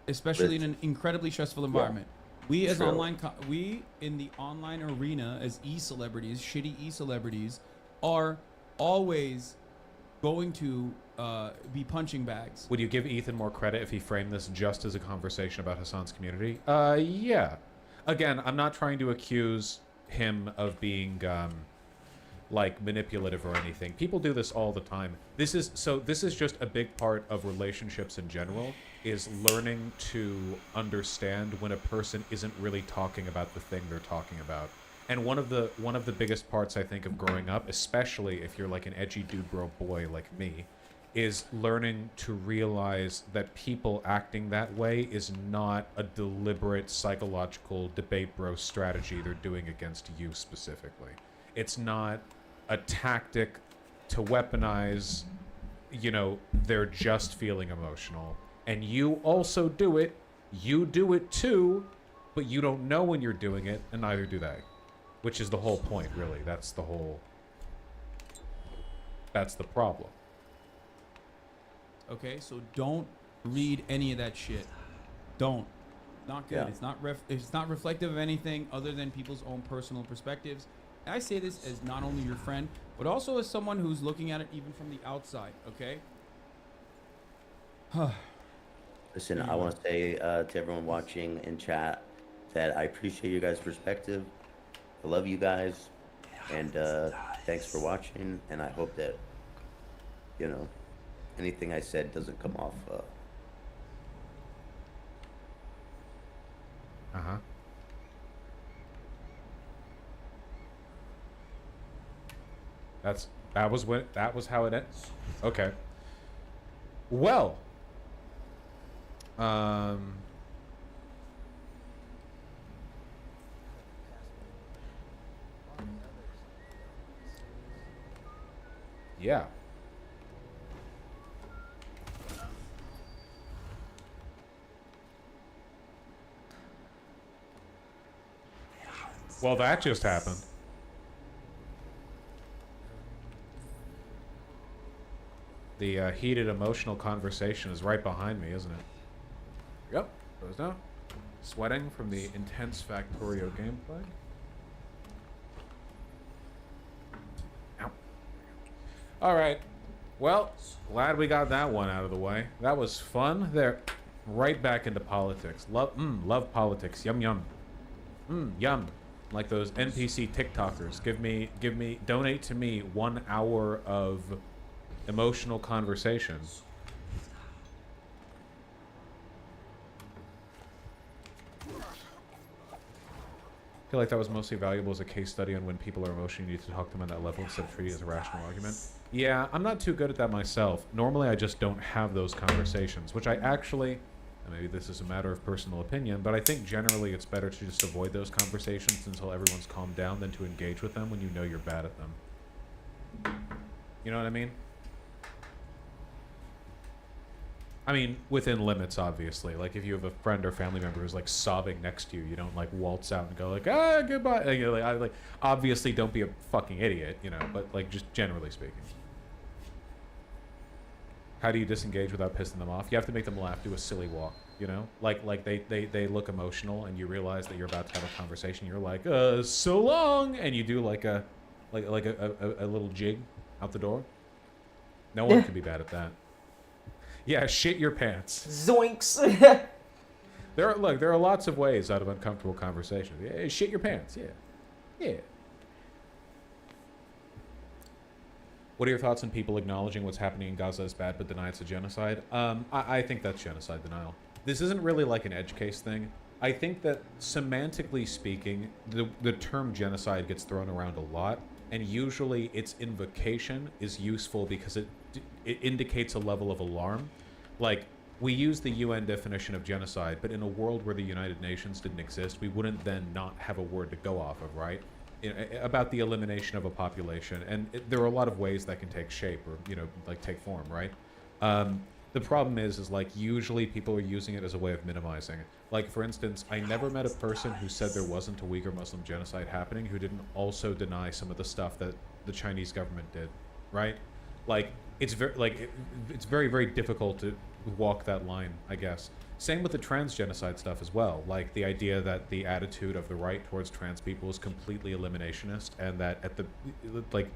especially in an incredibly stressful environment. We as True. we in the online arena as e-celebrities, shitty e-celebrities, are always going to be punching bags. Would you give Ethan more credit if he framed this just as a conversation about Hassan's community? Yeah. Again, I'm not trying to accuse him of being like manipulative or anything. People do this all the time. This is just a big part of relationships in general, is learning to understand when a person isn't really talking about the thing they're talking about. And one of the biggest parts I think of growing up, especially if you're like an edgy dude bro boy like me, is learning to realize that people acting that way is not a deliberate psychological debate bro strategy they're doing against you specifically. It's not a tactic to weaponize, you know, they're just feeling emotional. And you also do it. You do it too, but you don't know when you're doing it, and neither do they. Which is the whole point, really. That's the problem. Okay, so don't read any of that shit. Don't. Not good. Yeah. It's not reflective of anything other than people's own personal perspectives. And I say this as not only your friend, but also as someone who's looking at it even from the outside. Okay. Listen, I want to say to everyone watching in chat that I appreciate you guys' perspective. I love you guys, and thanks for watching. And I hope that, you know, anything I said doesn't come off. That was how it ended. Okay. Well. Yeah. Well, that just happened. The heated emotional conversation is right behind me, isn't it? Yep, goes down. Sweating from the intense Factorio gameplay. Ow. Alright. Well, glad we got that one out of the way. That was fun. There. Right back into politics. Love politics. Yum yum. Yum. Like those NPC TikTokers. Donate to me 1 hour of emotional conversation. I feel like that was mostly valuable as a case study on when people are emotional, you need to talk to them on that level instead of treating it as a rational argument. Yeah, I'm not too good at that myself. Normally I just don't have those conversations, which I actually, and maybe this is a matter of personal opinion, but I think generally it's better to just avoid those conversations until everyone's calmed down than to engage with them when you know you're bad at them. You know what I mean? I mean, within limits, obviously. Like, if you have a friend or family member who's, like, sobbing next to you, you don't, like, waltz out and go, like, ah, goodbye. Like, you know, like, obviously, don't be a fucking idiot, you know, but, like, just generally speaking. How do you disengage without pissing them off? You have to make them laugh, do a silly walk, you know? Like they look emotional, and you realize that you're about to have a conversation. You're like, so long! And you do, like a little jig out the door. No one can be bad at that. Yeah, shit your pants. Zoinks. There are lots of ways out of uncomfortable conversations. Yeah, shit your pants. Yeah. Yeah. What are your thoughts on people acknowledging what's happening in Gaza is bad but deny it's a genocide? I think that's genocide denial. This isn't really like an edge case thing. I think that semantically speaking, the term genocide gets thrown around a lot, and usually its invocation is useful because it indicates a level of alarm. Like, we use the UN definition of genocide, but in a world where the United Nations didn't exist, we wouldn't then not have a word to go off of, right? About the elimination of a population, and there are a lot of ways that can take shape or, you know, like take form, right? The problem is like usually people are using it as a way of minimizing. Like, for instance, I never met a person who said there wasn't a Uyghur Muslim genocide happening who didn't also deny some of the stuff that the Chinese government did, right? Like, it's very, very difficult to walk that line, I guess. Same with the trans genocide stuff as well. Like the idea that the attitude of the right towards trans people is completely eliminationist, and that at the like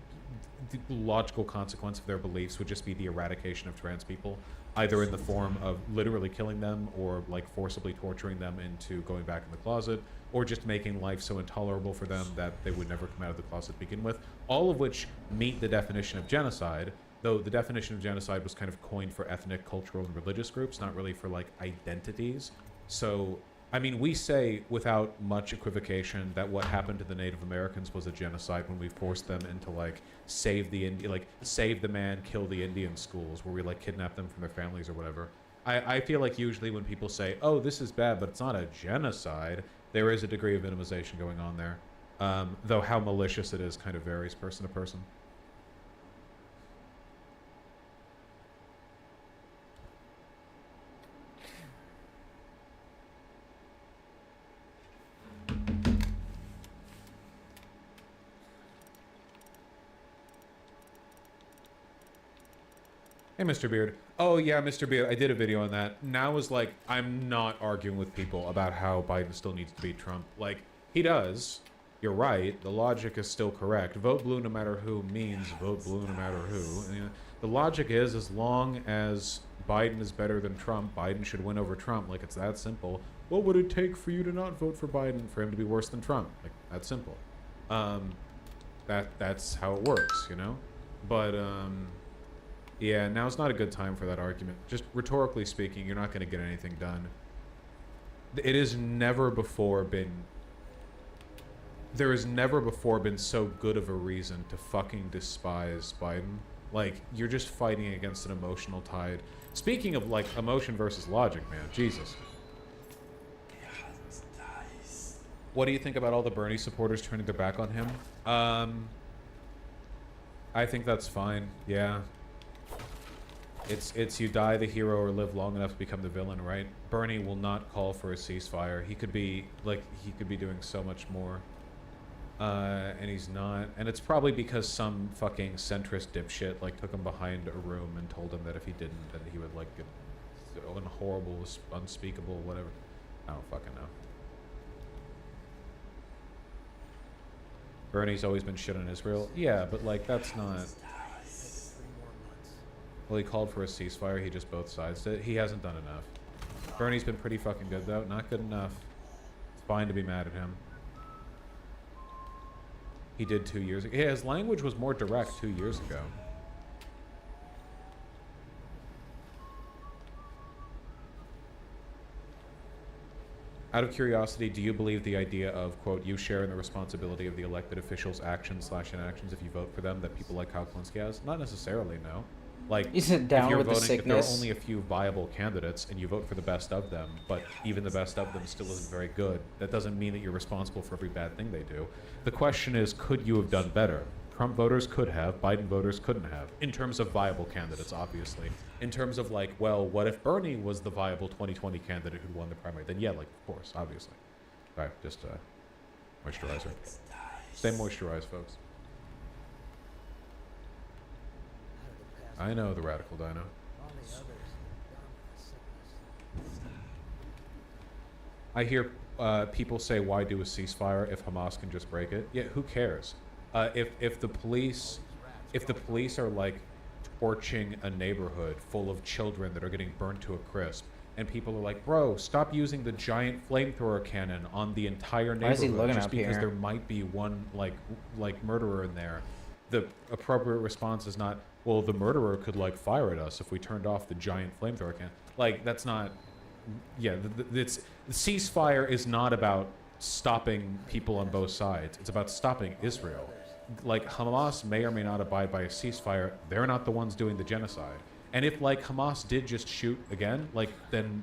the logical consequence of their beliefs would just be the eradication of trans people, either in the form of literally killing them or like forcibly torturing them into going back in the closet, or just making life so intolerable for them that they would never come out of the closet to begin with, all of which meet the definition of genocide, though the definition of genocide was kind of coined for ethnic, cultural, and religious groups, not really for like identities. So, I mean, we say without much equivocation that what happened to the Native Americans was a genocide when we forced them into like save the man, kill the Indian schools, where we like kidnap them from their families or whatever. I feel like usually when people say, oh, this is bad, but it's not a genocide, there is a degree of minimization going on there. Though how malicious it is kind of varies person to person. Hey, Mr. Beard. Oh, yeah, Mr. Beard, I did a video on that. Now is like, I'm not arguing with people about how Biden still needs to beat Trump. Like, he does. You're right. The logic is still correct. Vote blue no matter who means vote blue no matter who. And the logic is, as long as Biden is better than Trump, Biden should win over Trump. Like, it's that simple. What would it take for you to not vote for Biden, for him to be worse than Trump? Like, that's simple. That's how it works, you know? But, yeah, now's not a good time for that argument. Just rhetorically speaking, you're not going to get anything done. It has never before been... There has never before been so good of a reason to fucking despise Biden. Like, you're just fighting against an emotional tide. Speaking of, like, emotion versus logic, man. Jesus. What do you think about all the Bernie supporters turning their back on him? I think that's fine. Yeah. It's you die the hero or live long enough to become the villain, right? Bernie will not call for a ceasefire. He could be doing so much more. And he's not. And it's probably because some fucking centrist dipshit like took him behind a room and told him that if he didn't, then he would like get horrible, unspeakable, whatever. I don't fucking know. Bernie's always been shit on Israel. Yeah, but like that's not... Well, he called for a ceasefire. He just both sides did. He hasn't done enough. Bernie's been pretty fucking good, though. Not good enough. It's fine to be mad at him. He did 2 years ago. Yeah, his language was more direct 2 years ago. Out of curiosity, do you believe the idea of, quote, you share in the responsibility of the elected officials' actions/inactions if you vote for them that people like Kyle Kalinske has? Not necessarily, no. Like, Isn't down if you're with the voting, if there are sickness. only a few viable candidates and you vote for the best of them, but even the best of them still isn't very good, that doesn't mean that you're responsible for every bad thing they do. The question is, could you have done better? Trump voters could have, Biden voters couldn't have, in terms of viable candidates, obviously. In terms of like, well, what if Bernie was the viable 2020 candidate who won the primary? Then yeah, like, of course, obviously. All right, just moisturizer. Stay moisturized, folks. I know the radical dino. I hear people say, why do a ceasefire if Hamas can just break it? Yeah, who cares? If the police are like torching a neighborhood full of children that are getting burnt to a crisp, and people are like, bro, stop using the giant flamethrower cannon on the entire Why is he neighborhood looking just up because here? there might be one like murderer in there. The appropriate response is not, well, the murderer could like fire at us if we turned off the giant flamethrower cannon. Like, that's not... Yeah, the ceasefire is not about stopping people on both sides. It's about stopping Israel. Like, Hamas may or may not abide by a ceasefire. They're not the ones doing the genocide. And if, like, Hamas did just shoot again, like, then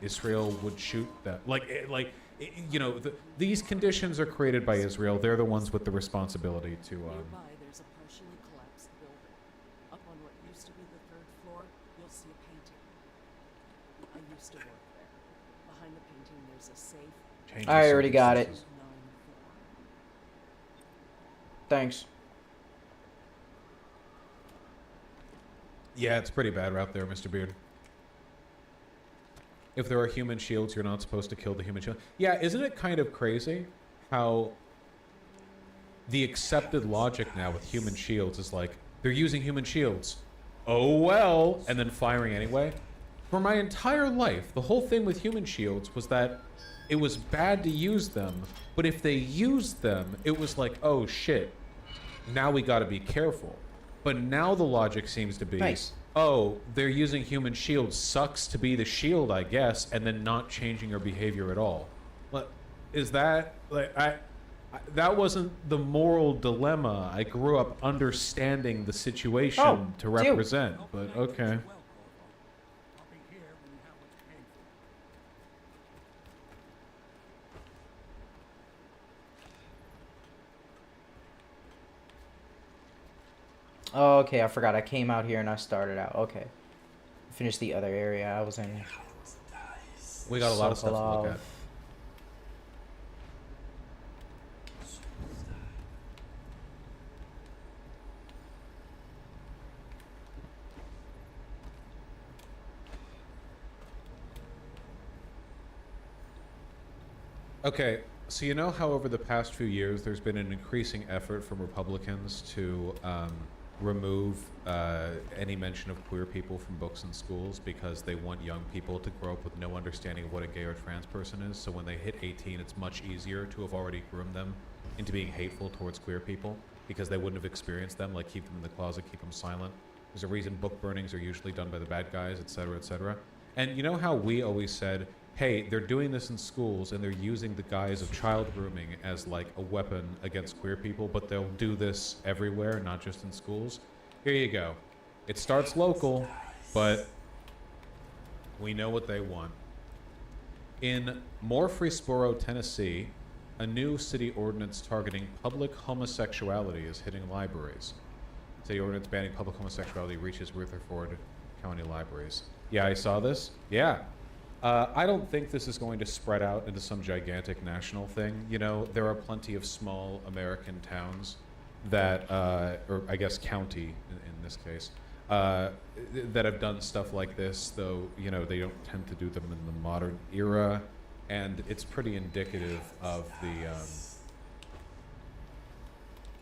Israel would shoot them. You know, these conditions are created by Israel. They're the ones with the responsibility to... Nearby, there's a partially collapsed building. Up on what used to be the third floor, you'll see a painting. I used to work there. Behind the painting, there's a safe. change I the already got it. circumstances. 9-4. Thanks. Yeah, it's pretty bad out there, Mr. Beard. if there are human shields, you're not supposed to kill the human shield. Yeah, isn't it kind of crazy how the accepted logic now with human shields is like, they're using human shields. Oh well, and then firing anyway. For my entire life, the whole thing with human shields was that it was bad to use them, but if they used them, it was like, oh shit, now we gotta be careful. But now the logic seems to be, Nice. oh, they're using human shields, sucks to be the shield, I guess, and then not changing your behavior at all. But is that, like, that wasn't the moral dilemma I grew up understanding the situation Oh, to dude. represent, but okay. Oh, okay, I forgot. I came out here and I started out. Okay. Finished the other area I was in. We got a lot of stuff to look Sokolov. at. Okay, so you know how over the past few years there's been an increasing effort from Republicans to remove any mention of queer people from books and schools because they want young people to grow up with no understanding of what a gay or trans person is. So when they hit 18, it's much easier to have already groomed them into being hateful towards queer people because they wouldn't have experienced them, like keep them in the closet, keep them silent. There's a reason book burnings are usually done by the bad guys, etc., etc. And you know how we always said, hey, they're doing this in schools and they're using the guise of child grooming as like a weapon against queer people, but they'll do this everywhere, not just in schools. Here you go. It starts local, but we know what they want. In Murfreesboro, Tennessee, a new city ordinance targeting public homosexuality is hitting libraries. City ordinance banning public homosexuality reaches Rutherford County libraries. Yeah, I saw this. Yeah. I don't think this is going to spread out into some gigantic national thing. You know, there are plenty of small American towns that, or I guess county in this case, that have done stuff like this, though, you know, they don't tend to do them in the modern era. And it's pretty indicative of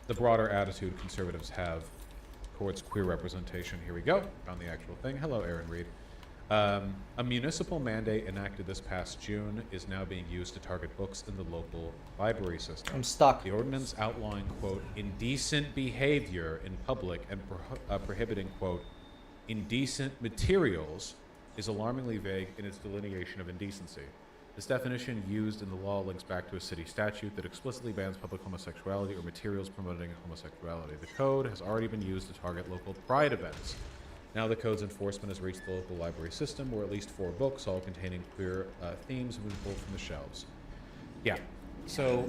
the broader attitude conservatives have towards queer representation. Here we go, found the actual thing. Hello, Aaron Reed. A municipal mandate enacted this past June is now being used to target books in the local library system. I'm stuck. The ordinance outlawing, quote, indecent behavior in public and prohibiting, quote, indecent materials is alarmingly vague in its delineation of indecency. This definition used in the law links back to a city statute that explicitly bans public homosexuality or materials promoting homosexuality. The code has already been used to target local pride events. Now the code's enforcement has reached the local library system, where at least 4 books, all containing queer themes, have been pulled from the shelves. Yeah. So,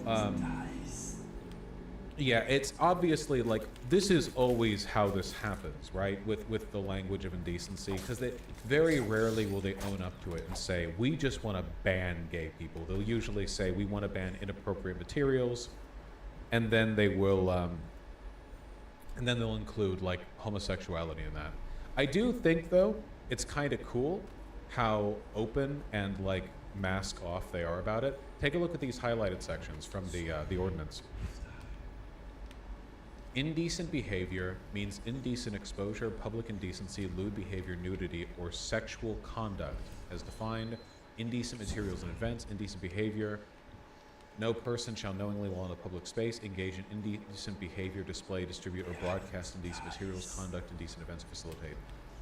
yeah, it's obviously like this is always how this happens, right? With the language of indecency, because they very rarely will they own up to it and say we just want to ban gay people. They'll usually say we want to ban inappropriate materials, and then they will, and then they'll include like homosexuality in that. I do think, though, it's kind of cool how open and, like, mask off they are about it. Take a look at these highlighted sections from the ordinance. Indecent behavior means indecent exposure, public indecency, lewd behavior, nudity, or sexual conduct as defined. Indecent materials and events, indecent behavior. No person shall knowingly, while in a public space, engage in indecent behavior, display, distribute, or broadcast indecent materials, conduct indecent events, facilitate.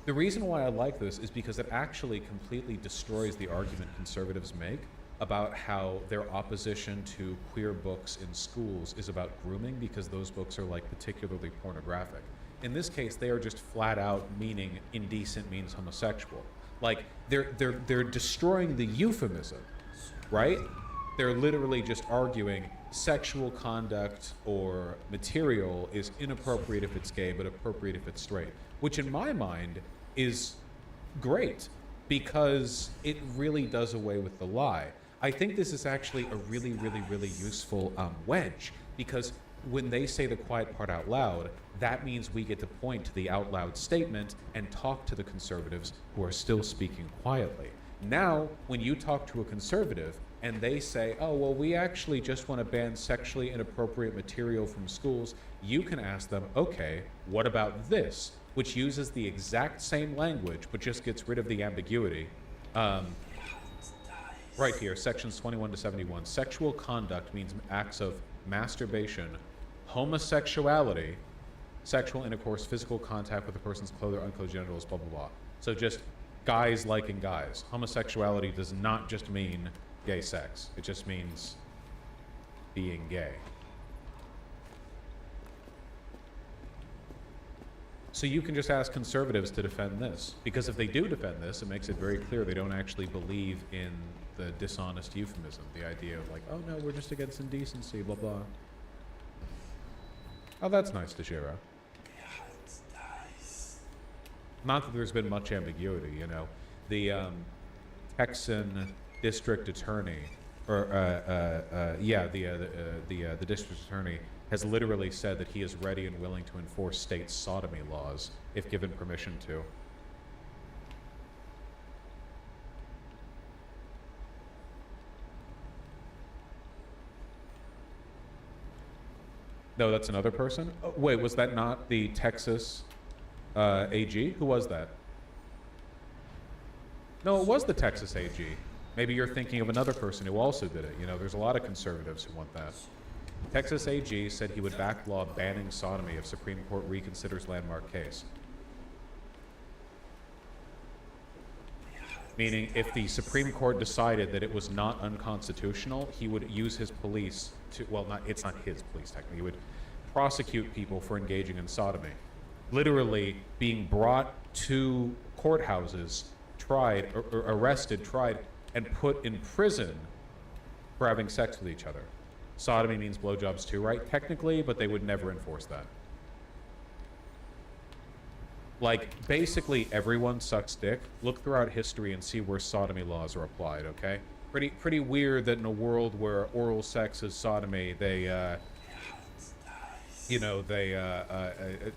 The reason why I like this is because it actually completely destroys the argument conservatives make about how their opposition to queer books in schools is about grooming, because those books are like particularly pornographic. In this case, they are just flat out meaning indecent means homosexual. Like they're destroying the euphemism, right? They're literally just arguing sexual conduct or material is inappropriate if it's gay, but appropriate if it's straight, which in my mind is great because it really does away with the lie. I think this is actually a really, really, really useful wedge, because when they say the quiet part out loud, that means we get to point to the out loud statement and talk to the conservatives who are still speaking quietly. Now, when you talk to a conservative and they say, oh, well, we actually just want to ban sexually inappropriate material from schools, you can ask them, okay, what about this? Which uses the exact same language, but just gets rid of the ambiguity. Right here, sections 21 to 71. Sexual conduct means acts of masturbation, homosexuality, sexual intercourse, physical contact with a person's clothed or unclothed genitals, blah, blah, blah. So just guys liking guys. Homosexuality does not just mean gay sex. It just means being gay. So you can just ask conservatives to defend this. Because if they do defend this, it makes it very clear they don't actually believe in the dishonest euphemism. The idea of like, oh no, we're just against indecency, blah, blah. Oh, that's nice to hear. Not that there's been much ambiguity, you know. The Texan district attorney, or the district attorney has literally said that he is ready and willing to enforce state sodomy laws if given permission to. No, that's another person? Oh, wait, was that not the Texas AG? Who was that? No, it was the Texas AG. Maybe you're thinking of another person who also did it. You know, there's a lot of conservatives who want that. Texas AG said he would back law banning sodomy if Supreme Court reconsiders landmark case. Meaning, if the Supreme Court decided that it was not unconstitutional, he would use his police to, well, it's not his police technically, he would prosecute people for engaging in sodomy. Literally being brought to courthouses, tried, or arrested, tried, and put in prison for having sex with each other. Sodomy means blowjobs too, right? Technically, but they would never enforce that. Like, basically everyone sucks dick. Look throughout history and see where sodomy laws are applied, okay? Pretty weird that in a world where oral sex is sodomy, they,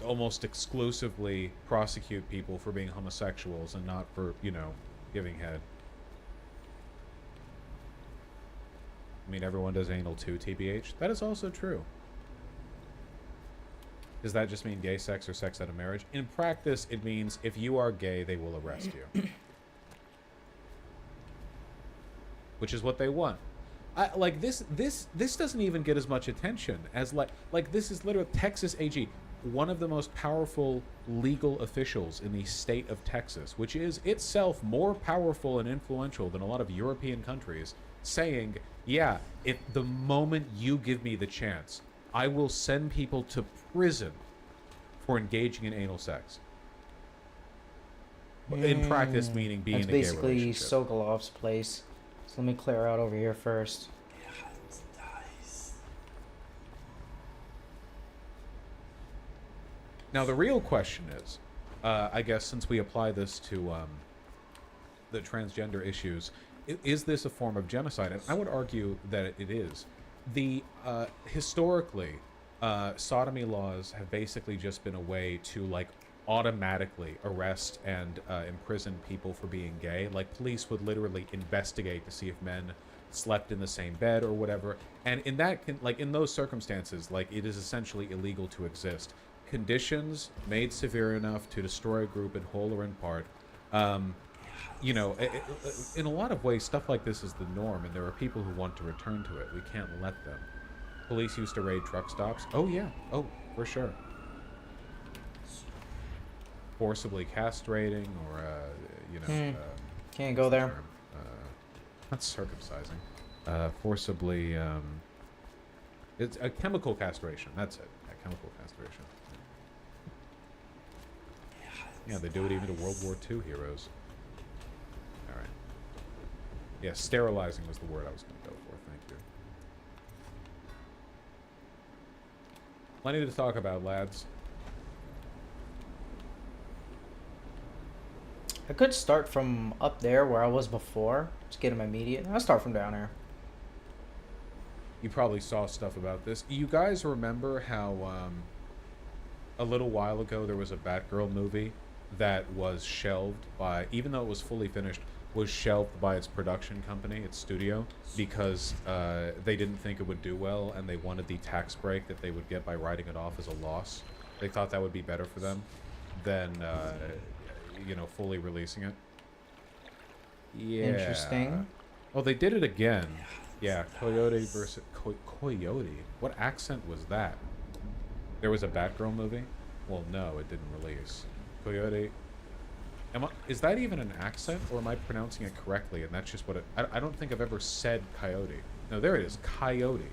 almost exclusively prosecute people for being homosexuals and not for, giving head. I mean, everyone does anal too, TBH. That is also true. Does that just mean gay sex or sex out of marriage? In practice, it means if you are gay, they will arrest you. Which is what they want. This doesn't even get as much attention as like this is literally Texas AG, one of the most powerful legal officials in the state of Texas, which is itself more powerful and influential than a lot of European countries, saying, yeah, if the moment you give me the chance, I will send people to prison for engaging in anal sex. In practice, meaning being in a gay relationship. That's basically Sokolov's place. So let me clear out over here first. Now the real question is, I guess since we apply this to the transgender issues, is this a form of genocide? And I would argue that it is. Historically, sodomy laws have basically just been a way to automatically arrest and imprison people for being gay. Like, police would literally investigate to see if men slept in the same bed or whatever. And in that, in those circumstances, it is essentially illegal to exist. Conditions made severe enough to destroy a group in whole or in part. In a lot of ways, stuff like this is the norm, and there are people who want to return to it. We can't let them. Police used to raid truck stops. Oh, yeah. Oh, for sure. Forcibly castrating or, Can't go there. Not circumcising. Forcibly, it's a chemical castration. That's it. A chemical castration. Yeah, they do it even to World War II heroes. Alright. Yeah, sterilizing was the word I was going to go for. Thank you. Plenty to talk about, lads. I could start from up there where I was before. Just get them immediate. I'll start from down here. You probably saw stuff about this. You guys remember how a little while ago there was a Batgirl movie that was shelved by, even though it was fully finished, was shelved by its production company, its studio, because they didn't think it would do well, and they wanted the tax break that they would get by writing it off as a loss. They thought that would be better for them than, you know, fully releasing it. Yeah. Interesting. Oh, they did it again. Yeah, Coyote versus... Coyote? What accent was that? There was a Batgirl movie? Well, no, it didn't release. Coyote... is that even an accent, or am I pronouncing it correctly? And that's just what it... I don't think I've ever said coyote. No, there it is. Coyote.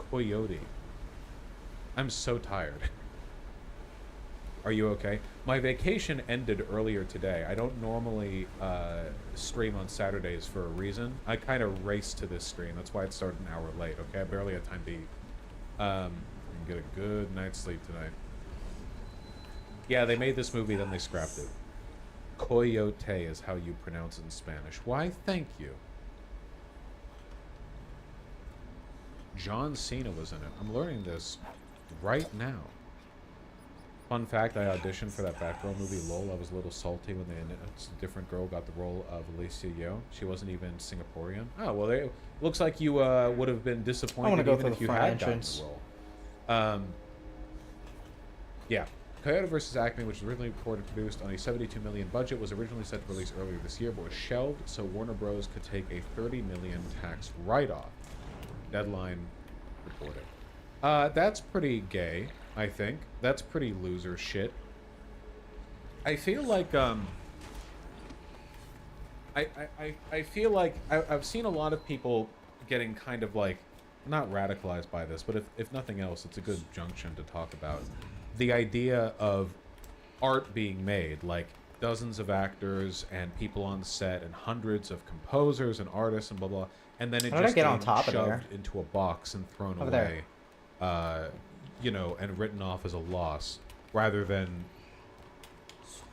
Coyote. I'm so tired. Are you okay? My vacation ended earlier today. I don't normally stream on Saturdays for a reason. I kind of raced to this stream. That's why it started an hour late, okay? I barely had time to eat. And get a good night's sleep tonight. Yeah, they made this movie, then they scrapped it. Coyote is how you pronounce it in Spanish. Why, thank you. John Cena was in it. I'm learning this right now. Fun fact, I auditioned for that Batgirl movie, lol. I was a little salty when they announced a different girl got the role of Alicia Yo. She wasn't even Singaporean. Oh, well, it looks like you would have been disappointed go even for if the you front had entrance. gotten the role. Yeah. Coyote vs. Acme, which was originally reported produced on a $72 million budget, was originally set to release earlier this year, but was shelved so Warner Bros. Could take a $30 million tax write-off. Deadline reported. That's pretty gay, I think. That's pretty loser shit. I feel like, I feel like I've seen a lot of people getting kind of like, not radicalized by this, but if nothing else, it's a good junction to talk about. The idea of art being made, like dozens of actors and people on set and hundreds of composers and artists and blah blah, and then it How did I just get on getting top of there? shoved into a box and thrown Over away, you know, and written off as a loss, rather than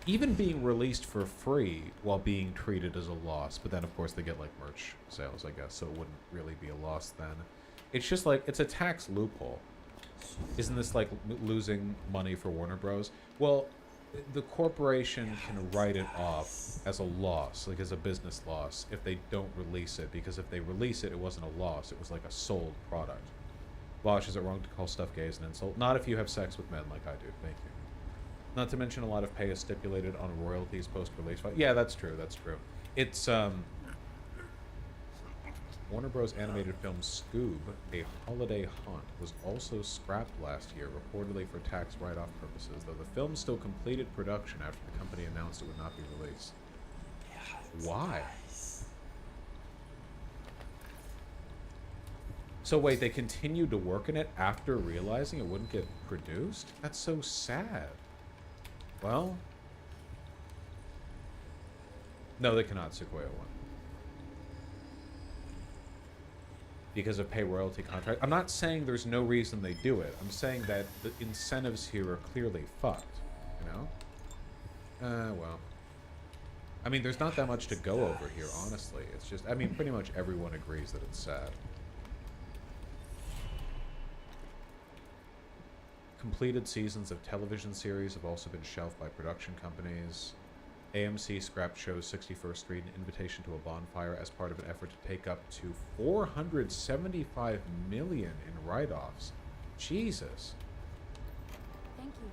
even being released for free while being treated as a loss. But then of course they get like merch sales, I guess, so it wouldn't really be a loss then. It's just like, it's a tax loophole. Isn't this like losing money for Warner Bros? Well, the corporation can write it off as a loss, like as a business loss, if they don't release it, because if they release it, it wasn't a loss, it was like a sold product. Bosh, is it wrong to call stuff gay as an insult? Not if you have sex with men like I do, thank you. Not to mention a lot of pay is stipulated on royalties post-release. Yeah, that's true, that's true. It's, Warner Bros. Animated film Scoob, A Holiday Haunt, was also scrapped last year, reportedly for tax write-off purposes, though the film still completed production after the company announced it would not be released. Why? So wait, they continued to work in it after realizing it wouldn't get produced? That's so sad. Well... No, they cannot Sequoia one. Because of pay royalty contract. I'm not saying there's no reason they do it. I'm saying that the incentives here are clearly fucked, you know? Well. I mean, there's not that much to go over here, honestly. It's just, I mean, pretty much everyone agrees that it's sad. Completed seasons of television series have also been shelved by production companies. AMC scrapped show's 61st Street an invitation to a bonfire as part of an effort to take up to $475 million in write-offs. Jesus. Thank you.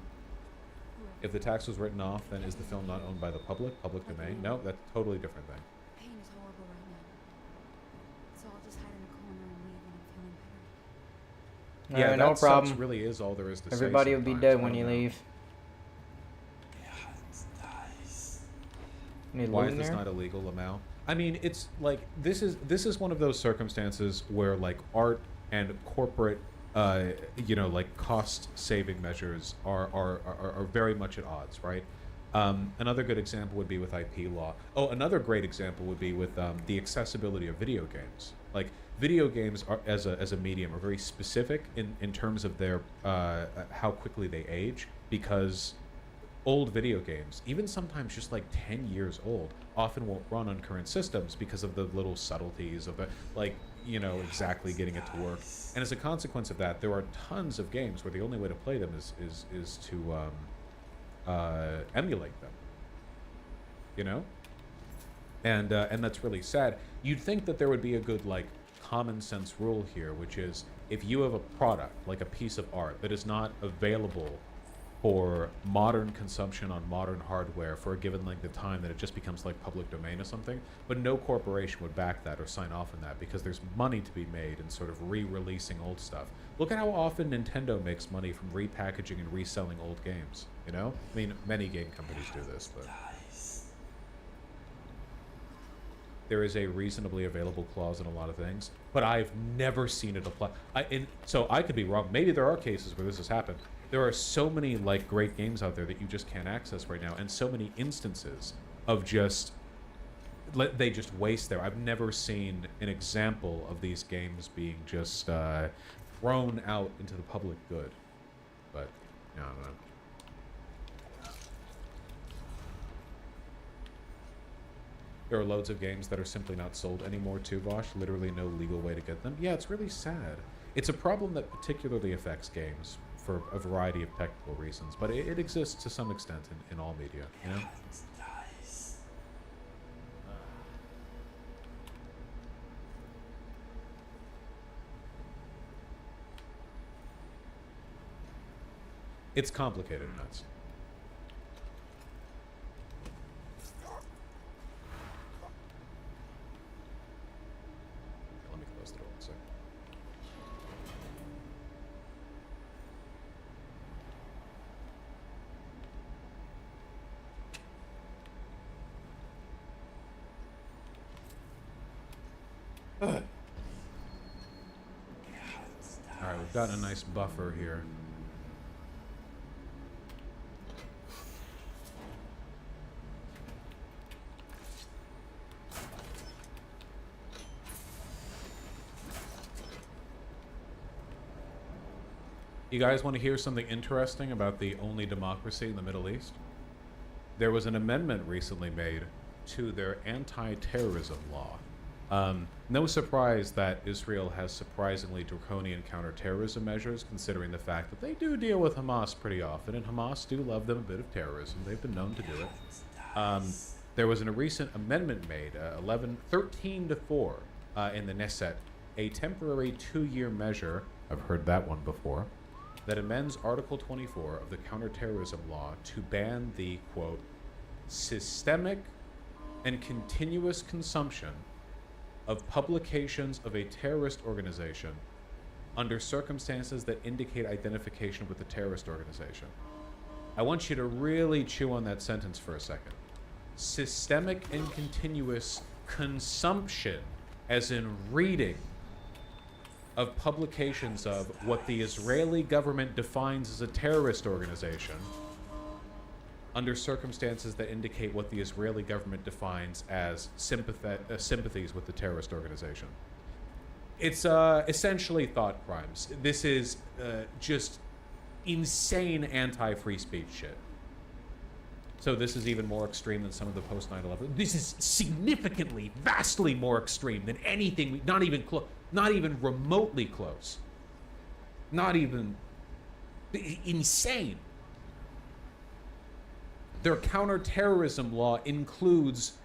If the tax was written off, then is the film not owned by the public? Public domain? No, that's a totally different thing. Pain is horrible right now. So I'll just hide in a corner and leave when I'm feeling better. Yeah, Alright, no that problem. sucks really is all there is to say. Everybody will be sometimes. dead I when don't you know. leave. Need Why loot is in this there? not illegal, Lamau? I mean, it's like this is one of those circumstances where like art and corporate, you know, like cost saving measures are very much at odds, right? Another good example would be with IP law. Oh, another great example would be with the accessibility of video games. Like video games are, as a medium, are very specific in terms of their how quickly they age, because old video games, even sometimes just like 10 years old, often won't run on current systems because of the little subtleties of it, like, you know, exactly getting it to work. And as a consequence of that, there are tons of games where the only way to play them is to emulate them. You know? and that's really sad. You'd think that there would be a good like common sense rule here, which is if you have a product like a piece of art that is not available for modern consumption on modern hardware for a given length of time, that it just becomes like public domain or something. But no corporation would back that or sign off on that because there's money to be made in sort of re-releasing old stuff. Look at how often Nintendo makes money from repackaging and reselling old games, you know? I mean, many game companies do this, but there is a reasonably available clause in a lot of things, but I've never seen it apply. So I could be wrong. Maybe there are cases where this has happened. There are so many like great games out there that you just can't access right now, and so many instances of just they just waste there. I've never seen an example of these games being just thrown out into the public good. But I don't know. There are loads of games that are simply not sold anymore too, Vosh. Literally no legal way to get them. Yeah, it's really sad. It's a problem that particularly affects games for a variety of technical reasons, but it exists to some extent in all media, you know? It's complicated, nuts. Let me close the door one second. Alright, we've got a nice buffer here. You guys want to hear something interesting about the only democracy in the Middle East? There was an amendment recently made to their anti-terrorism law. No surprise that Israel has surprisingly draconian counterterrorism measures, considering the fact that they do deal with Hamas pretty often, and Hamas do love them a bit of terrorism. They've been known to do it. There was a recent amendment made, 13-4, in the Knesset, a temporary 2-year measure, I've heard that one before, that amends Article 24 of the counterterrorism law to ban the, quote, systemic and continuous consumption of publications of a terrorist organization under circumstances that indicate identification with the terrorist organization. I want you to really chew on that sentence for a second. Systemic and continuous consumption, as in reading, of publications of what the Israeli government defines as a terrorist organization under circumstances that indicate what the Israeli government defines as sympathies with the terrorist organization. It's essentially thought crimes. This is just insane anti-free speech shit. So this is even more extreme than some of the post 9/11. This is significantly, vastly more extreme than anything. Not even remotely close. Not even insane. Their counterterrorism law includes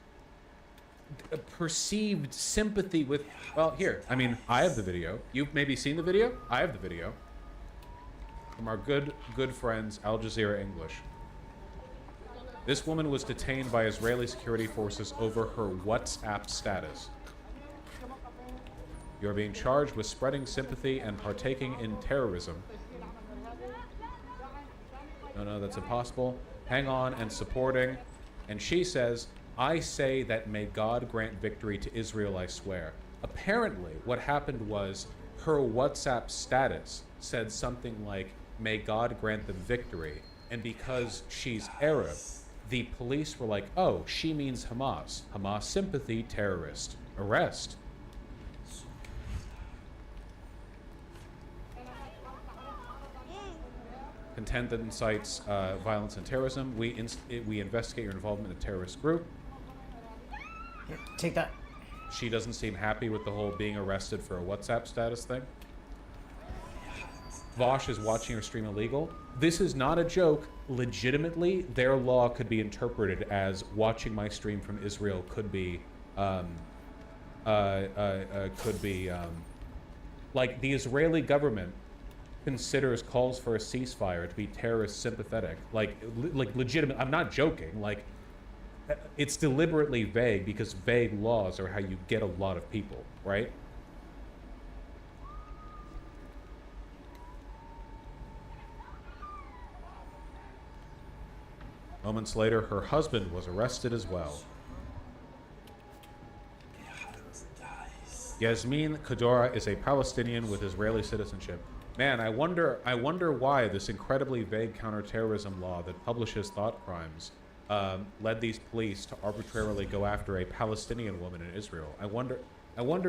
a perceived sympathy with. Well, here. I mean, I have the video. You've maybe seen the video. I have the video from our good friends Al Jazeera English. This woman was detained by Israeli security forces over her WhatsApp status. You're being charged with spreading sympathy and partaking in terrorism. No, that's impossible. Hang on, and supporting. And she says, I say that may God grant victory to Israel, I swear. Apparently, what happened was her WhatsApp status said something like, may God grant them victory. And because she's Arab, the police were like, oh, she means Hamas. Hamas sympathy, terrorist. Arrest. Content that incites violence and terrorism. We investigate your involvement in a terrorist group. Here, take that. She doesn't seem happy with the whole being arrested for a WhatsApp status thing. Vosh is watching her stream illegal. This is not a joke. Legitimately, their law could be interpreted as watching my stream from Israel could be could be like the Israeli government considers calls for a ceasefire to be terrorist sympathetic, like legitimate. I'm not joking. Like it's deliberately vague because vague laws are how you get a lot of people, right? Moments later, her husband was arrested as well. Yasmin Kadora is a Palestinian with Israeli citizenship. Man, I wonder why this incredibly vague counterterrorism law that publishes thought crimes led these police to arbitrarily go after a Palestinian woman in Israel. I wonder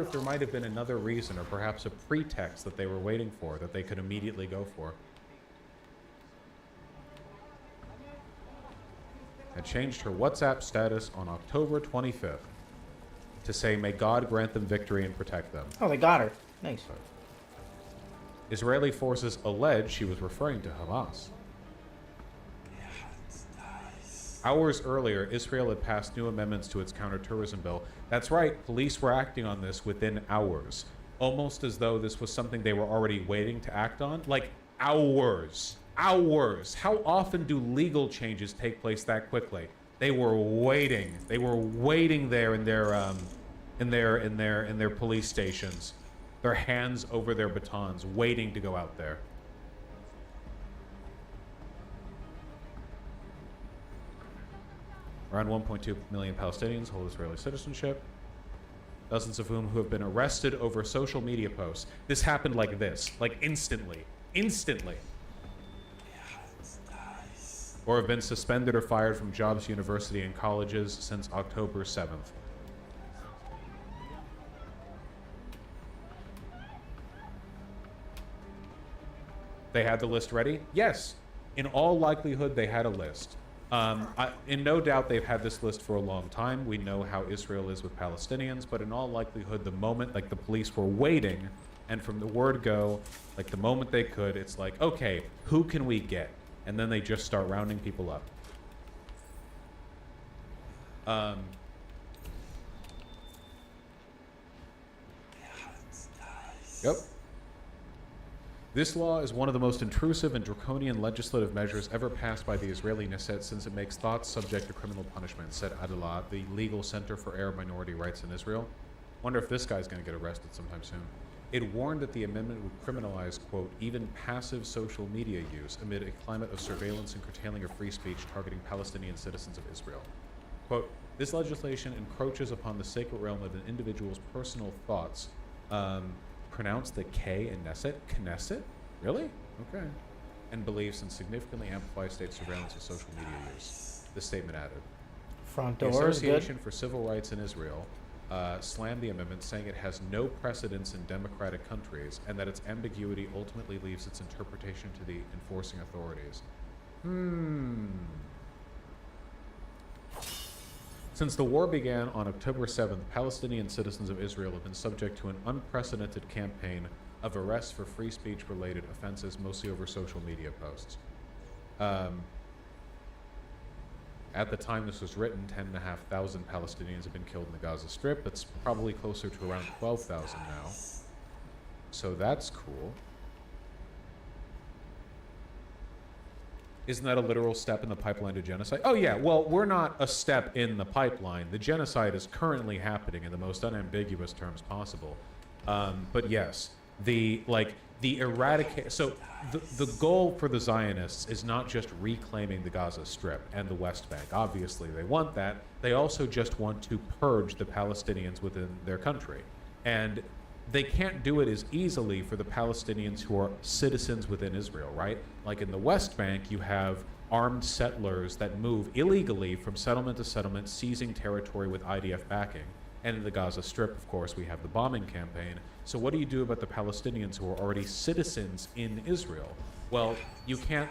if there might have been another reason, or perhaps a pretext that they were waiting for, that they could immediately go for. Had changed her WhatsApp status on October 25th to say, "May God grant them victory and protect them." Oh, they got her. Nice. Israeli forces allege she was referring to Hamas. Hours earlier, Israel had passed new amendments to its counterterrorism bill. That's right, police were acting on this within hours. Almost as though this was something they were already waiting to act on. Like, hours. Hours. How often do legal changes take place that quickly? They were waiting. They were waiting there in their police stations, their hands over their batons, waiting to go out there. Around 1.2 million Palestinians hold Israeli citizenship, dozens of whom who have been arrested over social media posts. This happened like this, like instantly. Instantly. Or have been suspended or fired from jobs, university, and colleges since October 7th. They had the list ready? Yes. In all likelihood, they had a list. In no doubt, they've had this list for a long time. We know how Israel is with Palestinians, but in all likelihood, the moment, like, the police were waiting, and from the word go, like, the moment they could, it's like, okay, who can we get? And then they just start rounding people up. Yep. This law is one of the most intrusive and draconian legislative measures ever passed by the Israeli Knesset since it makes thoughts subject to criminal punishment, said Adalah, the Legal Center for Arab Minority Rights in Israel. Wonder if this guy's going to get arrested sometime soon. It warned that the amendment would criminalize, quote, even passive social media use amid a climate of surveillance and curtailing of free speech targeting Palestinian citizens of Israel. Quote, this legislation encroaches upon the sacred realm of an individual's personal thoughts. Pronounce the K in Knesset? Really? Okay. And beliefs, and significantly amplify state surveillance of social media use. The statement added. Front The door is Association good. for Civil Rights in Israel slammed the amendment, saying it has no precedence in democratic countries and that its ambiguity ultimately leaves its interpretation to the enforcing authorities. Since the war began on October 7th, Palestinian citizens of Israel have been subject to an unprecedented campaign of arrests for free speech-related offenses, mostly over social media posts. At the time this was written, 10,500 Palestinians have been killed in the Gaza Strip. That's probably closer to around 12,000 now. So that's cool. Isn't that a literal step in the pipeline to genocide? Oh yeah, well, we're not a step in the pipeline. The genocide is currently happening in the most unambiguous terms possible. But yes, the goal for the Zionists is not just reclaiming the Gaza Strip and the West Bank. Obviously, they want that. They also just want to purge the Palestinians within their country. And they can't do it as easily for the Palestinians who are citizens within Israel, right? Like in the West Bank, you have armed settlers that move illegally from settlement to settlement, seizing territory with IDF backing. And in the Gaza Strip, of course, we have the bombing campaign. So what do you do about the Palestinians who are already citizens in Israel? Well, you can't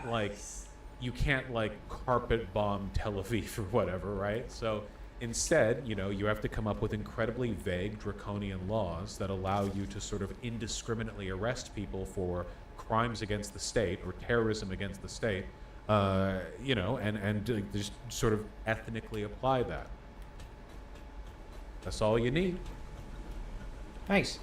carpet bomb Tel Aviv or whatever, right? So instead, you have to come up with incredibly vague, draconian laws that allow you to sort of indiscriminately arrest people for crimes against the state or terrorism against the state, and just sort of ethnically apply that. That's all you need. Nice.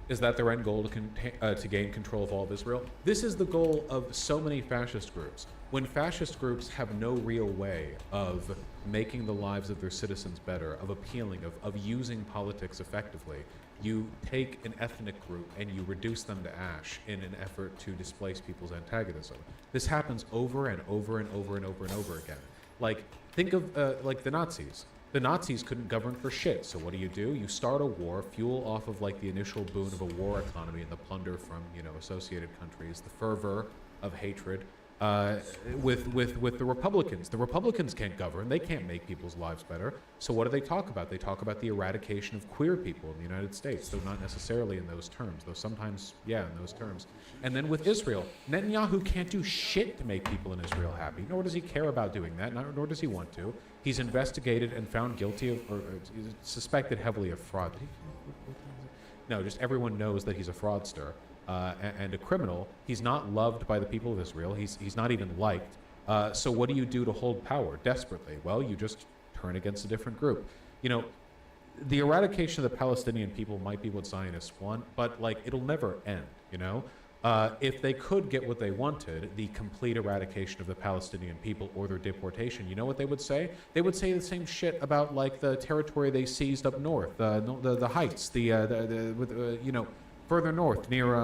Is that their end goal to gain control of all of Israel? This is the goal of so many fascist groups. When fascist groups have no real way of making the lives of their citizens better, of appealing, of using politics effectively, you take an ethnic group and you reduce them to ash in an effort to displace people's antagonism. This happens over and over and over and over and over again. Like, think of like the Nazis. The Nazis couldn't govern for shit, so what do? You start a war, fuel off of like the initial boon of a war economy and the plunder from, you know, associated countries, the fervor of hatred, with the Republicans. The Republicans can't govern, they can't make people's lives better, so what do they talk about? They talk about the eradication of queer people in the United States, though not necessarily in those terms, though sometimes, yeah, in those terms. And then with Israel, Netanyahu can't do shit to make people in Israel happy, nor does he care about doing that, nor does he want to. He's investigated and found guilty of, or suspected heavily of fraud. No, just everyone knows that he's a fraudster and a criminal. He's not loved by the people of Israel. He's not even liked. So what do you do to hold power desperately? Well, you just turn against a different group. You know, the eradication of the Palestinian people might be what Zionists want, but like it'll never end, you know? If they could get what they wanted, the complete eradication of the Palestinian people or their deportation, you know what they would say? They would say the same shit about like the territory they seized up north, the heights, you know, further north near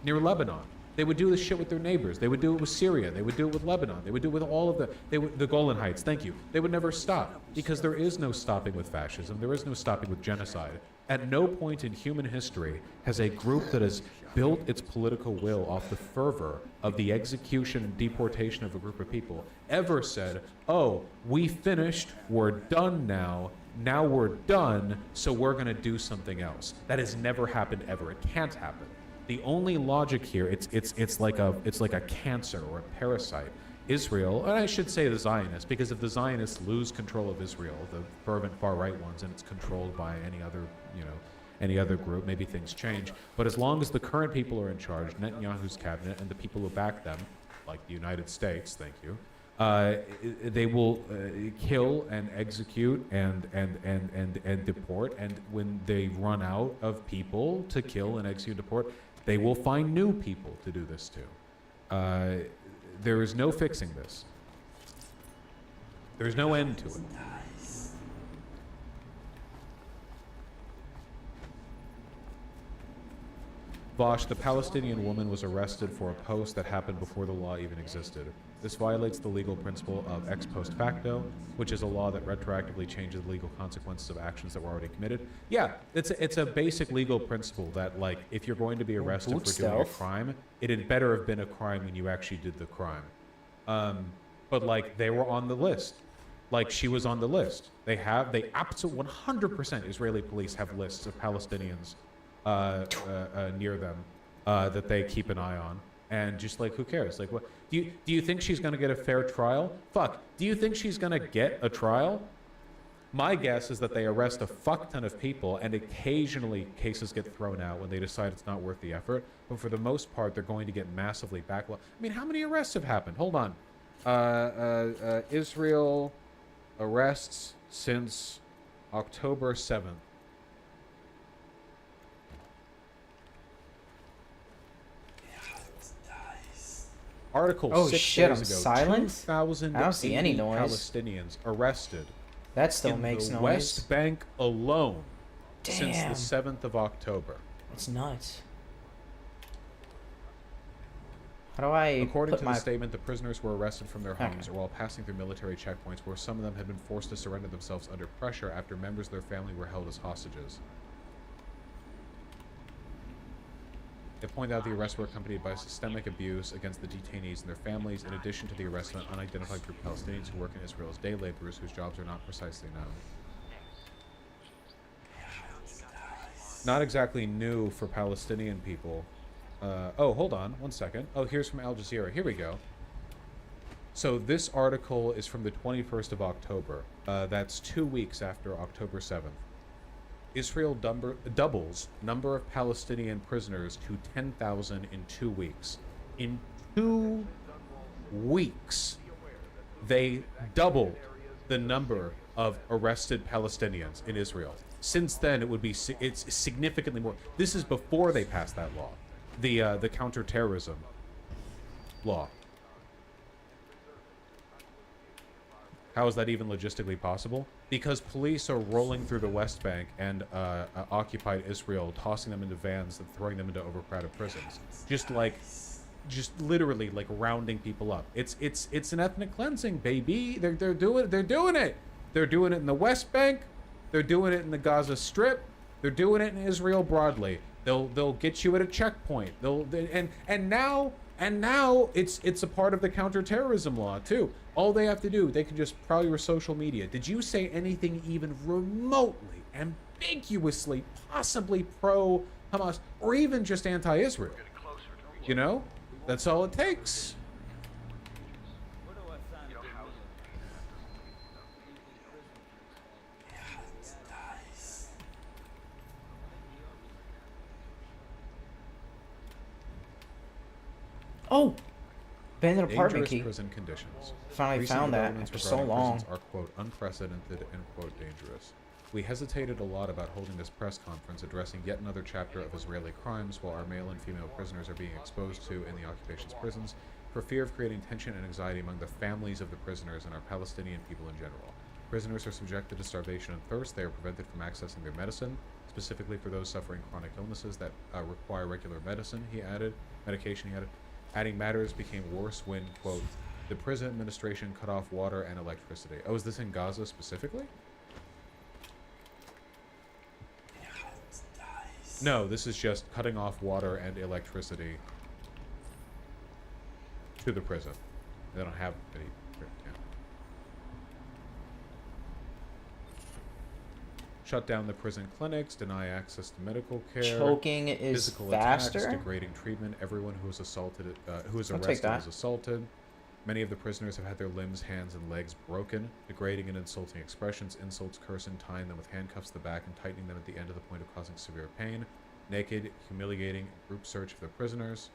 Lebanon. They would do this shit with their neighbors. They would do it with Syria. They would do it with Lebanon. They would do it with all of the Golan Heights. Thank you. They would never stop because there is no stopping with fascism. There is no stopping with genocide. At no point in human history has a group that has built its political will off the fervor of the execution and deportation of a group of people ever said, oh, we finished, we're done now we're done, so we're going to do something else. That has never happened ever. It can't happen. The only logic here, it's like a cancer or a parasite. Israel, and I should say the Zionists, because if the Zionists lose control of Israel, the fervent far-right ones, and it's controlled by any other, you know, any other group, maybe things change. But as long as the current people are in charge, Netanyahu's cabinet, and the people who back them, like the United States, thank you, they will kill and execute and deport. And when they run out of people to kill and execute and deport, they will find new people to do this to. There is no fixing this. There's no end to it. Vosh, the Palestinian woman was arrested for a post that happened before the law even existed. This violates the legal principle of ex post facto, which is a law that retroactively changes the legal consequences of actions that were already committed. Yeah, it's a basic legal principle that, like, if you're going to be arrested for doing a crime, it had better have been a crime when you actually did the crime. But, like, they were on the list. Like, she was on the list. They absolutely 100% Israeli police have lists of Palestinians near them that they keep an eye on. And just like, who cares? Like, what do you think she's going to get a fair trial? Fuck. Do you think she's going to get a trial? My guess is that they arrest a fuck ton of people, and occasionally cases get thrown out when they decide it's not worth the effort. But for the most part, they're going to get massively backlog. I mean, how many arrests have happened? Hold on. Israel arrests since October 7th. Article 6 shit, days I'm ago, silent? 2,000 I don't see any noise. Palestinians arrested That still in makes the noise. West Bank alone Damn. since the 7th of October. That's nuts. How do I According put to my... the statement, the prisoners were arrested from their homes Okay. or while passing through military checkpoints where some of them had been forced to surrender themselves under pressure after members of their family were held as hostages. They point out the arrests were accompanied by systemic abuse against the detainees and their families, in addition to the arrest of an unidentified group of Palestinians who work in Israel as day laborers whose jobs are not precisely known. Not exactly new for Palestinian people. Oh, hold on, one second. Oh, here's from Al Jazeera. Here we go. So this article is from the 21st of October. That's 2 weeks after October 7th. Israel doubles number of Palestinian prisoners to 10,000 in 2 weeks. In 2 weeks, they doubled the number of arrested Palestinians in Israel. Since then, it would be it's significantly more. This is before they passed that law, the counterterrorism law. How is that even logistically possible? Because police are rolling through the West Bank and occupied Israel, tossing them into vans and throwing them into overcrowded prisons. Just literally like rounding people up. It's an ethnic cleansing, baby. They're doing it. They're doing it in the West Bank. They're doing it in the Gaza Strip. They're doing it in Israel broadly. They'll get you at a checkpoint. And now it's a part of the counterterrorism law too. All they have to do, they can just prowl your social media. Did you say anything even remotely, ambiguously, possibly pro-Hamas, or even just anti-Israel? You know? That's all it takes. Oh! Abandoned apartment Dangerous key. prison conditions. Finally Recent found that developments after so regarding long. prisons are, quote, unprecedented and, quote, dangerous. We hesitated a lot about holding this press conference addressing yet another chapter of Israeli crimes while our male and female prisoners are being exposed to in the occupation's prisons for fear of creating tension and anxiety among the families of the prisoners and our Palestinian people in general. Prisoners are subjected to starvation and thirst. They are prevented from accessing their medicine, specifically for those suffering chronic illnesses that require regular medication, he added. Adding matters became worse when, quote, the prison administration cut off water and electricity. Oh, is this in Gaza specifically? No, this is just cutting off water and electricity to the prison. They don't have any. Yeah. Shut down the prison clinics, deny access to medical care. Choking is physical faster. attacks, degrading treatment. Everyone who is assaulted, who is I'll take arrested, that. is assaulted. Many of the prisoners have had their limbs, hands, and legs broken. Degrading and insulting expressions, insults, cursing, tying them with handcuffs to the back and tightening them at the end of the point of causing severe pain. Naked, humiliating, group search of the prisoners.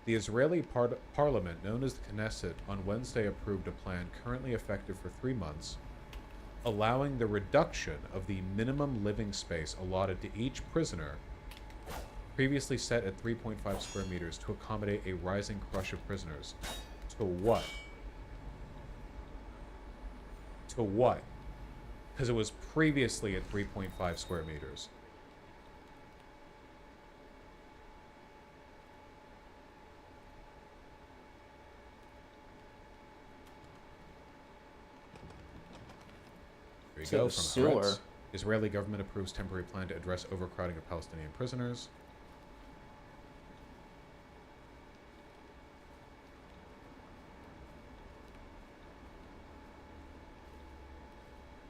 The Israeli parliament, known as the Knesset, on Wednesday approved a plan currently effective for 3 months, allowing the reduction of the minimum living space allotted to each prisoner, previously set at 3.5 square meters, to accommodate a rising crush of prisoners. To what? To what? Because it was previously at 3.5 square meters. There you To go. the From sewer. threats. Israeli government approves temporary plan to address overcrowding of Palestinian prisoners.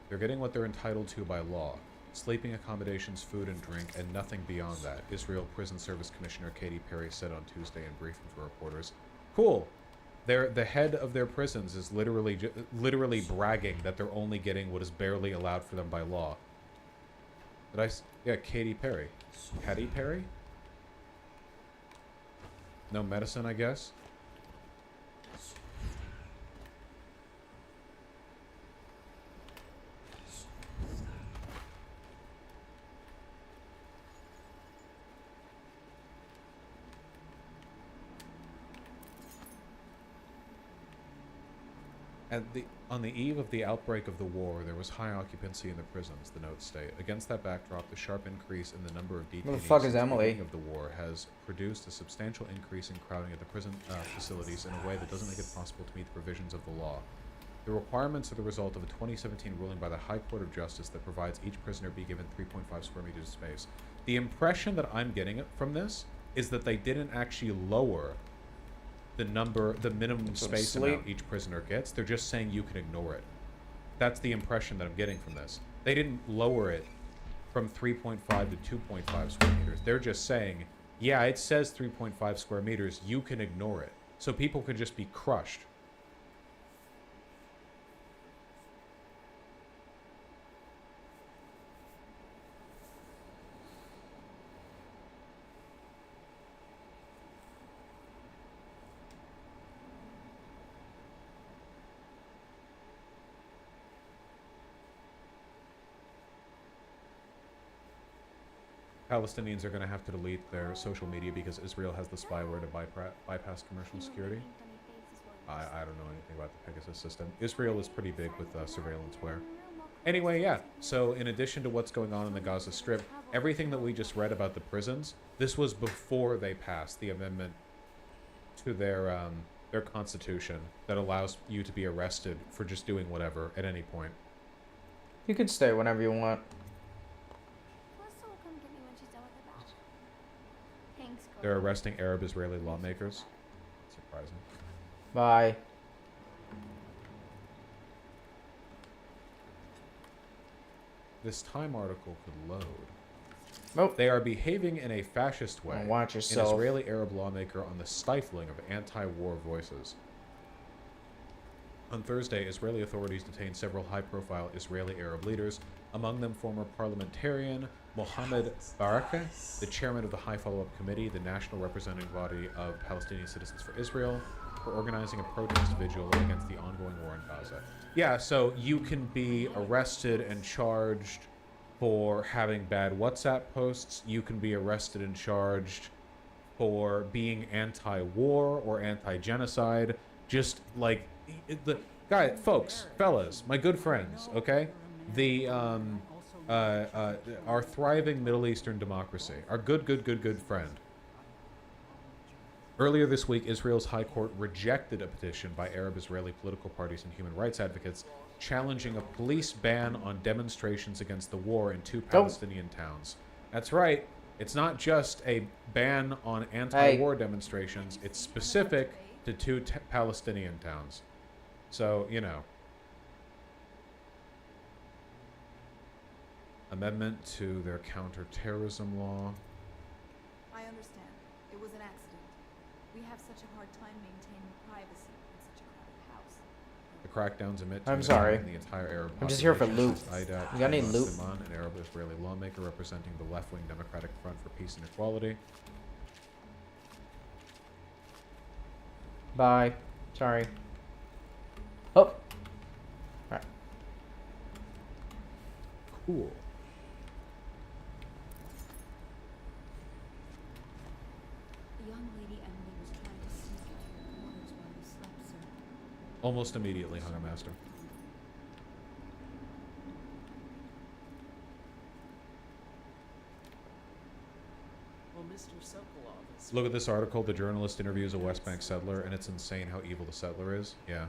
They're getting what they're entitled to by law. Sleeping accommodations, food and drink, and nothing beyond that, Israel Prison Service Commissioner Katie Perry said on Tuesday in briefing to reporters. Cool. The head of their prisons is literally bragging that they're only getting what is barely allowed for them by law. Yeah, Katy Perry. Katy Perry? No medicine, I guess? On the eve of the outbreak of the war, there was high occupancy in the prisons, the notes state. Against that backdrop, the sharp increase in the number of detainees Where the fuck is since the Emily? beginning of the war has produced a substantial increase in crowding at the prison facilities in a way that doesn't make it possible to meet the provisions of the law. The requirements are the result of a 2017 ruling by the High Court of Justice that provides each prisoner be given 3.5 square meters of space. The impression that I'm getting from this is that they didn't actually lower the minimum space amount each prisoner gets. They're just saying you can ignore it. That's the impression that I'm getting from this. They didn't lower it from 3.5 to 2.5 square meters. They're just saying Yeah, it says 3.5 square meters. You can ignore it. So people could just be crushed. Palestinians are going to have to delete their social media because Israel has the spyware to bypass commercial security. I don't know anything about the Pegasus system. Israel is pretty big with surveillanceware. Anyway, yeah. So in addition to what's going on in the Gaza Strip, everything that we just read about the prisons, this was before they passed the amendment to their constitution that allows you to be arrested for just doing whatever at any point. You can stay whenever you want. Melissa will come get me when she's done with her bath. Thanks, girl. They're arresting Arab-Israeli lawmakers. Surprising. Bye. This Time article could load. Nope. They are behaving in a fascist way. Watch yourself. An Israeli Arab lawmaker on the stifling of anti-war voices. On Thursday, Israeli authorities detained several high-profile Israeli Arab leaders, among them former parliamentarian Mohammed Baraka, the chairman of the High Follow-Up Committee, the national representative body of Palestinian Citizens for Israel, for organizing a protest vigil against the ongoing war in Gaza. Yeah, so you can be arrested and charged for having bad WhatsApp posts. You can be arrested and charged for being anti-war or anti-genocide. Just like the guy, folks, fellas, my good friends, okay? The our thriving Middle Eastern democracy, our good friend. Earlier this week, Israel's High Court rejected a petition by Arab-Israeli political parties and human rights advocates challenging a police ban on demonstrations against the war in 2 Palestinian towns. That's right. It's not just a ban on anti-war demonstrations. It's specific to 2 Palestinian towns. So, you know. Amendment to their counterterrorism law. I understand. It was an accident. We have such a hard time maintaining privacy in such a crowded house. The crackdowns admit I'm sorry. the entire Arab I'm just here for population. loot. I doubt You got any Hamas loot? Iman, an Arab-Israeli lawmaker representing the left-wing Democratic Front for Peace and Equality. Bye. Sorry. Oh. Alright. Cool. The young lady Emily was trying to sneak into your quarters while you slept, sir. Almost immediately, Hunter Master. Well, Mr. Sokolov is... Look at this article. The journalist interviews a West Bank settler, and it's insane how evil the settler is. Yeah.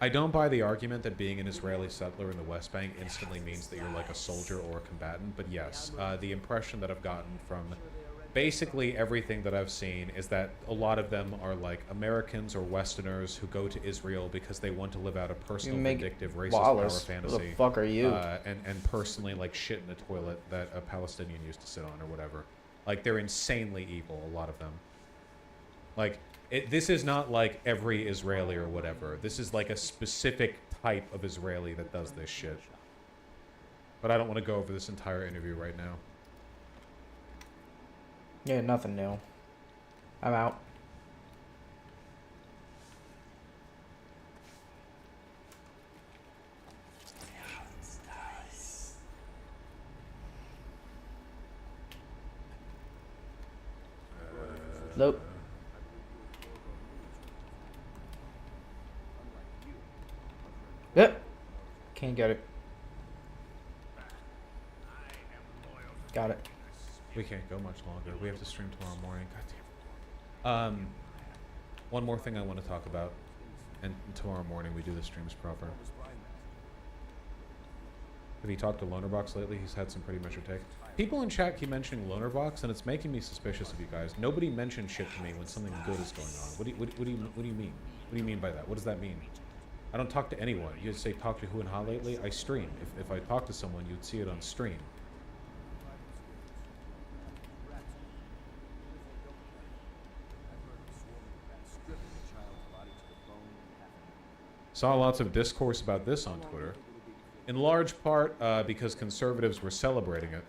I don't buy the argument that being an Israeli settler in the West Bank instantly means that you're like a soldier or a combatant, but yes, the impression that I've gotten from basically everything that I've seen is that a lot of them are like Americans or Westerners who go to Israel because they want to live out a personal vindictive racist Wallace. power Who fantasy. the fuck are you? And personally like shit in the toilet that a Palestinian used to sit on or whatever. Like they're insanely evil, a lot of them. Like this is not like every Israeli or whatever. This is like a specific type of Israeli that does this shit. But I don't want to go over this entire interview right now. Yeah, nothing new. I'm out. Nope. Yep. Can't get it. Got it. We can't go much longer. We have to stream tomorrow morning. God damn. One more thing I want to talk about, and tomorrow morning we do the streams proper. Have you talked to Lonerbox lately? He's had some pretty measured take. People in chat keep mentioning Lonerbox, and it's making me suspicious of you guys. Nobody mentions shit to me when something good is going on. What do you mean? What do you mean by that? What does that mean? I don't talk to anyone. You say talk to who and how lately? I stream. If I talk to someone, you'd see it on stream. Saw lots of discourse about this on Twitter. In large part because conservatives were celebrating it.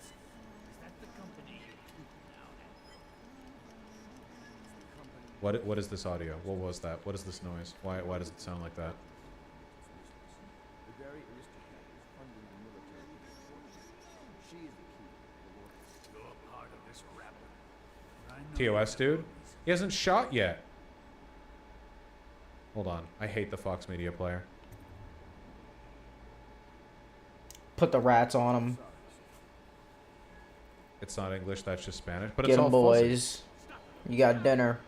What is this audio? What was that? What is this noise? Why does it sound like that? TOS dude? He hasn't shot yet. Hold on. I hate the Fox Media player. Put the rats on them. It's not English, that's just Spanish. But Get it's them, all boys. You got dinner.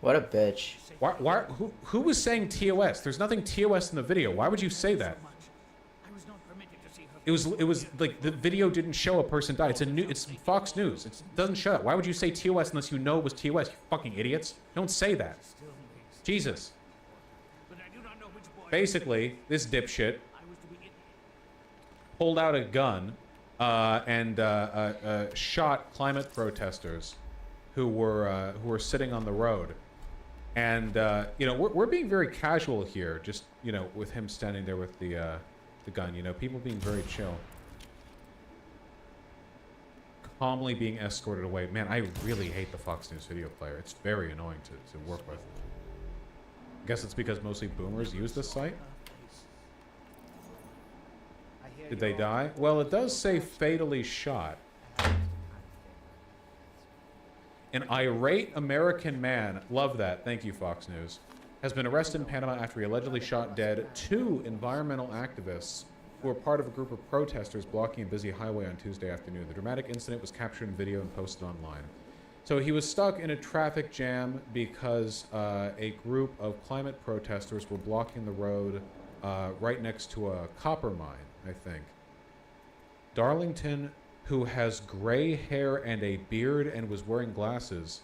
What a bitch. Why, who was saying TOS? There's nothing TOS in the video. Why would you say that? It was like the video didn't show a person die. It's Fox News. It doesn't show that. Why would you say TOS unless you know it was TOS? You fucking idiots. Don't say that. Jesus. Basically, this dipshit pulled out a gun and shot climate protesters who were sitting on the road. And you know, we're being very casual here, just, you know, with him standing there with the gun. You know, people being very chill, calmly being escorted away. Man, I really hate the Fox News video player. It's very annoying to work with. I guess it's because mostly boomers use this site. Did they die? Well, it does say fatally shot. An irate American man, love that, thank you Fox News, has been arrested in Panama after he allegedly shot dead 2 environmental activists who were part of a group of protesters blocking a busy highway on Tuesday afternoon. The dramatic incident was captured in video and posted online. So he was stuck in a traffic jam because a group of climate protesters were blocking the road right next to a copper mine, I think. Darlington, who has gray hair and a beard and was wearing glasses.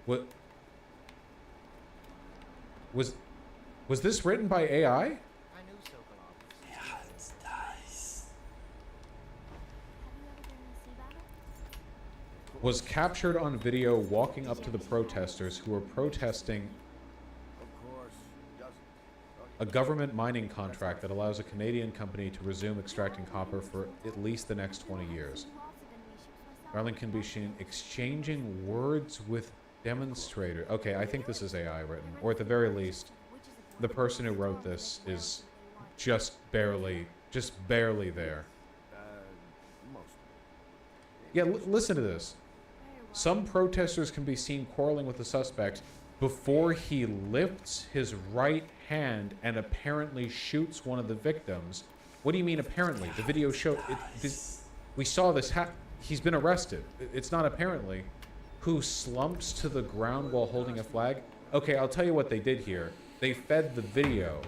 What was this written by AI? Was captured on video walking up to the protesters who were protesting a government mining contract that allows a Canadian company to resume extracting copper for at least the next 20 years. Darling can be seen exchanging words with demonstrator. Okay, I think this is AI written, or at the very least, the person who wrote this is just barely there. Yeah, listen to this. Some protesters can be seen quarreling with the suspect before he lifts his right hand and apparently shoots one of the victims. What do you mean apparently? The video showed we saw this he's been arrested. It's not apparently. Who slumps to the ground while holding a flag? Okay, I'll tell you what they did here. They fed the video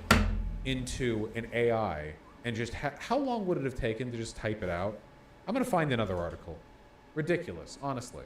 into an AI and just how long would it have taken to just type it out? I'm gonna find another article. Ridiculous, honestly.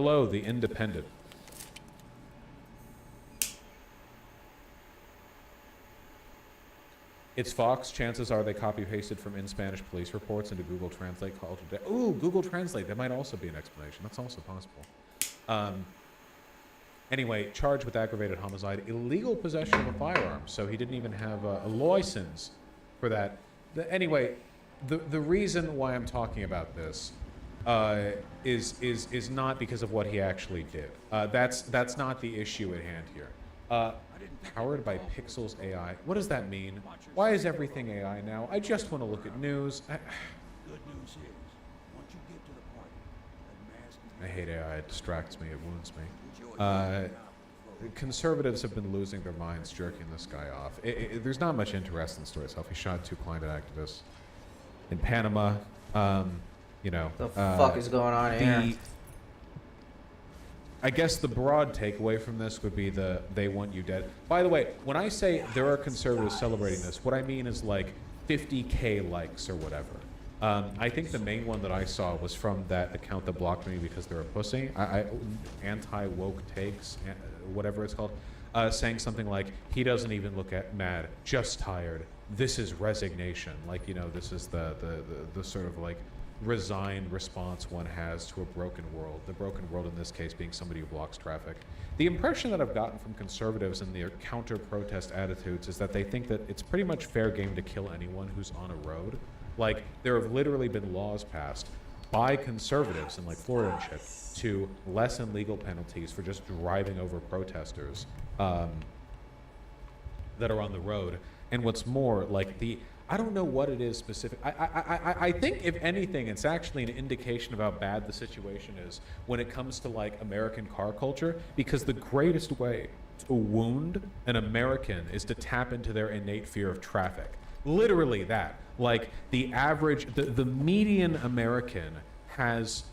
Hello, the Independent. It's Fox. Chances are they copy-pasted from in Spanish police reports into Google Translate. Ooh, Google Translate. That might also be an explanation. That's also possible. Anyway, charged with aggravated homicide, illegal possession of a firearm. So he didn't even have a license for that. Anyway, the reason why I'm talking about this is not because of what he actually did. That's not the issue at hand here. Powered by Pixels AI. What does that mean? Why is everything AI now? I just want to look at news. Good news is, once you get to the party, that mask I hate AI. It distracts me. It wounds me. Conservatives have been losing their minds jerking this guy off. There's not much interest in the story itself. He shot 2 climate activists in Panama. You know. The fuck is going on here? I guess the broad takeaway from this would be they want you dead. By the way, when I say there are conservatives celebrating this, what I mean is like 50K likes or whatever. I think the main one that I saw was from that account that blocked me because they're a pussy. Anti-woke takes, whatever it's called, saying something like, he doesn't even look mad, just tired. This is resignation. Like, you know, this is the sort of like resigned response one has to a broken world. The broken world in this case being somebody who blocks traffic. The impression that I've gotten from conservatives and their counter-protest attitudes is that they think that it's pretty much fair game to kill anyone who's on a road. Like, there have literally been laws passed by conservatives in like Florida and shit to lessen legal penalties for just driving over protesters that are on the road. And what's more, like I don't know what it is specific. I think if anything, it's actually an indication of how bad the situation is when it comes to like American car culture, because the greatest way to wound an American is to tap into their innate fear of traffic. Literally that. Like the average, the median American has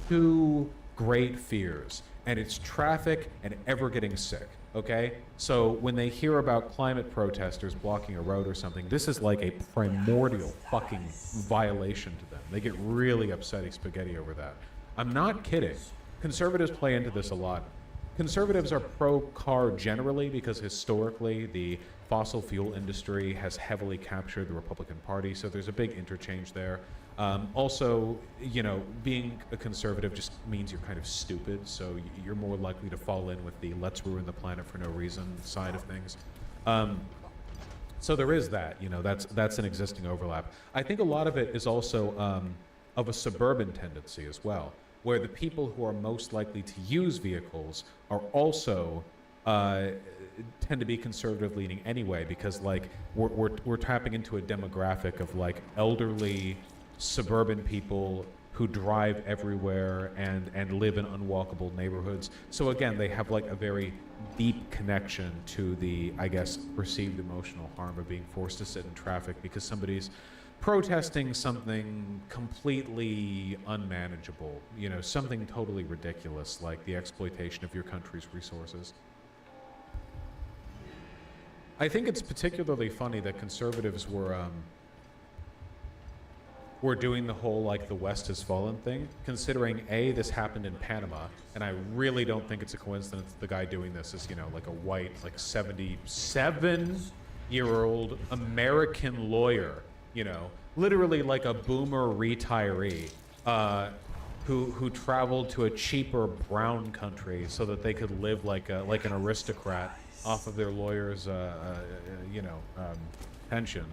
2 great fears, and it's traffic and ever getting sick. Okay, so when they hear about climate protesters blocking a road or something, this is like a primordial fucking violation to them. They get really upsetty spaghetti over that. I'm not kidding. Conservatives play into this a lot. Conservatives are pro-car generally because historically the fossil fuel industry has heavily captured the Republican Party, so there's a big interchange there. Also, you know, being a conservative just means you're kind of stupid, so you're more likely to fall in with the let's ruin the planet for no reason side of things. So there is that, you know, that's an existing overlap. I think a lot of it is also of a suburban tendency as well, where the people who are most likely to use vehicles are also tend to be conservative leaning anyway, because like we're tapping into a demographic of like elderly suburban people who drive everywhere and live in unwalkable neighborhoods. So again, they have like a very deep connection to the, I guess, perceived emotional harm of being forced to sit in traffic because somebody's protesting something completely unmanageable, you know, something totally ridiculous like the exploitation of your country's resources. I think it's particularly funny that conservatives were doing the whole like the West has fallen thing, considering A, this happened in Panama, and I really don't think it's a coincidence the guy doing this is, you know, like a white, like 77-year-old American lawyer, you know, literally like a boomer retiree, who traveled to a cheaper brown country so that they could live like an aristocrat off of their lawyer's pension.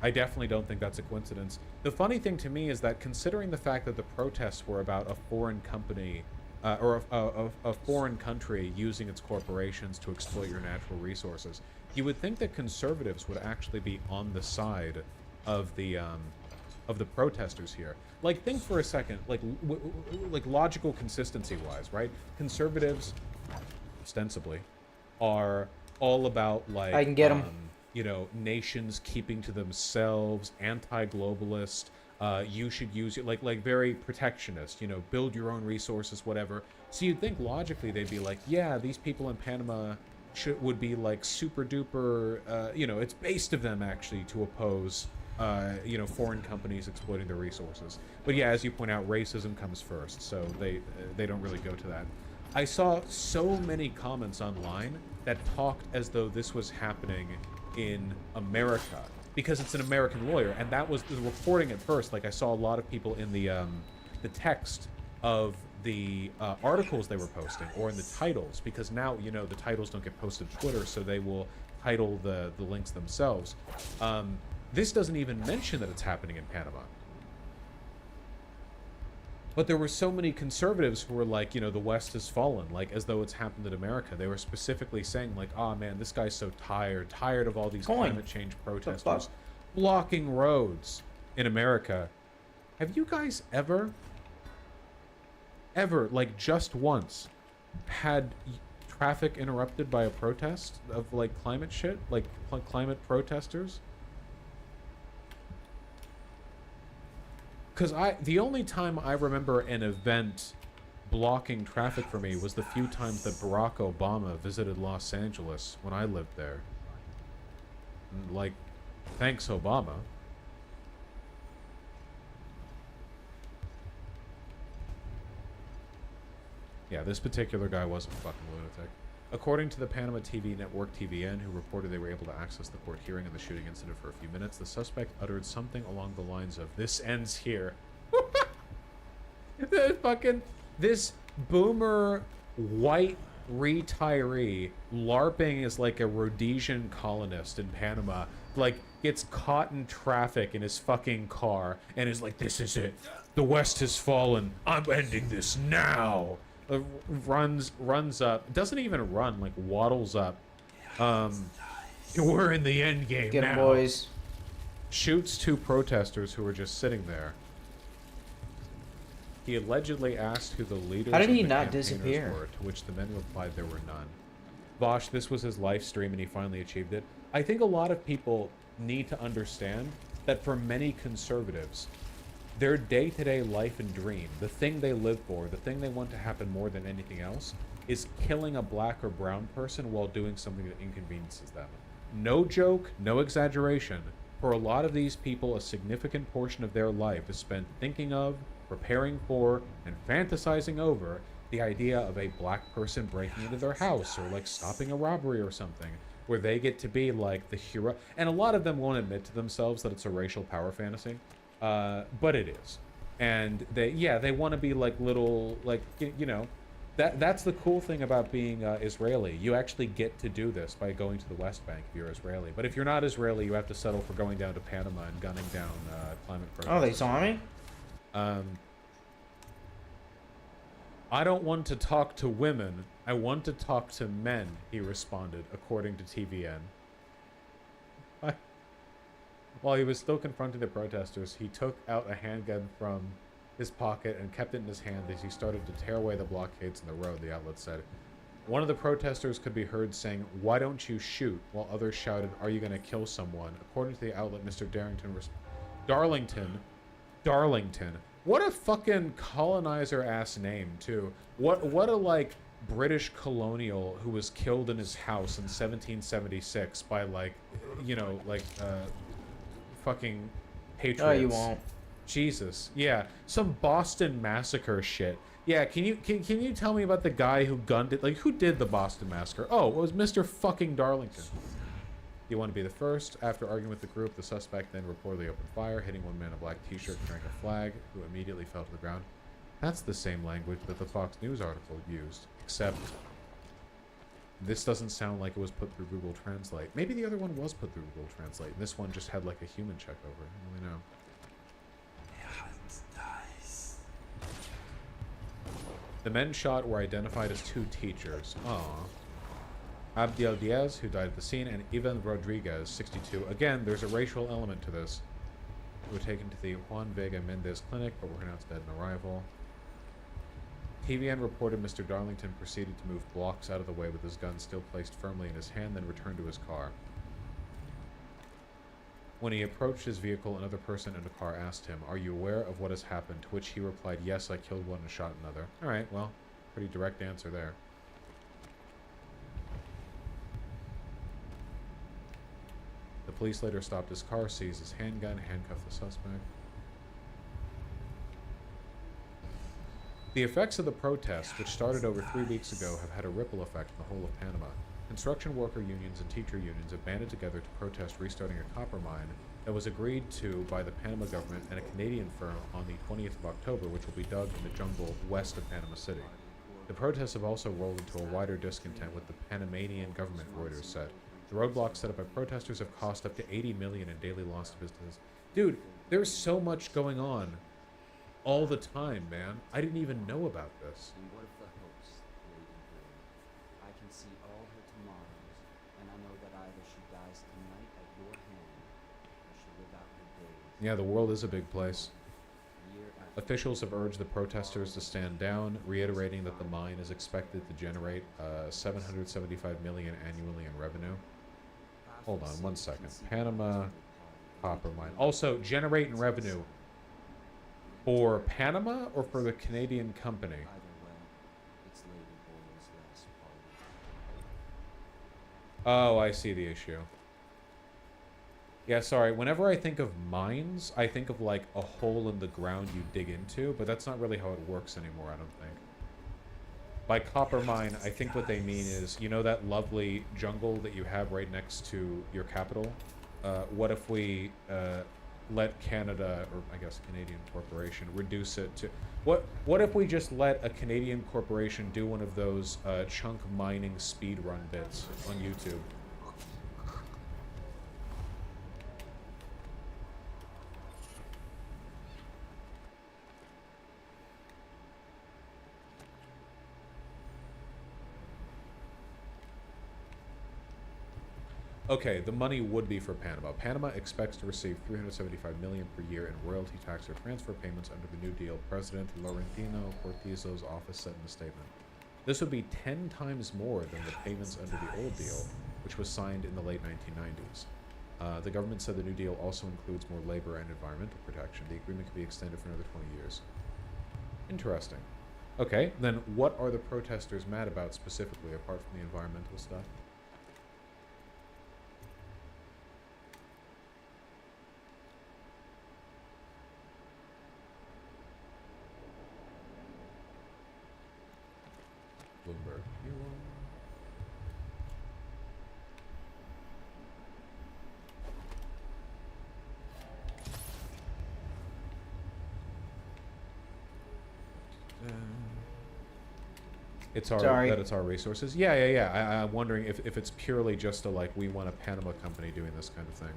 I definitely don't think that's a coincidence. The funny thing to me is that considering the fact that the protests were about a foreign company or a foreign country using its corporations to exploit your natural resources, you would think that conservatives would actually be on the side of the protesters here. Like, think for a second, like logical consistency-wise, right? Conservatives, ostensibly, are all about like I can get 'em. You know, nations keeping to themselves, anti-globalist. You should use it like very protectionist. You know, build your own resources, whatever. So you'd think logically they'd be like, yeah, these people in Panama would be like super duper. You know, it's based of them actually to oppose you know, foreign companies exploiting their resources. But yeah, as you point out, racism comes first, so they don't really go to that. I saw so many comments online that talked as though this was happening in America because it's an American lawyer, and that was the reporting at first. Like I saw a lot of people in the text of the articles they were posting, or in the titles, because now, you know, the titles don't get posted to Twitter, so they will title the links themselves. This doesn't even mention that it's happening in Panama. But there were so many conservatives who were like, you know, the West has fallen, like as though it's happened in America. They were specifically saying like, oh man, this guy's so tired of all these climate change protesters blocking roads in America. Have you guys ever, like just once, had traffic interrupted by a protest of like climate shit, like climate protesters? Because the only time I remember an event blocking traffic for me was the few times that Barack Obama visited Los Angeles when I lived there. And, like, thanks Obama. Yeah, this particular guy wasn't a fucking lunatic. According to the Panama TV network TVN, who reported they were able to access the court hearing of the shooting incident for a few minutes, the suspect uttered something along the lines of, "This ends here." This boomer white retiree LARPing as like a Rhodesian colonist in Panama, like gets caught in traffic in his fucking car and is like, "This is it. The West has fallen. I'm ending this now." Runs up, doesn't even run, like waddles up. We're in the end game Get 'em, now. boys. Shoots two protesters who were just sitting there. He allegedly asked who the leaders How did he of the not campaigners disappear? were, to which the men replied there were none. Vosh, this was his live stream and he finally achieved it. I think a lot of people need to understand that for many conservatives, their day-to-day life and dream, the thing they live for, the thing they want to happen more than anything else, is killing a black or brown person while doing something that inconveniences them. No joke, no exaggeration. For a lot of these people, a significant portion of their life is spent thinking of, preparing for, and fantasizing over the idea of a black person breaking into their house or like stopping a robbery or something, where they get to be like the hero. And a lot of them won't admit to themselves that it's a racial power fantasy. But it is, and they want to be like little, like, you know, that's the cool thing about being Israeli. You actually get to do this by going to the West Bank if you're Israeli. But if you're not Israeli, you have to settle for going down to Panama and gunning down climate protesters. Oh, they saw me? I don't want to talk to women. I want to talk to men, he responded, according to TVN. While he was still confronting the protesters, he took out a handgun from his pocket and kept it in his hand as he started to tear away the blockades in the road, the outlet said. One of the protesters could be heard saying, "Why don't you shoot?" while others shouted, "Are you going to kill someone?" According to the outlet, Mr. Darlington. What a fucking colonizer-ass name, too. What a, like, British colonial who was killed in his house in 1776 by, like, you know, like, fucking patriots. Oh, you won't. Jesus. Yeah. Some Boston Massacre shit. Yeah, can you tell me about the guy who gunned it? Like, who did the Boston Massacre? Oh, it was Mr. fucking Darlington. You want to be the first? After arguing with the group, the suspect then reportedly opened fire, hitting one man in a black t-shirt carrying a flag, who immediately fell to the ground. That's the same language that the Fox News article used, except this doesn't sound like it was put through Google Translate. Maybe the other one was put through Google Translate, and this one just had like a human check over it. I don't really know. The men shot were identified as two teachers. Aww. Abdiel Diaz, who died at the scene, and Ivan Rodriguez, 62. Again, there's a racial element to this. Who were taken to the Juan Vega Mendez clinic, but were pronounced dead on arrival. TVN reported Mr. Darlington proceeded to move blocks out of the way with his gun still placed firmly in his hand, then returned to his car. When he approached his vehicle, another person in the car asked him, "Are you aware of what has happened?" To which he replied, "Yes, I killed one and shot another." Alright, well, pretty direct answer there. The police later stopped his car, seized his handgun, handcuffed the suspect. The effects of the protests, which started over 3 weeks ago, have had a ripple effect in the whole of Panama. Construction worker unions and teacher unions have banded together to protest restarting a copper mine that was agreed to by the Panama government and a Canadian firm on the 20th of October, which will be dug in the jungle west of Panama City. The protests have also rolled into a wider discontent with the Panamanian government, Reuters said. The roadblocks set up by protesters have cost up to $80 million in daily loss to businesses. Dude, there's so much going on all the time, man. I didn't even know about this. And what if the host lay in grave? I can see all her tomorrows, and I know that either she dies tonight at your hand, or she live out her days. Yeah, the world is a big place. Year after Officials have urged the protesters to stand down, reiterating that the mine is expected to generate $775 million annually in revenue. Hold on one second. Panama copper mine. Also, generating revenue for Panama or for the Canadian company? Either way, it's Lady Boyle's last party. Oh, I see the issue. Yeah, sorry. Whenever I think of mines, I think of like a hole in the ground you dig into, but that's not really how it works anymore, I don't think. By copper mine, I think what they mean is, you know that lovely jungle that you have right next to your capital? What if we let Canada, or I guess Canadian corporation, reduce it to... What if we just let a Canadian corporation do one of those chunk mining speedrun bits on YouTube? Okay, the money would be for Panama. Panama expects to receive $375 million per year in royalty tax or transfer payments under the New Deal, President Laurentino Cortizo's office said in a statement. This would be 10 times more than the payments under the old deal, which was signed in the late 1990s. The government said the New Deal also includes more labor and environmental protection. The agreement could be extended for another 20 years. Interesting. Okay, then what are the protesters mad about specifically, apart from the environmental stuff? Bloomberg. It's our Sorry. that it's our resources. Yeah. I'm wondering if it's purely just a like we want a Panama company doing this kind of thing.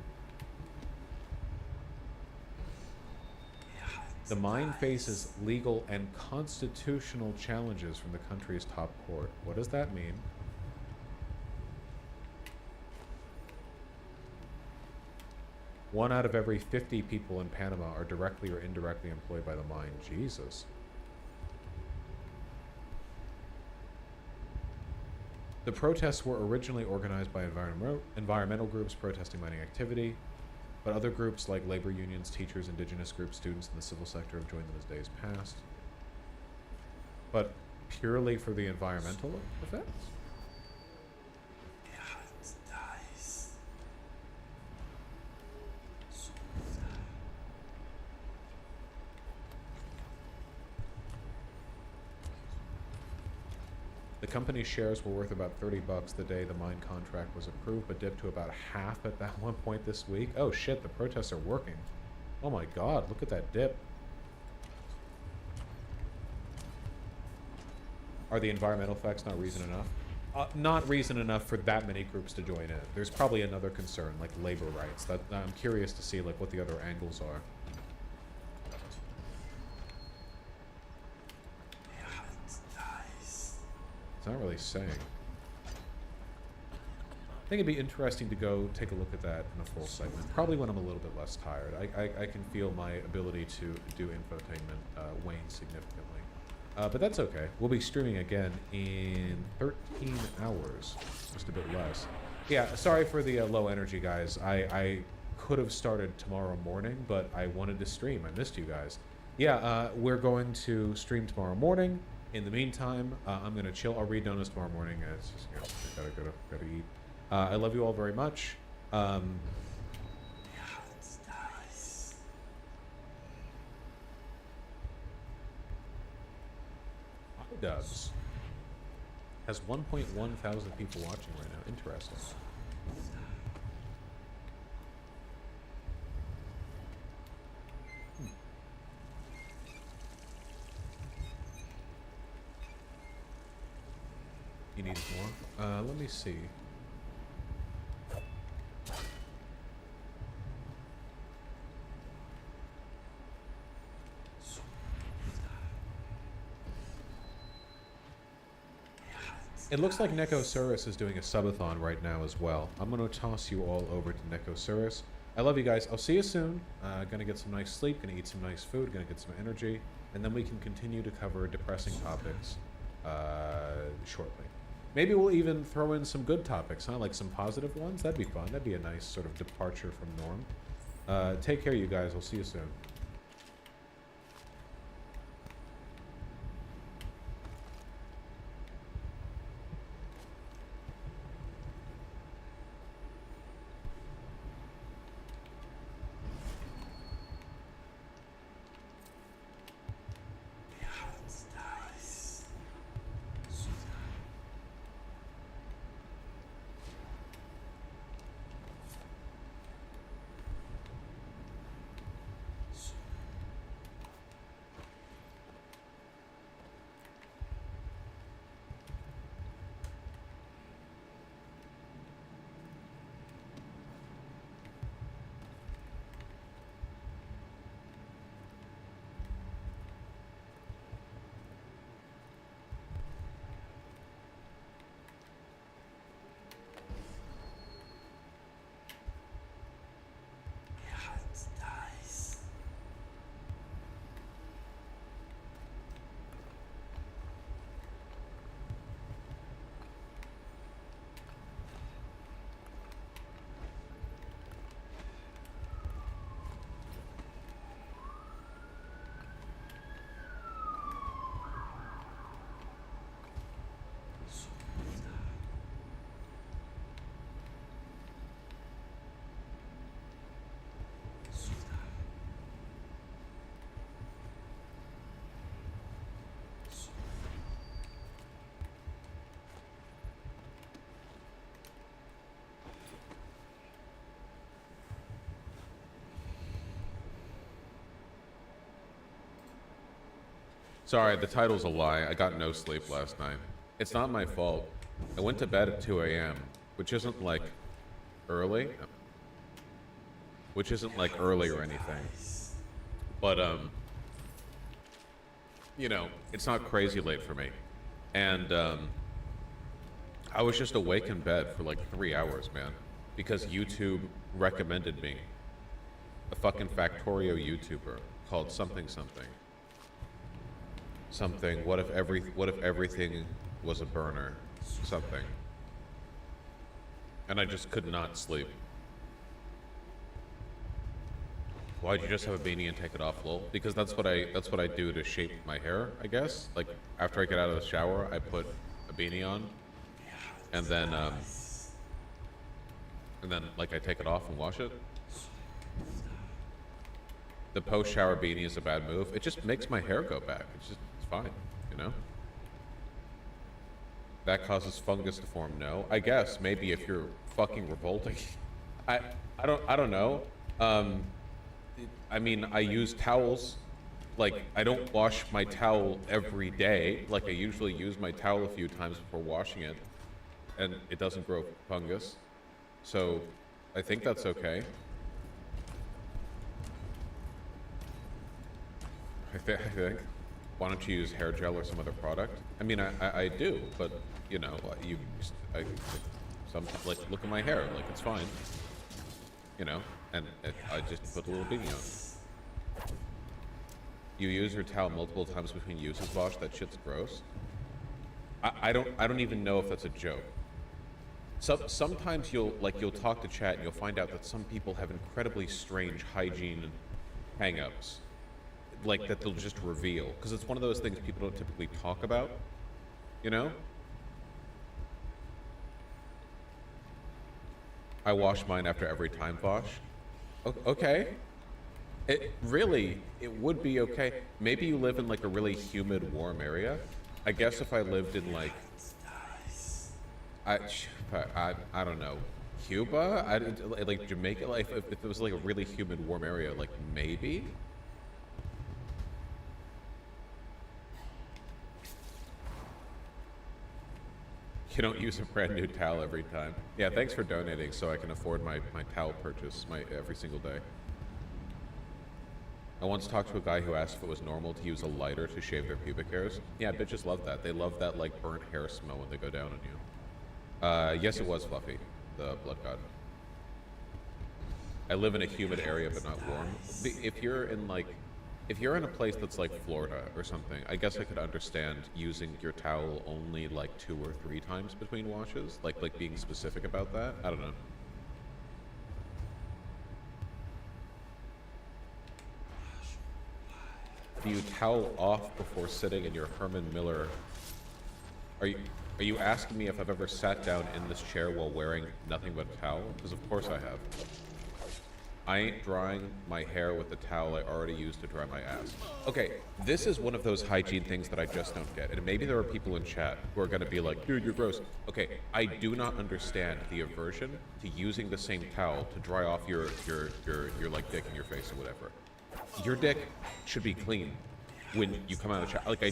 The mine faces legal and constitutional challenges from the country's top court. What does that mean? One out of every 50 people in Panama are directly or indirectly employed by the mine. Jesus. The protests were originally organized by environmental groups protesting mining activity, but other groups like labor unions, teachers, indigenous groups, students, and the civil sector have joined them as days passed. But purely for the environmental effects? The company's shares were worth about $30 the day the mine contract was approved, but dipped to about half at that one point this week. Oh shit, the protests are working. Oh my god, look at that dip. Are the environmental effects not reason enough? Not reason enough for that many groups to join in. There's probably another concern, like labor rights. That I'm curious to see like what the other angles are. It's not really saying. I think it'd be interesting to go take a look at that in a full segment. Probably when I'm a little bit less tired. I can feel my ability to do infotainment wane significantly. But that's okay. We'll be streaming again in 13 hours. Just a bit less. Yeah, sorry for the low energy, guys. I could have started tomorrow morning, but I wanted to stream. I missed you guys. Yeah, we're going to stream tomorrow morning. In the meantime, I'm gonna chill. I'll read donuts tomorrow morning. It's just, gotta eat. I love you all very much. Dubs has 1.1 thousand people watching right now. Interesting. You need more? Let me see. It looks like Nekosaurus is doing a subathon right now as well. I'm gonna toss you all over to Nekosaurus. I love you guys. I'll see you soon. Gonna get some nice sleep, gonna eat some nice food, gonna get some energy, and then we can continue to cover depressing topics shortly. Maybe we'll even throw in some good topics, huh? Like some positive ones. That'd be fun. That'd be a nice sort of departure from norm. Take care, you guys. I'll see you soon. Sorry, the title's a lie. I got no sleep last night. It's not my fault. I went to bed at 2 a.m., which isn't like early. Which isn't like early or anything. But, you know, it's not crazy late for me. And, I was just awake in bed for like 3 hours, man. Because YouTube recommended me a fucking Factorio YouTuber called something something. Something, what if everything was a burner? Something. And I just could not sleep. Why'd you just have a beanie and take it off, lol? Because that's what I do to shape my hair, I guess. Like, after I get out of the shower, I put a beanie on. And then like I take it off and wash it. The post-shower beanie is a bad move. It just makes my hair go back. It's fine, you know? That causes fungus to form. No, I guess maybe if you're fucking revolting. I don't know. I mean, I use towels. Like, I don't wash my towel every day. Like, I usually use my towel a few times before washing it, and it doesn't grow fungus. So, I think that's okay. I think. Why don't you use hair gel or some other product? I mean, I do, but you know, sometimes like look at my hair, like it's fine, you know, and I just put a little beanie on. You use your towel multiple times between uses, Vosh. That shit's gross. I don't even know if that's a joke. Sometimes you'll talk to chat and you'll find out that some people have incredibly strange hygiene hang-ups. Like that they'll just reveal, because it's one of those things people don't typically talk about, you know? I wash mine after every time wash. Okay. It would be okay. Maybe you live in like a really humid, warm area. I guess if I lived in like, I, I don't know, Cuba, like Jamaica, like if it was like a really humid, warm area, like maybe. You don't use a brand new towel every time. Yeah, thanks for donating so I can afford my towel purchase every single day. I once talked to a guy who asked if it was normal to use a lighter to shave their pubic hairs. Yeah, bitches love that. They love that like burnt hair smell when they go down on you. Yes, it was Fluffy, the blood god. I live in a humid area but not warm. If you're in a place that's like Florida or something, I guess I could understand using your towel only like 2 or 3 times between washes, like being specific about that. I don't know. Do you towel off before sitting in your Herman Miller? Are you asking me if I've ever sat down in this chair while wearing nothing but a towel? Because of course I have. I ain't drying my hair with the towel I already used to dry my ass. Okay, this is one of those hygiene things that I just don't get. And maybe there are people in chat who are gonna be like, dude, you're gross. Okay, I do not understand the aversion to using the same towel to dry off your like dick in your face or whatever. Your dick should be clean when you come out of the shower. Like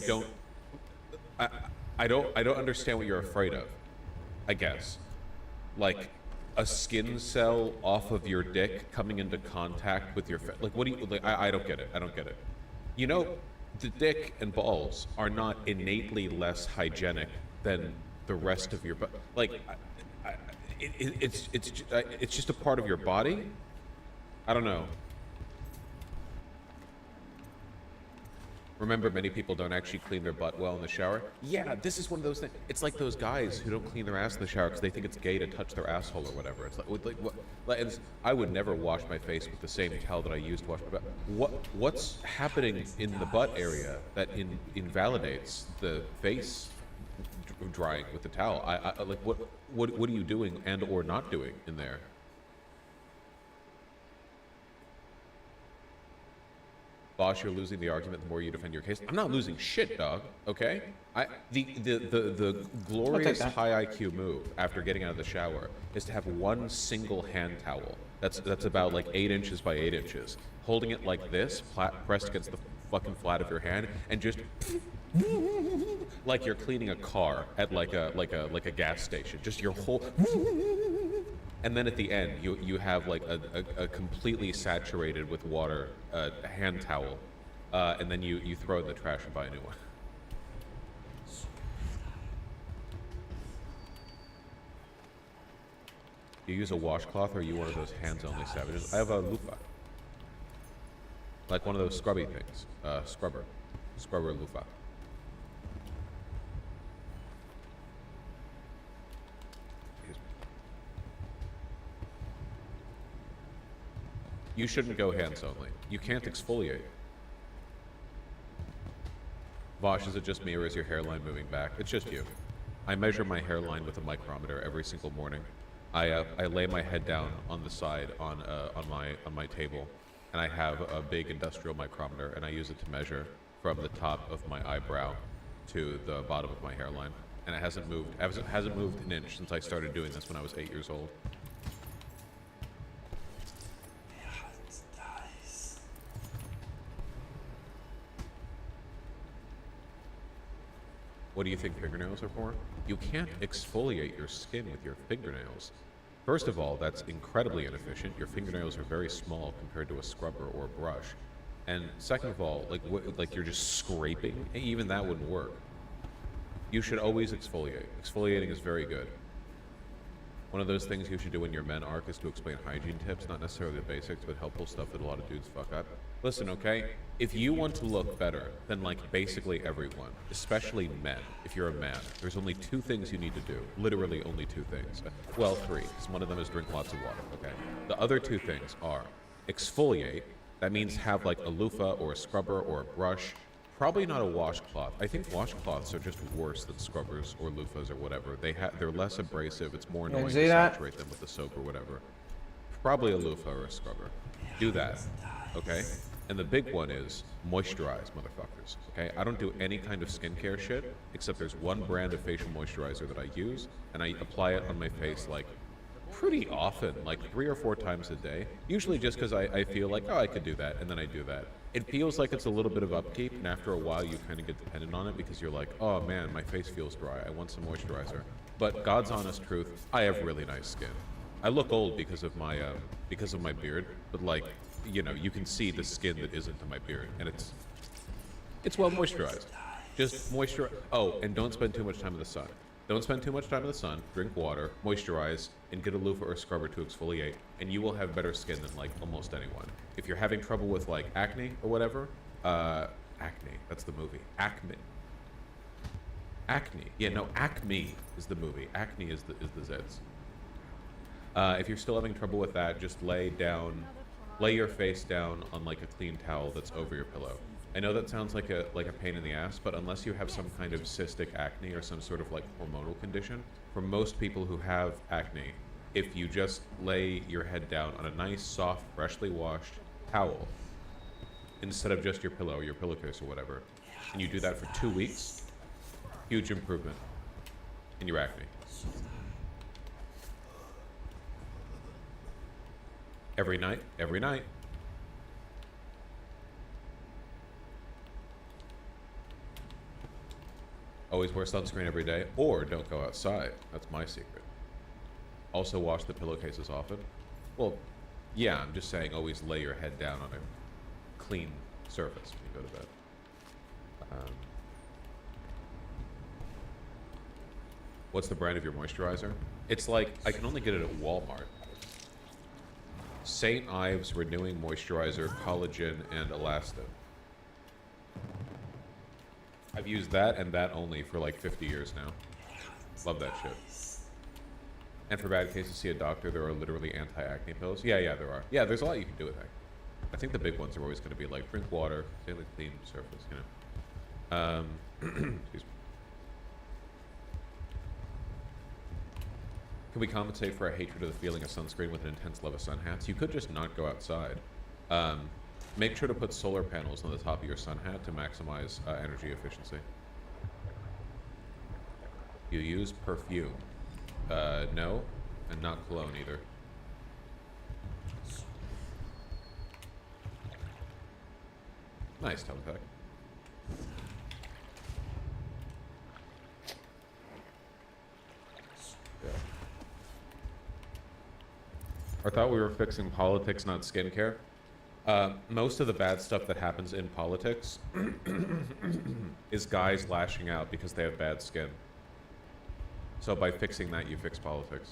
I don't understand what you're afraid of. I guess, like a skin cell off of your dick coming into contact with your like. What do you like? I don't get it. I don't get it. You know, the dick and balls are not innately less hygienic than the rest of your body. Like, it's just a part of your body. I don't know. Remember, many people don't actually clean their butt well in the shower. Yeah, this is one of those things. It's like those guys who don't clean their ass in the shower because they think it's gay to touch their asshole or whatever. It's like what? Like, I would never wash my face with the same towel that I used to wash my butt. What's happening in the butt area that invalidates the face drying with the towel? I like what are you doing and or not doing in there? Boss, you're losing the argument the more you defend your case. I'm not losing shit, dog. Okay? The glorious high IQ move after getting out of the shower is to have one single hand towel. That's about like 8 inches by 8 inches. Holding it like this, pressed against the fucking flat of your hand, and just like you're cleaning a car at like a gas station. Just your whole. And then at the end, you have like a completely saturated with water hand towel, and then you throw it in the trash and buy a new one. You use a washcloth, or are you one of those hands-only savages? I have a loofah, like one of those scrubby things, scrubber loofah. You shouldn't go hands only. You can't exfoliate. Vosh, is it just me or is your hairline moving back? It's just you. I measure my hairline with a micrometer every single morning. I lay my head down on the side on my table, and I have a big industrial micrometer, and I use it to measure from the top of my eyebrow to the bottom of my hairline. And it hasn't moved. It hasn't moved an inch since I started doing this when I was 8 years old. What do you think fingernails are for? You can't exfoliate your skin with your fingernails. First of all, that's incredibly inefficient. Your fingernails are very small compared to a scrubber or a brush. And second of all, like you're just scraping, even that wouldn't work. You should always exfoliate. Exfoliating is very good. One of those things you should do in your men arc is to explain hygiene tips, not necessarily the basics, but helpful stuff that a lot of dudes fuck up. Listen, okay? If you want to look better than like basically everyone, especially men, if you're a man, there's only 2 things you need to do. Literally only 2 things. Well, 3, because one of them is drink lots of water, okay? The other 2 things are exfoliate. That means have like a loofah or a scrubber or a brush. Probably not a washcloth. I think washcloths are just worse than scrubbers or loofahs or whatever. They're less abrasive. It's more annoying to saturate them with the soap or whatever. Probably a loofah or a scrubber. Do that, okay? And the big one is moisturize, motherfuckers. Okay, I don't do any kind of skincare shit except there's one brand of facial moisturizer that I use, and I apply it on my face like pretty often, like 3 or 4 times a day. Usually just because I feel like, oh, I could do that, and then I do that. It feels like it's a little bit of upkeep, and after a while you kind of get dependent on it because you're like, oh man, my face feels dry. I want some moisturizer. But God's honest truth, I have really nice skin. I look old because of my beard, but like, you know, you can see the skin that isn't in my beard, and it's well moisturized. Just moisturize. Oh, and don't spend too much time in the sun. Don't spend too much time in the sun. Drink water, moisturize, and get a loofah or scrubber to exfoliate, and you will have better skin than like almost anyone. If you're having trouble with like acne or whatever, acne. That's the movie. Acme. Yeah, no, Acme is the movie. Acne is the Zeds. If you're still having trouble with that, just lay your face down on like a clean towel that's over your pillow. I know that sounds like a pain in the ass, but unless you have some kind of cystic acne or some sort of like hormonal condition, for most people who have acne, if you just lay your head down on a nice, soft, freshly washed towel instead of just your pillow or your pillowcase or whatever, and you do that for 2 weeks, huge improvement in your acne. Every night. Always wear sunscreen every day, or don't go outside. That's my secret. Also wash the pillowcases often. Well, yeah, I'm just saying always lay your head down on a clean surface when you go to bed. What's the brand of your moisturizer? It's like, I can only get it at Walmart. St. Ives Renewing Moisturizer, Collagen, and Elastin. I've used that and that only for like 50 years now. Love that shit. And for bad cases, see a doctor. There are literally anti-acne pills. Yeah, there are. Yeah, there's a lot you can do with acne. I think the big ones are always going to be like drink water, stay like clean surface, you know. Excuse me. Can we compensate for a hatred of the feeling of sunscreen with an intense love of sun hats? You could just not go outside. Make sure to put solar panels on the top of your sun hat to maximize energy efficiency. You use perfume. No, and not cologne either. Nice, Teletech. Yeah. I thought we were fixing politics, not skincare. Most of the bad stuff that happens in politics is guys lashing out because they have bad skin. So by fixing that, you fix politics.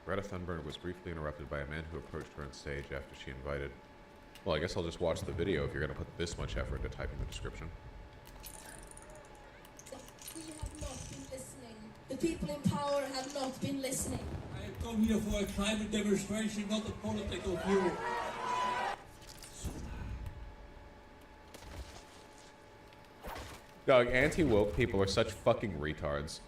Greta Thunberg was briefly interrupted by a man who approached her on stage after she invited... Well, I guess I'll just watch the video if you're going to put this much effort into typing the description. We have not been listening. The people in power have not been listening. I have come here for a climate demonstration, not a political view. Dog, anti-woke people are such fucking retards.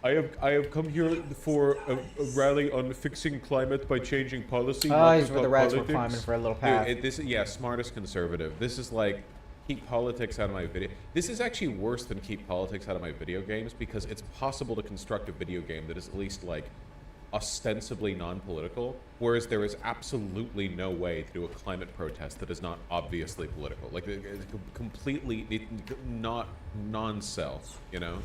I have come here for a rally on fixing climate by changing policy. He's where the rats were climbing for a little path. Dude, yeah, smartest conservative. This is like, keep politics out of my video. This is actually worse than keep politics out of my video games because it's possible to construct a video game that is at least like ostensibly non-political, whereas there is absolutely no way to do a climate protest that is not obviously political. Like, it's completely not non-self, you know?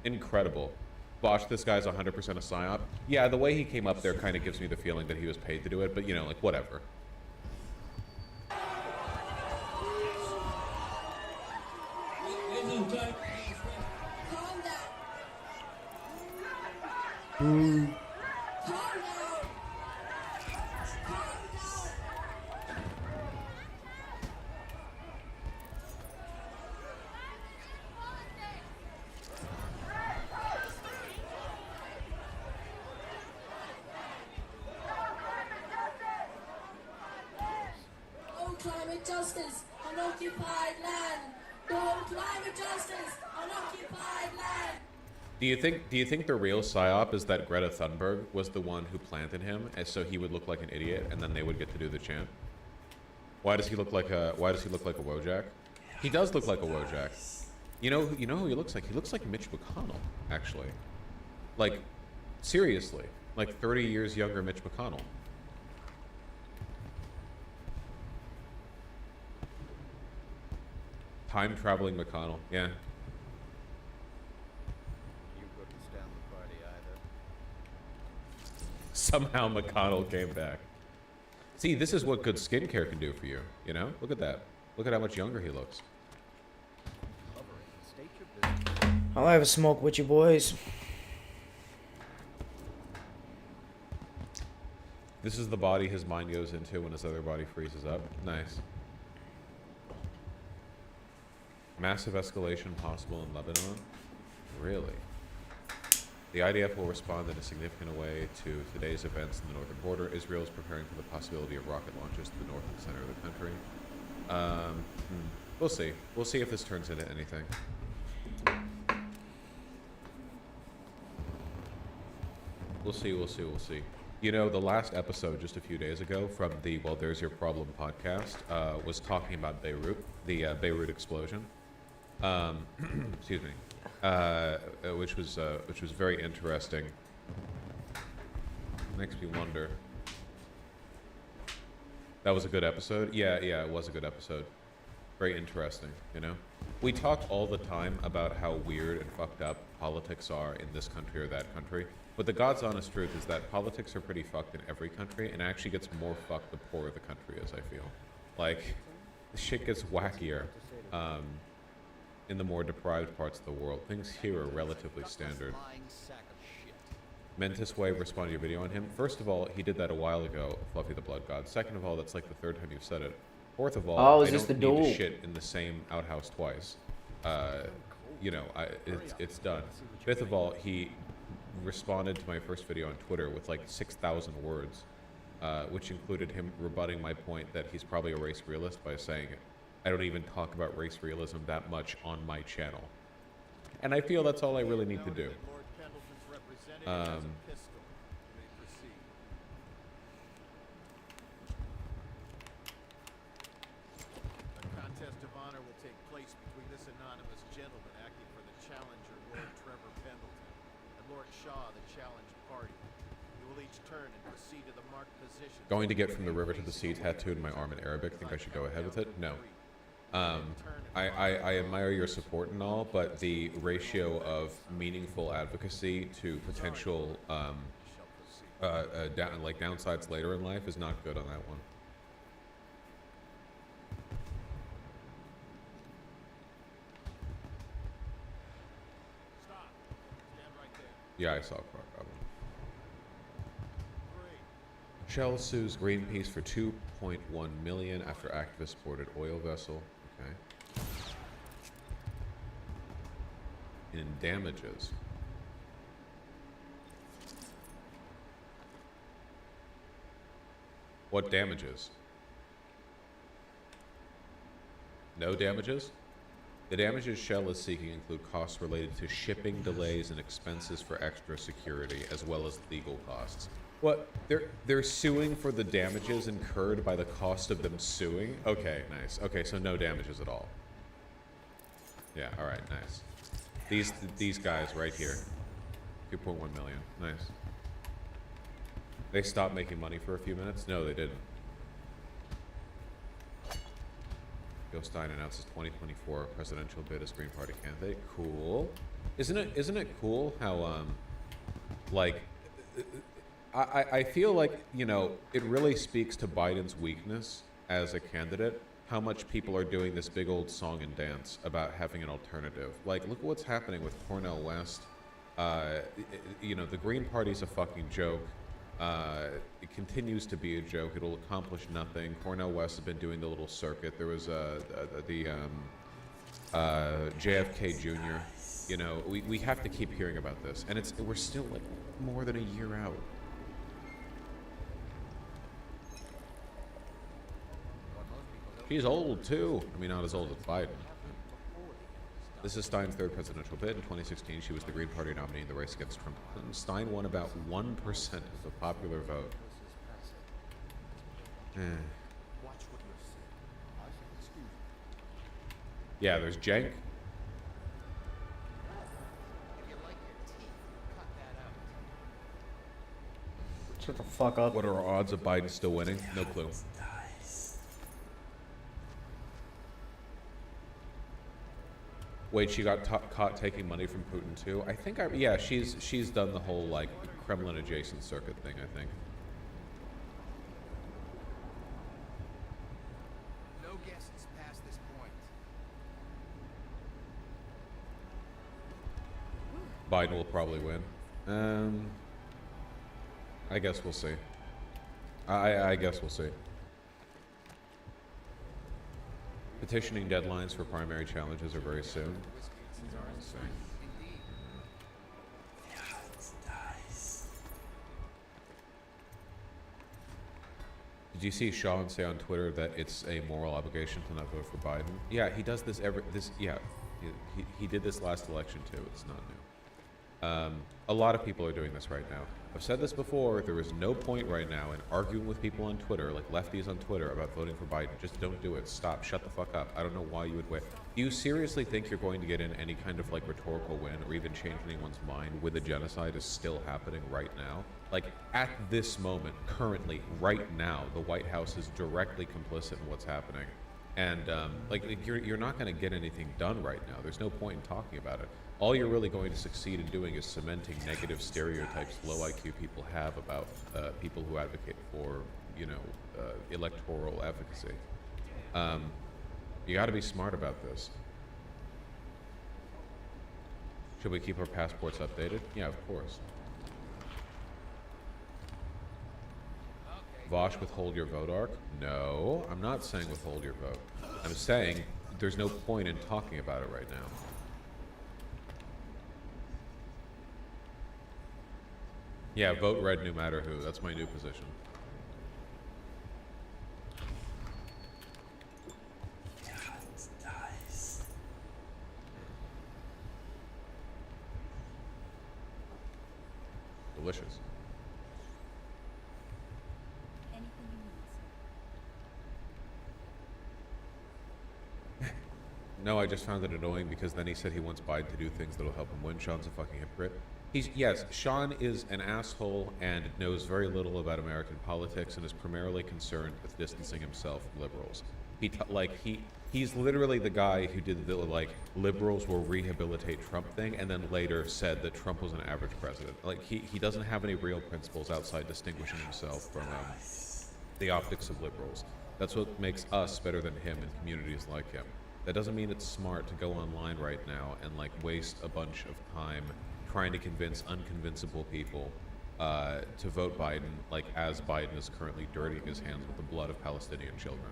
Incredible. Bosh, this guy's 100% a psyop. Yeah, the way he came up there kind of gives me the feeling that he was paid to do it, but you know, like, whatever. Calm down. Hmm. Calm down. Calm down. with justice on occupied land. Don't lie with justice on occupied land. Do you think the real psyop is that Greta Thunberg was the one who planted him, and so he would look like an idiot, and then they would get to do the chant? Why does he look like a Wojak? He does look like a Wojak. You know who he looks like? He looks like Mitch McConnell, actually. Like, seriously, like 30 years younger Mitch McConnell. Time traveling McConnell, yeah. Somehow McConnell came back. See, this is what good skincare can do for you, you know? Look at that. Look at how much younger he looks. I'll have a smoke with you boys. This is the body his mind goes into when his other body freezes up. Nice. Massive escalation possible in Lebanon? Really? The IDF will respond in a significant way to today's events in the northern border. Israel is preparing for the possibility of rocket launches to the north and center of the country. We'll see. We'll see if this turns into anything. We'll see. You know, the last episode just a few days ago from the Well, There's Your Problem podcast was talking about Beirut, the Beirut explosion. Excuse me. Which was very interesting. Makes me wonder. That was a good episode? Yeah, it was a good episode. Very interesting, you know? We talk all the time about how weird and fucked up politics are in this country or that country, but the God's honest truth is that politics are pretty fucked in every country, and it actually gets more fucked the poorer the country is, I feel. Like, the shit gets wackier in the more deprived parts of the world. Things here are relatively standard. Mentis Way responded to your video on him. First of all, he did that a while ago, Fluffy the Blood God. Second of all, that's like the third time you've said it. Fourth of all, I don't need to shit in the same outhouse twice. You know, it's done. Fifth of all, he responded to my first video on Twitter with like 6,000 words, which included him rebutting my point that he's probably a race realist by saying I don't even talk about race realism that much on my channel. And I feel that's all I really need to do. Going to get from the river to the sea tattooed in my arm in Arabic. Think I should go ahead with it? No. I admire your support and all, but the ratio of meaningful advocacy to potential downsides later in life is not good on that one. Yeah, I saw Croc Goblin. Shell sues Greenpeace for $2.1 million after activists boarded oil vessel. Okay. In damages. What damages? No damages? The damages Shell is seeking include costs related to shipping delays and expenses for extra security, as well as legal costs. What? They're suing for the damages incurred by the cost of them suing? Okay, nice. Okay, so no damages at all. Yeah, all right, nice. These guys right here, 2.1 million. Nice. They stopped making money for a few minutes? No, they didn't. Joe Stein announces 2024 presidential bid as Green Party candidate. Cool. Isn't it cool how like I feel like, you know, it really speaks to Biden's weakness as a candidate, how much people are doing this big old song and dance about having an alternative. Like, look at what's happening with Cornel West. You know, the Green Party's a fucking joke. It continues to be a joke. It'll accomplish nothing. Cornel West has been doing the little circuit. There was JFK Jr. You know, we have to keep hearing about this, and we're still like more than a year out. She's old too. I mean, not as old as Biden. This is Stein's third presidential bid. In 2016, she was the Green Party nominee in the race against Trump. Stein won about 1% of the popular vote. Yeah, there's Jank. Shut the fuck up. What are our odds of Biden still winning? No clue. Wait, she got caught taking money from Putin too? I think yeah, she's done the whole like Kremlin adjacent circuit thing, I think. No guesses past this point. Biden will probably win. I guess we'll see. I guess we'll see. Petitioning deadlines for primary challenges are very soon. Did you see Sean say on Twitter that it's a moral obligation to not vote for Biden? Yeah, he does this he did this last election too. It's not new. A lot of people are doing this right now. I've said this before, there is no point right now in arguing with people on Twitter, like lefties on Twitter, about voting for Biden. Just don't do it. Stop. Shut the fuck up. I don't know why you would wait. Do you seriously think you're going to get in any kind of like rhetorical win or even change anyone's mind with a genocide is still happening right now? Like at this moment, currently, right now, the White House is directly complicit in what's happening. And you're not going to get anything done right now. There's no point in talking about it. All you're really going to succeed in doing is cementing negative stereotypes low IQ people have about people who advocate for, electoral efficacy. You got to be smart about this. Should we keep our passports updated? Yeah, of course. Vosh, withhold your vote, Arc? No, I'm not saying withhold your vote. I'm saying there's no point in talking about it right now. Yeah, vote red no matter who. That's my new position. Delicious. Anything you need, sir. No, I just found it annoying because then he said he wants Biden to do things that'll help him win. Sean's a fucking hypocrite. Yes, Sean is an asshole and knows very little about American politics and is primarily concerned with distancing himself from liberals. He's literally the guy who did the liberals will rehabilitate Trump thing and then later said that Trump was an average president. Like he doesn't have any real principles outside distinguishing himself from the optics of liberals. That's what makes us better than him in communities like him. That doesn't mean it's smart to go online right now and waste a bunch of time trying to convince unconvincible people to vote Biden, as Biden is currently dirtying his hands with the blood of Palestinian children.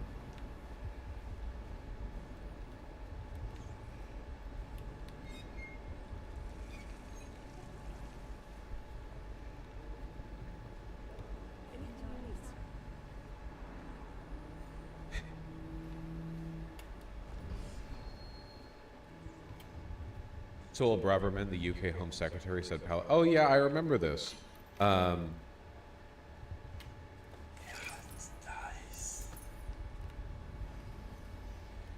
Sol Braverman, the UK Home Secretary, said, "Oh yeah, I remember this."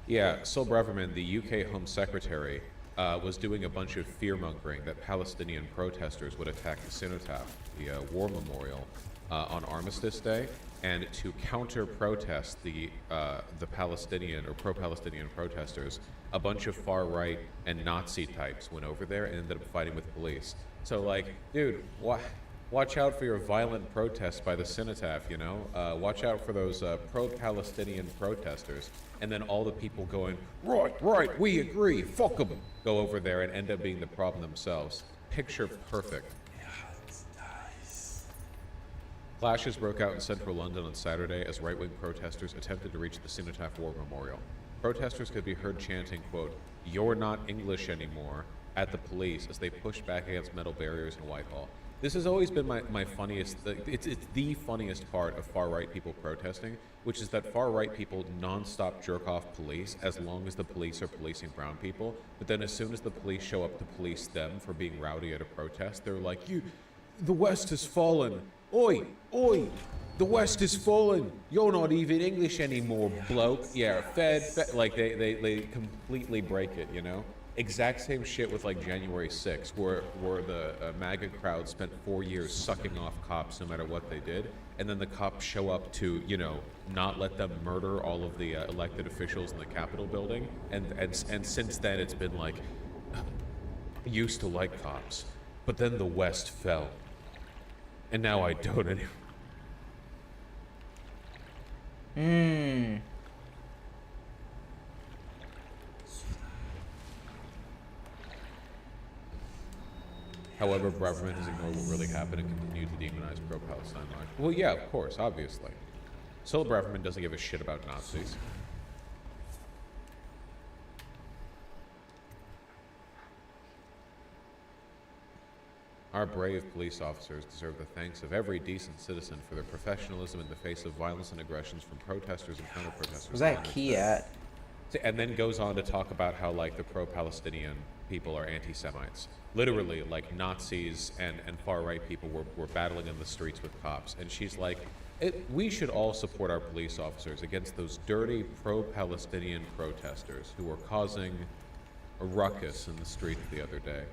Yeah, Sol Braverman, the UK Home Secretary, was doing a bunch of fear-mongering that Palestinian protesters would attack the cenotaph, the war memorial, on Armistice Day, and to counter-protest the Palestinian or pro-Palestinian protesters, a bunch of far-right and Nazi types went over there and ended up fighting with police. So, dude, watch out for your violent protests by the cenotaph, Watch out for those pro-Palestinian protesters. And then all the people going, right, we agree, fuck them, go over there and end up being the problem themselves. Picture perfect. Clashes broke out in central London on Saturday as right-wing protesters attempted to reach the Cenotaph War Memorial. Protesters could be heard chanting, quote, "You're not English anymore," at the police as they pushed back against metal barriers in Whitehall. This has always been my funniest. It's the funniest part of far right people protesting, which is that far right people nonstop jerk off police as long as the police are policing brown people. But then as soon as the police show up to police them for being rowdy at a protest, they're like, the West has fallen. Oi, oi, the West has fallen. You're not even English anymore, bloke. Yeah, fed. Like they completely break it, you know. Exact same shit with like January 6th, where the MAGA crowd spent 4 years sucking off cops no matter what they did, and then the cops show up to, you know, not let them murder all of the elected officials in the Capitol building, and since then it's been like, I used to like cops, but then the West fell, and now I don't anymore. However, Braverman has ignored what really happened and continued to demonize pro-Palestine march. Well, yeah, of course, obviously. Still, Braverman doesn't give a shit about Nazis. Our brave police officers deserve the thanks of every decent citizen for their professionalism in the face of violence and aggressions from protesters and counter-protesters. Where's that key at? And then goes on to talk about how, like, the pro-Palestinian people are anti-Semites. Literally, like, Nazis and far-right people were battling in the streets with cops. And she's like, we should all support our police officers against those dirty pro-Palestinian protesters who were causing a ruckus in the streets the other day.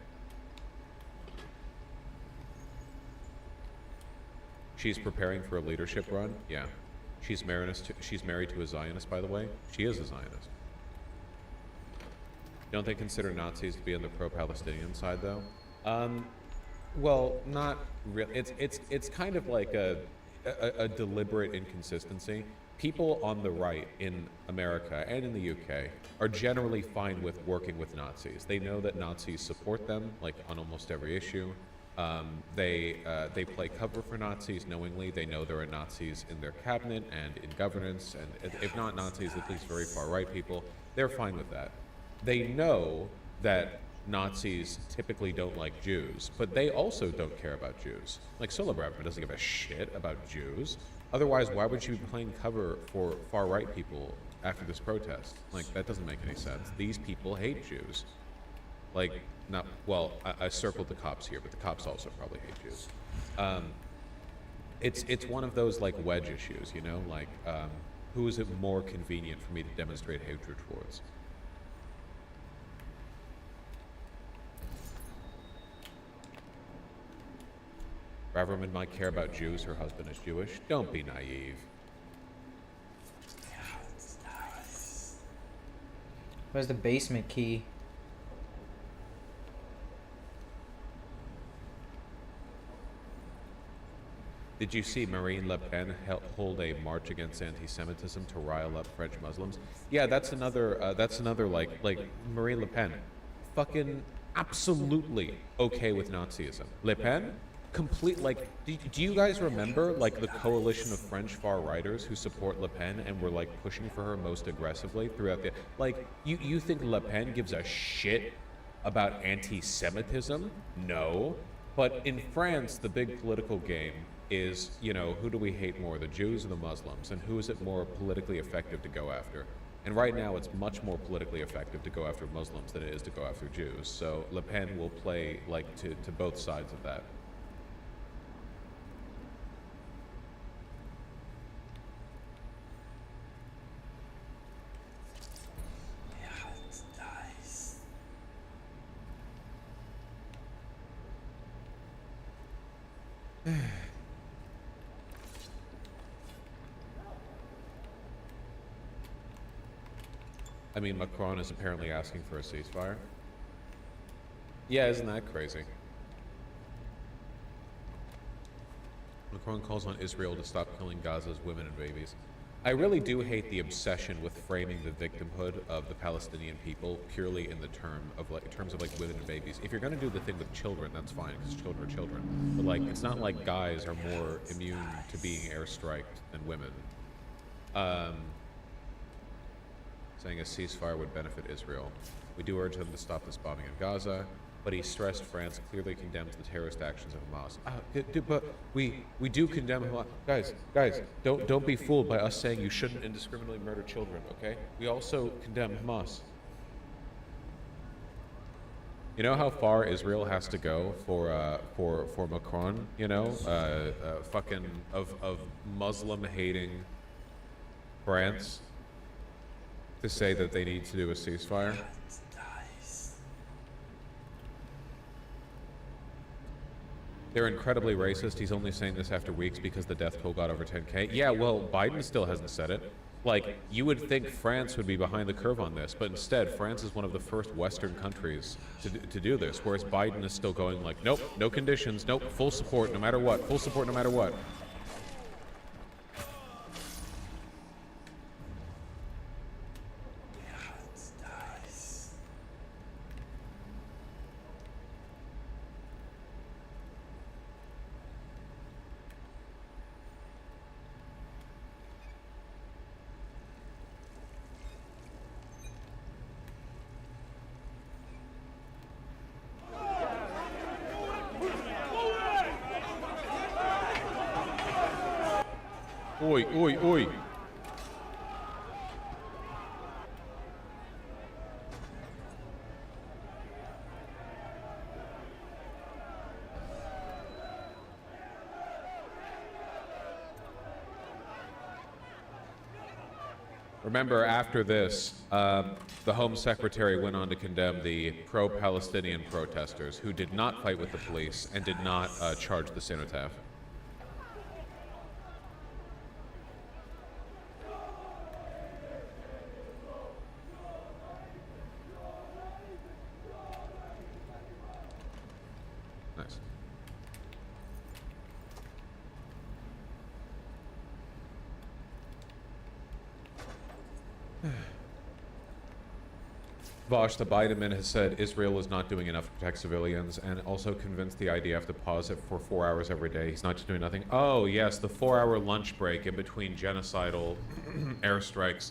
She's preparing for a leadership run? Yeah. She's married to a Zionist, by the way. She is a Zionist. Don't they consider Nazis to be on the pro-Palestinian side, though? Well, not really. It's kind of like a deliberate inconsistency. People on the right in America and in the UK are generally fine with working with Nazis. They know that Nazis support them, like, on almost every issue. They play cover for Nazis knowingly. They know there are Nazis in their cabinet and in governance, and if not Nazis, at least very far-right people. They're fine with that. They know that Nazis typically don't like Jews, but they also don't care about Jews. Like, Sola Braverman doesn't give a shit about Jews. Otherwise, why would she be playing cover for far-right people after this protest? Like, that doesn't make any sense. These people hate Jews. Like, not, well, I circled the cops here, but the cops also probably hate Jews. It's one of those, like, wedge issues, you know? Like, who is it more convenient for me to demonstrate hatred towards? Braverman might care about Jews, her husband is Jewish. Don't be naive. Where's the basement key? Did you see Marine Le Pen hold a march against anti-Semitism to rile up French Muslims? Yeah, that's another like Marine Le Pen, fucking absolutely okay with Nazism. Le Pen, complete, like, do you guys remember, like, the coalition of French far-righters who support Le Pen and were, like, pushing for her most aggressively throughout the, like, you think Le Pen gives a shit about anti-Semitism? No. But in France, the big political game is, you know, who do we hate more, the Jews or the Muslims, and who is it more politically effective to go after? And right now, it's much more politically effective to go after Muslims than it is to go after Jews. So Le Pen will play, like, to both sides of that. I mean, Macron is apparently asking for a ceasefire. Yeah, isn't that crazy? Macron calls on Israel to stop killing Gaza's women and babies. I really do hate the obsession with framing the victimhood of the Palestinian people purely in the terms of like women and babies. If you're going to do the thing with children, that's fine, because children are children. But, like, it's not like guys are more immune to being airstriked than women. Saying a ceasefire would benefit Israel. We do urge them to stop this bombing in Gaza. but he stressed France clearly condemns the terrorist actions of Hamas. But we do condemn Hamas. Guys, don't be fooled by us saying you shouldn't indiscriminately murder children, okay? We also condemn Hamas. You know how far Israel has to go for Macron, you know, fucking of Muslim hating France to say that they need to do a ceasefire? They're incredibly racist. He's only saying this after weeks because the death toll got over 10K. Yeah, well, Biden still hasn't said it. Like, you would think France would be behind the curve on this, but instead, France is one of the first Western countries to do this, whereas Biden is still going like, nope, no conditions, nope, full support no matter what, full support no matter what. Oi, oi, oi. Remember, after this, the Home Secretary went on to condemn the pro-Palestinian protesters who did not fight with the police and did not charge the cenotaph. Nice. Vosh, the Biden man, has said Israel is not doing enough to protect civilians and also convinced the IDF to pause it for 4 hours every day. He's not just doing nothing. Oh, yes, the 4-hour lunch break in between genocidal airstrikes.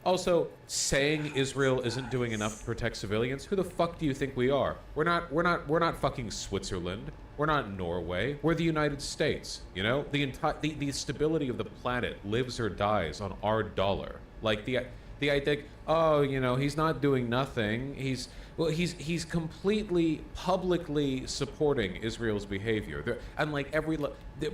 Also, saying Israel isn't doing enough to protect civilians, who the fuck do you think we are? We're not fucking Switzerland. We're not Norway. We're the United States, you know? The stability of the planet lives or dies on our dollar. Like the idea, oh, you know, he's not doing nothing. He's completely publicly supporting Israel's behavior. And like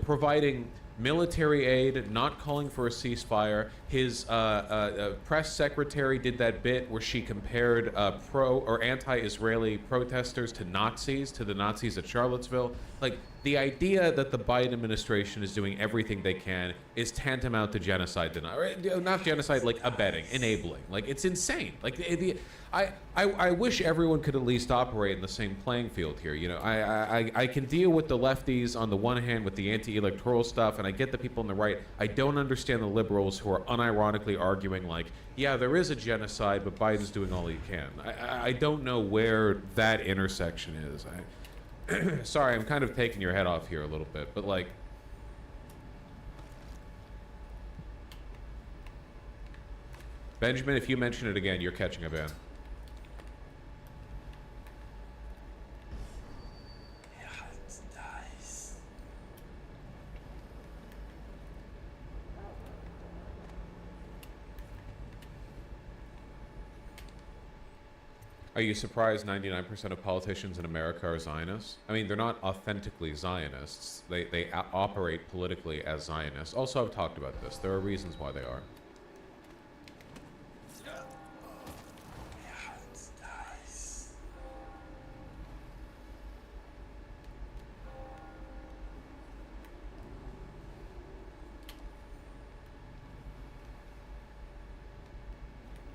providing military aid, not calling for a ceasefire. His press secretary did that bit where she compared pro or anti-Israeli protesters to Nazis, to the Nazis at Charlottesville. Like, the idea that the Biden administration is doing everything they can is tantamount to genocide not genocide, like abetting, enabling. Like, it's insane. Like, I wish everyone could at least operate in the same playing field here. You know, I can deal with the lefties on the one hand with the anti-electoral stuff, and I get the people on the right. I don't understand the liberals who are unironically arguing like, yeah, there is a genocide, but Biden's doing all he can. I don't know where that intersection is. Sorry, I'm kind of taking your head off here a little bit, but like, Benjamin, if you mention it again, you're catching a ban. Are you surprised 99% of politicians in America are Zionists? I mean, they're not authentically Zionists. They operate politically as Zionists. Also, I've talked about this. There are reasons why they are.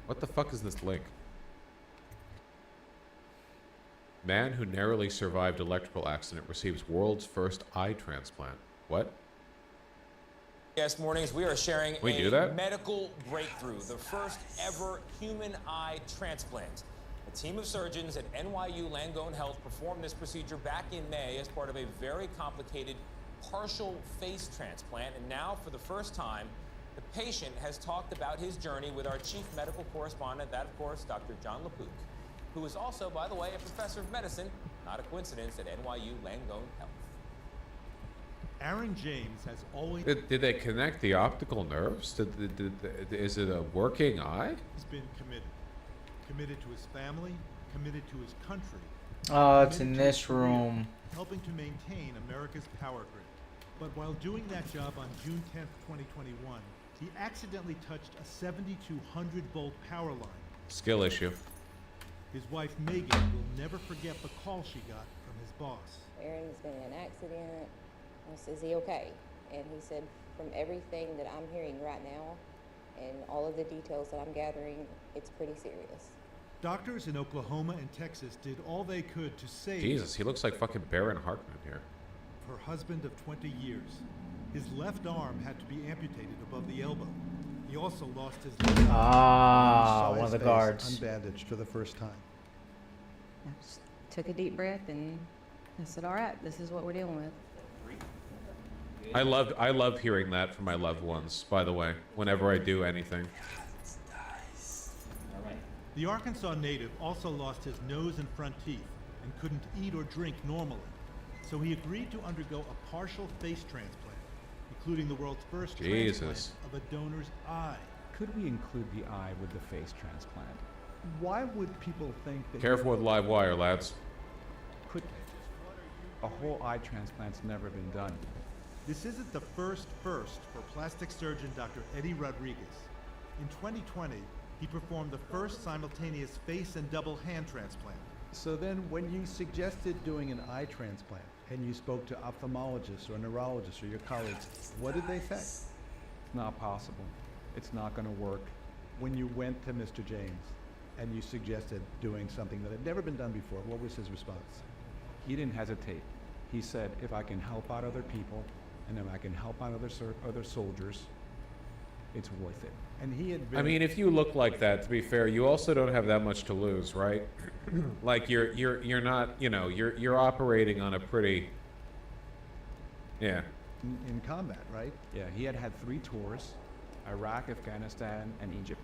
What the fuck is this link? Man who narrowly survived electrical accident receives world's first eye transplant. What? Yes, mornings, we are sharing a medical breakthrough, the first ever human eye transplant. A team of surgeons at NYU Langone Health performed this procedure back in May as part of a very complicated partial face transplant. And now, for the first time, the patient has talked about his journey with our chief medical correspondent, that, of course, Dr. John LaPook, who is also, by the way, a professor of medicine, Not a coincidence at NYU Langone Health. Aaron James has always Did they connect the optical nerves? Is it a working eye? been committed. Committed to his family, committed to his country. Oh, it's committed in to his this career, room. helping to maintain America's power grid. But while doing that job on June 10th, 2021, he accidentally touched a 7,200 volt power line. Skill issue. His wife Megan will never forget the call she got from his boss. Aaron's been in an accident. I said, is he okay? And he said, from everything that I'm hearing right now and all of the details that I'm gathering, it's pretty serious. Doctors in Oklahoma and Texas did all they could to save Jesus, he looks like fucking Baron Hartman here. her husband of 20 years. His left arm had to be amputated above the elbow. He also lost his left Ah, one of the guards. unbandaged for the first time. I just took a deep breath and I said, all right, this is what we're dealing with. I love hearing that from my loved ones, by the way, whenever I do anything. The Arkansas native also lost his nose and front teeth and couldn't eat or drink normally. So he agreed to undergo a partial face transplant, including the world's first transplant of a donor's eye. Could we include the eye with the face transplant? Why would people think that... Careful with live wire, lads. Could they? A whole eye transplant's never been done. This isn't the first for plastic surgeon Dr. Eddie Rodriguez. In 2020, he performed the first simultaneous face and double hand transplant. So then when you suggested doing an eye transplant and you spoke to ophthalmologists or neurologists or your colleagues, what did they say? It's not possible. It's not going to work. When you went to Mr. James and you suggested doing something that had never been done before, what was his response? He didn't hesitate. He said, if I can help out other people and if I can help out other soldiers, it's worth it. And he had been... I mean, if you look like that, to be fair, you also don't have that much to lose, right? Like you're not, you know, you're operating on a pretty, yeah. in combat, right? Yeah, he had 3 tours, Iraq, Afghanistan, and Egypt.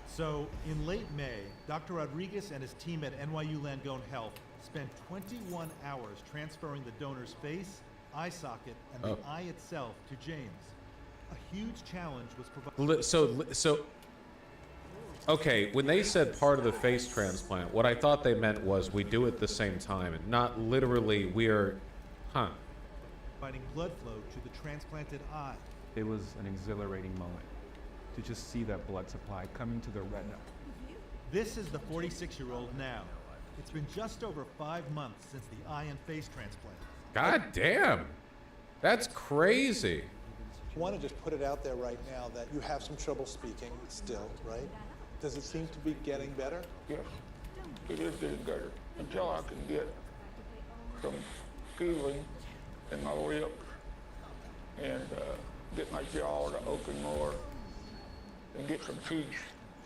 So, in late May, Dr. Rodriguez and his team at NYU Langone Health spent 21 hours transferring the donor's face, eye socket, and the eye itself to James. A huge challenge was provided. So, okay, when they said part of the face transplant, what I thought they meant was we do it at the same time, and not literally we're, providing blood flow to the transplanted eye. It was an exhilarating moment to just see that blood supply coming to the retina. This is the 46-year-old now. It's been just over 5 months since the eye and face transplant. God damn, that's crazy. I want to just put it out there right now that you have some trouble speaking still, right? Does it seem to be getting better? Yes, it is getting better until I can get some feeling in my lips and get my jaw to open more and get some teeth.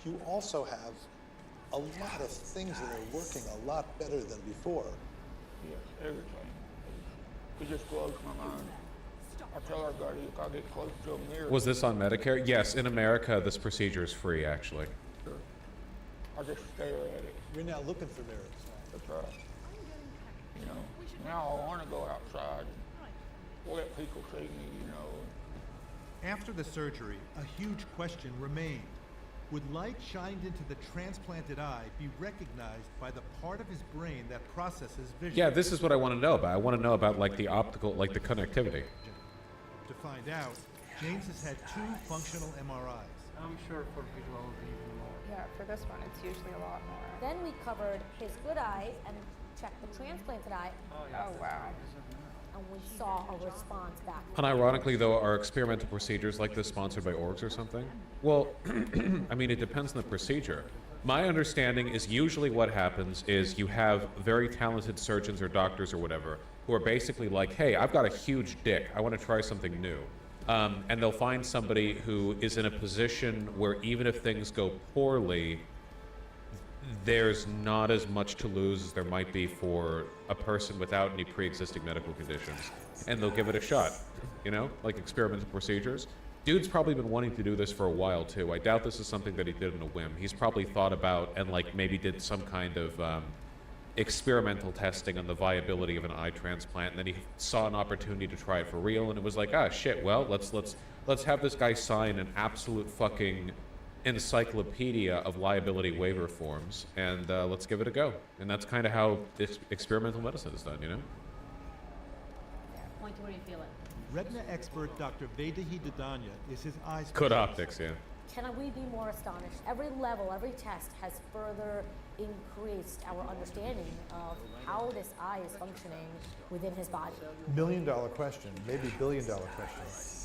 You also have a lot of things that are working a lot better than before. Yes, everything. It just blows my mind. I tell everybody if I get close to a mirror. Was this on Medicare? Yes, in America, this procedure is free, actually. Sure. I just stare at it. You're now looking for mirrors. That's right. You know, now I want to go outside and let people see me, you know. After the surgery, a huge question remained. Would light shined into the transplanted eye be recognized by the part of his brain that processes vision? Yeah, this is what I want to know about. I want to know about, like, the optical, like, the connectivity. To find out, James has had 2 functional MRIs. I'm sure for visual it'll be even more. Yeah, for this one, it's usually a lot more. Then we covered his good eye and checked the transplanted eye. Oh, wow. And we saw a response back. Unironically, though, are experimental procedures like this sponsored by orgs or something? Well, I mean, it depends on the procedure. My understanding is usually what happens is you have very talented surgeons or doctors or whatever who are basically like, hey, I've got a huge dick. I want to try something new. And they'll find somebody who is in a position where even if things go poorly, there's not as much to lose as there might be for a person without any pre-existing medical conditions. And they'll give it a shot, you know, like experimental procedures. Dude's probably been wanting to do this for a while too. I doubt this is something that he did in a whim. He's probably thought about and like maybe did some kind of experimental testing on the viability of an eye transplant, and then he saw an opportunity to try it for real, and it was like, ah, shit, well, let's have this guy sign an absolute fucking encyclopedia of liability waiver forms, and let's give it a go. And that's kind of how this experimental medicine is done, you know? Point to where you feel it. Retina expert Dr. Vedahi Dadanya is his eyes. Good optics, yeah. Can we be more astonished? Every level, every test has further increased our understanding of how this eye is functioning within his body. $1,000,000 question, maybe $1,000,000,000 question.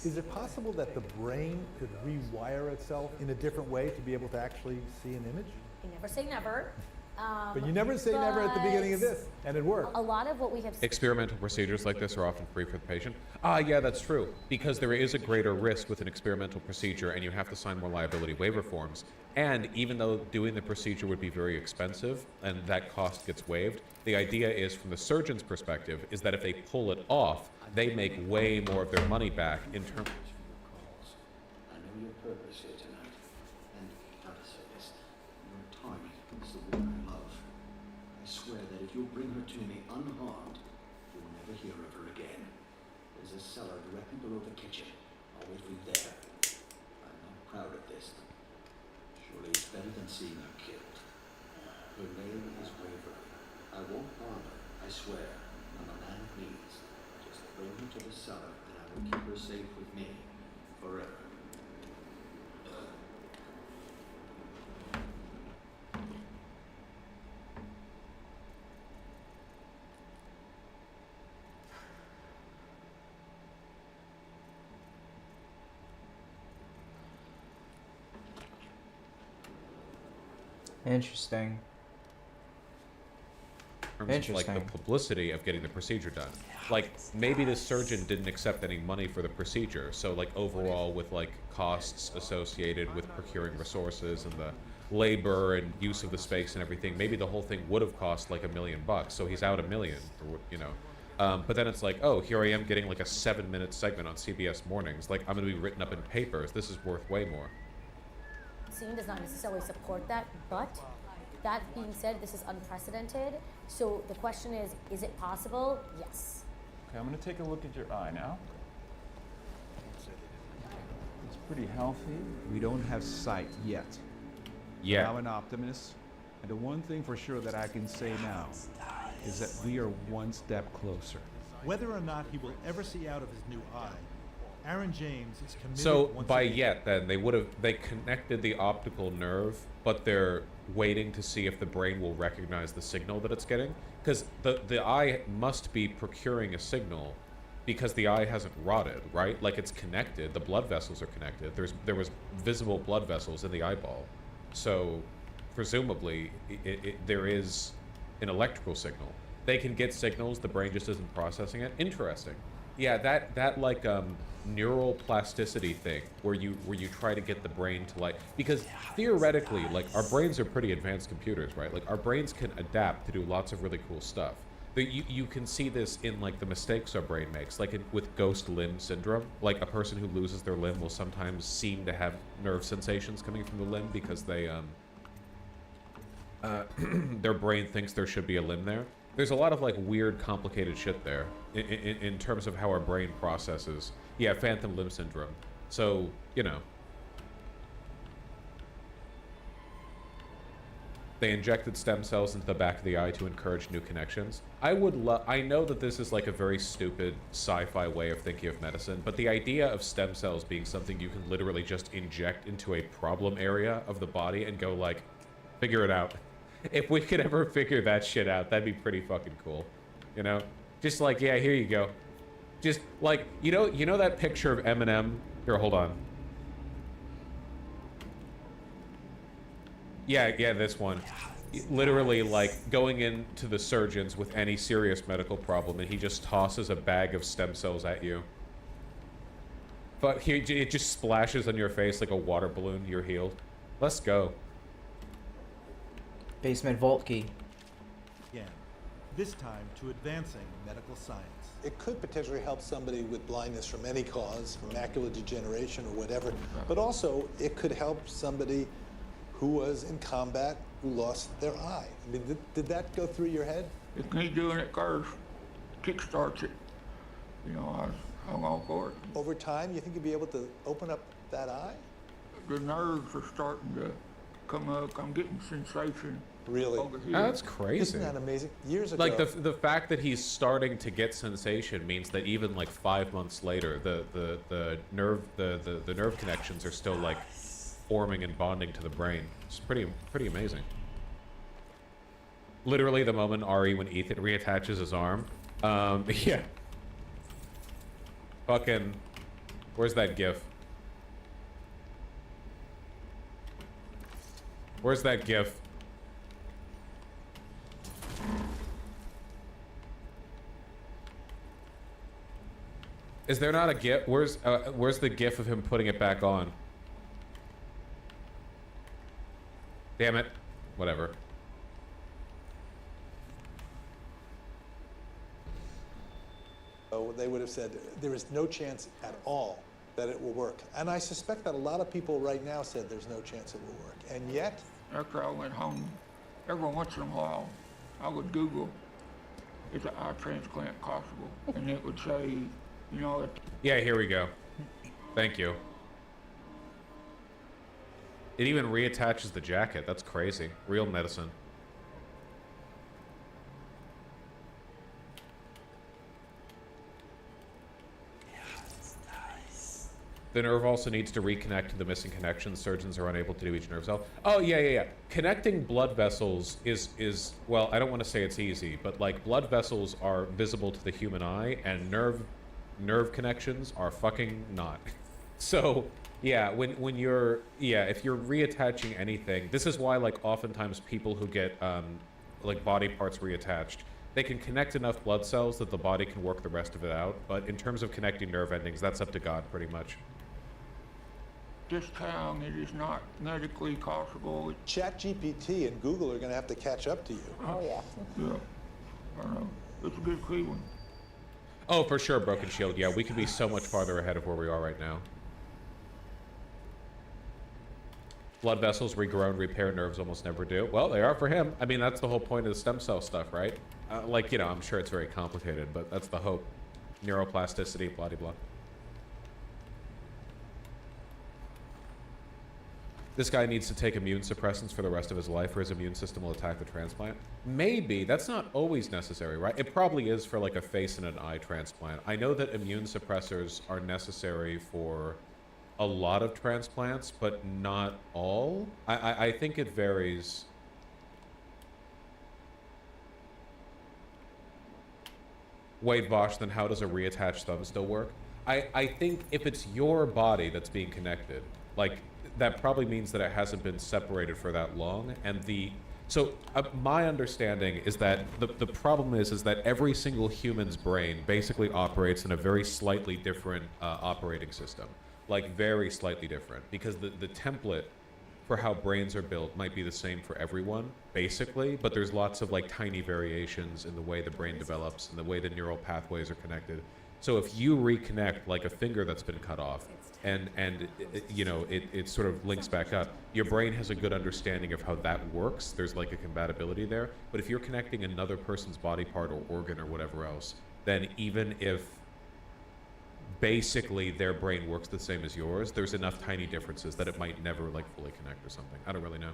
Is it possible that the brain could rewire itself in a different way to be able to actually see an image? You never say never. But you never say never at the beginning of this, and it worked. A lot of what we have Experimental procedures like this are often free for the patient. Ah, yeah, that's true. Because there is a greater risk with an experimental procedure, and you have to sign more liability waiver forms. And even though doing the procedure would be very expensive, and that cost gets waived, the idea is, from the surgeon's perspective, is that if they pull it off, they make way more of their money back in terms. I know your purpose here tonight, and other service. Your target is the woman I love. I swear that if you'll bring her to me unharmed, you'll never hear of her again. There's a cellar directly below the kitchen. I'll wait for you there. I'm not proud of this. Surely it's better than seeing her killed. Her name is Waverly. I won't harm her, I swear. I'm a man of means. Just bring her to the cellar, and I will keep her safe with me forever. Interesting. In terms of, like, the publicity of getting the procedure done. Like, maybe the surgeon didn't accept any money for the procedure, so, like, overall with, like, costs associated with procuring resources and the labor and use of the space and everything, maybe the whole thing would have cost like $1 million, so he's out $1 million, or, you know. But then it's like, oh, here I am getting like a 7-minute segment on CBS Mornings. Like, I'm gonna be written up in papers. This is worth way more. Scene does not necessarily support that, but that being said, this is unprecedented. So the question is it possible? Yes. Okay, I'm going to take a look at your eye now. It's pretty healthy. We don't have sight yet. Yeah. I'm an optimist, and the one thing for sure that I can say now is that we are one step closer. Whether or not he will ever see out of his new eye, Aaron James is committed. So once by again. yet, then they connected the optical nerve, but they're waiting to see if the brain will recognize the signal that it's getting, because the eye must be procuring a signal, because the eye hasn't rotted, right? Like, it's connected. The blood vessels are connected. There was visible blood vessels in the eyeball, so presumably there is an electrical signal. They can get signals. The brain just isn't processing it. Interesting. Yeah, that like neural plasticity thing where you try to get the brain to, like, because theoretically, like, our brains are pretty advanced computers, right? Like, our brains can adapt to do lots of really cool stuff. You can see this in, like, the mistakes our brain makes, like with ghost limb syndrome. Like, a person who loses their limb will sometimes seem to have nerve sensations coming from the limb because they their brain thinks there should be a limb there. There's a lot of, like, weird, complicated shit there in terms of how our brain processes. Yeah, phantom limb syndrome. So, you know. They injected stem cells into the back of the eye to encourage new connections. I know that this is like a very stupid sci-fi way of thinking of medicine, but the idea of stem cells being something you can literally just inject into a problem area of the body and go, like, figure it out. If we could ever figure that shit out, that'd be pretty fucking cool. You know? Just like, yeah, here you go. Just like, you know that picture of Eminem? Here, hold on. Yeah, this one. Literally, like, going into the surgeons with any serious medical problem, and he just tosses a bag of stem cells at you. But it just splashes on your face like a water balloon. You're healed. Let's go. Basement vault key. Again, this time to advancing medical science. It could potentially help somebody with blindness from any cause, from macular degeneration or whatever, but also it could help somebody who was in combat who lost their eye. I mean, did that go through your head? It's me doing it first. Kickstarts it. You know, I'm all for it. Over time, you think you'd be able to open up that eye? The nerves are starting to come up. I'm getting sensation. Really? Over here. That's crazy. Isn't that amazing? Years ago. Like the fact that he's starting to get sensation means that even like 5 months later, the nerve connections are still like forming and bonding to the brain. It's pretty amazing. Literally the moment when Ethan reattaches his arm, yeah. Fucking, where's that GIF? Where's that GIF? Is there not a GIF? Where's the GIF of him putting it back on? Damn it. Whatever. So they would have said there is no chance at all that it will work. And I suspect that a lot of people right now said there's no chance it will work. And yet, After I went home, every once in a while, I would Google, is an eye transplant possible? And it would say, you know, Yeah, here we go. Thank you. It even reattaches the jacket. That's crazy. Real medicine. The nerve also needs to reconnect to the missing connections. Surgeons are unable to do each nerve cell. Oh, yeah. Connecting blood vessels is well, I don't want to say it's easy, but like blood vessels are visible to the human eye, and nerve connections are fucking not. So, yeah, when you're, if you're reattaching anything, this is why like oftentimes people who get like body parts reattached, they can connect enough blood cells that the body can work the rest of it out, but in terms of connecting nerve endings, that's up to God pretty much. this town, it is not medically possible. ChatGPT and Google are going to have to catch up to you. Oh, yeah. Yeah, I know. It's a good Cleveland. Oh, for sure, Broken Shield. Yeah, we could be so much farther ahead of where we are right now. Blood vessels regrow and repair, nerves almost never do. Well, they are for him. I mean, that's the whole point of the stem cell stuff, right? Like, you know, I'm sure it's very complicated, but that's the hope. Neuroplasticity, blah, blah. This guy needs to take immune suppressants for the rest of his life, or his immune system will attack the transplant. Maybe. That's not always necessary, right? It probably is for like a face and an eye transplant. I know that immune suppressors are necessary for a lot of transplants, but not all. I think it varies. Wait, Vosh, then how does a reattached thumb still work? I think if it's your body that's being connected, like, that probably means that it hasn't been separated for that long, and my understanding is that the problem is that every single human's brain basically operates in a very slightly different operating system. Like, very slightly different, because the template for how brains are built might be the same for everyone, basically, but there's lots of like tiny variations in the way the brain develops and the way the neural pathways are connected. So if you reconnect like a finger that's been cut off, and you know, it sort of links back up, your brain has a good understanding of how that works. There's like a compatibility there. But if you're connecting another person's body part or organ or whatever else, then even if basically their brain works the same as yours, there's enough tiny differences that it might never like fully connect or something. I don't really know.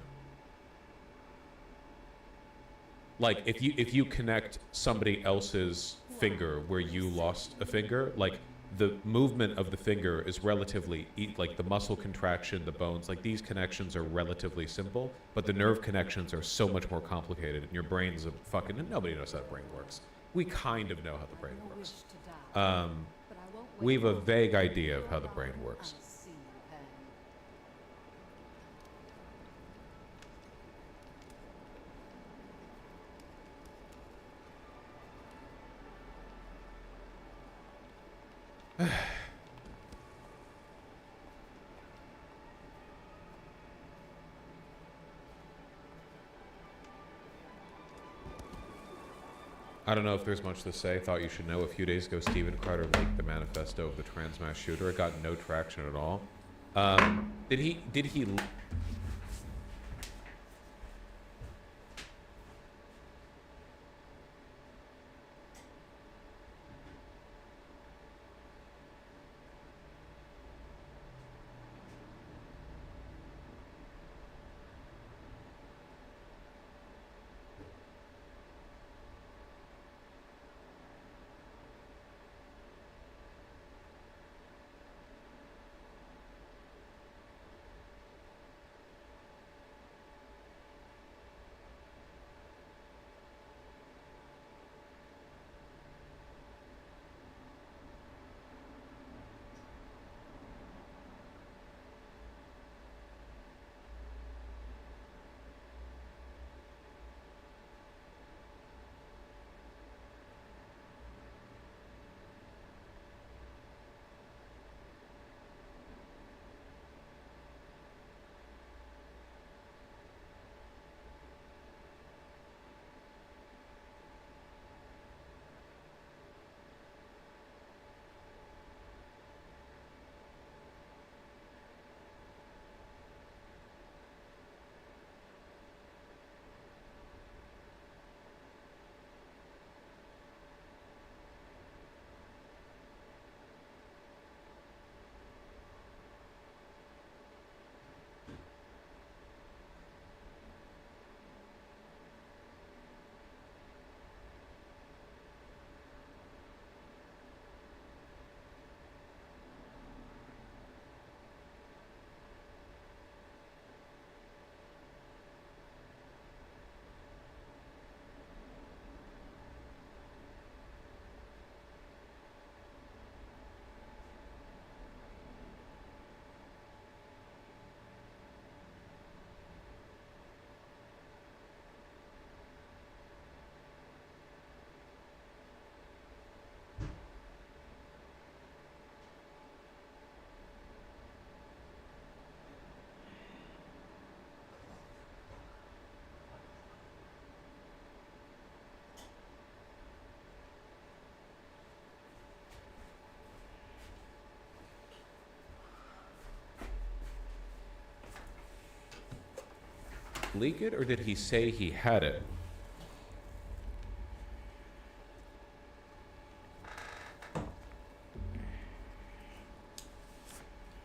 Like if you connect somebody else's finger where you lost a finger, like the movement of the finger is relatively, like the muscle contraction, the bones, like these connections are relatively simple, but the nerve connections are so much more complicated, and your brain's a fucking, nobody knows how the brain works. We kind of know how the brain works. We have a vague idea of how the brain works. I don't know if there's much to say. Thought you should know. A few days ago, Steven Crowder leaked the manifesto of the trans mass shooter. It got no traction at all. Did he? leak it or did he say he had it?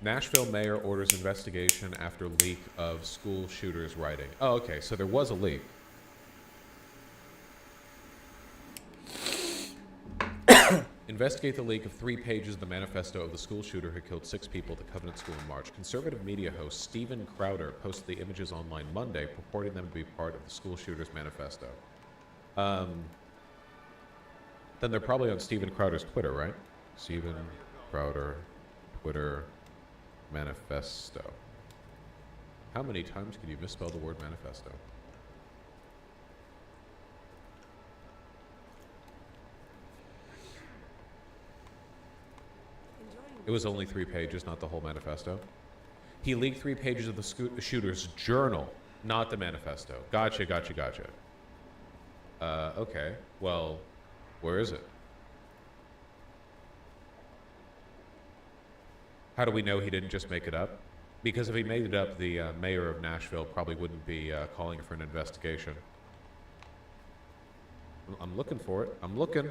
Nashville mayor orders investigation after leak of school shooters writing. Oh, okay, so there was a leak. Investigate the leak of 3 pages of the manifesto of the school shooter who killed 6 people at the Covenant School in March. Conservative media host Steven Crowder posted the images online Monday, purporting them to be part of the school shooter's manifesto. Then they're probably on Steven Crowder's Twitter, right? Steven Crowder, Twitter, manifesto. How many times can you misspell the word manifesto? It was only 3 pages, not the whole manifesto. He leaked 3 pages of the shooter's journal, not the manifesto. Gotcha, gotcha, gotcha. Okay. Well, where is it? How do we know he didn't just make it up? Because if he made it up, the mayor of Nashville probably wouldn't be calling for an investigation. I'm looking for it. I'm looking.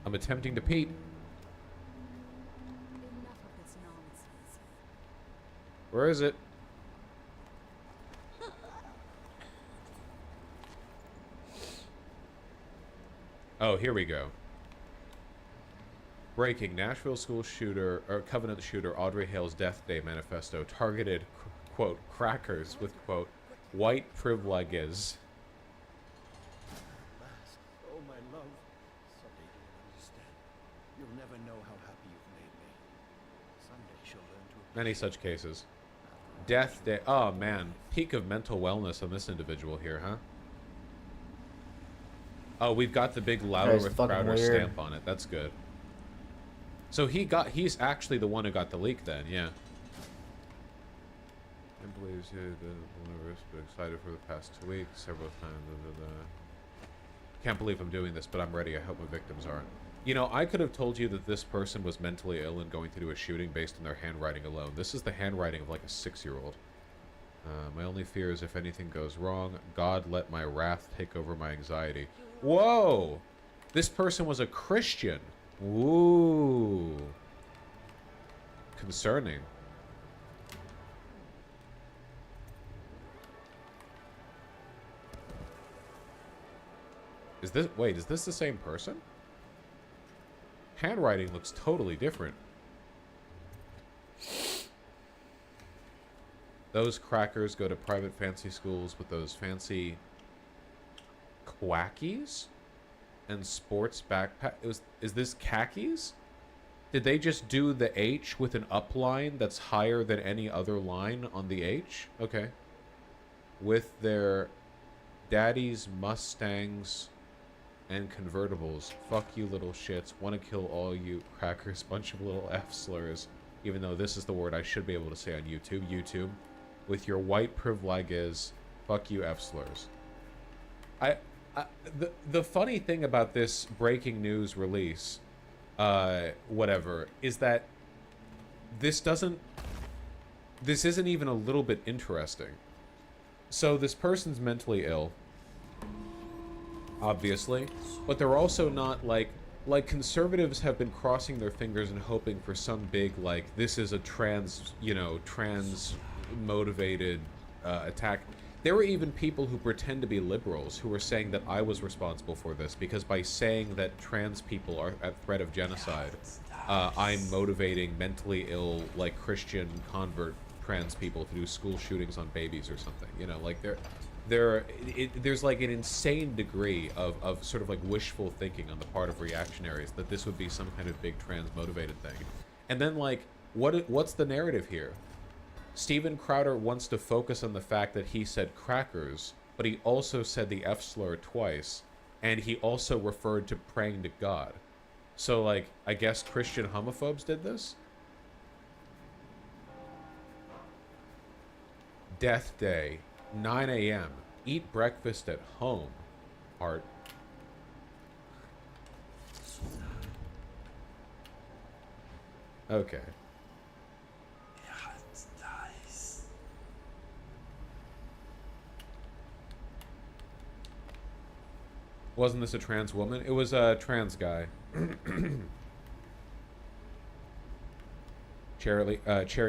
I'm attempting to peep. Where is it? Oh, here we go. Breaking: Nashville school shooter, or Covenant shooter Audrey Hale's Death Day manifesto targeted, quote, crackers with, quote, white privileges. Oh, my love. Someday you'll understand. You'll never know how happy you've made me. Someday she'll learn to... Many such cases. Death Day. Oh, man. Peak of mental wellness on this individual here, huh? Oh, we've got the big Louder with Crowder stamp on it. That's good. So he's actually the one who got the leak then, yeah. Employees here, been excited for the past 2 weeks, several times. Can't believe I'm doing this, but I'm ready. I hope my victims aren't. You know, I could have told you that this person was mentally ill and going to do a shooting based on their handwriting alone. This is the handwriting of like a 6-year-old. My only fear is if anything goes wrong, God let my wrath take over my anxiety. Whoa! This person was a Christian. Ooh. Concerning. Is this... Wait, is this the same person? Handwriting looks totally different. Those crackers go to private fancy schools with those fancy quackies and sports backpack. Is this khakis? Did they just do the H with an up line that's higher than any other line on the H? Okay. With their daddies, Mustangs, and convertibles. Fuck you little shits. Want to kill all you crackers. Bunch of little F slurs. Even though this is the word I should be able to say on YouTube. YouTube. With your white privileges. Fuck you F slurs. The funny thing about this breaking news release, whatever, is that this isn't even a little bit interesting. So this person's mentally ill, obviously, but they're also not like conservatives have been crossing their fingers and hoping for some big, like, this is a trans motivated attack. There were even people who pretend to be liberals who were saying that I was responsible for this because by saying that trans people are at threat of genocide, I'm motivating mentally ill, like, Christian convert trans people to do school shootings on babies or something. You know, like, there's like an insane degree of sort of like wishful thinking on the part of reactionaries that this would be some kind of big trans motivated thing. And then, like, what's the narrative here? Steven Crowder wants to focus on the fact that he said crackers, but he also said the F slur twice, and he also referred to praying to God. So, like, I guess Christian homophobes did this? Death Day, 9 a.m. Eat breakfast at home. Heart. Okay. Wasn't this a trans woman? It was a trans guy. Cherry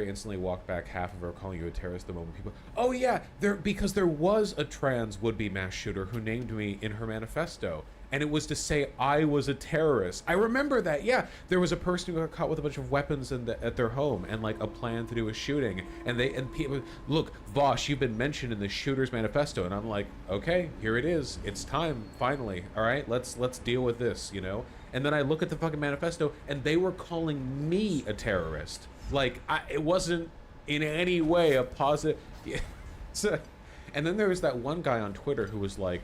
instantly walked back half of her, calling you a terrorist the moment people... Oh yeah, because there was a trans would-be mass shooter who named me in her manifesto. And it was to say I was a terrorist. I remember that, yeah. There was a person who got caught with a bunch of weapons at their home and like a plan to do a shooting. And people, look, Vosh, you've been mentioned in the shooter's manifesto. And I'm like, okay, here it is. It's time, finally. All right, let's deal with this, you know? And then I look at the fucking manifesto and they were calling me a terrorist. Like, it wasn't in any way a positive... So, and then there was that one guy on Twitter who was like,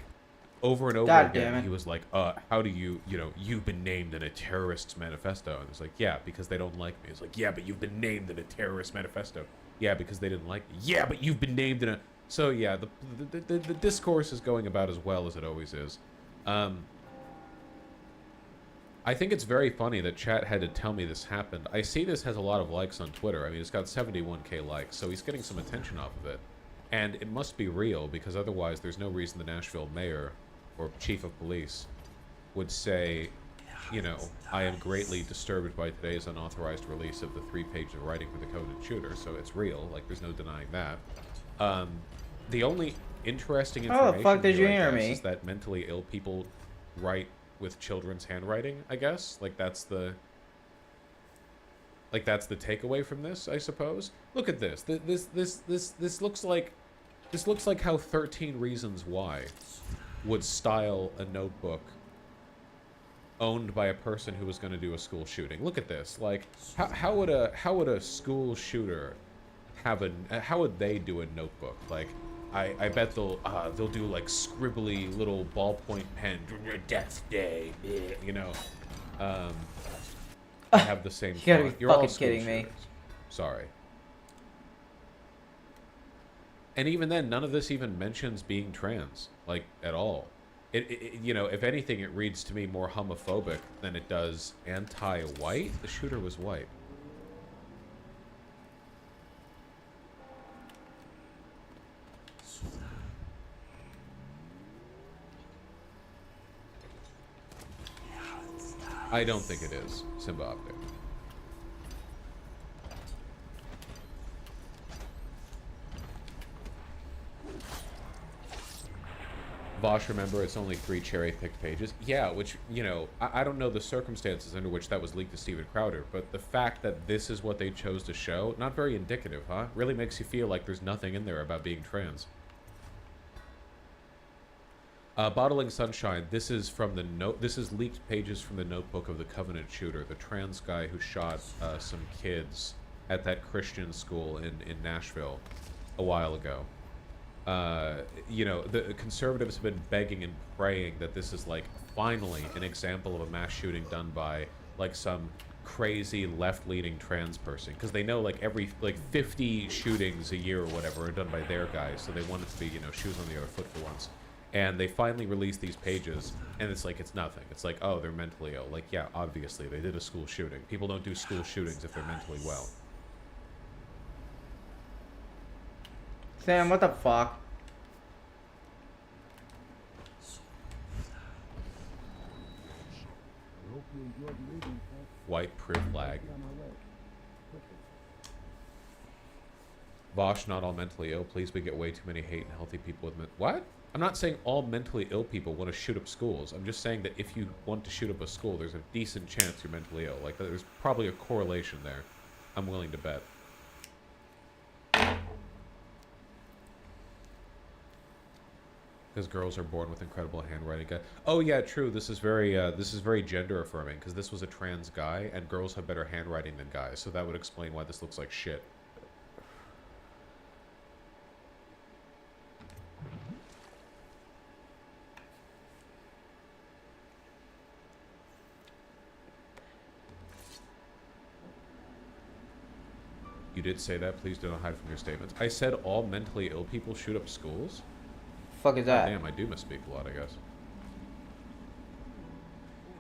over and over again, he was like, how do you know, you've been named in a terrorist's manifesto. And it's like, yeah, because they don't like me. It's like, yeah, but you've been named in a terrorist manifesto. Yeah, because they didn't like me. Yeah, but you've been named in a... So yeah, the discourse is going about as well as it always is. I think it's very funny that chat had to tell me this happened. I see this has a lot of likes on Twitter. I mean, it's got 71k likes, so he's getting some attention off of it. And it must be real, because otherwise there's no reason the Nashville mayor or chief of police would say, you know, I am greatly disturbed by today's unauthorized release of the 3 pages of writing for the coded shooter. So it's real. Like, there's no denying that. The only interesting information the fuck did you hear me? is that mentally ill people write with children's handwriting, I guess. Like, that's the takeaway from this, I suppose. Look at this. This looks like how 13 Reasons Why would style a notebook owned by a person who was going to do a school shooting. Look at this. Like, how would a school shooter how would they do a notebook? Like, I bet they'll do like scribbly little ballpoint pen, death day, you know. I have the same. You gotta be You're all fucking school kidding me. shooters. Sorry. And even then, none of this even mentions being trans, like, at all. It you know, if anything, it reads to me more homophobic than it does anti-white. The shooter was white. I don't think it is, Simba Optic. Vosh, remember, it's only 3 cherry-picked pages. Yeah, which, you know, I don't know the circumstances under which that was leaked to Steven Crowder, but the fact that this is what they chose to show, not very indicative, huh? Really makes you feel like there's nothing in there about being trans. Bottling Sunshine, this is from the this is leaked pages from the notebook of the Covenant shooter, the trans guy who shot some kids at that Christian school in Nashville a while ago. You know, the conservatives have been begging and praying that this is, like, finally an example of a mass shooting done by, like, some crazy left-leaning trans person, because they know, like, every 50 shootings a year or whatever are done by their guys, so they want it to be, you know, shoes on the other foot for once. And they finally released these pages, and it's like, it's nothing. It's like, oh, they're mentally ill. Like, yeah, obviously, they did a school shooting. People don't do school shootings if they're mentally well. Sam, what the fuck? White priv lag. Vosh, not all mentally ill. Please, we get way too many hate and healthy people with what? I'm not saying all mentally ill people want to shoot up schools. I'm just saying that if you want to shoot up a school, there's a decent chance you're mentally ill. Like, there's probably a correlation there. I'm willing to bet. Because girls are born with incredible handwriting. Oh yeah, true. This is very gender affirming, because this was a trans guy, and girls have better handwriting than guys. So that would explain why this looks like shit. You did say that. Please do not hide from your statements. I said all mentally ill people shoot up schools? Fuck is that? Damn, I do misspeak a lot, I guess.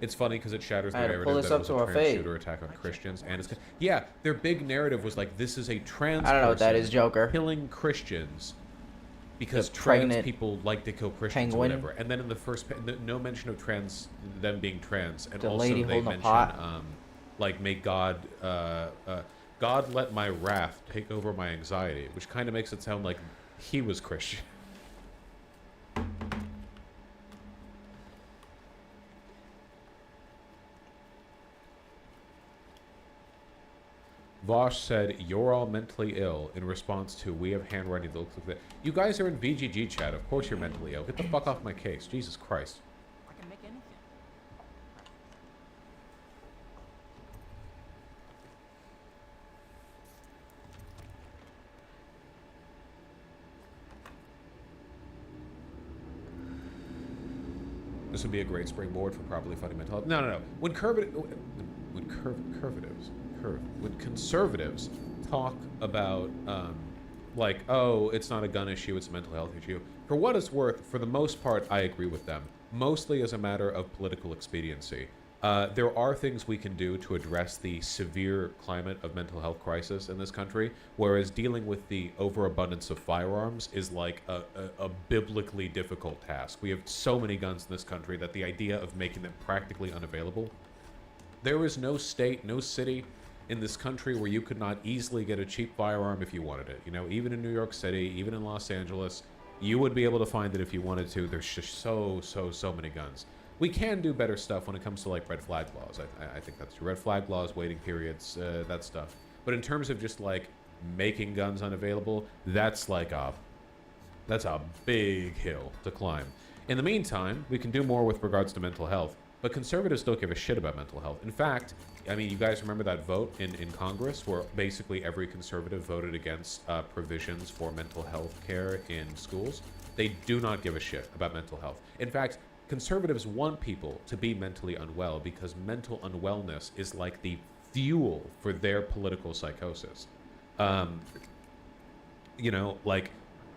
It's funny because it shatters the I had to narrative pull that this it up was to a our trans face. shooter attack on Christians, and it's... Yeah, their big narrative was like, this is a trans I don't know what that person is, Joker. killing Christians because The trans pregnant people like to kill Christians penguin. or whatever. And then in the first, no mention of trans, them being trans, and The also lady they holding a mention, pot. like, may God, God let my wrath take over my anxiety, which kind of makes it sound like he was Christian. Vosh said, "You're all mentally ill," in response to, "We have handwriting that looks like that." You guys are in VGG chat. Of course you're mentally ill. Get the fuck off my case. Jesus Christ. I can make anything. This would be a great springboard for properly funding mental health. No, no, no. When conservatives talk about, like, oh, it's not a gun issue, it's a mental health issue, for what it's worth, for the most part, I agree with them. Mostly as a matter of political expediency. There are things we can do to address the severe climate of mental health crisis in this country, whereas dealing with the overabundance of firearms is like a biblically difficult task. We have so many guns in this country that the idea of making them practically unavailable. There is no state, no city in this country where you could not easily get a cheap firearm if you wanted it. You know, even in New York City, even in Los Angeles, you would be able to find it if you wanted to. There's just so many guns. We can do better stuff when it comes to, like, red flag laws. I think that's true. Red flag laws, waiting periods, that stuff. But in terms of just, like, making guns unavailable, that's a big hill to climb. In the meantime, we can do more with regards to mental health. But conservatives don't give a shit about mental health. In fact, I mean, you guys remember that vote in Congress where basically every conservative voted against provisions for mental health care in schools? They do not give a shit about mental health. In fact, conservatives want people to be mentally unwell because mental unwellness is like the fuel for their political psychosis. You know, like,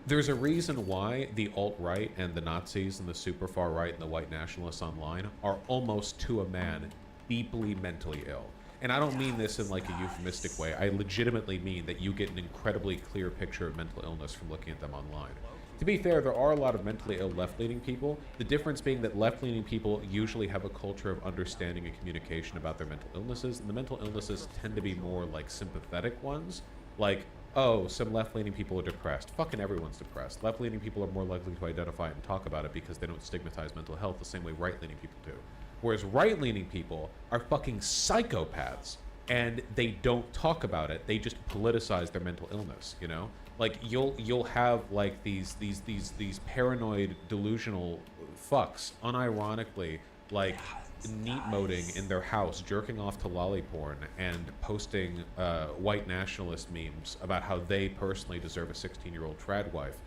there's a reason why the alt-right and the Nazis and the super far-right and the white nationalists online are almost to a man deeply mentally ill. And I don't mean this in like a euphemistic way. I legitimately mean that you get an incredibly clear picture of mental illness from looking at them online. To be fair, there are a lot of mentally ill left-leaning people. The difference being that left-leaning people usually have a culture of understanding and communication about their mental illnesses, and the mental illnesses tend to be more like sympathetic ones. Like, oh, some left-leaning people are depressed. Fucking everyone's depressed. Left-leaning people are more likely to identify it and talk about it because they don't stigmatize mental health the same way right-leaning people do. Whereas right-leaning people are fucking psychopaths, and they don't talk about it. They just politicize their mental illness, you know? Like, you'll have like these paranoid delusional fucks unironically like neat-moding in their house, jerking off to lolly porn and posting white nationalist memes about how they personally deserve a 16-year-old trad wife,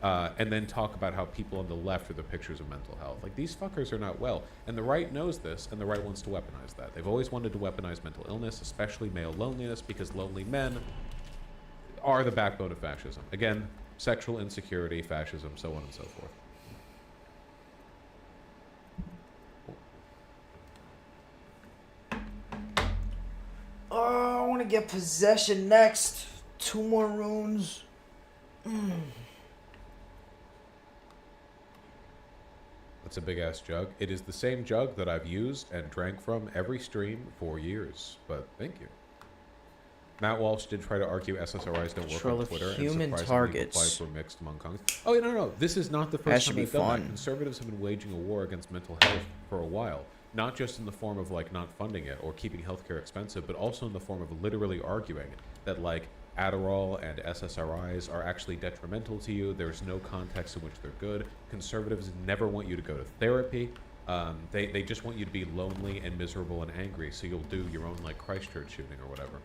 and then talk about how people on the left are the pictures of mental health. Like, these fuckers are not well, and the right knows this, and the right wants to weaponize that. They've always wanted to weaponize mental illness, especially male loneliness, because lonely men are the backbone of fascism. Again, sexual insecurity, fascism, so on and so forth. Oh, I want to get possession next. 2 more runes. That's a big-ass jug. It is the same jug that I've used and drank from every stream for years, but thank you. Matt Walsh did try to argue SSRIs don't work on Twitter, and human surprisingly targets. replies were mixed among Congress. Oh, no. This is not the That first should time be they've done that. fun. Conservatives have been waging a war against mental health for a while. Not just in the form of, like, not funding it or keeping healthcare expensive, but also in the form of literally arguing that, like, Adderall and SSRIs are actually detrimental to you. There's no context in which they're good. Conservatives never want you to go to therapy. They just want you to be lonely and miserable and angry, so you'll do your own, like, Christchurch shooting or whatever.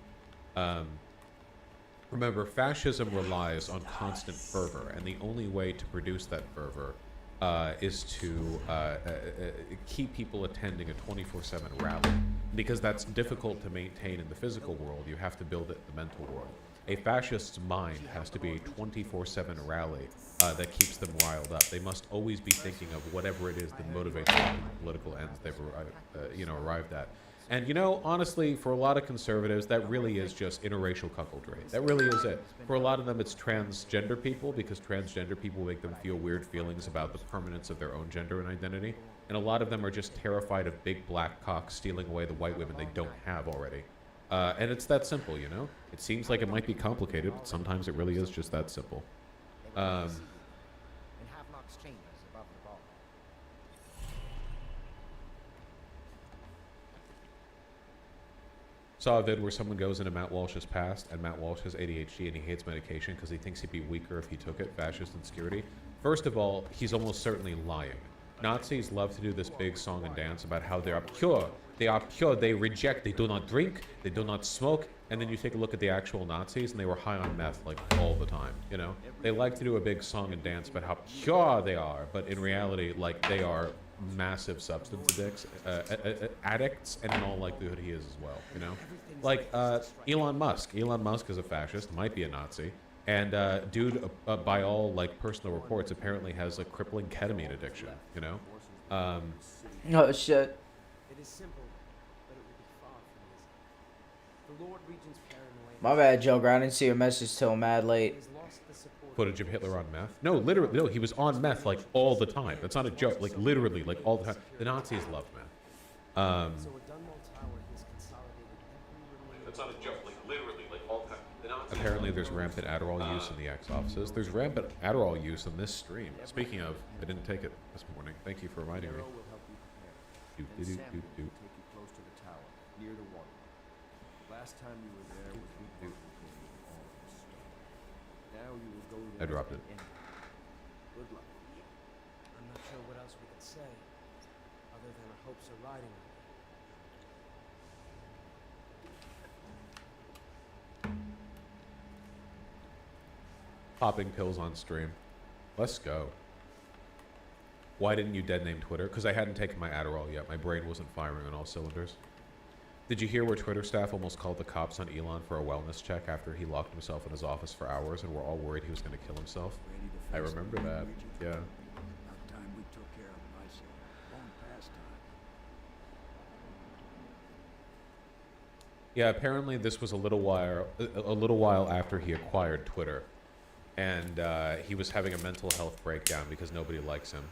Remember, fascism relies on constant fervor, and the only way to produce that fervor is to keep people attending a 24/7 rally. Because that's difficult to maintain in the physical world, you have to build it in the mental world. A fascist's mind has to be a 24/7 rally that keeps them riled up. They must always be thinking of whatever it is that motivates them to the political ends they've arrived at. And you know, honestly, for a lot of conservatives, that really is just interracial cuckoldry. That really is it. For a lot of them, it's transgender people, because transgender people make them feel weird feelings about the permanence of their own gender and identity. And a lot of them are just terrified of big black cocks stealing away the white women they don't have already. And it's that simple, you know? It seems like it might be complicated, but sometimes it really is just that simple. In Havelock's chambers above the vault. Saw a vid where someone goes into Matt Walsh's past, and Matt Walsh has ADHD and he hates medication because he thinks he'd be weaker if he took it, fascist insecurity. First of all, he's almost certainly lying. Nazis love to do this big song and dance about how they are pure. They are pure, they reject, they do not drink, they do not smoke, and then you take a look at the actual Nazis and they were high on meth like all the time, you know? They like to do a big song and dance about how pure they are, but in reality, like, they are massive substance addicts, and in all likelihood he is as well, you know? Like, Elon Musk. Elon Musk is a fascist, might be a Nazi, and dude, by all, like, personal reports, apparently has a crippling ketamine addiction, you know? Oh, shit. It is simple, but it will be far from easy. The Lord Regent's paranoia. My bad, Joe. I didn't see your message till mad late. Footage of Hitler on meth? No, literally, no, he was on meth, like, all the time. That's not a joke, like, literally, like, all the time. The Nazis loved meth. That's not a joke, like, literally, like, all the time. Apparently there's rampant Adderall use in the ex-offices. There's rampant Adderall use in this stream. Speaking of, I didn't take it this morning. Thank you for reminding me. And Sam will take you close to the tower, near the water. Last time you were there was week before you were all restored. Now you will go there. I dropped it. Good luck. I'm not sure what else we could say, other than our hopes are riding on it. Popping pills on stream. Let's go. Why didn't you dead name Twitter? Because I hadn't taken my Adderall yet. My brain wasn't firing on all cylinders. Did you hear where Twitter staff almost called the cops on Elon for a wellness check after he locked himself in his office for hours and were all worried he was going to kill himself? I remember that. Yeah. About time we took care of myself. Long past time. Yeah, apparently this was a little while after he acquired Twitter. And he was having a mental health breakdown because nobody likes him.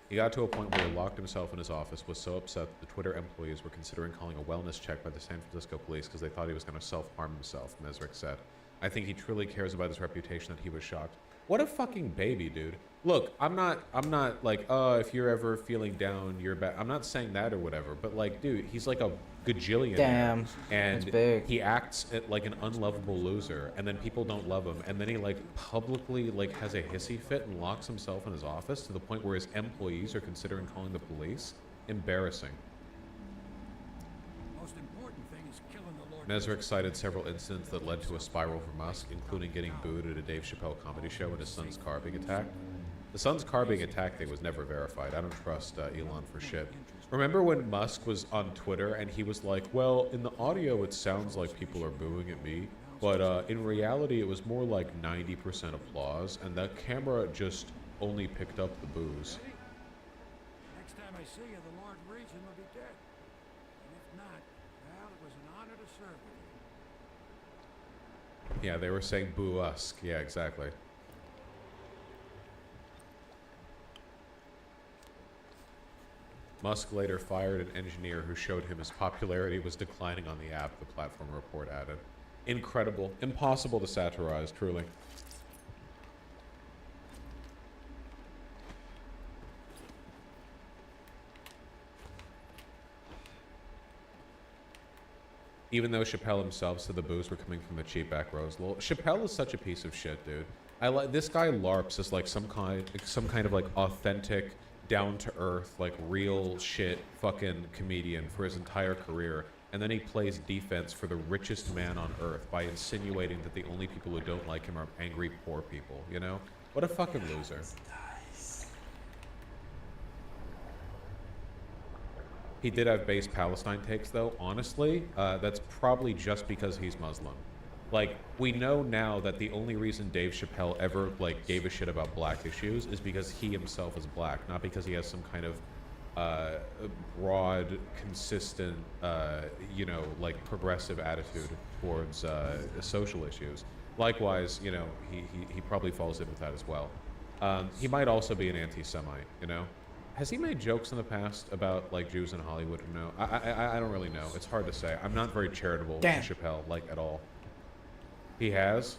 He got to a point where he locked himself in his office, was so upset that the Twitter employees were considering calling a wellness check by the San Francisco police because they thought he was going to self-harm himself, Mesrick said. I think he truly cares about his reputation that he was shocked. What a fucking baby, dude. Look, I'm not like, oh, if you're ever feeling down, you're bad. I'm not saying that or whatever, but like, dude, he's like a gajillionaire. Damn, and that's big. he acts like an unlovable loser, and then people don't love him, and then he like publicly like has a hissy fit and locks himself in his office to the point where his employees are considering calling the police. Embarrassing. Most important thing is killing the Lord. Mesrick cited several incidents that led to a spiral for Musk, including getting booed at a Dave Chappelle comedy show and his son's car being attacked. The son's car being attacked thing was never verified. I don't trust Elon for shit. Remember when Musk was on Twitter and he was like, well, in the audio it sounds like people are booing at me, but in reality it was more like 90% applause, and that camera just only picked up the boos. Next time I see you, the Lord Regent will be dead. And if not, well, it was an honor to serve with you. Yeah, they were saying boo us. Yeah, exactly. Musk later fired an engineer who showed him his popularity was declining on the app, the platform report added. Incredible. Impossible to satirize, truly. Even though Chappelle himself said the boos were coming from the cheap back rows. Lol. Chappelle is such a piece of shit, dude. I like this guy LARPs as like some kind of like authentic, down to earth, like real shit fucking comedian for his entire career, and then he plays defense for the richest man on earth by insinuating that the only people who don't like him are angry poor people, you know? What a fucking loser. He did have base Palestine takes, though. Honestly, that's probably just because he's Muslim. Like, we know now that the only reason Dave Chappelle ever, like, gave a shit about black issues is because he himself is black, not because he has some kind of broad, consistent, you know, like progressive attitude towards social issues. Likewise, you know, he probably falls in with that as well. He might also be an anti-Semite, you know? Has he made jokes in the past about, like, Jews in Hollywood or no? I don't really know. It's hard to say. I'm not very charitable Damn. to Chappelle, like, at all. He has?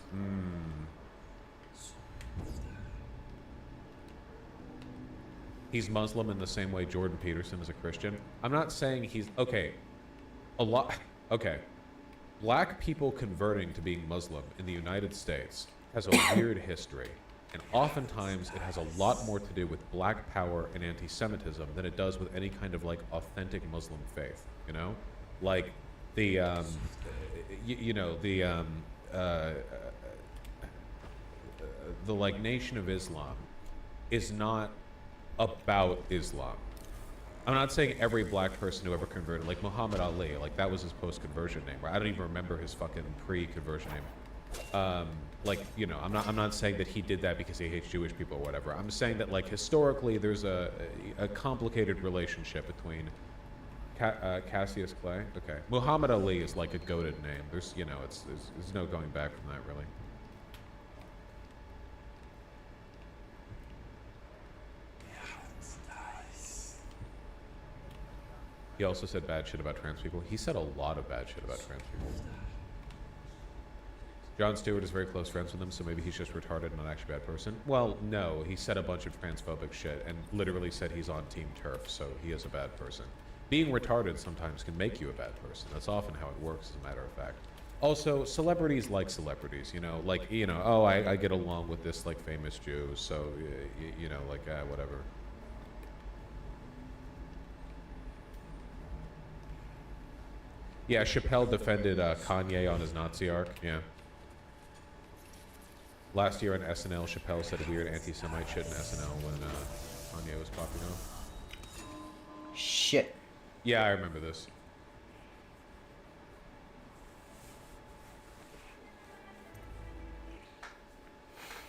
He's Muslim in the same way Jordan Peterson is a Christian. I'm not saying he's... Okay. Okay. Black people converting to being Muslim in the United States has a weird history. And oftentimes it has a lot more to do with black power and anti-Semitism than it does with any kind of, like, authentic Muslim faith, you know? Like, the, you know, the like, Nation of Islam is not about Islam. I'm not saying every black person who ever converted, like Muhammad Ali, like, that was his post-conversion name, right? I don't even remember his fucking pre-conversion name. Like, you know, I'm not saying that he did that because he hates Jewish people or whatever. I'm saying that, like, historically there's a complicated relationship between Cassius Clay. Okay, Muhammad Ali is like a goated name. There's, you know, there's no going back from that, really. He also said bad shit about trans people. He said a lot of bad shit about trans people. Jon Stewart is very close friends with him, so maybe he's just retarded and not actually a bad person. Well, no, he said a bunch of transphobic shit and literally said he's on Team TERF, so he is a bad person. Being retarded sometimes can make you a bad person. That's often how it works, as a matter of fact. Also, celebrities like celebrities, you know, like, you know, oh, I get along with this, like, famous Jew, so, you know, like, whatever. Yeah, Chappelle defended Kanye on his Nazi arc, yeah. Last year on SNL, Chappelle said weird anti-Semite shit in SNL when Kanye was popping off. Shit. Yeah, I remember this.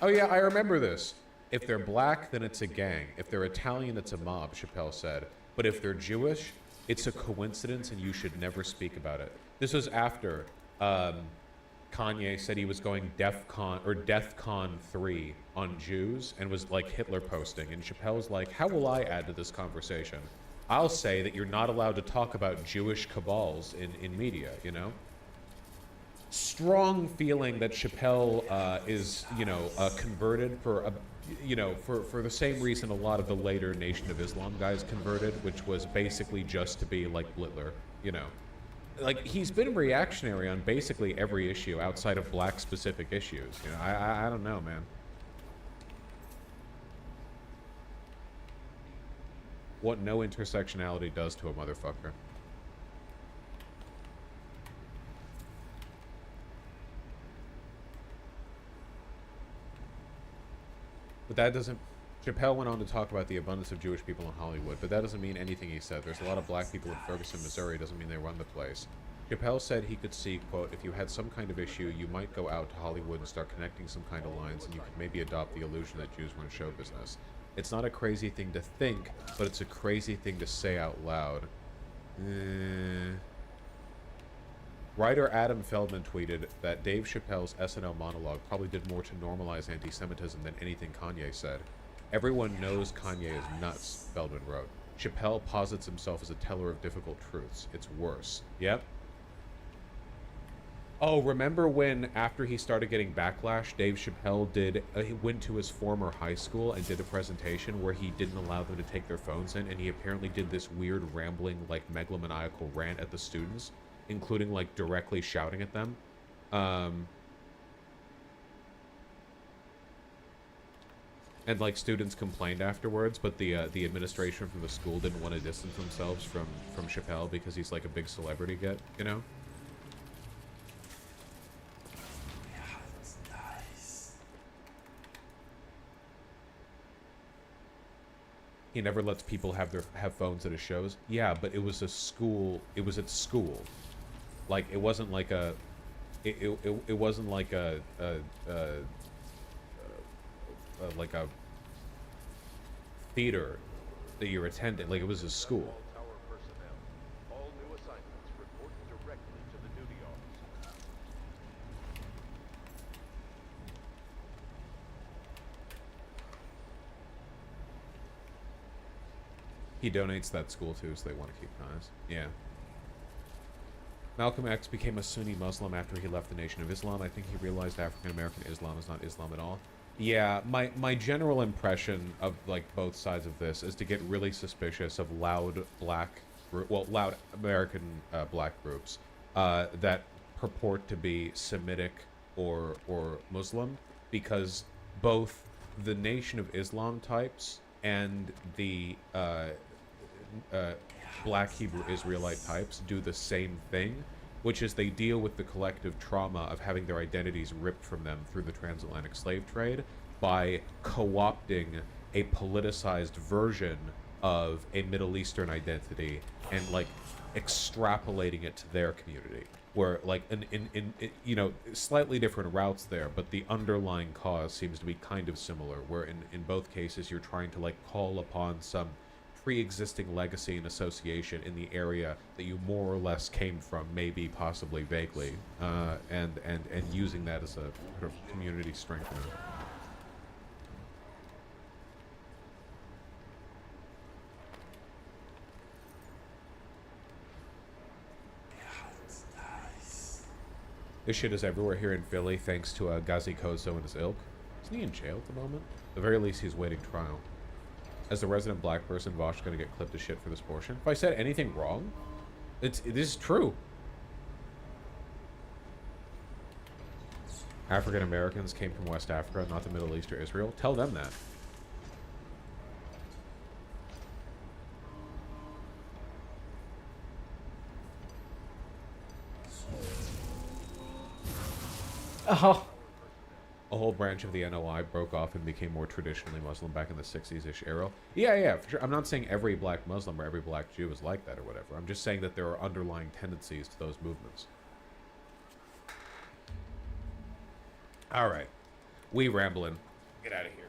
Oh yeah, I remember this. If they're black, then it's a gang. If they're Italian, it's a mob, Chappelle said. But if they're Jewish, it's a coincidence and you should never speak about it. This was after Kanye said he was going DEFCON 3 on Jews and was like Hitler posting. And Chappelle's like, how will I add to this conversation? I'll say that you're not allowed to talk about Jewish cabals in media, you know? Strong feeling that Chappelle is, you know, converted for, you know, for the same reason a lot of the later Nation of Islam guys converted, which was basically just to be like Blitler, you know? Like, he's been reactionary on basically every issue outside of black-specific issues. You know, I don't know, man. What no intersectionality does to a motherfucker. But that doesn't... Chappelle went on to talk about the abundance of Jewish people in Hollywood, but that doesn't mean anything he said. There's a lot of black people in Ferguson, Missouri. Doesn't mean they run the place. Chappelle said he could see, quote, if you had some kind of issue, you might go out to Hollywood and start connecting some kind of lines, and you could maybe adopt the illusion that Jews were in show business. It's not a crazy thing to think, but it's a crazy thing to say out loud. Writer Adam Feldman tweeted that Dave Chappelle's SNL monologue probably did more to normalize anti-Semitism than anything Kanye said. Everyone knows Kanye is nuts, Feldman wrote. Chappelle posits himself as a teller of difficult truths. It's worse. Yep. Oh, remember when, after he started getting backlash, Dave Chappelle he went to his former high school and did a presentation where he didn't allow them to take their phones in, and he apparently did this weird rambling, like, megalomaniacal rant at the students, including, like, directly shouting at them. And, like, students complained afterwards, but the administration from the school didn't want to distance themselves from Chappelle because he's, like, a big celebrity you know? He never lets people have phones at his shows. Yeah, but it was a school. It was at school. Like, it wasn't like a. It wasn't like like a theater that you're attending. Like, it was his school. Tower personnel. All new assignments report directly to the duty officer. He donates to that school too, so they want to keep ties. Yeah. Malcolm X became a Sunni Muslim after he left the Nation of Islam. I think he realized African American Islam is not Islam at all. Yeah, my general impression of like both sides of this is to get really suspicious of loud loud American black groups that purport to be Semitic or Muslim, because both the Nation of Islam types and the black Hebrew Israelite types do the same thing, which is they deal with the collective trauma of having their identities ripped from them through the transatlantic slave trade by co-opting a politicized version of a Middle Eastern identity and like extrapolating it to their community, where like in you know, slightly different routes there, but the underlying cause seems to be kind of similar, where in both cases you're trying to like call upon some pre-existing legacy and association in the area that you more or less came from, maybe possibly vaguely, and using that as a sort of community strengthener. This shit is everywhere here in Philly, thanks to Ghazi Kozo and his ilk. Isn't he in jail at the moment? At the very least, he's waiting trial. As the resident black person, Vosh gonna get clipped as shit for this portion. If I said anything wrong, this is true. African Americans came from West Africa, not the Middle East or Israel. Tell them that. Oh. A whole branch of the NOI broke off and became more traditionally Muslim back in the 60s-ish era. Yeah, for sure. I'm not saying every black Muslim or every black Jew is like that or whatever. I'm just saying that there are underlying tendencies to those movements. All right. We rambling. Get out of here.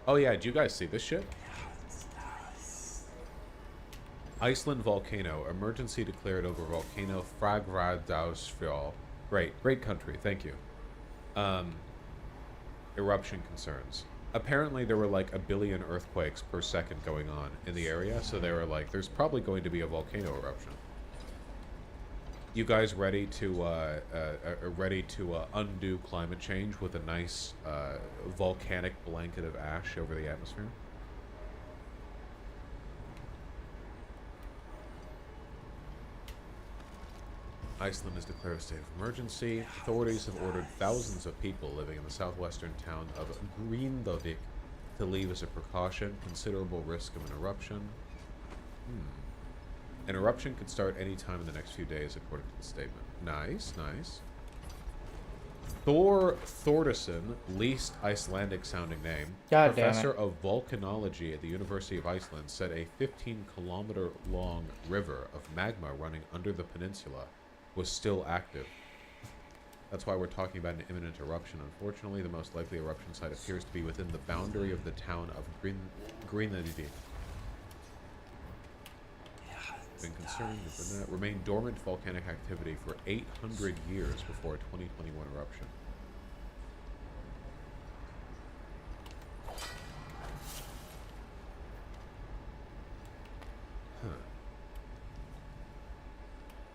Oh yeah, did you guys see this shit? Iceland volcano. Emergency declared over volcano Fagradalsfjall. Great country, thank you. Eruption concerns. Apparently there were like 1 billion earthquakes per second going on in the area, so they were like, there's probably going to be a volcano eruption. You guys ready to undo climate change with a nice volcanic blanket of ash over the atmosphere? Iceland has declared a state of emergency. Authorities have ordered thousands of people living in the southwestern town of Grindavik to leave as a precaution. Considerable risk of an eruption. An eruption could start any time in the next few days, according to the statement. Nice. Thor Thordarson, least Icelandic-sounding name, God professor of volcanology at the University of Iceland, said a 15-kilometer-long river of magma running under the peninsula was still active. That's why we're talking about an imminent eruption. Unfortunately, the most likely eruption site appears to be within the boundary of the town of Grindavik. Been concerned with that. Remained dormant volcanic activity for 800 years before a 2021 eruption.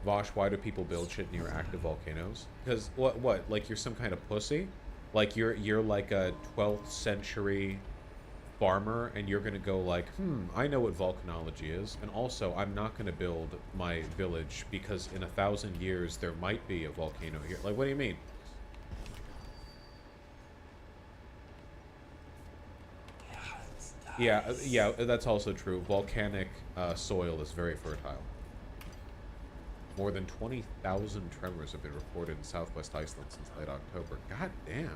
Vosh, why do people build shit near active volcanoes? Because what? Like you're some kind of pussy? Like you're like a 12th century farmer and you're gonna go like, I know what volcanology is, and also I'm not gonna build my village because in 1,000 years there might be a volcano here. Like, what do you mean? Yeah, that's also true. Volcanic soil is very fertile. More than 20,000 tremors have been reported in southwest Iceland since late October. God damn.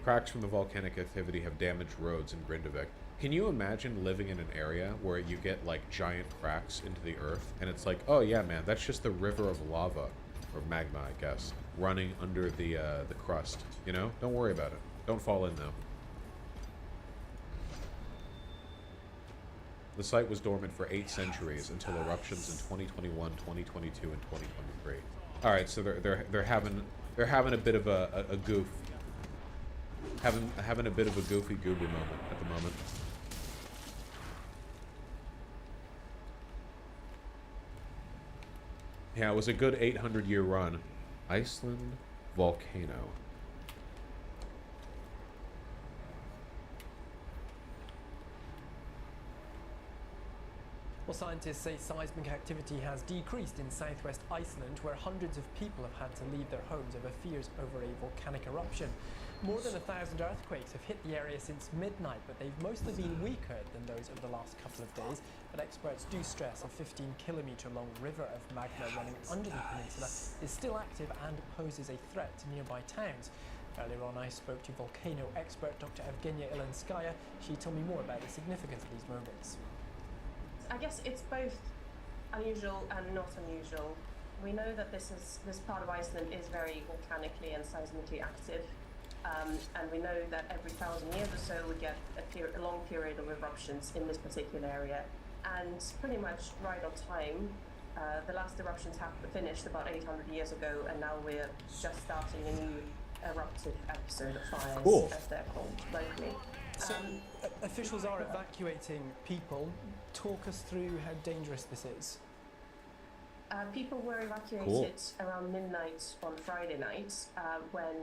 Cracks from the volcanic activity have damaged roads in Grindavik. Can you imagine living in an area where you get like giant cracks into the earth and it's like, oh yeah, man, that's just the river of lava, or magma, I guess, running under the crust. You know, don't worry about it. Don't fall in though. The site was dormant for 8 centuries until eruptions in 2021, 2022, and 2023. All right, so they're having a bit of a goof. Having a bit of a goofy gooby moment at the moment. Yeah, it was a good 800-year run. Iceland volcano. Well, scientists say seismic activity has decreased in southwest Iceland, where hundreds of people have had to leave their homes over fears over a volcanic eruption. More than 1,000 earthquakes have hit the area since midnight, but they've mostly been weaker than those of the last couple of days. But experts do stress a 15-kilometre-long river of magma running under the peninsula is still active and poses a threat to nearby towns. Earlier on, I spoke to volcano expert Dr. Evgenia Ilinskaya. She told me more about the significance of these moments. I guess it's both unusual and not unusual. We know that this part of Iceland is very volcanically and seismically active, and we know that every 1,000 years or so we get a long period of eruptions in this particular area, and pretty much right on time. The last eruptions have finished about 800 years ago, and now we're just starting a new eruptive episode of fires, as they're called locally. So, officials are evacuating people. Talk us through how dangerous this is. People were evacuated around midnight on Friday night when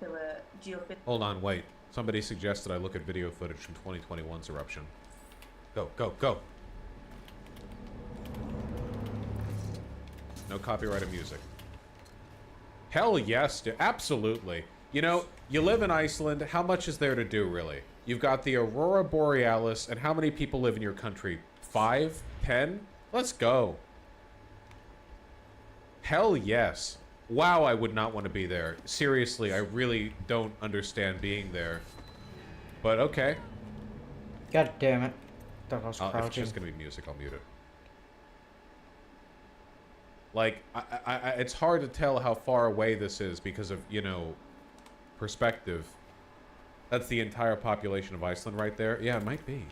there were geophysical... Hold on, wait. Somebody suggested I look at video footage from 2021's eruption. Go, go, go! No copyrighted music. Hell yes, dude. Absolutely. You know, you live in Iceland, how much is there to do, really? You've got the Aurora Borealis, and how many people live in your country? 5? 10? Let's go. Hell yes. Wow, I would not want to be there. Seriously, I really don't understand being there. But okay. God damn it. Thought I was If crouching. it's just gonna be music, I'll mute it. Like, it's hard to tell how far away this is because of, you know, perspective. That's the entire population of Iceland right there. Yeah, it might be.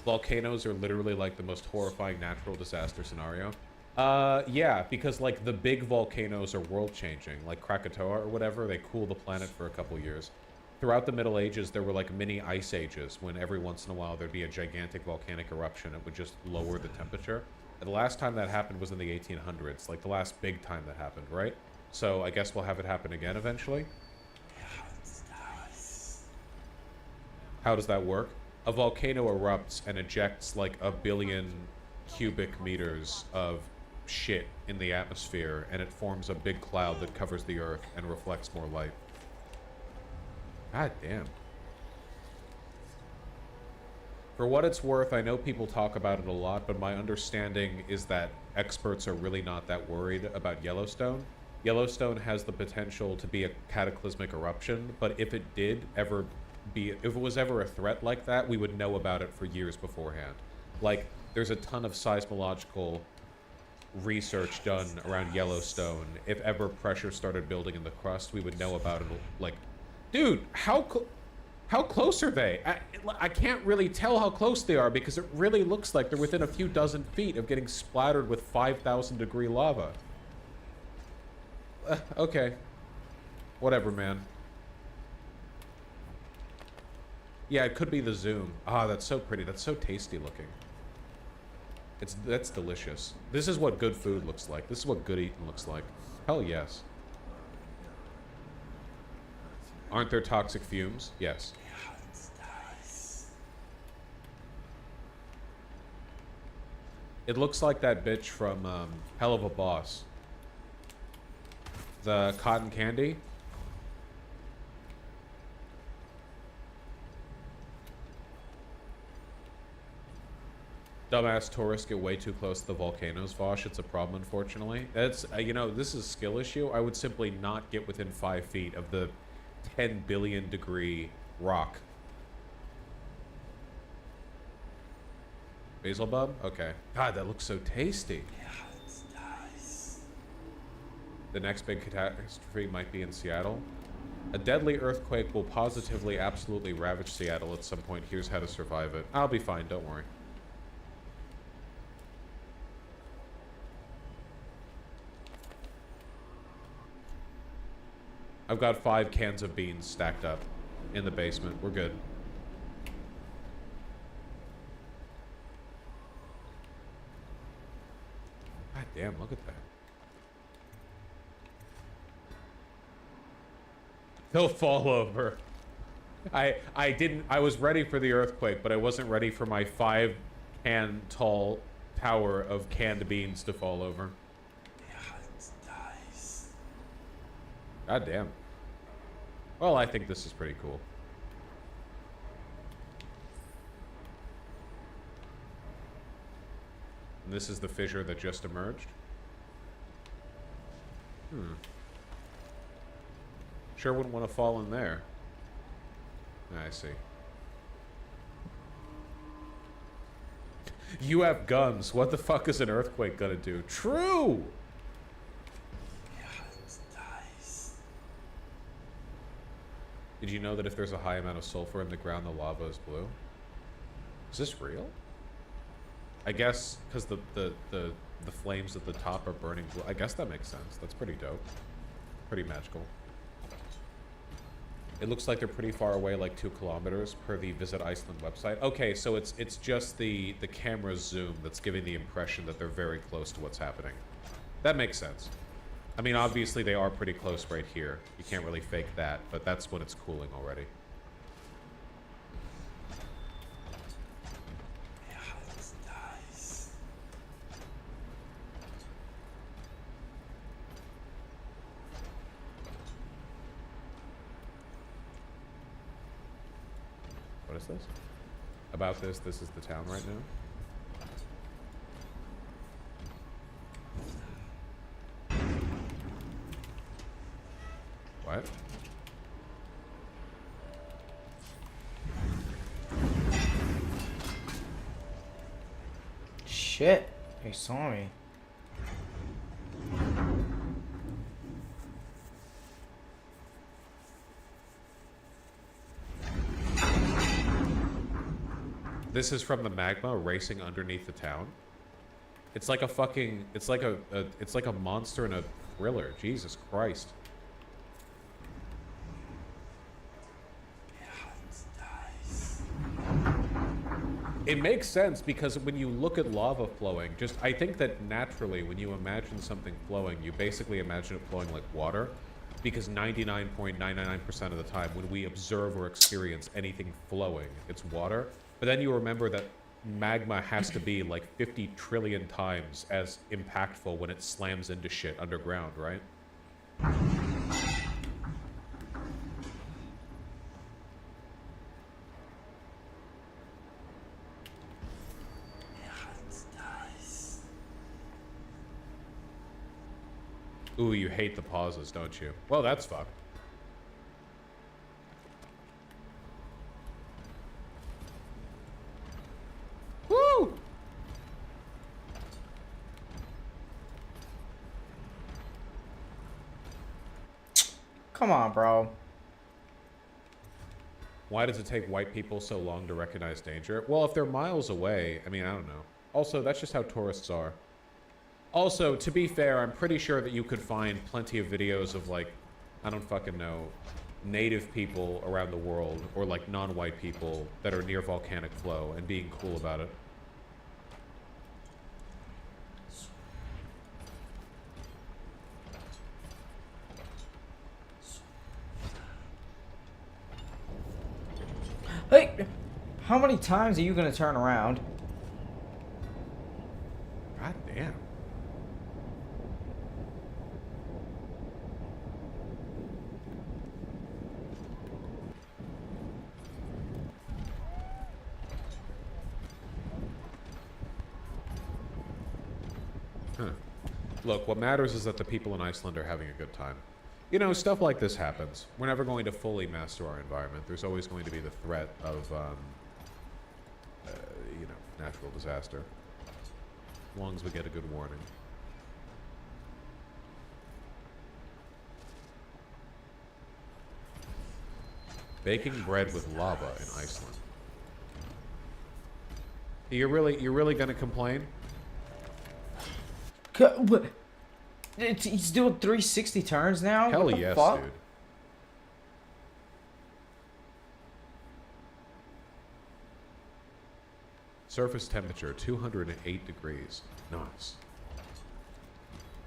Volcanoes are literally like the most horrifying natural disaster scenario. Yeah, because like the big volcanoes are world changing, like Krakatoa or whatever. They cool the planet for a couple years. Throughout the Middle Ages, there were like mini ice ages when every once in a while there'd be a gigantic volcanic eruption. It would just lower the temperature. And the last time that happened was in the 1800s, like the last big time that happened, right? So I guess we'll have it happen again eventually. How does that work? A volcano erupts and ejects like 1 billion cubic meters of shit in the atmosphere, and it forms a big cloud that covers the Earth and reflects more light. God damn. For what it's worth, I know people talk about it a lot, but my understanding is that experts are really not that worried about Yellowstone. Yellowstone has the potential to be a cataclysmic eruption, but if it did ever be, if it was ever a threat like that, we would know about it for years beforehand. Like, there's a ton of seismological research done around Yellowstone. If ever pressure started building in the crust, we would know about it. Like, dude, how close are they? I can't really tell how close they are because it really looks like they're within a few dozen feet of getting splattered with 5,000 degree lava. Okay. Whatever, man. Yeah, it could be the zoom. Ah, that's so pretty. That's so tasty looking. That's delicious. This is what good food looks like. This is what good eating looks like. Hell yes. Aren't there toxic fumes? Yes. It looks like that bitch from Hell of a Boss. The cotton candy. Dumbass tourists get way too close to the volcanoes, Vosh. It's a problem, unfortunately. It's, you know, this is a skill issue. I would simply not get within 5 feet of the 10 billion degree rock. Basil bub? Okay. God, that looks so tasty. Yeah, it's nice. The next big catastrophe might be in Seattle. A deadly earthquake will positively, absolutely ravage Seattle at some point. Here's how to survive it. I'll be fine, don't worry. I've got 5 cans of beans stacked up in the basement. We're good. God damn, look at that. They'll fall over. I was ready for the earthquake, but I wasn't ready for my 5-can tall tower of canned beans to fall over. Yeah, it's nice. God damn. Well, I think this is pretty cool. And this is the fissure that just emerged. Sure wouldn't want to fall in there. I see. You have guns. What the fuck is an earthquake gonna do? True! Yeah, it's nice. Did you know that if there's a high amount of sulfur in the ground, the lava is blue? Is this real? I guess because the flames at the top are burning blue. I guess that makes sense. That's pretty dope. Pretty magical. It looks like they're pretty far away, like 2 kilometers per the Visit Iceland website. Okay, so it's just the camera's zoom that's giving the impression that they're very close to what's happening. That makes sense. I mean, obviously they are pretty close right here. You can't really fake that, but that's when it's cooling already. Yeah, it's nice. What is this? About this is the town right now. What? Shit, they saw me. This is from the magma racing underneath the town. It's like a fucking, it's like a monster in a thriller. Jesus Christ. It makes sense because when you look at lava flowing, I think that naturally when you imagine something flowing, you basically imagine it flowing like water, because 99.999% of the time when we observe or experience anything flowing, it's water. But then you remember that magma has to be like 50 trillion times as impactful when it slams into shit underground, right? Ooh, you hate the pauses, don't you? Well, that's fucked. Woo! Come on, bro. Why does it take white people so long to recognize danger? Well, if they're miles away, I mean, I don't know. Also, that's just how tourists are. Also, to be fair, I'm pretty sure that you could find plenty of videos of, like, I don't fucking know, native people around the world, or, like, non-white people that are near volcanic flow and being cool about it. Hey, how many times are you gonna turn around? God damn. Huh. Look, what matters is that the people in Iceland are having a good time. You know, stuff like this happens. We're never going to fully master our environment. There's always going to be the threat of, you know, natural disaster. As long as we get a good warning. Baking bread with lava in Iceland. You're really gonna complain? What? He's doing 360 turns now? Hell What the yes, fuck? dude. Surface temperature 208 degrees. Nice.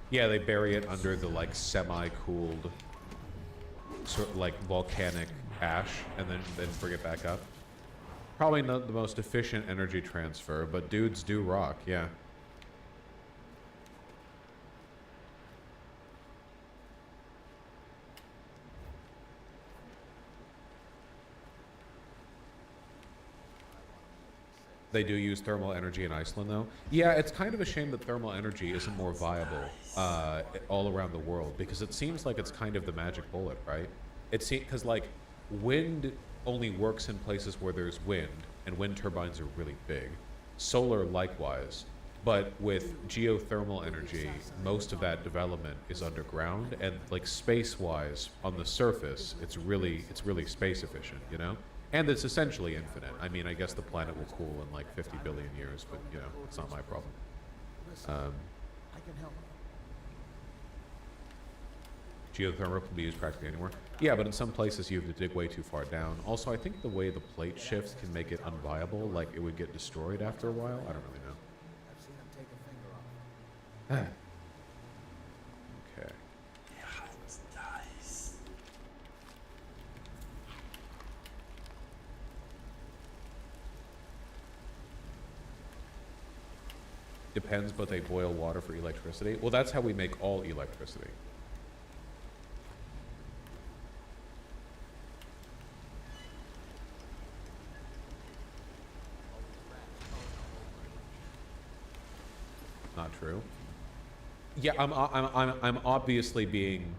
Yeah, they bury it under the like semi-cooled, sort of like volcanic ash, and then bring it back up. Probably not the most efficient energy transfer, but dudes do rock. Yeah. They do use thermal energy in Iceland, though. Yeah, it's kind of a shame that thermal energy isn't more viable all around the world, because it seems like it's kind of the magic bullet, right? It's because like wind only works in places where there's wind, and wind turbines are really big. Solar likewise, but with geothermal energy, most of that development is underground, and like space-wise, on the surface, it's really space efficient, you know? And it's essentially infinite. I mean, I guess the planet will cool in like 50 billion years, but you know, it's not my problem. I can help. Geothermal can be used practically anywhere. Yeah, but in some places you have to dig way too far down. Also, I think the way the plate shifts can make it unviable, like it would get destroyed after a while. I don't really know. I've seen him take a finger off. Okay. Depends, but they boil water for electricity. Well, that's how we make all electricity. Not true. Yeah, I'm obviously being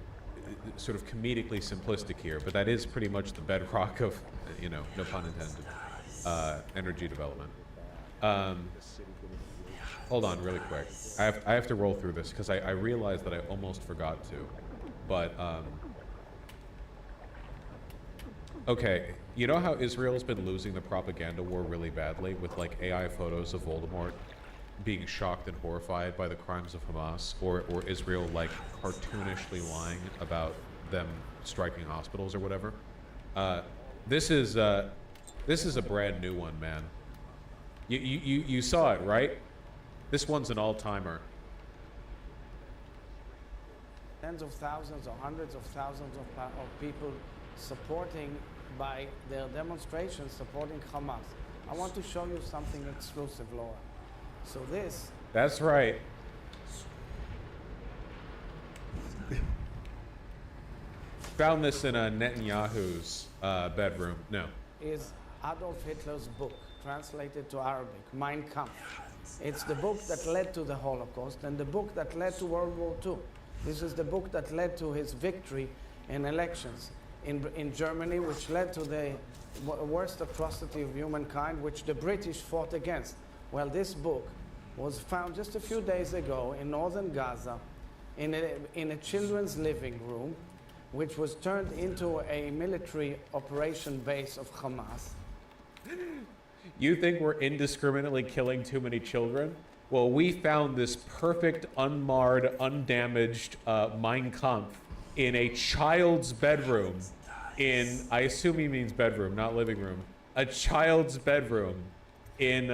sort of comedically simplistic here, but that is pretty much the bedrock of, you know, no pun intended, energy development. Hold on really quick. I have to roll through this because I realized that I almost forgot to. But, okay, you know how Israel's been losing the propaganda war really badly with like AI photos of Voldemort being shocked and horrified by the crimes of Hamas, or Israel like cartoonishly lying about them striking hospitals or whatever? This is a brand new one, man. You saw it, right? This one's an all-timer. Tens of thousands or hundreds of thousands of people supporting by their demonstrations, supporting Hamas. I want to show you something exclusive, Laura. So this... That's right. Found this in Netanyahu's bedroom. No. Is Adolf Hitler's book, translated to Arabic, Mein Kampf. It's the book that led to the Holocaust and the book that led to World War II. This is the book that led to his victory in elections in Germany, which led to the worst atrocity of humankind, which the British fought against. Well, this book was found just a few days ago in northern Gaza in a children's living room, which was turned into a military operation base of Hamas. You think we're indiscriminately killing too many children? Well, we found this perfect, unmarred, undamaged Mein Kampf in a child's bedroom in, I assume he means bedroom, not living room, a child's bedroom in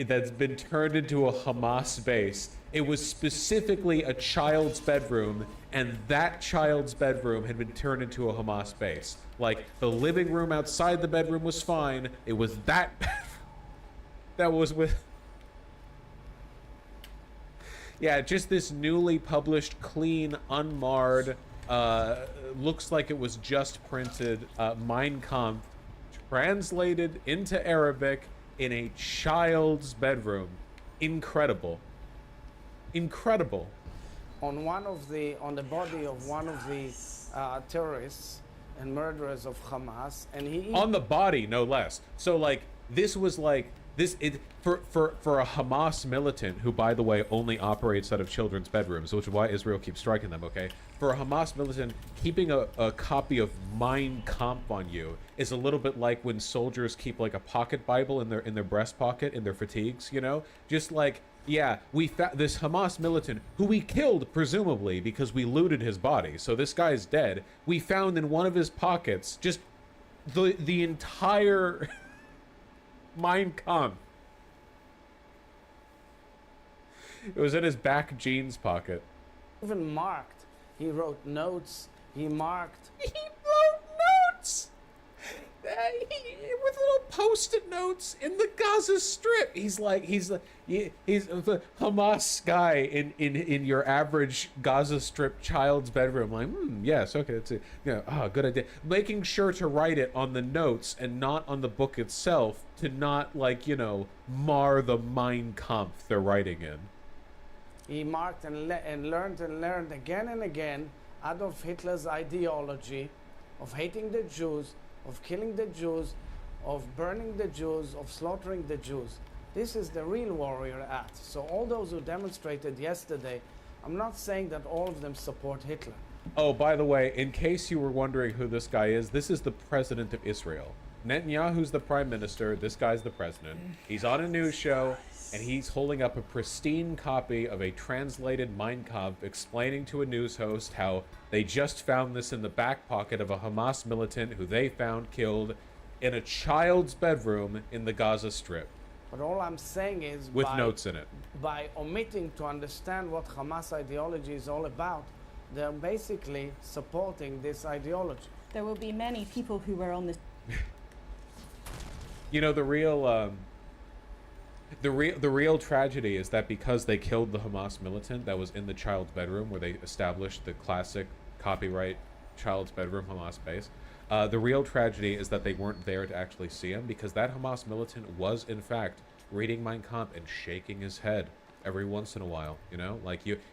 that's been turned into a Hamas base. It was specifically a child's bedroom, and that child's bedroom had been turned into a Hamas base. Like, the living room outside the bedroom was fine. It was that bedroom that was with... Yeah, just this newly published, clean, unmarred, looks like it was just printed, Mein Kampf, translated into Arabic in a child's bedroom. Incredible. Incredible. On the body of one of the terrorists and murderers of Hamas, and he On the body, no less. So like this was like this it for a Hamas militant who, by the way, only operates out of children's bedrooms, which is why Israel keeps striking them. Okay, for a Hamas militant, keeping a copy of Mein Kampf on you is a little bit like when soldiers keep like a pocket Bible in their breast pocket in their fatigues. You know, just like. Yeah, we this Hamas militant, who we killed, presumably, because we looted his body. So this guy's dead. We found in one of his pockets just the entire Mein Kampf. It was in his back jeans pocket. even marked. He wrote notes. He marked. He wrote notes! With little post-it notes in the Gaza Strip. He's a Hamas guy in your average Gaza Strip child's bedroom. Like, yes, okay, that's it. Good idea. Making sure to write it on the notes and not on the book itself to not, like, mar the Mein Kampf they're writing in. He marked and learned again and again Adolf Hitler's ideology of hating the Jews, of killing the Jews, of burning the Jews, of slaughtering the Jews. This is the real warrior act. So all those who demonstrated yesterday, I'm not saying that all of them support Hitler. Oh, by the way, in case you were wondering who this guy is, this is the president of Israel. Netanyahu's the prime minister, this guy's the president. He's on a news show, and he's holding up a pristine copy of a translated Mein Kampf explaining to a news host how they just found this in the back pocket of a Hamas militant who they found killed in a child's bedroom in the Gaza Strip. But all I'm saying is with notes in it. By omitting to understand what Hamas ideology is all about, they're basically supporting this ideology. There will be many people who were on this. The real tragedy is that because they killed the Hamas militant that was in the child's bedroom where they established the classic copyright child's bedroom Hamas base, the real tragedy is that they weren't there to actually see him, because that Hamas militant was in fact reading Mein Kampf and shaking his head every once in a while.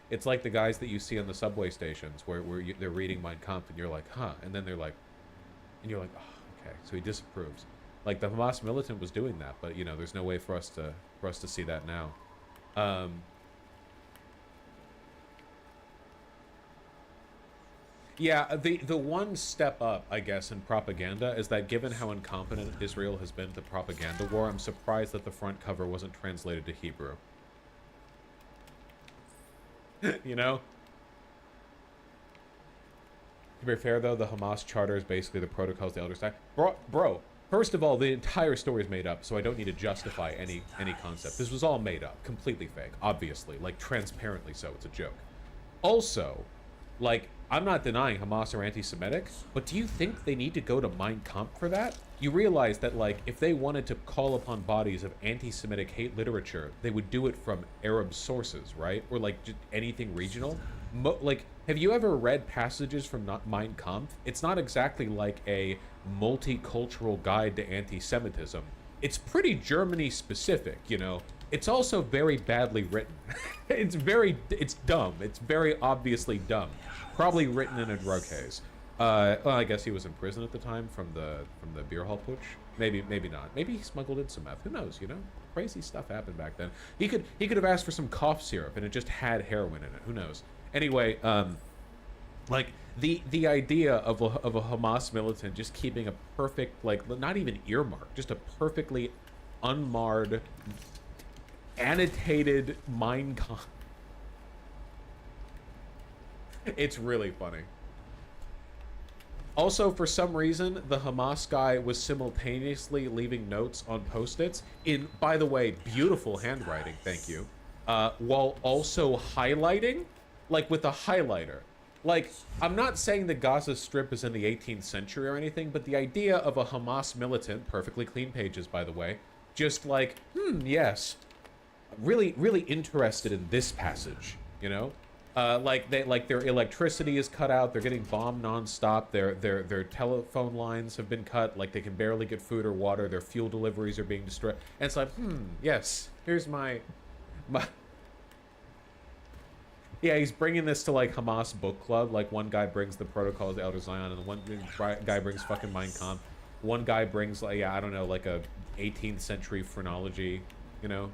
It's like the guys that you see on the subway stations where they're reading Mein Kampf and you're like, huh, and then they're like, and you're like, oh, okay, so he disapproves. Like the Hamas militant was doing that, but there's no way for us to see that now. Yeah, the one step up, I guess, in propaganda is that given how incompetent Israel has been to propaganda war, I'm surprised that the front cover wasn't translated to Hebrew. To be fair, though, the Hamas charter is basically the protocols the elders die. Bro, first of all, the entire story is made up, so I don't need to justify any concept. This was all made up, completely fake, obviously, like transparently so. It's a joke. Also, like, I'm not denying Hamas are anti-Semitic, but do you think they need to go to Mein Kampf for that? You realize that, like, if they wanted to call upon bodies of anti-Semitic hate literature, they would do it from Arab sources, right? Or, like, just anything regional. Have you ever read passages from Mein Kampf? It's not exactly like a multicultural guide to anti-Semitism. It's pretty Germany-specific, It's also very badly written. It's dumb. It's very obviously dumb. Probably written in a drug haze. Well, I guess he was in prison at the time from the beer hall putsch. Maybe not. Maybe he smuggled in some meth. Who knows? Crazy stuff happened back then. He could have asked for some cough syrup and it just had heroin in it. Who knows? Anyway, like the idea of a Hamas militant just keeping a perfect, like, not even earmark, just a perfectly unmarred, annotated Mein Kampf. It's really funny. Also, for some reason, the Hamas guy was simultaneously leaving notes on Post-its in, by the way, beautiful handwriting, thank you, while also highlighting, like with a highlighter. Like, I'm not saying the Gaza Strip is in the 18th century or anything, but the idea of a Hamas militant, perfectly clean pages, by the way, just like, yes, really, really interested in this passage, like their electricity is cut out, they're getting bombed nonstop, their telephone lines have been cut, like they can barely get food or water, their fuel deliveries are being destroyed, and it's like, yes, here's my Yeah, he's bringing this to like Hamas book club. Like one guy brings the Protocols of Elder Zion, and one guy brings fucking Mein Kampf. One guy brings like, yeah, I don't know, like a 18th century phrenology, you know,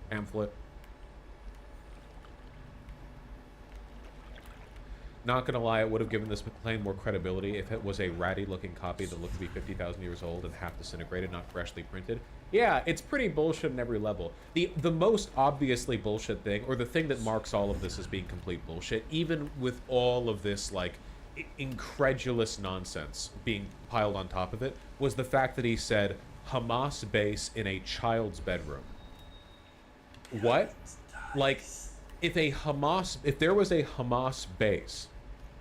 pamphlet. Not gonna lie, it would have given this claim more credibility if it was a ratty-looking copy that looked to be 50,000 years old and half disintegrated, not freshly printed. Yeah, it's pretty bullshit in every level. The most obviously bullshit thing, or the thing that marks all of this as being complete bullshit, even with all of this, like, incredulous nonsense being piled on top of it, was the fact that he said, Hamas base in a child's bedroom. What? Like, if there was a Hamas base,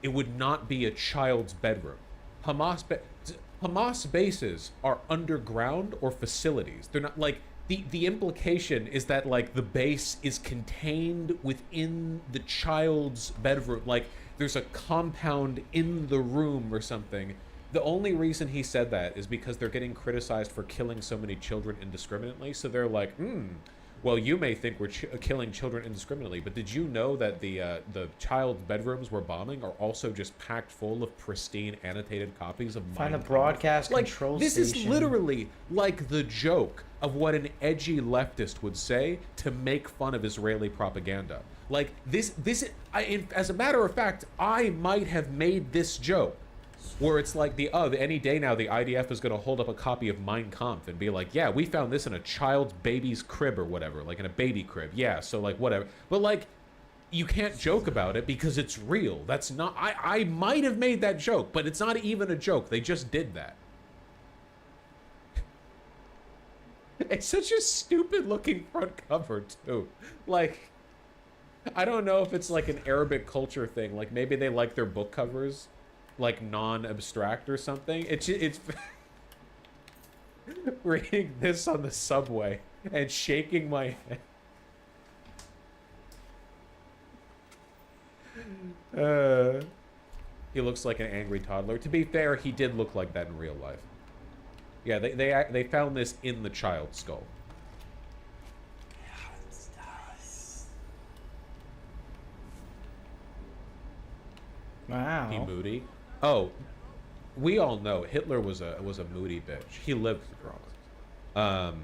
it would not be a child's bedroom. Hamas bases are underground or facilities. They're not like the implication is that like the base is contained within the child's bedroom. Like there's a compound in the room or something. The only reason he said that is because they're getting criticized for killing so many children indiscriminately. So they're like, well, you may think we're killing children indiscriminately, but did you know that the child bedrooms we're bombing are also just packed full of pristine annotated copies of Find a Mein Kampf? broadcast Like, control this station. is literally like the joke of what an edgy leftist would say to make fun of Israeli propaganda. Like as a matter of fact, I might have made this joke. Where it's like any day now the IDF is going to hold up a copy of Mein Kampf and be like, yeah, we found this in a child's baby's crib or whatever, like in a baby crib. Yeah, so like whatever. But like, you can't joke about it because it's real. That's not, I might have made that joke, but it's not even a joke. They just did that. It's such a stupid looking front cover too. Like, I don't know if it's like an Arabic culture thing. Like maybe they like their book covers like non-abstract or something. It's reading this on the subway and shaking my head. He looks like an angry toddler. To be fair, he did look like that in real life. Yeah, they found this in the child's skull. Wow. He moody. Oh, we all know Hitler was a moody bitch. He lived for drama.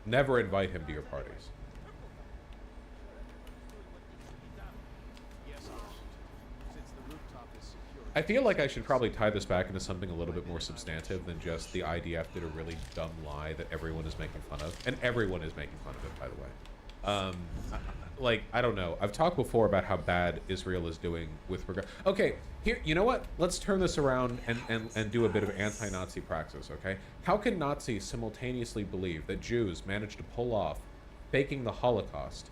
Never invite him to your parties. I feel like I should probably tie this back into something a little bit more substantive than just the IDF did a really dumb lie that everyone is making fun of. And everyone is making fun of it, by the way. Like, I don't know. I've talked before about how bad Israel is doing with regard... Okay, here, you know what? Let's turn this around and do a bit of anti-Nazi praxis, okay? How can Nazis simultaneously believe that Jews managed to pull off faking the Holocaust,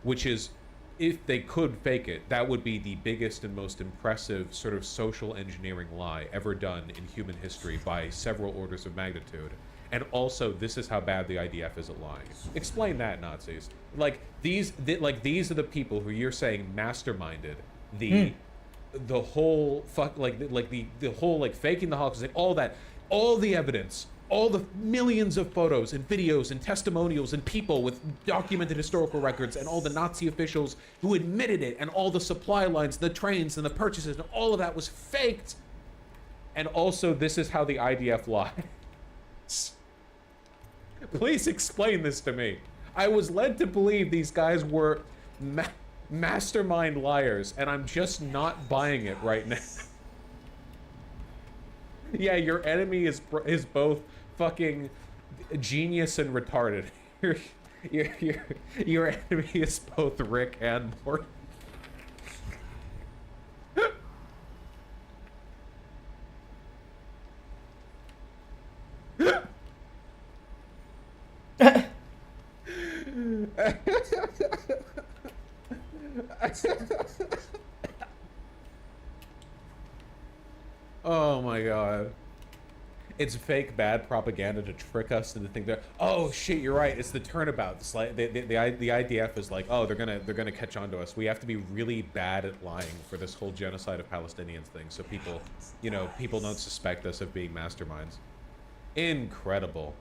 which is, if they could fake it, that would be the biggest and most impressive sort of social engineering lie ever done in human history by several orders of magnitude. And also, this is how bad the IDF is at lying. Explain that, Nazis. Like these are the people who you're saying masterminded the whole the whole like faking the Holocaust, all that, all the evidence, all the millions of photos and videos and testimonials and people with documented historical records and all the Nazi officials who admitted it and all the supply lines, the trains and the purchases and all of that was faked. And also, this is how the IDF lies. Please explain this to me. I was led to believe these guys were mastermind liars, and I'm just not buying it right now. Yeah, your enemy is both fucking genius and retarded. Your enemy is both Rick and Morty. Oh my god. It's fake bad propaganda to trick us into thinking that, oh shit, you're right, it's the turnabout. It's like the IDF is like, oh, they're gonna catch on to us. We have to be really bad at lying for this whole genocide of Palestinians thing, so people don't suspect us of being masterminds. Incredible.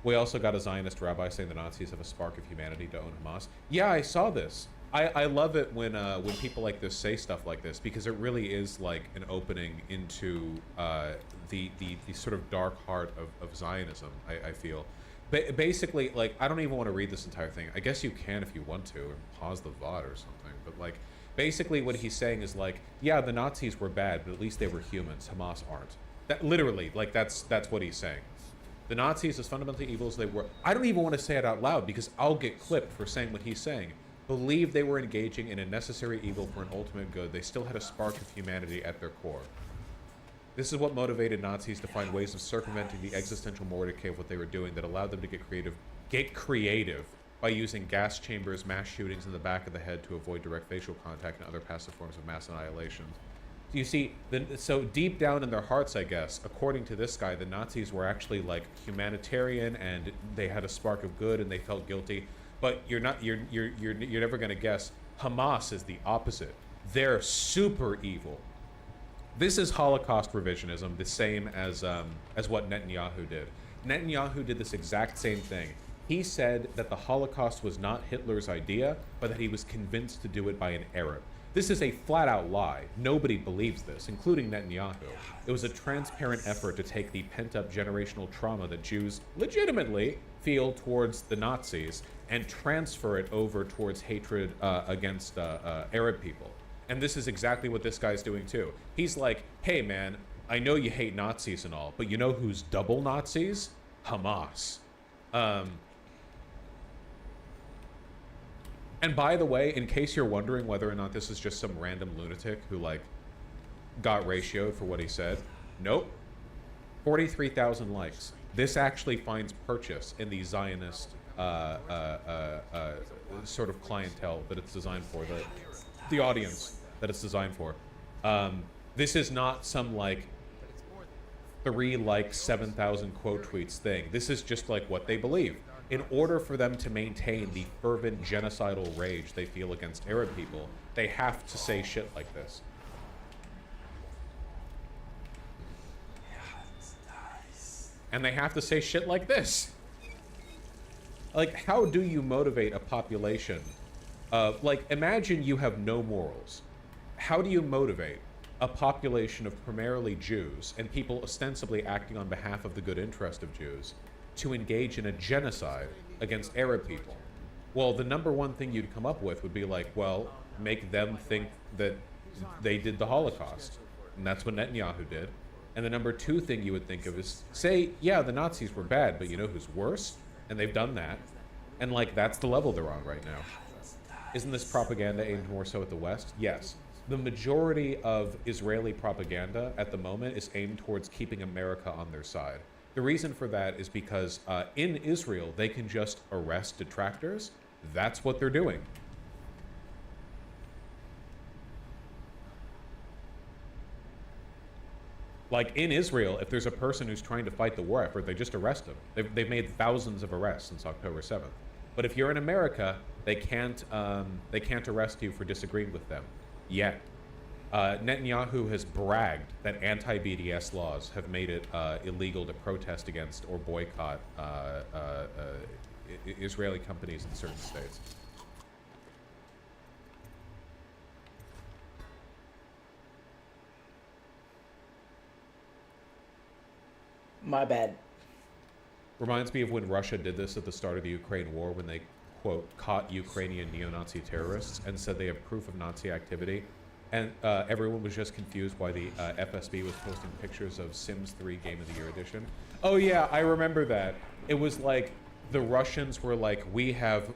We also got a Zionist rabbi saying the Nazis have a spark of humanity to own Hamas. Yeah, I saw this. I love it when people like this say stuff like this, because it really is like an opening into the sort of dark heart of Zionism, I feel. Basically, like, I don't even want to read this entire thing. I guess you can if you want to, and pause the VOD or something. But, like, basically what he's saying is, like, yeah, the Nazis were bad, but at least they were humans. Hamas aren't. That literally, like, that's what he's saying. The Nazis, as fundamentally evil as they were, I don't even want to say it out loud because I'll get clipped for saying what he's saying. Believe they were engaging in a necessary evil for an ultimate good. They still had a spark of humanity at their core. This is what motivated Nazis to find ways of circumventing the existential morticay of what they were doing that allowed them to get creative by using gas chambers, mass shootings in the back of the head to avoid direct facial contact and other passive forms of mass annihilation. You see, so deep down in their hearts, I guess, according to this guy, the Nazis were actually like humanitarian and they had a spark of good and they felt guilty. But you're never gonna guess. Hamas is the opposite. They're super evil. This is Holocaust revisionism, the same as what Netanyahu did. Netanyahu did this exact same thing. He said that the Holocaust was not Hitler's idea, but that he was convinced to do it by an Arab. This is a flat-out lie. Nobody believes this, including Netanyahu. It was a transparent effort to take the pent-up generational trauma that Jews legitimately feel towards the Nazis and transfer it over towards hatred against Arab people. And this is exactly what this guy's doing too. He's like, hey man, I know you hate Nazis and all, but you know who's double Nazis? Hamas. And by the way, in case you're wondering whether or not this is just some random lunatic who like got ratioed for what he said, nope. 43,000 likes. This actually finds purchase in the Zionist sort of clientele that it's designed for, the audience that it's designed for. This is not some like 7,000 quote tweets thing. This is just like what they believe. In order for them to maintain the fervent genocidal rage they feel against Arab people, they have to say shit like this. And they have to say shit like this. Like, how do you motivate a population? Like, imagine you have no morals. How do you motivate a population of primarily Jews and people ostensibly acting on behalf of the good interest of Jews to engage in a genocide against Arab people? Well, the number one thing you'd come up with would be like, well, make them think that they did the Holocaust. And that's what Netanyahu did. And the number two thing you would think of is say, yeah, the Nazis were bad, but you know who's worse? And they've done that. And like, that's the level they're on right now. Isn't this propaganda aimed more so at the West? Yes. The majority of Israeli propaganda at the moment is aimed towards keeping America on their side. The reason for that is because in Israel, they can just arrest detractors. That's what they're doing. Like in Israel, if there's a person who's trying to fight the war effort, they just arrest them. They've made thousands of arrests since October 7th. But if you're in America, they can't arrest you for disagreeing with them yet. Netanyahu has bragged that anti-BDS laws have made it illegal to protest against or boycott Israeli companies in certain states. My bad. Reminds me of when Russia did this at the start of the Ukraine war when they, quote, caught Ukrainian neo-Nazi terrorists and said they have proof of Nazi activity. And everyone was just confused why the FSB was posting pictures of Sims 3 Game of the Year edition. Oh yeah, I remember that. It was like the Russians were like, we have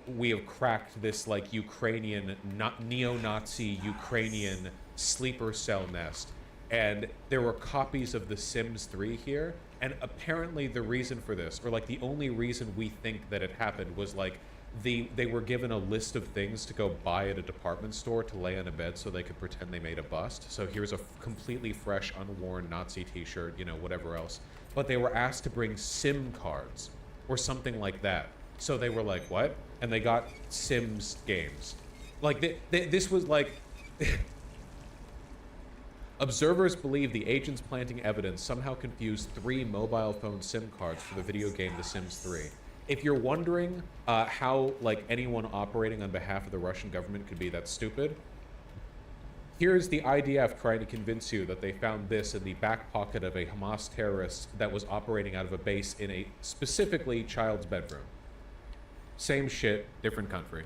cracked this like Ukrainian, neo-Nazi Ukrainian sleeper cell nest. And there were copies of The Sims 3 here. And apparently the reason for this, or like the only reason we think that it happened was like they were given a list of things to go buy at a department store to lay on a bed so they could pretend they made a bust. So here's a completely fresh, unworn Nazi t-shirt, you know, whatever else. But they were asked to bring SIM cards or something like that. So they were like, what? And they got Sims games. Like, this was like... Observers believe the agents planting evidence somehow confused 3 mobile phone SIM cards for the video game The Sims 3. if you're wondering how like anyone operating on behalf of the Russian government could be that stupid, here's the IDF trying to convince you that they found this in the back pocket of a Hamas terrorist that was operating out of a base in a specifically child's bedroom. Same shit, different country.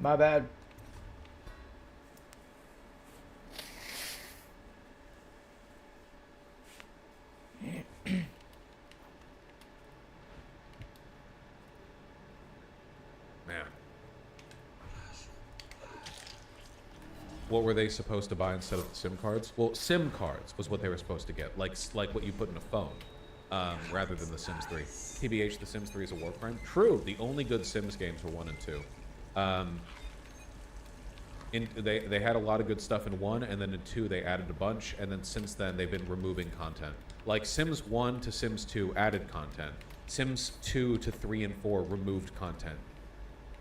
My bad. Man. What were they supposed to buy instead of the SIM cards? Well, SIM cards was what they were supposed to get, like what you put in a phone, rather than The Sims 3. TBH, The Sims 3 is a war crime. True, the only good Sims games were 1 and 2. They had a lot of good stuff in 1, and then in 2 they added a bunch, and then since then they've been removing content. Like Sims 1 to Sims 2 added content. Sims 2 to 3 and 4 removed content.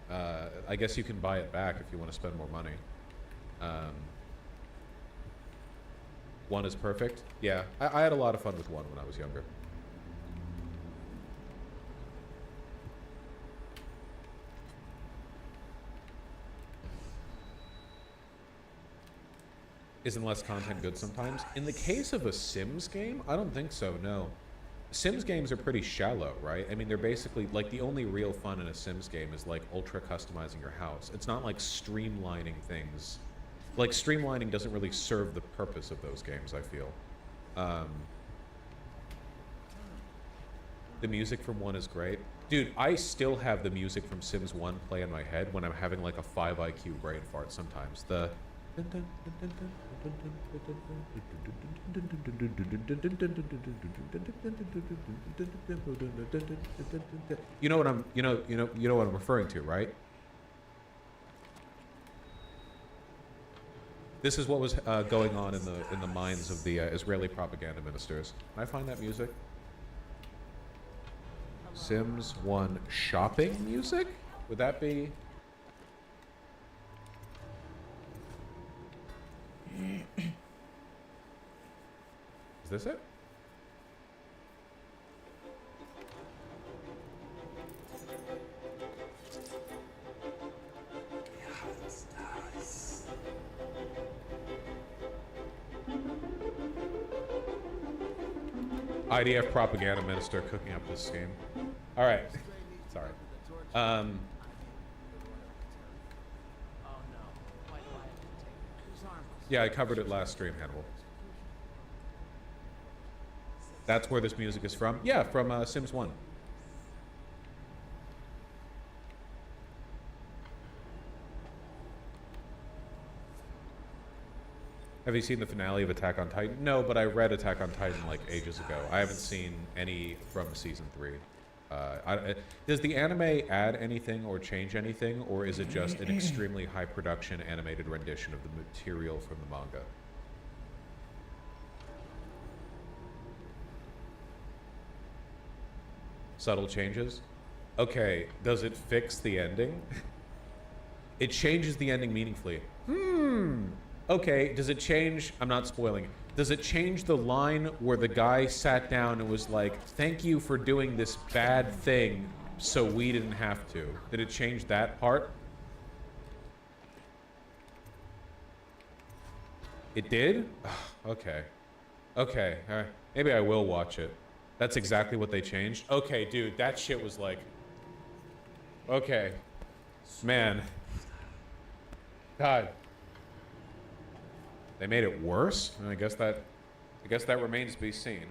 I guess you can buy it back if you want to spend more money. 1 is perfect. Yeah, I had a lot of fun with 1 when I was younger. Isn't less content good sometimes? In the case of a Sims game, I don't think so, no. Sims games are pretty shallow, right? I mean, they're basically, like, the only real fun in a Sims game is, like, ultra customizing your house. It's not like streamlining things. Like, streamlining doesn't really serve the purpose of those games, I feel. The music from 1 is great. Dude, I still have the music from Sims 1 play in my head when I'm having, like, a 5 IQ brain fart sometimes. The... You know what I'm what I'm referring to, right? This is what was going on in the minds of the Israeli propaganda ministers. Can I find that music? Sims 1 shopping music? Would that be? Is this it? IDF propaganda minister cooking up this scheme. All right. Sorry. Yeah, I covered it last stream, Hannibal. That's where this music is from? Yeah, from Sims 1. Have you seen the finale of Attack on Titan? No, but I read Attack on Titan like ages ago. I haven't seen any from season 3. Does the anime add anything or change anything, or is it just an extremely high production animated rendition of the material from the manga? Subtle changes? Okay, does it fix the ending? It changes the ending meaningfully. Okay, does it change? I'm not spoiling it. Does it change the line where the guy sat down and was like, thank you for doing this bad thing so we didn't have to? Did it change that part? It did? Okay. Okay, all right. Maybe I will watch it. That's exactly what they changed? Okay, dude, that shit was like... Okay. Man. God. They made it worse? I guess that remains to be seen.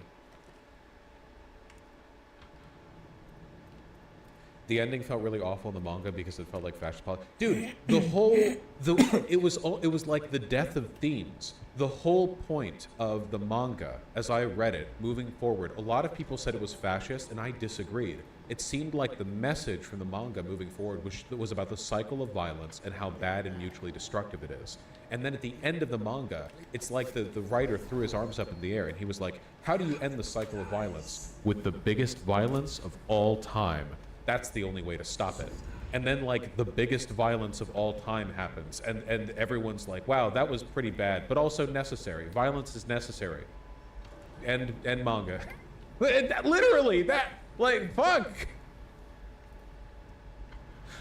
The ending felt really awful in the manga because it felt like fascist politics. Dude, it was like the death of themes. The whole point of the manga, as I read it, moving forward, a lot of people said it was fascist, and I disagreed. It seemed like the message from the manga moving forward was about the cycle of violence and how bad and mutually destructive it is. And then at the end of the manga, it's like the writer threw his arms up in the air and he was like, how do you end the cycle of violence? With the biggest violence of all time. That's the only way to stop it. and then like the biggest violence of all time happens, and everyone's like, wow, that was pretty bad, but also necessary. Violence is necessary. And manga. Literally, that, like, fuck.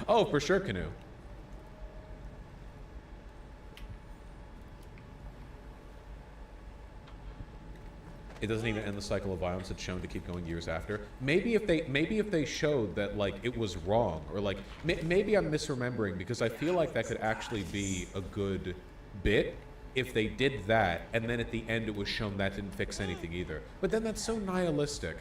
Oh, for sure, Canoe. It doesn't even end the cycle of violence. It's shown to keep going years after. Maybe if they showed that like it was wrong, or like maybe I'm misremembering, because I feel like that could actually be a good bit if they did that, and then at the end it was shown that didn't fix anything either. But then that's so nihilistic.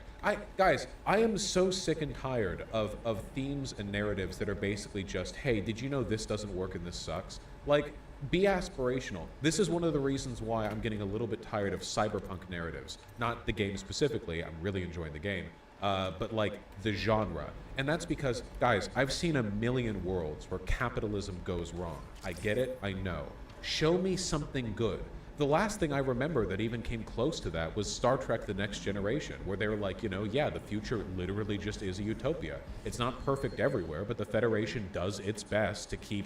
Guys, I am so sick and tired of themes and narratives that are basically just, hey, did you know this doesn't work and this sucks? Like, be aspirational. This is one of the reasons why I'm getting a little bit tired of cyberpunk narratives. Not the game specifically, I'm really enjoying the game, but like the genre. And that's because, guys, I've seen a million worlds where capitalism goes wrong. I get it, I know. Show me something good. The last thing I remember that even came close to that was Star Trek: The Next Generation, where they were like, you know, yeah, the future literally just is a utopia. It's not perfect everywhere, but the Federation does its best to keep,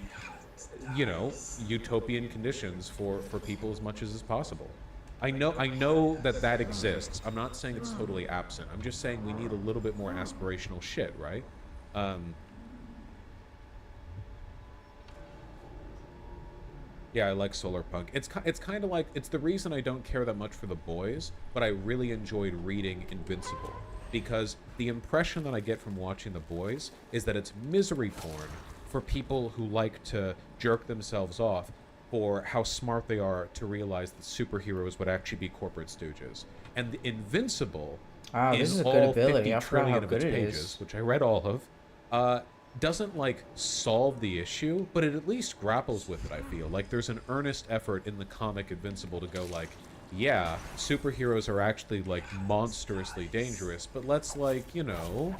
you know, utopian conditions for people as much as is possible. I know that exists. I'm not saying it's totally absent. I'm just saying we need a little bit more aspirational shit, right? Yeah, I like solar punk. It's kind of like, it's the reason I don't care that much for The Boys, but I really enjoyed reading Invincible, because the impression that I get from watching The Boys is that it's misery porn for people who like to jerk themselves off for how smart they are to realize that superheroes would actually be corporate stooges. And Invincible, this in is a good all ability. 50 I forgot how trillion of its good it pages, is. which I read all of, doesn't like solve the issue, but it at least grapples with it, I feel. Like there's an earnest effort in the comic Invincible to go like, yeah, superheroes are actually like monstrously dangerous, but let's like, you know,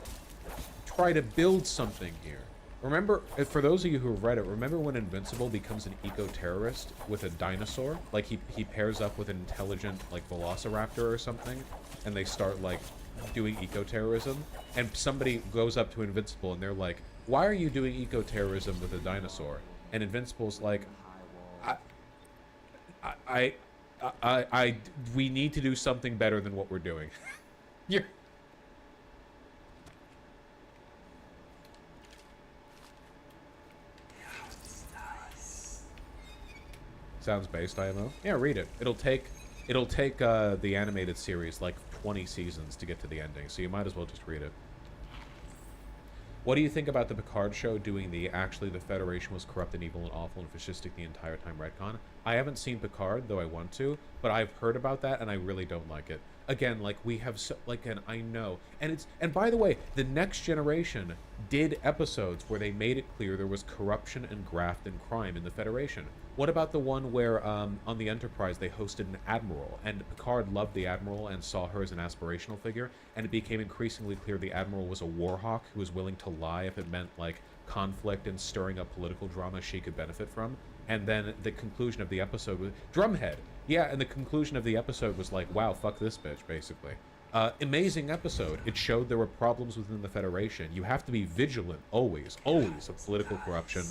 try to build something here. Remember, for those of you who have read it, remember when Invincible becomes an eco-terrorist with a dinosaur? Like he pairs up with an intelligent like velociraptor or something, and they start like doing eco-terrorism, and somebody goes up to Invincible and they're like, why are you doing eco-terrorism with a dinosaur? And Invincible's like, we need to do something better than what we're doing. You're... Sounds based, IMO. Yeah, read it. It'll take the animated series like 20 seasons to get to the ending, so you might as well just read it. What do you think about the Picard show doing the actually the Federation was corrupt and evil and awful and fascistic the entire time retcon? I haven't seen Picard, though I want to, but I've heard about that and I really don't like it. Again, like we have so, like, and I know, and by the way, the Next Generation did episodes where they made it clear there was corruption and graft and crime in the Federation. What about the one where on the Enterprise they hosted an admiral, and Picard loved the admiral and saw her as an aspirational figure, and it became increasingly clear the admiral was a war hawk who was willing to lie if it meant like conflict and stirring up political drama she could benefit from. And then the conclusion of the episode was Drumhead. Yeah, and the conclusion of the episode was like, wow, fuck this bitch, basically. Amazing episode. It showed there were problems within the Federation. You have to be vigilant, always, of political corruption,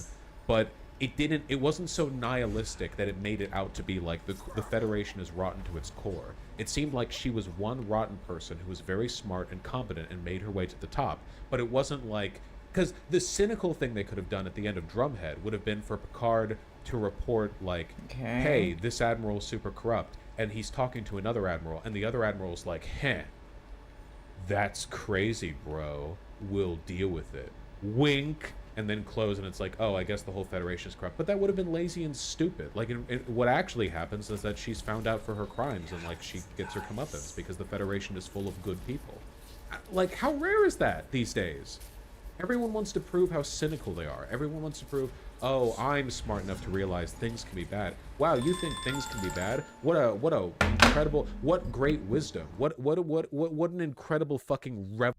but it wasn't so nihilistic that it made it out to be like the Federation is rotten to its core. It seemed like she was one rotten person who was very smart and competent and made her way to the top, but it wasn't like, because the cynical thing they could have done at the end of Drumhead would have been for Picard to report like, hey, this admiral's super corrupt, and he's talking to another admiral, and the other admiral's like, heh, that's crazy, bro, we'll deal with it, wink, and then close, and it's like, oh, I guess the whole Federation is corrupt. But that would have been lazy and stupid. Like, what actually happens is that she's found out for her crimes, and like she gets her comeuppance because the Federation is full of good people. Like, how rare is that these days? Everyone wants to prove how cynical they are. Everyone wants to prove, oh, I'm smart enough to realize things can be bad. Wow, you think things can be bad? What a incredible, what great wisdom. What an incredible fucking revelation.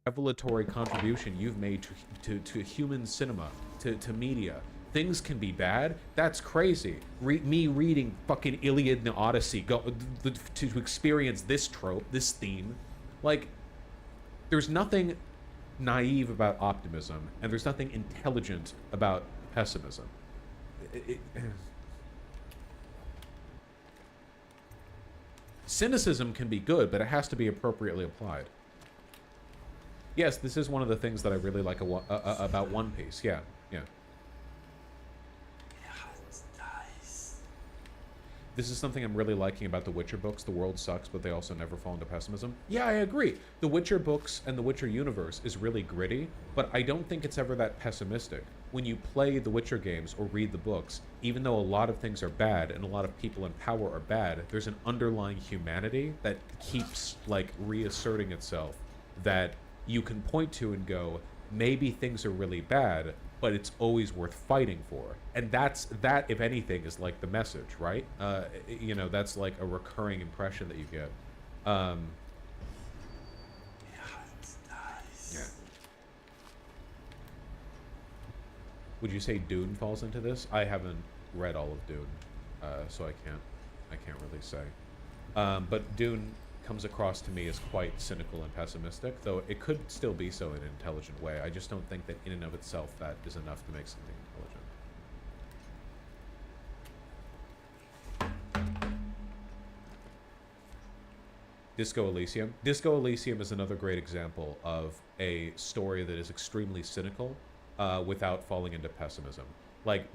revelatory contribution you've made to human cinema, to media. Things can be bad. That's crazy. Me reading fucking Iliad and the Odyssey to experience this trope, this theme. Like, there's nothing naive about optimism, and there's nothing intelligent about pessimism. Cynicism can be good, but it has to be appropriately applied. Yes, this is one of the things that I really like about One Piece. Yeah, yeah. This is something I'm really liking about the Witcher books. The world sucks, but they also never fall into pessimism. Yeah, I agree. The Witcher books and the Witcher universe is really gritty, but I don't think it's ever that pessimistic. When you play the Witcher games or read the books, even though a lot of things are bad and a lot of people in power are bad, there's an underlying humanity that keeps, like, reasserting itself that you can point to and go, maybe things are really bad, but it's always worth fighting for. And that, if anything, is like the message, right? You know, that's like a recurring impression that you get. Yeah. Would you say Dune falls into this? I haven't read all of Dune, so I can't really say. But Dune comes across to me as quite cynical and pessimistic, though it could still be so in an intelligent way. I just don't think that in and of itself that is enough to make something intelligent. Disco Elysium. Disco Elysium is another great example of a story that is extremely cynical without falling into pessimism. Like,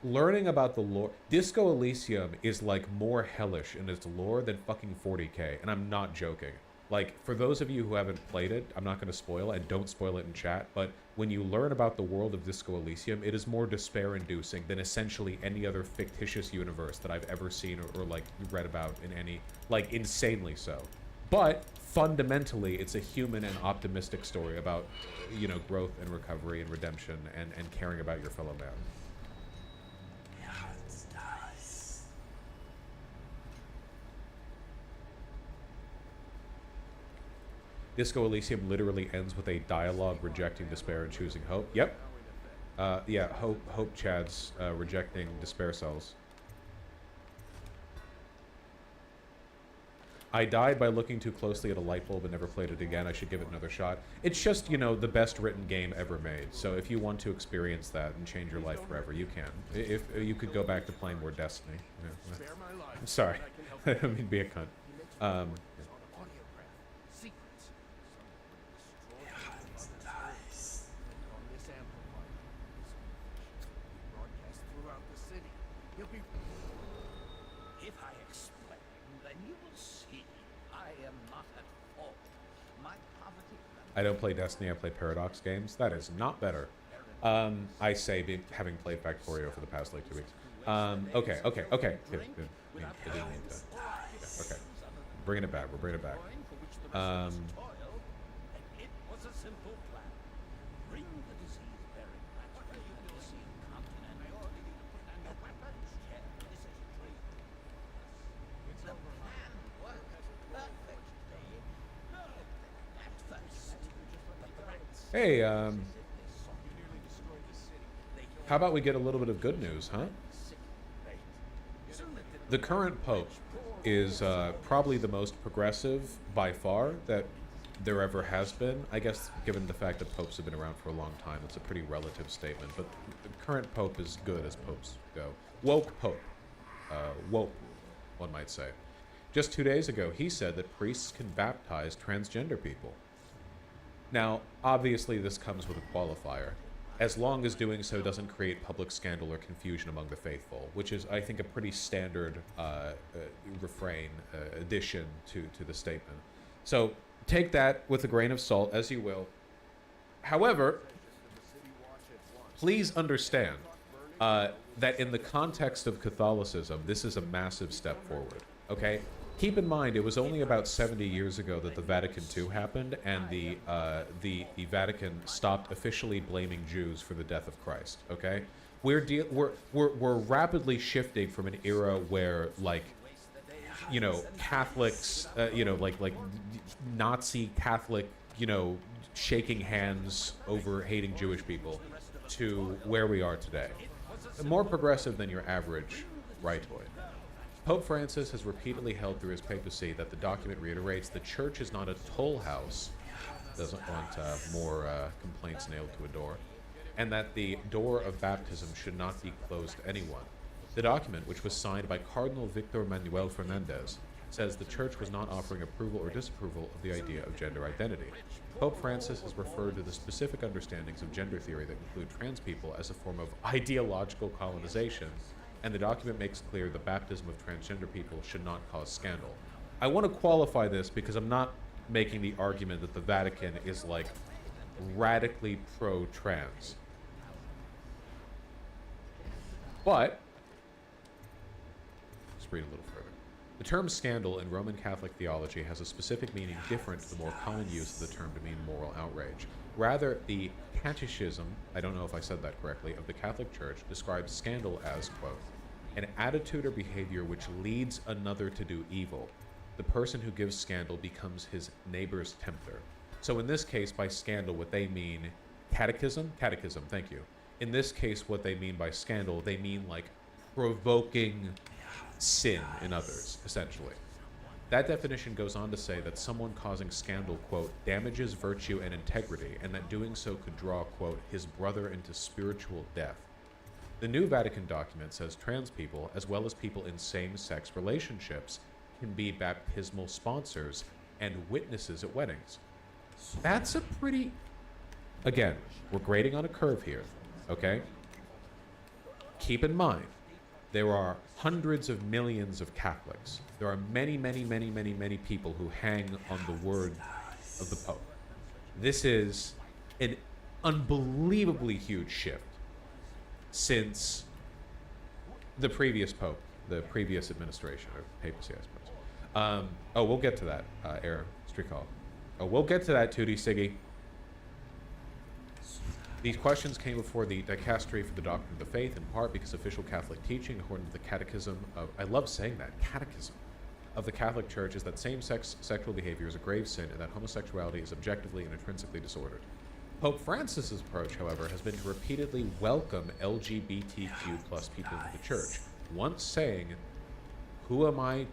learning about the lore... Disco Elysium is, like, more hellish in its lore than fucking 40K, and I'm not joking. Like, for those of you who haven't played it, I'm not going to spoil it, and don't spoil it in chat, but when you learn about the world of Disco Elysium, it is more despair-inducing than essentially any other fictitious universe that I've ever seen or like, read about in any... Like, insanely so. But fundamentally, it's a human and optimistic story about, you know, growth and recovery and redemption and caring about your fellow man. Disco Elysium literally ends with a dialogue rejecting despair and choosing hope. Yep. Yeah, Hope Chad's rejecting despair cells. I died by looking too closely at a light bulb and never played it again. I should give it another shot. It's just, you know, the best written game ever made. So if you want to experience that and change your life forever, you can. If you could go back to playing more Destiny. Yeah. I'm sorry. I didn't mean to be a cunt. I don't play Destiny, I play Paradox games. That is not better. I say, having played Factorio for the past, like, 2 weeks. Okay. Good. I didn't mean to. Yeah, okay. Bringing it back. We're bringing it back. Hey, how about we get a little bit of good news, huh? The current Pope is probably the most progressive, by far, that there ever has been. I guess, given the fact that popes have been around for a long time, it's a pretty relative statement, but the current Pope is good as popes go. Woke Pope. Woke, one might say. Just 2 days ago, he said that priests can baptize transgender people. Now, obviously this comes with a qualifier, as long as doing so doesn't create public scandal or confusion among the faithful, which is, I think, a pretty standard addition to the statement. So take that with a grain of salt, as you will. However, please understand that in the context of Catholicism, this is a massive step forward, okay? Keep in mind, it was only about 70 years ago that the Vatican II happened, and the Vatican stopped officially blaming Jews for the death of Christ. Okay, we're rapidly shifting from an era where, like, you know, Catholics, you know, like Nazi Catholic, you know, shaking hands over hating Jewish people to where we are today. More progressive than your average rightoid. Pope Francis has repeatedly held through his papacy that the document reiterates the church is not a toll house, doesn't want more complaints nailed to a door, and that the door of baptism should not be closed to anyone. The document, which was signed by Cardinal Victor Manuel Fernandez, says the church was not offering approval or disapproval of the idea of gender identity. Pope Francis has referred to the specific understandings of gender theory that include trans people as a form of ideological colonization, and the document makes clear the baptism of transgender people should not cause scandal. I want to qualify this because I'm not making the argument that the Vatican is like radically pro-trans. But, let's read a little further. The term scandal in Roman Catholic theology has a specific meaning different to the more common use of the term to mean moral outrage. Rather, the catechism, I don't know if I said that correctly, of the Catholic Church describes scandal as, quote, an attitude or behavior which leads another to do evil. The person who gives scandal becomes his neighbor's tempter. So in this case, by scandal, what they mean, catechism, thank you. In this case, what they mean by scandal, they mean like provoking sin in others, essentially. That definition goes on to say that someone causing scandal, quote, damages virtue and integrity, and that doing so could draw, quote, his brother into spiritual death. The new Vatican document says trans people, as well as people in same-sex relationships, can be baptismal sponsors and witnesses at weddings. That's a pretty... Again, we're grading on a curve here, okay? Keep in mind, there are hundreds of millions of Catholics. There are many, many, many, many, many people who hang on the word of the Pope. This is an unbelievably huge shift since the previous Pope, the previous administration, or papacy, I suppose. Oh, we'll get to that, Air Strikal. Oh, we'll get to that, Tootie Siggy. These questions came before the Dicastery for the Doctrine of the Faith, in part because official Catholic teaching, according to the Catechism of, I love saying that, Catechism of the Catholic Church, is that same-sex sexual behavior is a grave sin and that homosexuality is objectively and intrinsically disordered. Pope Francis's approach, however, has been to repeatedly welcome LGBTQ plus people into the church, once saying, who am I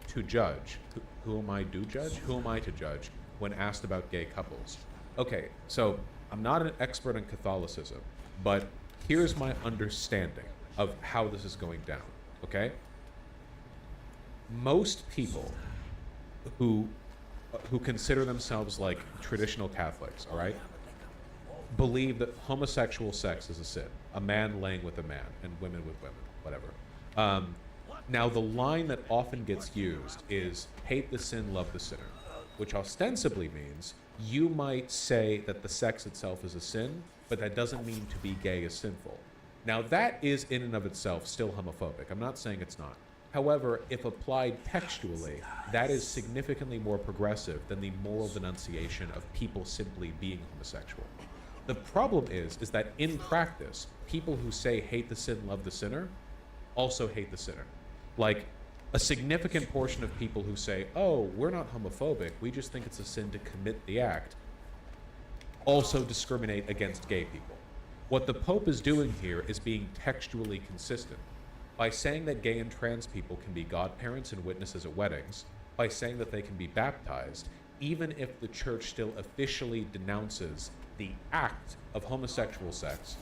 to judge? Who am I to judge? Who am I to judge when asked about gay couples? Okay, so I'm not an expert in Catholicism, but here's my understanding of how this is going down, okay? Most people who consider themselves like traditional Catholics, all right, believe that homosexual sex is a sin, a man laying with a man and women with women, whatever. Now, the line that often gets used is hate the sin, love the sinner, which ostensibly means you might say that the sex itself is a sin, but that doesn't mean to be gay is sinful. Now, that is in and of itself still homophobic. I'm not saying it's not. However, if applied textually, that is significantly more progressive than the moral denunciation of people simply being homosexual. The problem is that in practice, people who say hate the sin, love the sinner, also hate the sinner. Like, a significant portion of people who say, oh, we're not homophobic, we just think it's a sin to commit the act, also discriminate against gay people. What the Pope is doing here is being textually consistent. By saying that gay and trans people can be godparents and witnesses at weddings, by saying that they can be baptized, even if the church still officially denounces the act of homosexual sex,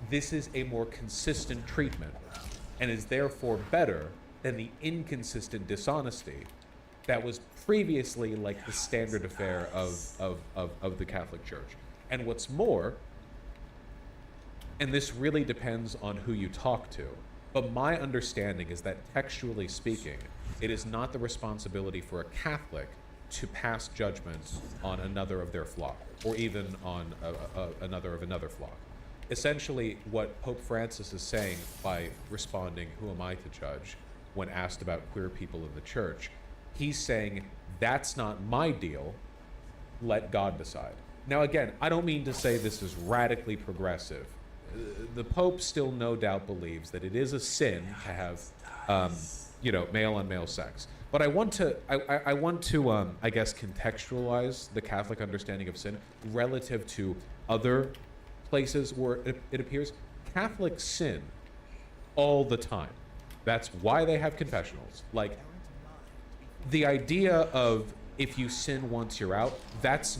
this is a more consistent treatment and is therefore better than the inconsistent dishonesty that was previously like the standard affair of the Catholic Church. And what's more, and this really depends on who you talk to, but my understanding is that textually speaking, it is not the responsibility for a Catholic to pass judgment on another of their flock, or even on another of another flock. Essentially, what Pope Francis is saying by responding, who am I to judge, when asked about queer people in the church, he's saying, that's not my deal, let God decide. Now again, I don't mean to say this is radically progressive. The Pope still no doubt believes that it is a sin to have you know, male on male sex. But I want to, I guess, contextualize the Catholic understanding of sin relative to other places where it appears. Catholics sin all the time. That's why they have confessionals. Like, the idea of if you sin once you're out, that's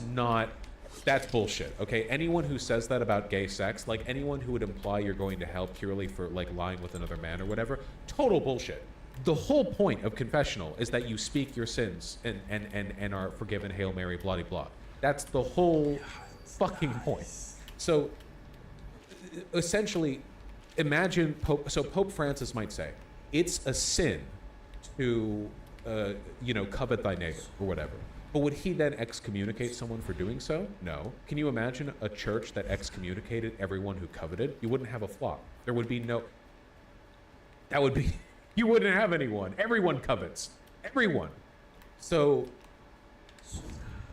bullshit, okay? Anyone who says that about gay sex, like anyone who would imply you're going to hell purely for like lying with another man or whatever, total bullshit. The whole point of confessional is that you speak your sins and are forgiven, Hail Mary, blah, blah, blah. That's the whole fucking point. So essentially, imagine Pope Francis might say, it's a sin to, you know, covet thy neighbor or whatever. But would he then excommunicate someone for doing so? No. Can you imagine a church that excommunicated everyone who coveted? You wouldn't have a flock. There would be no... That would be... You wouldn't have anyone. Everyone covets. Everyone. So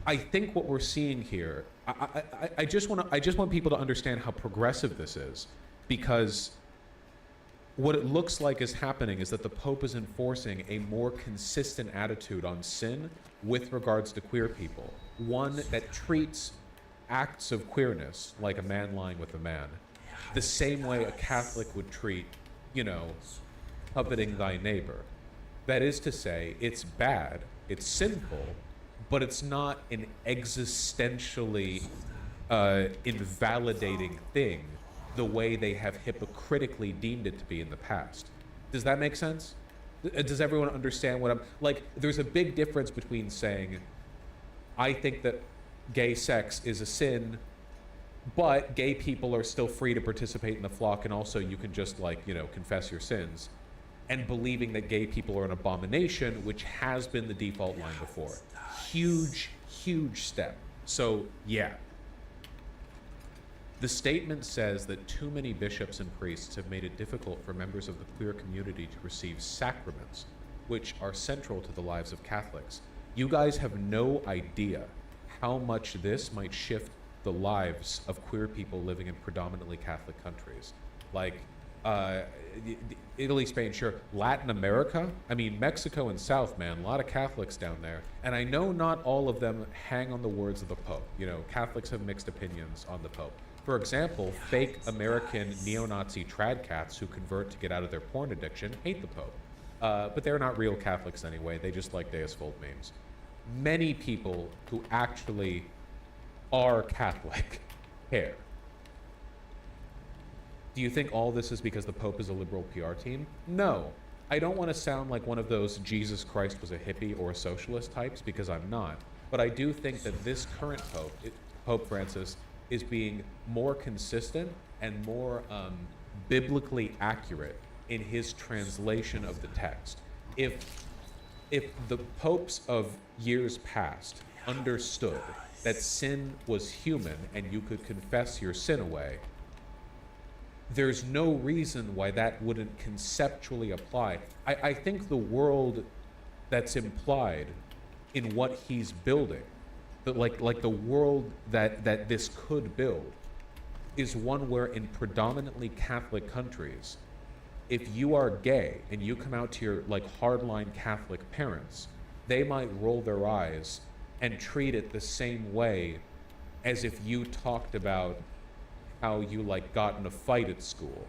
I think what we're seeing here, I just want people to understand how progressive this is, because what it looks like is happening is that the Pope is enforcing a more consistent attitude on sin with regards to queer people. One that treats acts of queerness, like a man lying with a man, the same way a Catholic would treat, you know, coveting thy neighbor. That is to say, it's bad, it's sinful, but it's not an existentially invalidating thing the way they have hypocritically deemed it to be in the past. Does that make sense? Does everyone understand what I'm... Like, there's a big difference between saying, I think that gay sex is a sin, but gay people are still free to participate in the flock, and also you can just, like, you know, confess your sins, and believing that gay people are an abomination, which has been the default line before. Huge, huge step. So, yeah. The statement says that too many bishops and priests have made it difficult for members of the queer community to receive sacraments, which are central to the lives of Catholics. You guys have no idea how much this might shift the lives of queer people living in predominantly Catholic countries. Like, Italy, Spain, sure. Latin America, I mean, Mexico and South, man, a lot of Catholics down there. And I know not all of them hang on the words of the Pope. You know, Catholics have mixed opinions on the Pope. For example, fake American neo-Nazi tradcats who convert to get out of their porn addiction hate the Pope. But they're not real Catholics anyway. They just like Deus Vult memes. Many people who actually are Catholic care. Do you think all this is because the Pope is a liberal PR team? No. I don't want to sound like one of those Jesus Christ was a hippie or a socialist types, because I'm not. But I do think that this current Pope, Pope Francis, is being more consistent and more biblically accurate in his translation of the text. If the popes of years past understood that sin was human and you could confess your sin away, there's no reason why that wouldn't conceptually apply. I think the world that's implied in what he's building, like the world that this could build, is one where in predominantly Catholic countries, if you are gay and you come out to your like hardline Catholic parents, they might roll their eyes and treat it the same way as if you talked about how you like got in a fight at school,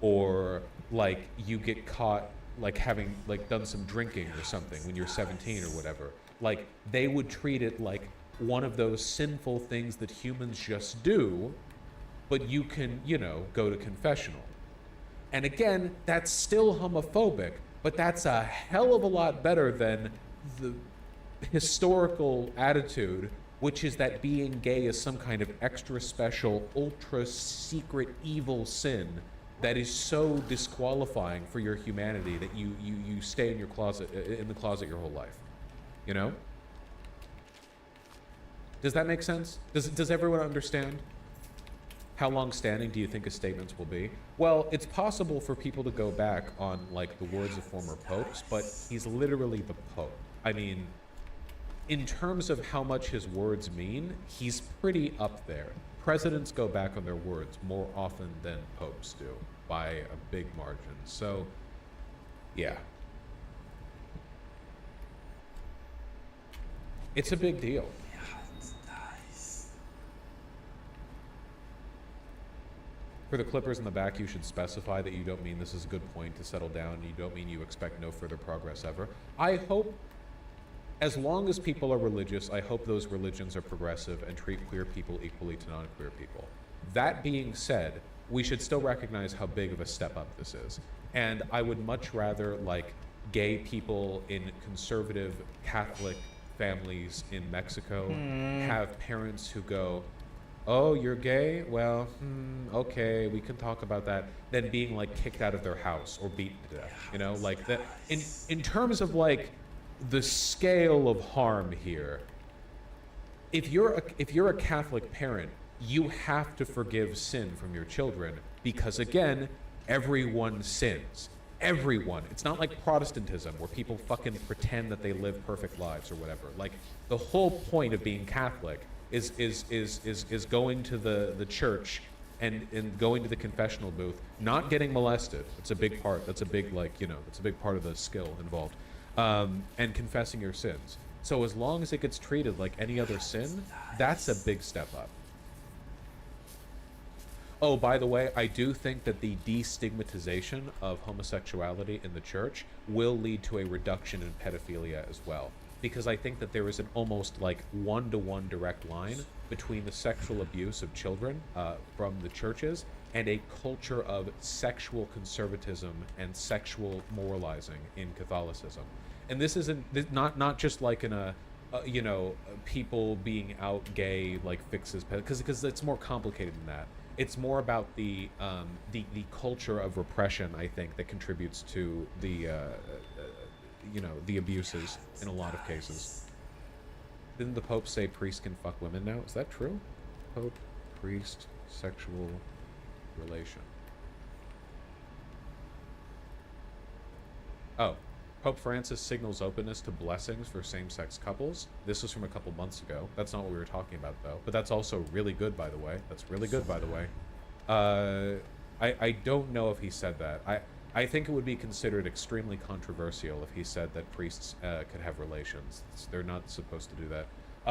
or like you get caught like having like done some drinking or something when you're 17 or whatever. Like they would treat it like one of those sinful things that humans just do, but you can, you know, go to confessional. And again, that's still homophobic, but that's a hell of a lot better than the historical attitude, which is that being gay is some kind of extra special, ultra secret evil sin that is so disqualifying for your humanity that you stay in your closet, in the closet your whole life. You know? Does that make sense? Does everyone understand? How long-standing do you think his statements will be? Well, it's possible for people to go back on like the words of former popes, but he's literally the Pope. I mean, in terms of how much his words mean, he's pretty up there. Presidents go back on their words more often than popes do, by a big margin. So, yeah. It's a big deal. For the clippers in the back, you should specify that you don't mean this is a good point to settle down, and you don't mean you expect no further progress ever. I hope, as long as people are religious, I hope those religions are progressive and treat queer people equally to non-queer people. That being said, we should still recognize how big of a step up this is. And I would much rather, like, gay people in conservative Catholic families in Mexico have parents who go, oh, you're gay? Well, okay, we can talk about that. Than being, like, kicked out of their house or beaten to death. You know, like, that. In terms of, like, the scale of harm here, if you're a Catholic parent, you have to forgive sin from your children because, again, everyone sins. Everyone. It's not like Protestantism where people fucking pretend that they live perfect lives or whatever. Like, the whole point of being Catholic is going to the church and going to the confessional booth, not getting molested. It's a big part. That's a big, like, you know, it's a big part of the skill involved. And confessing your sins. So as long as it gets treated like any other sin, that's a big step up. Oh, by the way, I do think that the destigmatization of homosexuality in the church will lead to a reduction in pedophilia as well. Because I think that there is an almost like one-to-one direct line between the sexual abuse of children from the churches and a culture of sexual conservatism and sexual moralizing in Catholicism. And this isn't not just like in a you know, people being out gay like fixes because it's more complicated than that. It's more about the culture of repression, I think, that contributes to the you know, the abuses in a lot of cases. Didn't the Pope say priests can fuck women now? Is that true? Pope, priest, sexual relation. Oh, Pope Francis signals openness to blessings for same-sex couples. This was from a couple months ago. That's not what we were talking about, though. But that's also really good, by the way. That's really good, by the way. I don't know if he said that. I think it would be considered extremely controversial if he said that priests could have relations. They're not supposed to do that.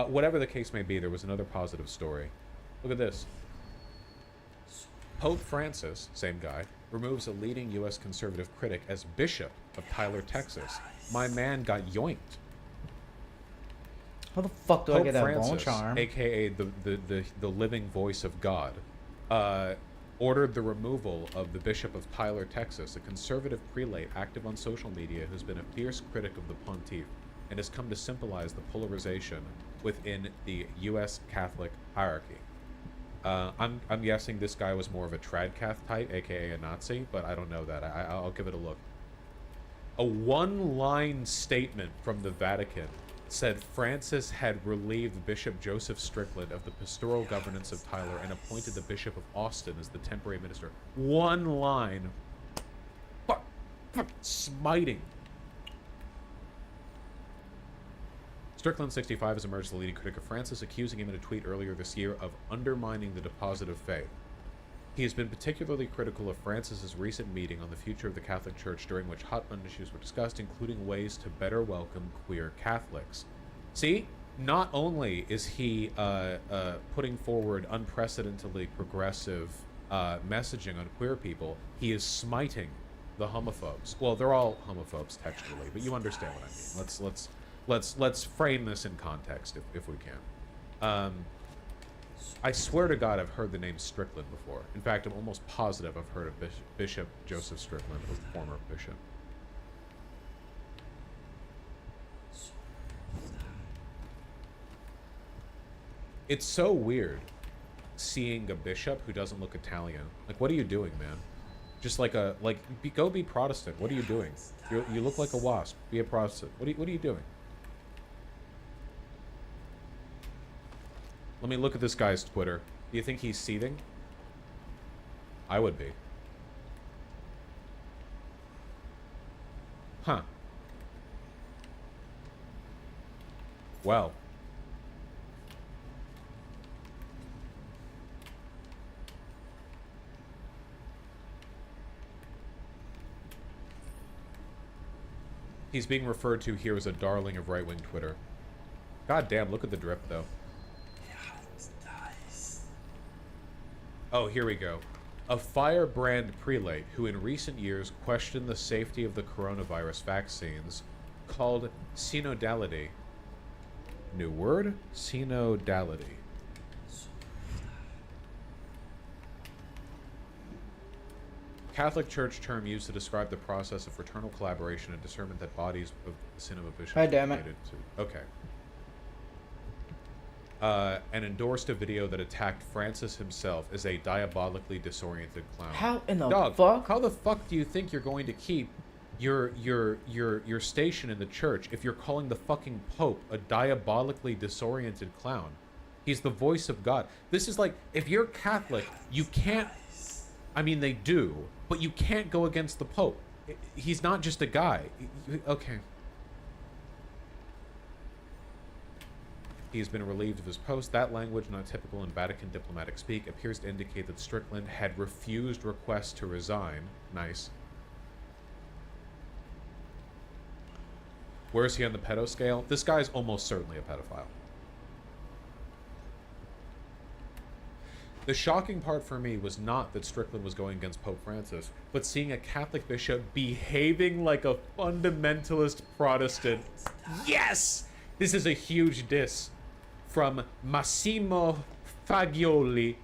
Whatever the case may be, there was another positive story. Look at this. Pope Francis, same guy, removes a leading U.S. conservative critic as bishop of Tyler, Texas. My man got yoinked. How the fuck do Pope I get that Francis, bone charm? aka the living voice of God, ordered the removal of the Bishop of Tyler, Texas, a conservative prelate active on social media who's been a fierce critic of the pontiff and has come to symbolize the polarization within the U.S. Catholic hierarchy. I'm guessing this guy was more of a tradcath type, aka a Nazi, but I don't know that. I'll give it a look. A one-line statement from the Vatican said Francis had relieved Bishop Joseph Strickland of the pastoral governance of Tyler and appointed the Bishop of Austin as the temporary minister. One line. Smiting. Strickland, 65, has emerged as the leading critic of Francis, accusing him in a tweet earlier this year of undermining the deposit of faith. He has been particularly critical of Francis's recent meeting on the future of the Catholic Church, during which hot-button issues were discussed, including ways to better welcome queer Catholics. See, not only is he putting forward unprecedentedly progressive messaging on queer people, he is smiting the homophobes. Well, they're all homophobes textually, but you understand what I mean. Let's frame this in context if we can. I swear to God, I've heard the name Strickland before. In fact, I'm almost positive I've heard of Bishop Joseph Strickland, a former bishop. It's so weird seeing a bishop who doesn't look Italian. Like, what are you doing, man? Just like go be Protestant. What are you doing? You look like a wasp. Be a Protestant. What are you doing? Let me look at this guy's Twitter. Do you think he's seething? I would be. Huh. Well. He's being referred to here as a darling of right-wing Twitter. God damn, look at the drip, though. Oh, here we go. A firebrand prelate who in recent years questioned the safety of the coronavirus vaccines called synodality. New word? Synodality. Catholic Church term used to describe the process of fraternal collaboration and discernment that bodies of the sin of a bishop Hi, damn it. related to. Okay. And endorsed a video that attacked Francis himself as a diabolically disoriented clown. How in the Dog, fuck? how the fuck do you think you're going to keep your station in the church if you're calling the fucking Pope a diabolically disoriented clown? He's the voice of God. This is like, if you're Catholic, you can't, I mean, they do, but you can't go against the Pope. He's not just a guy. Okay. He's been relieved of his post. That language, not typical in Vatican diplomatic speak, appears to indicate that Strickland had refused requests to resign. Nice. Where is he on the pedo scale? This guy's almost certainly a pedophile. The shocking part for me was not that Strickland was going against Pope Francis, but seeing a Catholic bishop behaving like a fundamentalist Protestant. Yes! This is a huge diss from Massimo Fagioli,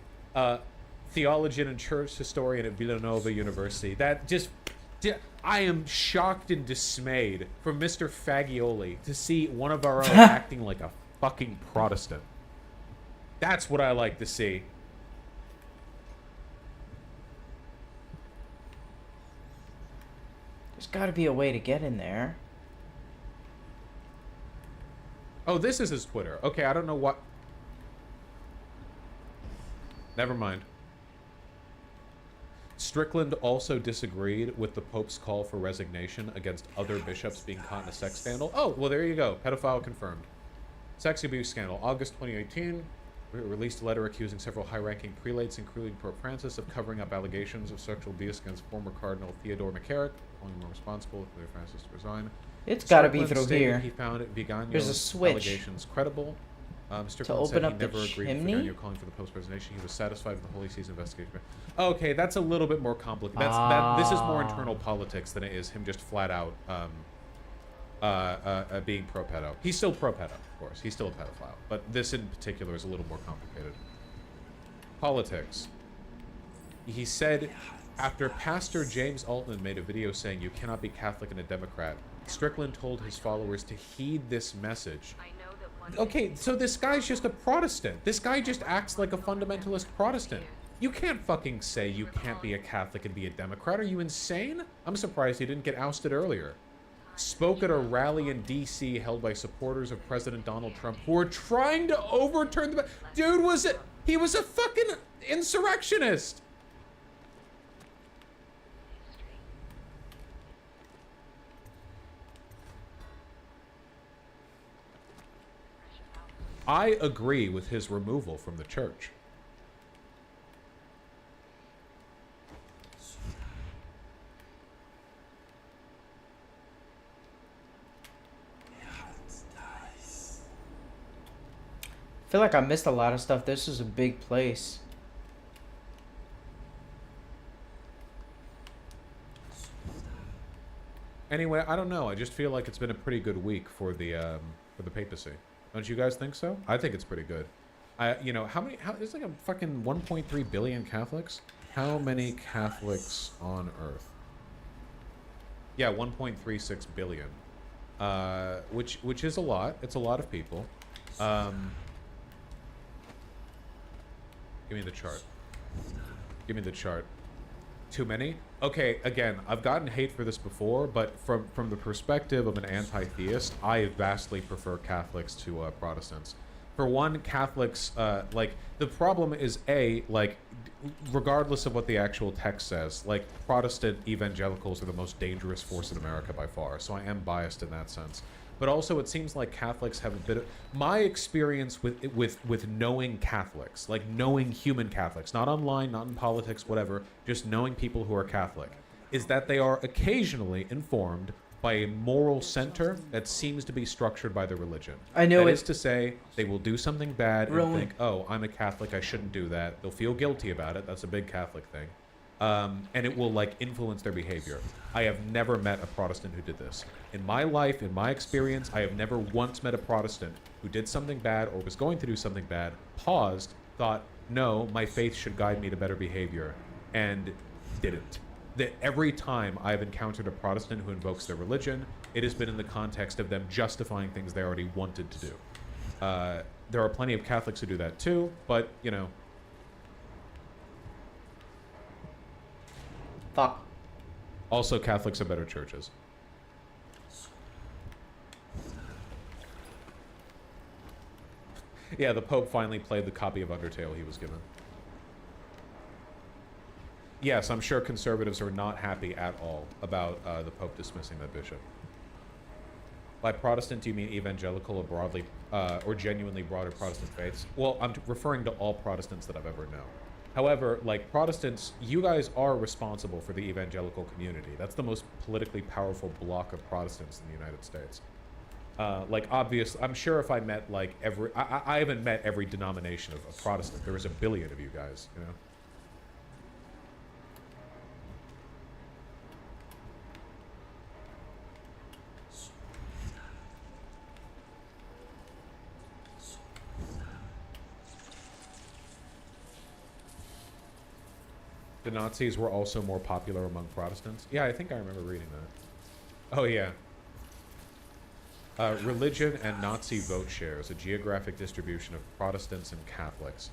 theologian and church historian at Villanova University. That just... I am shocked and dismayed from Mr. Fagioli to see one of our own acting like a fucking Protestant. That's what I like to see. There's got to be a way to get in there. Oh, this is his Twitter. Okay, I don't know what... Never mind. Strickland also disagreed with the Pope's call for resignation against other bishops being caught in a sex scandal. Oh, well, there you go. Pedophile confirmed. Sex abuse scandal. August 2018. Released a letter accusing several high-ranking prelates, including Pope Francis, of covering up allegations of sexual abuse against former Cardinal Theodore McCarrick, calling him responsible for Francis to resign. It's got to be Strickland through stated here. He found Vigano's There's a switch allegations credible. Strickland open said up he the never agreed with chimney? Vigano calling for the Pope's resignation. He was satisfied with the Holy See's investigation. Okay, that's a little bit more complicated. This is more internal politics than it is him just flat out being pro-pedo. He's still pro-pedo, of course. He's still a pedophile. But this in particular is a little more complicated. Politics. He said, after Pastor James Altman made a video saying you cannot be Catholic and a Democrat, Strickland told his followers to heed this message. Okay, so this guy's just a Protestant. This guy just acts like a fundamentalist Protestant. You can't fucking say you can't be a Catholic and be a Democrat. Are you insane? I'm surprised he didn't get ousted earlier. Spoke at a rally in D.C. held by supporters of President Donald Trump who were trying to overturn the... Dude, he was a fucking insurrectionist. I agree with his removal from the church. I feel like I missed a lot of stuff. This is a big place. Anyway, I don't know. I just feel like it's been a pretty good week for the papacy. Don't you guys think so? I think it's pretty good. You know, there's like a fucking 1.3 billion Catholics? How many Catholics on Earth? Yeah, 1.36 billion. Which is a lot. It's a lot of people. Give me the chart. Give me the chart. Too many? Okay, again, I've gotten hate for this before, but from the perspective of an anti-theist, I vastly prefer Catholics to Protestants. For one, Catholics, like, the problem is, like, regardless of what the actual text says, like, Protestant evangelicals are the most dangerous force in America by far, so I am biased in that sense. But also, it seems like Catholics have a bit of... My experience with knowing Catholics, like knowing human Catholics, not online, not in politics, whatever, just knowing people who are Catholic, is that they are occasionally informed by a moral center that seems to be structured by the religion. I know That it- is to say, they will do something bad and Roman- think, oh, I'm a Catholic, I shouldn't do that. They'll feel guilty about it. That's a big Catholic thing. And it will, like, influence their behavior. I have never met a Protestant who did this. In my life, in my experience, I have never once met a Protestant who did something bad or was going to do something bad, paused, thought, no, my faith should guide me to better behavior, and didn't. That every time I've encountered a Protestant who invokes their religion, it has been in the context of them justifying things they already wanted to do. There are plenty of Catholics who do that too, but, you know. Fuck. Also, Catholics are better churches. Yeah, the Pope finally played the copy of Undertale he was given. Yes, I'm sure conservatives are not happy at all about the Pope dismissing that bishop. By Protestant, do you mean evangelical or broadly, or genuinely broader Protestant faiths? Well, I'm referring to all Protestants that I've ever known. However, like Protestants, you guys are responsible for the evangelical community. That's the most politically powerful bloc of Protestants in the United States. Like, obvious, I'm sure if I met, like, I haven't met every denomination of Protestant. There is a billion of you guys, you know? The Nazis were also more popular among Protestants. Yeah, I think I remember reading that. Oh, yeah. Religion and Nazi vote shares, a geographic distribution of Protestants and Catholics.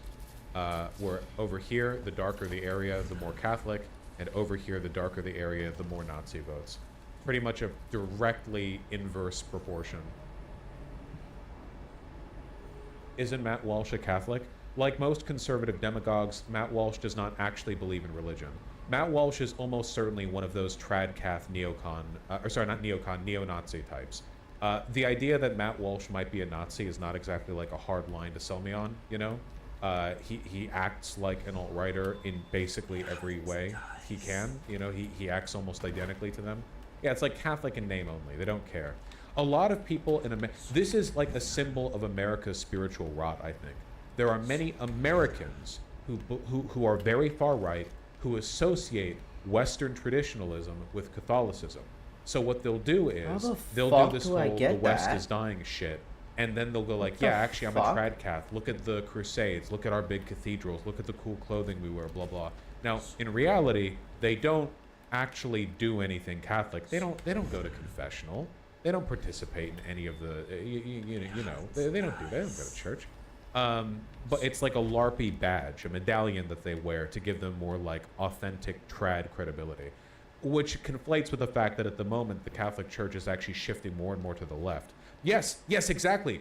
Where over here, the darker the area, the more Catholic, and over here, the darker the area, the more Nazi votes. Pretty much a directly inverse proportion. Isn't Matt Walsh a Catholic? Like most conservative demagogues, Matt Walsh does not actually believe in religion. Matt Walsh is almost certainly one of those trad-cath neocon, neo-Nazi types. The idea that Matt Walsh might be a Nazi is not exactly like a hard line to sell me on, you know? He acts like an alt-righter in basically every way he can, you know? He acts almost identically to them. Yeah, it's like Catholic in name only. They don't care. A lot of people in America... This is like a symbol of America's spiritual rot, I think. There are many Americans who are very far right who associate Western traditionalism with Catholicism. So what they'll do is they'll do this whole the West is dying shit, and then they'll go like, yeah, actually I'm a trad cath. Look at the Crusades. Look at our big cathedrals. Look at the cool clothing we wear. Blah blah. Now in reality, they don't actually do anything Catholic. They don't go to confessional. They don't participate in any of the you know they don't do. They don't go to church. But it's like a LARPy badge, a medallion that they wear to give them more like authentic trad credibility, which conflates with the fact that at the moment the Catholic Church is actually shifting more and more to the left. Yes, exactly.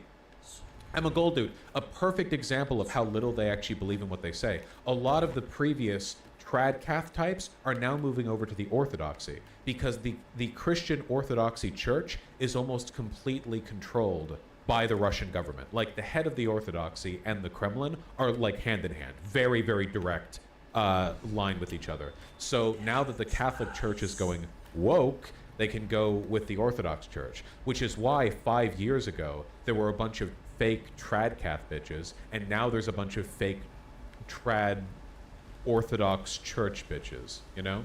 I'm a gold dude. A perfect example of how little they actually believe in what they say. A lot of the previous trad cath types are now moving over to the Orthodoxy because the Christian Orthodoxy Church is almost completely controlled by the Russian government. Like the head of the Orthodoxy and the Kremlin are like hand in hand, very, very direct line with each other. So now that the Catholic Church is going woke, they can go with the Orthodox Church, which is why 5 years ago there were a bunch of fake trad cath bitches, and now there's a bunch of fake trad Orthodox Church bitches, you know?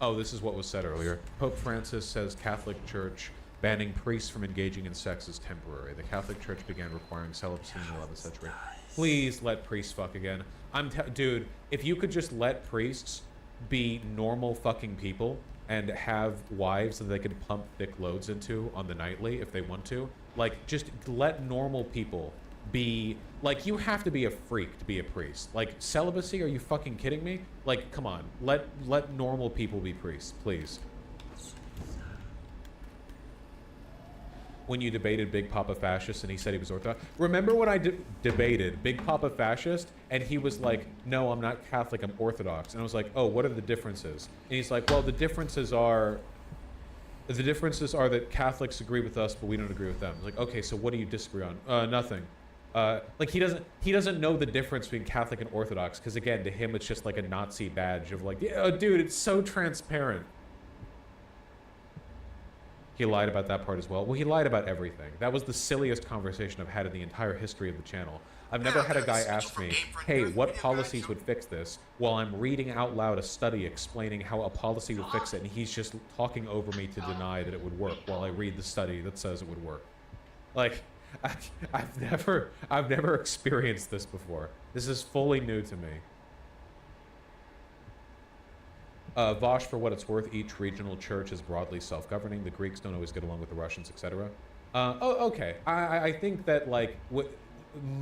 Oh, this is what was said earlier. Pope Francis says Catholic Church banning priests from engaging in sex is temporary. The Catholic Church began requiring celibacy in the 11th century. Please let priests fuck again. Dude, if you could just let priests be normal fucking people and have wives that they can pump thick loads into on the nightly if they want to, like, just let normal people be, like, you have to be a freak to be a priest. Like, celibacy, are you fucking kidding me? Like, come on, let normal people be priests, please. When you debated Big Papa Fascist and he said he was Orthodox. Remember when I debated Big Papa Fascist and he was like, no, I'm not Catholic, I'm Orthodox. And I was like, oh, what are the differences? And he's like, well, the differences are The differences are that Catholics agree with us, but we don't agree with them. Like, okay, so what do you disagree on? Nothing. Like he doesn't know the difference between Catholic and Orthodox, because again, to him it's just like a Nazi badge of like, yeah, dude, it's so transparent. He lied about that part as well. Well, he lied about everything. That was the silliest conversation I've had in the entire history of the channel. I've never had a guy ask me, hey, what policies would fix this, while I'm reading out loud a study explaining how a policy would fix it, and he's just talking over me to deny that it would work while I read the study that says it would work. Like, I've never experienced this before. This is fully new to me. Vosh, for what it's worth, each regional church is broadly self-governing. The Greeks don't always get along with the Russians, etc. Okay. I think that, like,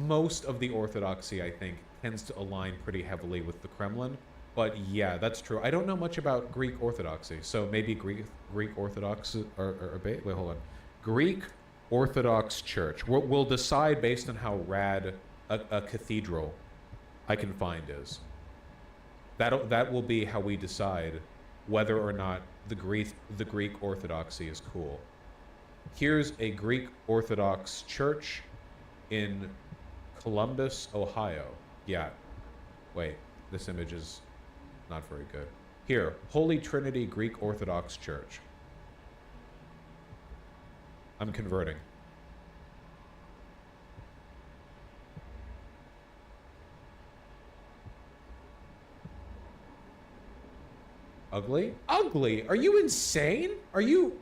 most of the Orthodoxy, I think, tends to align pretty heavily with the Kremlin. But yeah, that's true. I don't know much about Greek Orthodoxy, so maybe Greek Orthodox wait, hold on. Greek Orthodox Church. We'll decide based on how rad a cathedral I can find is. That will be how we decide whether or not the Greek Orthodoxy is cool. Here's a Greek Orthodox church in Columbus, Ohio. Yeah. Wait, this image is not very good. Here, Holy Trinity Greek Orthodox Church. I'm converting. Ugly? Ugly? Are you insane? Are you...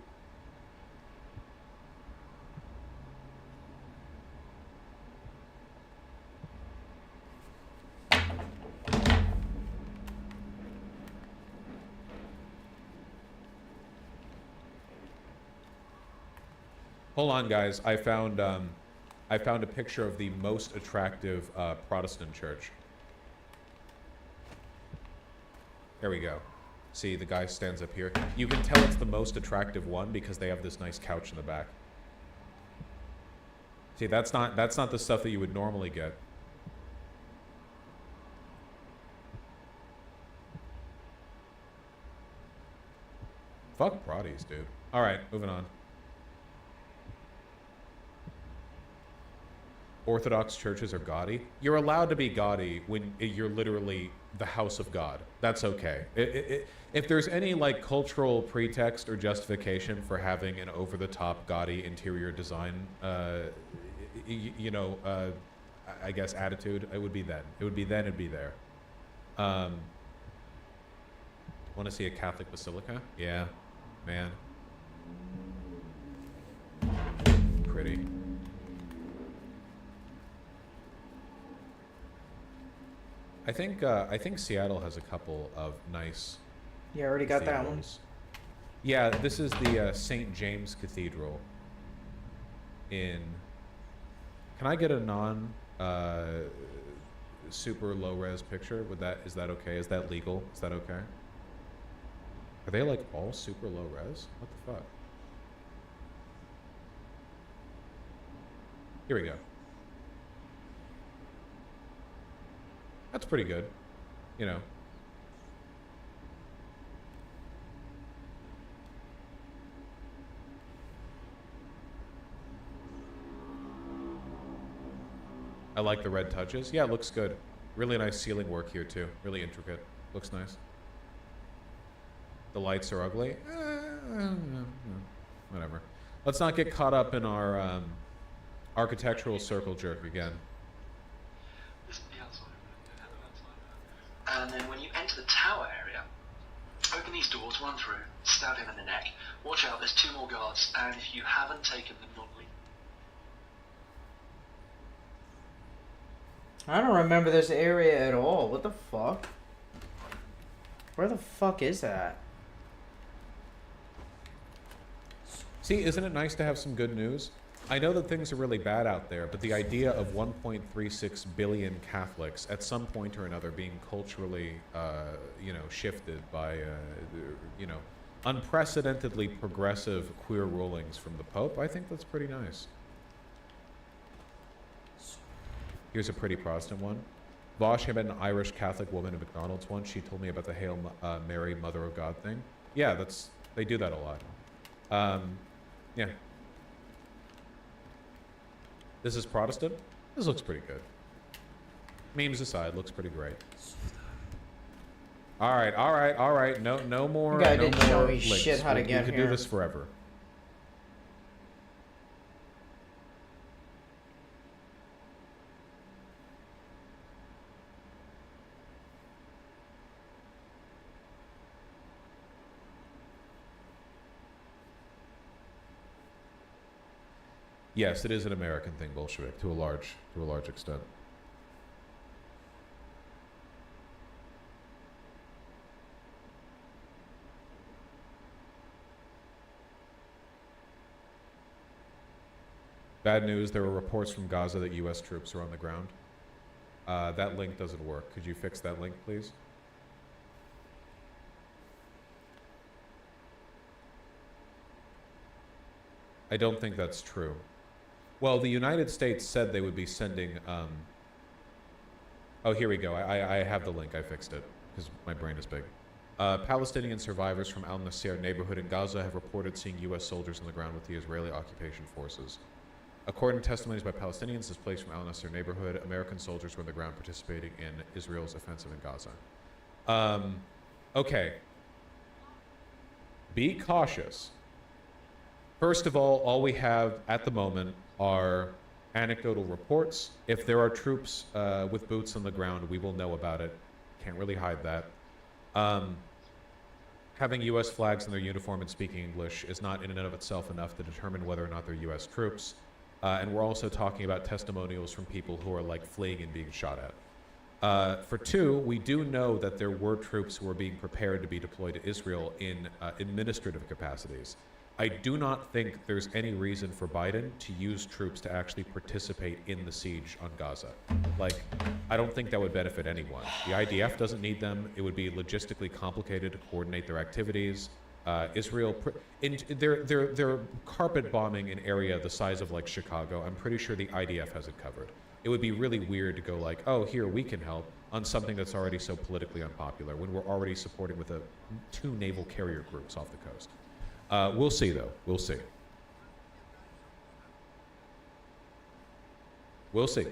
Hold on, guys. I found a picture of the most attractive Protestant church. There we go. See, the guy stands up here. You can tell it's the most attractive one because they have this nice couch in the back. See, that's not the stuff that you would normally get. Fuck Proddies, dude. All right, moving on. Orthodox churches are gaudy. You're allowed to be gaudy when you're literally the house of God. That's okay. If there's any like cultural pretext or justification for having an over-the-top gaudy interior design, I guess attitude, it would be then. It would be then. It'd be there. Want to see a Catholic basilica? Yeah, man. Pretty. I think Seattle has a couple of nice. Yeah, I already got that one. Yeah, this is the St. James Cathedral. In. Can I get a super low res picture? Is that okay? Is that legal? Is that okay? Are they like all super low res? What the fuck? Here we go. That's pretty good, you know. I like the red touches. Yeah, it looks good. Really nice ceiling work here too. Really intricate. Looks nice. The lights are ugly. Whatever. Let's not get caught up in our architectural circle jerk again. And then when you enter the tower area, open these doors, run through, stab him in the neck. Watch out, there's 2 more guards, and if you haven't taken them non-lethal. I don't remember this area at all. What the fuck? Where the fuck is that? See, isn't it nice to have some good news? I know that things are really bad out there, but the idea of 1.36 billion Catholics at some point or another being culturally, shifted by, unprecedentedly progressive queer rulings from the Pope, I think that's pretty nice. Here's a pretty Protestant one. Vosh, I met an Irish Catholic woman at McDonald's once. She told me about the Hail Mary, Mother of God thing. Yeah, they do that a lot. Yeah. This is Protestant. This looks pretty good. Memes aside, looks pretty great. All right, all right, all right. No more. Guy no didn't more show me links. shit how to we get could here. do this forever. Yes, it is an American thing, Bolshevik, to a large extent. Bad news, there were reports from Gaza that U.S. troops are on the ground. That link doesn't work. Could you fix that link, please? I don't think that's true. Well, the United States said they would be sending... Oh, here we go. I have the link. I fixed it because my brain is big. Palestinian survivors from al-Nasir neighborhood in Gaza have reported seeing U.S. soldiers on the ground with the Israeli occupation forces. According to testimonies by Palestinians displaced from al-Nasir neighborhood, American soldiers were on the ground participating in Israel's offensive in Gaza. Okay. Be cautious. First of all we have at the moment are anecdotal reports. If there are troops with boots on the ground, we will know about it. Can't really hide that. Having U.S. flags in their uniform and speaking English is not in and of itself enough to determine whether or not they're U.S. troops. And we're also talking about testimonials from people who are like fleeing and being shot at. For two, we do know that there were troops who were being prepared to be deployed to Israel in administrative capacities. I do not think there's any reason for Biden to use troops to actually participate in the siege on Gaza. Like, I don't think that would benefit anyone. The IDF doesn't need them. It would be logistically complicated to coordinate their activities. Israel, they're carpet bombing an area the size of like Chicago. I'm pretty sure the IDF has it covered. It would be really weird to go like, oh, here we can help on something that's already so politically unpopular when we're already supporting with two naval carrier groups off the coast. We'll see, though. We'll see. We'll see.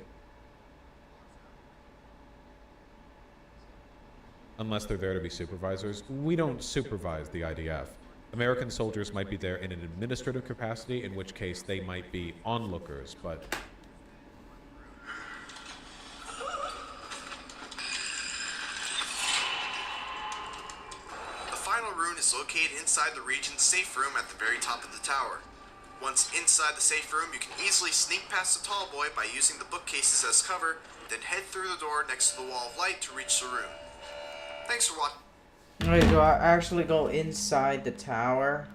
Unless they're there to be supervisors. We don't supervise the IDF. American soldiers might be there in an administrative capacity, in which case they might be onlookers, but... Is located inside the region's safe room at the very top of the tower. Once inside the safe room, you can easily sneak past the tall boy by using the bookcases as cover, then head through the door next to the wall of light to reach the room. Thanks for watching. Wait, do I actually go inside the tower?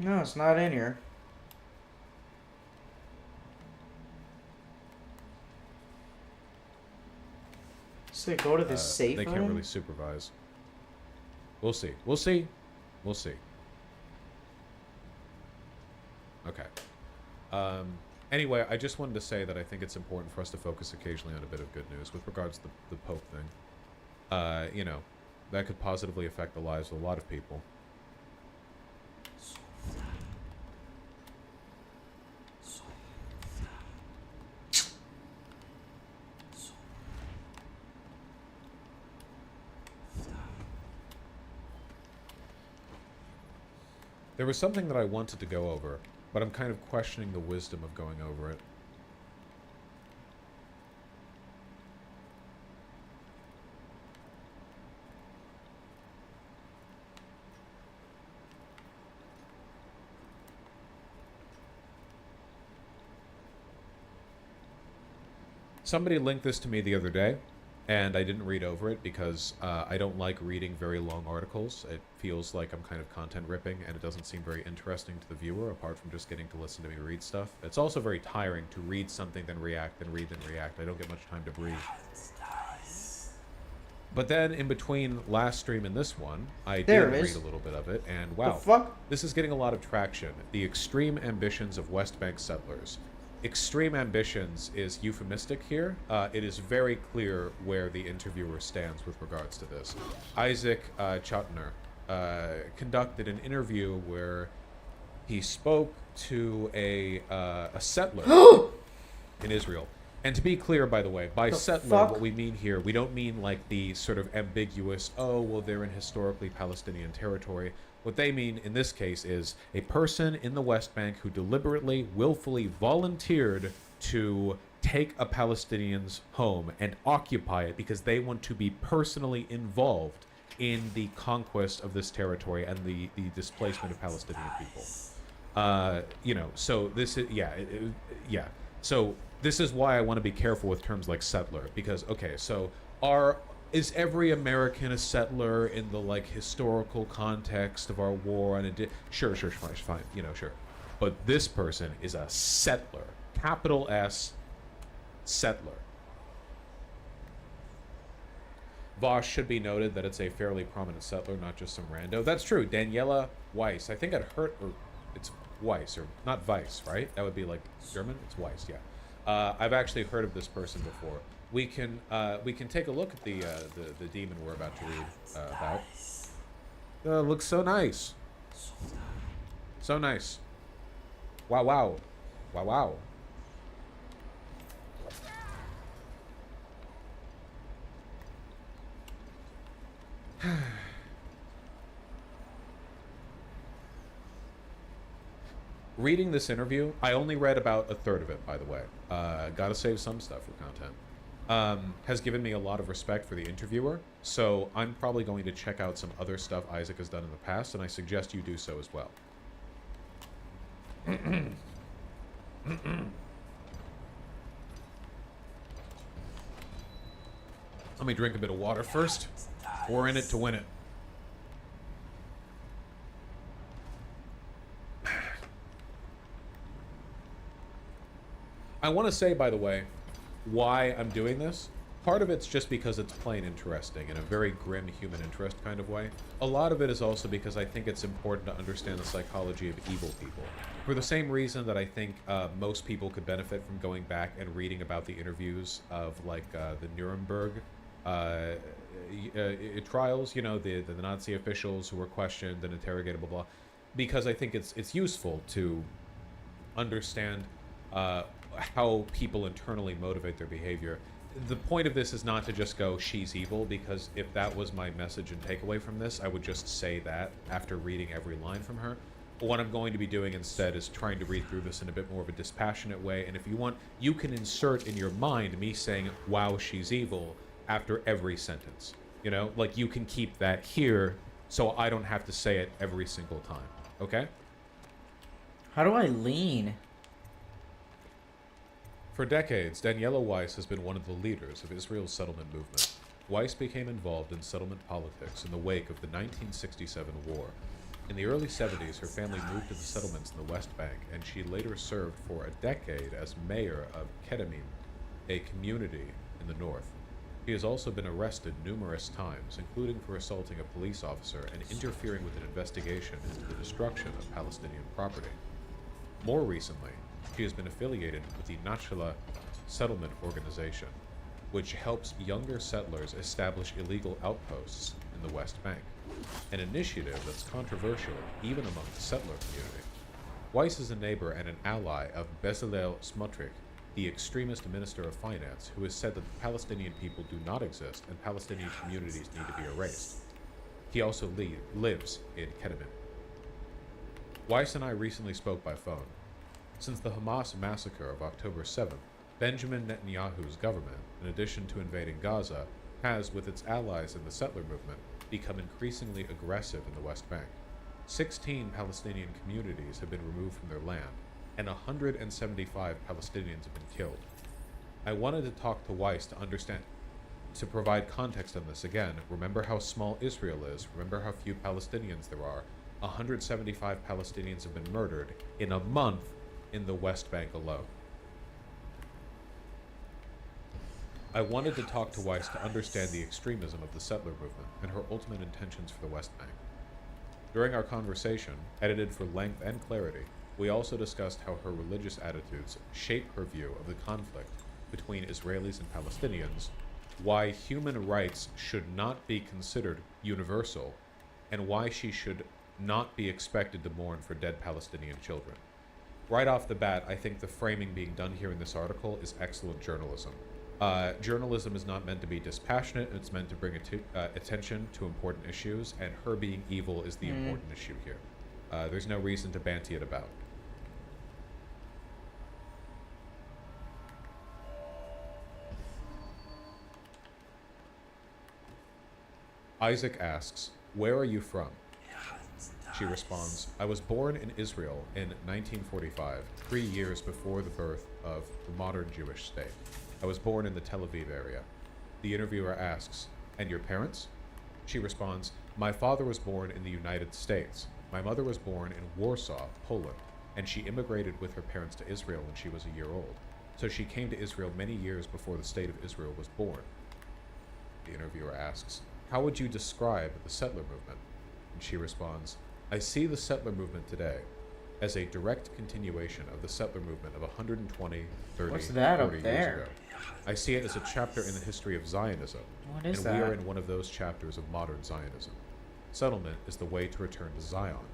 No, it's not in here. So go to this safe room? They can't really supervise. We'll see. We'll see. We'll see. Anyway, I just wanted to say that I think it's important for us to focus occasionally on a bit of good news with regards to the Pope thing. You know, that could positively affect the lives of a lot of people. There was something that I wanted to go over, but I'm kind of questioning the wisdom of going over it. Somebody linked this to me the other day, and I didn't read over it because I don't like reading very long articles. It feels like I'm kind of content ripping, and it doesn't seem very interesting to the viewer, apart from just getting to listen to me read stuff. It's also very tiring to read something, then react, then read, then react. I don't get much time to breathe. But then, in between last stream and this one, I did read a little bit of it, and wow, this is getting a lot of traction. The extreme ambitions of West Bank settlers. Extreme ambitions is euphemistic here. It is very clear where the interviewer stands with regards to this. Isaac Chotner conducted an interview where he spoke to a settler in Israel. And to be clear, by the way, by settler, what we mean here, we don't mean like the sort of ambiguous, oh, well, they're in historically Palestinian territory. What they mean in this case is a person in the West Bank who deliberately, willfully volunteered to take a Palestinian's home and occupy it because they want to be personally involved in the conquest of this territory and the displacement of Palestinian people. You know, so this is, yeah. So this is why I want to be careful with terms like settler, because, okay, so is every American a settler in the, like, historical context of our war on sure, fine, you know, sure. But this person is a settler. Capital S, settler. Vosh should be noted that it's a fairly prominent settler, not just some rando. That's true. Daniela Weiss. I think I'd heard, or it's Weiss, or not Weiss, right? That would be like German. It's Weiss, yeah. I've actually heard of this person before. We can take a look at the demon we're about to read about. Looks so nice. So nice. Wow, wow. Wow, wow. Reading this interview, I only read about a third of it, by the way. Gotta save some stuff for content. Has given me a lot of respect for the interviewer, so I'm probably going to check out some other stuff Isaac has done in the past, and I suggest you do so as well. Let me drink a bit of water first. We're in it to win it. I want to say, by the way, why I'm doing this. Part of it's just because it's plain interesting in a very grim human interest kind of way. A lot of it is also because I think it's important to understand the psychology of evil people. For the same reason that I think most people could benefit from going back and reading about the interviews of, like, the Nuremberg trials, you know, the Nazi officials who were questioned and interrogated, blah, blah. Because I think it's useful to understand how people internally motivate their behavior. The point of this is not to just go, she's evil, because if that was my message and takeaway from this, I would just say that after reading every line from her. What I'm going to be doing instead is trying to read through this in a bit more of a dispassionate way, and if you want, you can insert in your mind me saying, wow, she's evil, after every sentence. You know, like, you can keep that here, so I don't have to say it every single time, okay? How do I lean? For decades, Daniela Weiss has been one of the leaders of Israel's settlement movement. Weiss became involved in settlement politics in the wake of the 1967 war. In the early 70s, her family moved to the settlements in the West Bank, and she later served for a decade as mayor of Kedemim, a community in the north. She has also been arrested numerous times, including for assaulting a police officer and interfering with an investigation into the destruction of Palestinian property. More recently, She has been affiliated with the Nachala Settlement Organization, which helps younger settlers establish illegal outposts in the West Bank, an initiative that's controversial even among the settler community. Weiss is a neighbor and an ally of Bezalel Smotrich, the extremist minister of finance, who has said that the Palestinian people do not exist and Palestinian communities need to be erased. He also lives in Ketamim. Weiss and I recently spoke by phone. Since the Hamas massacre of October 7th, Benjamin Netanyahu's government, in addition to invading Gaza, has, with its allies in the settler movement, become increasingly aggressive in the West Bank. 16 Palestinian communities have been removed from their land, and 175 Palestinians have been killed. I wanted to talk to Weiss to provide context on this again. Remember how small Israel is, remember how few Palestinians there are. 175 Palestinians have been murdered in a month in the West Bank alone. I wanted to talk to Weiss to understand the extremism of the settler movement and her ultimate intentions for the West Bank. During our conversation, edited for length and clarity, we also discussed how her religious attitudes shape her view of the conflict between Israelis and Palestinians, why human rights should not be considered universal, and why she should not be expected to mourn for dead Palestinian children. Right off the bat, I think the framing being done here in this article is excellent journalism. Journalism is not meant to be dispassionate, it's meant to bring attention to important issues, and her being evil is the important issue here. There's no reason to banty it about. Isaac asks, "Where are you from?" She responds, "I was born in Israel in 1945, 3 years before the birth of the modern Jewish state. I was born in the Tel Aviv area." The interviewer asks, "And your parents?" She responds, "My father was born in the United States. My mother was born in Warsaw, Poland, and she immigrated with her parents to Israel when she was a year old. So she came to Israel many years before the state of Israel was born." The interviewer asks, "How would you describe the settler movement?" And she responds, "I see the settler movement today as a direct continuation of the settler movement of 120, 30, What's that 40 up there? years ago. I see it as a chapter in the history of Zionism, What is and we are that? in one of those chapters of modern Zionism. Settlement is the way to return to Zion."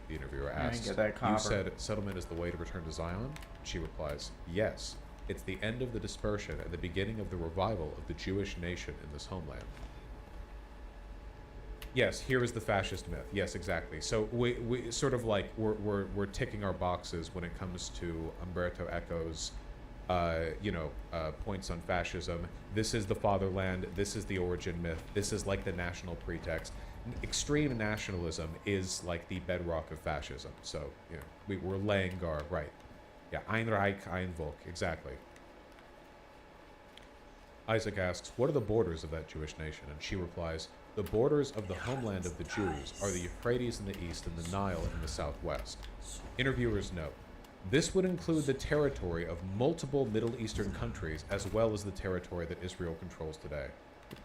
The interviewer I didn't asks, get that "You copper." said settlement is the way to return to Zion?" She replies, "Yes. It's the end of the dispersion and the beginning of the revival of the Jewish nation in this homeland." Yes, here is the fascist myth. Yes, exactly. So we sort of like we're ticking our boxes when it comes to Umberto Eco's points on fascism. This is the fatherland. This is the origin myth. This is like the national pretext. Extreme nationalism is like the bedrock of fascism. So we're laying guard, right? Yeah, Ein Reich, ein Volk, exactly. Isaac asks, "What are the borders of that Jewish nation?" And she replies, "The borders of the homeland of the Jews are the Euphrates in the east and the Nile in the southwest." Interviewers note, "This would include the territory of multiple Middle Eastern countries as well as the territory that Israel controls today."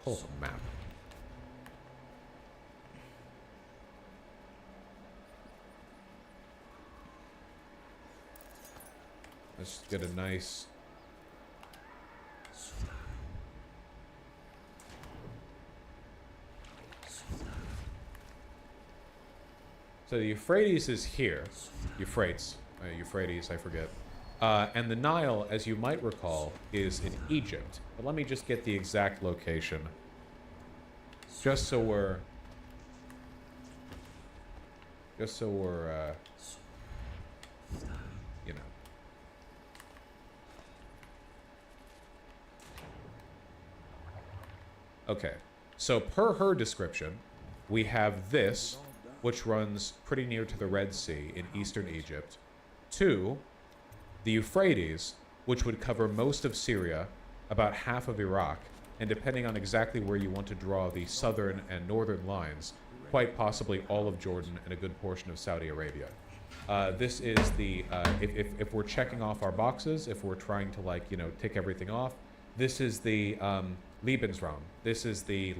Pull up a map. Let's get a nice... So the Euphrates is here. Euphrates, I forget. And the Nile, as you might recall, is in Egypt. But let me just get the exact location. Just so we're... you know. Okay. So per her description, we have this, which runs pretty near to the Red Sea in eastern Egypt, to the Euphrates, which would cover most of Syria, about half of Iraq, and depending on exactly where you want to draw the southern and northern lines, quite possibly all of Jordan and a good portion of Saudi Arabia. This is the, if we're checking off our boxes, if we're trying to tick everything off, This is the Lebensraum. This is the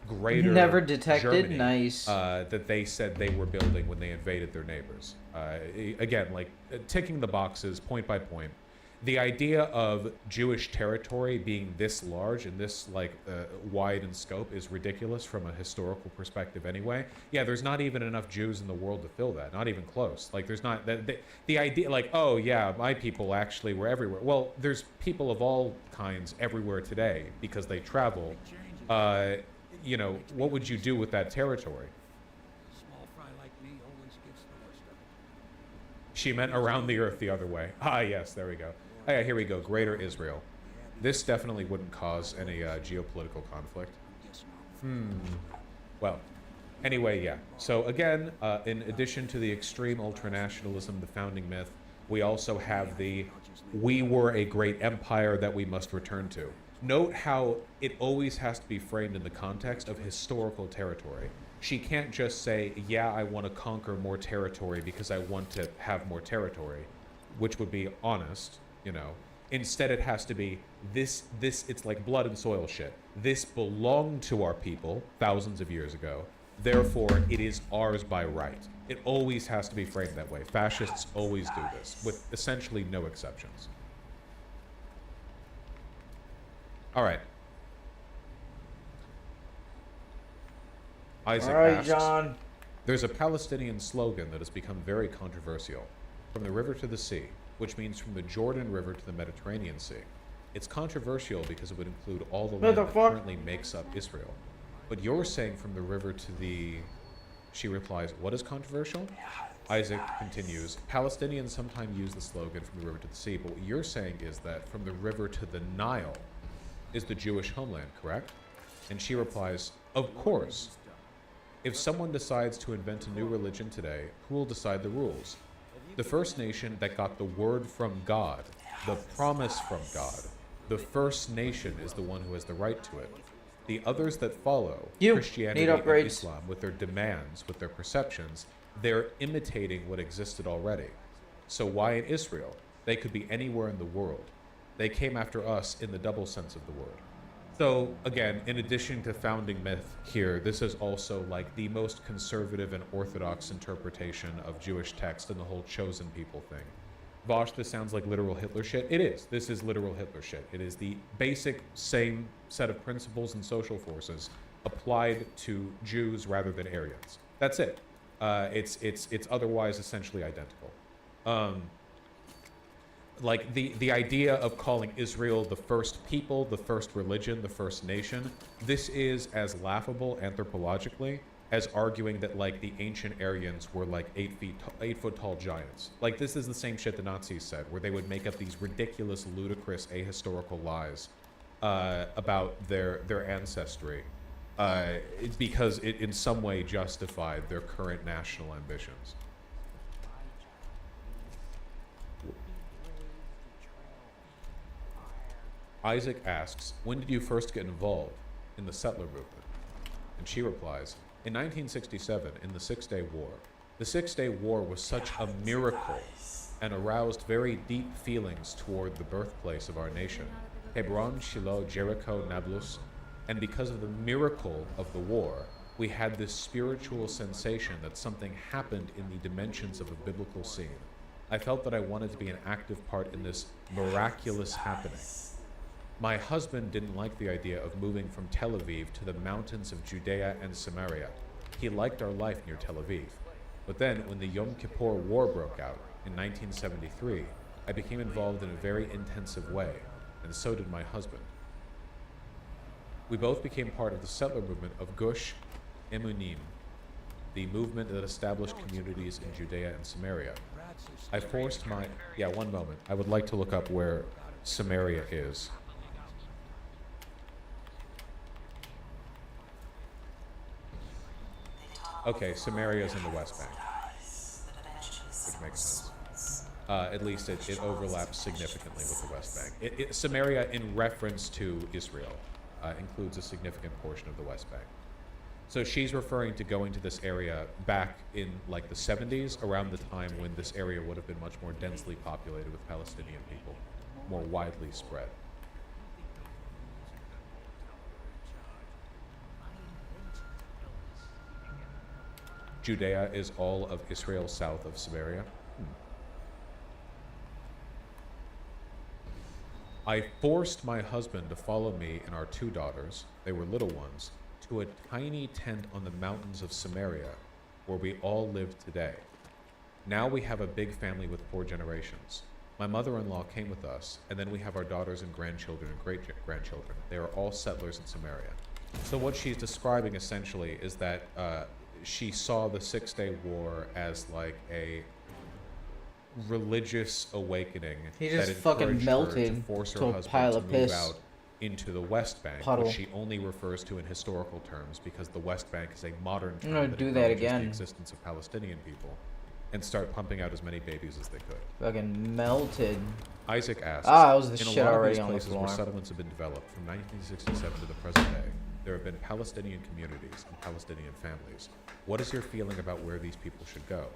greater Never detected. Germany, Nice. that they said they were building when they invaded their neighbors. Again, ticking the boxes point by point. The idea of Jewish territory being this large and this wide in scope is ridiculous from a historical perspective anyway. Yeah, there's not even enough Jews in the world to fill that, not even close. There's not the idea oh yeah, my people actually were everywhere. Well, there's people of all kinds everywhere today because they travel. What would you do with that territory? Small fry like me always gets the worst of it. She meant around the earth the other way. Ah, yes, there we go. Oh, yeah, here we go. Greater Israel. This definitely wouldn't cause any geopolitical conflict. Well, anyway, yeah. So again, in addition to the extreme ultranationalism, the founding myth, we also have the we were a great empire that we must return to. Note how it always has to be framed in the context of historical territory. She can't just say, yeah, I want to conquer more territory because I want to have more territory, which would be honest, Instead, it has to be this, it's like blood and soil shit. This belonged to our people thousands of years ago. Therefore, it is ours by right. It always has to be framed that way. Fascists always do this, with essentially no exceptions. All right. Isaac asks, John. There's a Palestinian slogan that has become very controversial. From the river to the sea, which means from the Jordan River to the Mediterranean Sea. It's controversial because it would include all the land that currently makes up Israel. But you're saying from the river to the... She replies, what is controversial? Isaac continues, Palestinians sometimes use the slogan from the river to the sea, but what you're saying is that from the river to the Nile is the Jewish homeland, correct? And she replies, of course. If someone decides to invent a new religion today, who will decide the rules? The first nation that got the word from God, the promise from God, the first nation is the one who has the right to it. The others that follow, Christianity and Islam, with their demands, with their perceptions, they're imitating what existed already. So why in Israel? They could be anywhere in the world. They came after us in the double sense of the word. So, again, in addition to founding myth here, this is also the most conservative and orthodox interpretation of Jewish text and the whole chosen people thing. Vosh, this sounds like literal Hitler shit. It is. This is literal Hitler shit. It is the basic same set of principles and social forces applied to Jews rather than Aryans. That's it. It's otherwise essentially identical. The idea of calling Israel the first people, the first religion, the first nation, this is as laughable anthropologically as arguing that the ancient Aryans were 8 foot tall giants. This is the same shit the Nazis said, where they would make up these ridiculous, ludicrous, ahistorical lies about their ancestry, because it in some way justified their current national ambitions. Isaac asks, when did you first get involved in the settler movement? And she replies, in 1967, in the Six-Day War. The Six-Day War was such a miracle and aroused very deep feelings toward the birthplace of our nation, Hebron, Shiloh, Jericho, Nablus. And because of the miracle of the war, we had this spiritual sensation that something happened in the dimensions of a biblical scene. I felt that I wanted to be an active part in this miraculous happening. My husband didn't like the idea of moving from Tel Aviv to the mountains of Judea and Samaria. He liked our life near Tel Aviv. But then, when the Yom Kippur War broke out in 1973, I became involved in a very intensive way, and so did my husband. We both became part of the settler movement of Gush Emunim, the movement that established communities in Judea and Samaria. I forced my... Yeah, one moment. I would like to look up where Samaria is. Okay, Samaria is in the West Bank, which makes sense. At least it overlaps significantly with the West Bank. Samaria, in reference to Israel, includes a significant portion of the West Bank. So she's referring to going to this area back in the 70s, around the time when this area would have been much more densely populated with Palestinian people, more widely spread. Judea is all of Israel south of Samaria. I forced my husband to follow me and our 2 daughters, they were little ones, to a tiny tent on the mountains of Samaria, where we all live today. Now we have a big family with 4 generations. My mother-in-law came with us, and then we have our daughters and grandchildren and great-grandchildren. They are all settlers in Samaria. So what she's describing essentially is that she saw the Six-Day War as like a religious awakening He that just fucking encouraged her melted to force her to a husband pile to of move piss. out into the West Bank, Puddle. which she only refers to in historical terms because the West Bank is a modern term I'm gonna that do that acknowledges again. the existence of Palestinian people, and start pumping out as many babies as they could. Fucking melted. Isaac asks, Ah, it was the in shit a lot of already these on the places where floor. settlements have been developed from 1967 to the present day, there have been Palestinian communities and Palestinian families. What is your feeling about where these people should go?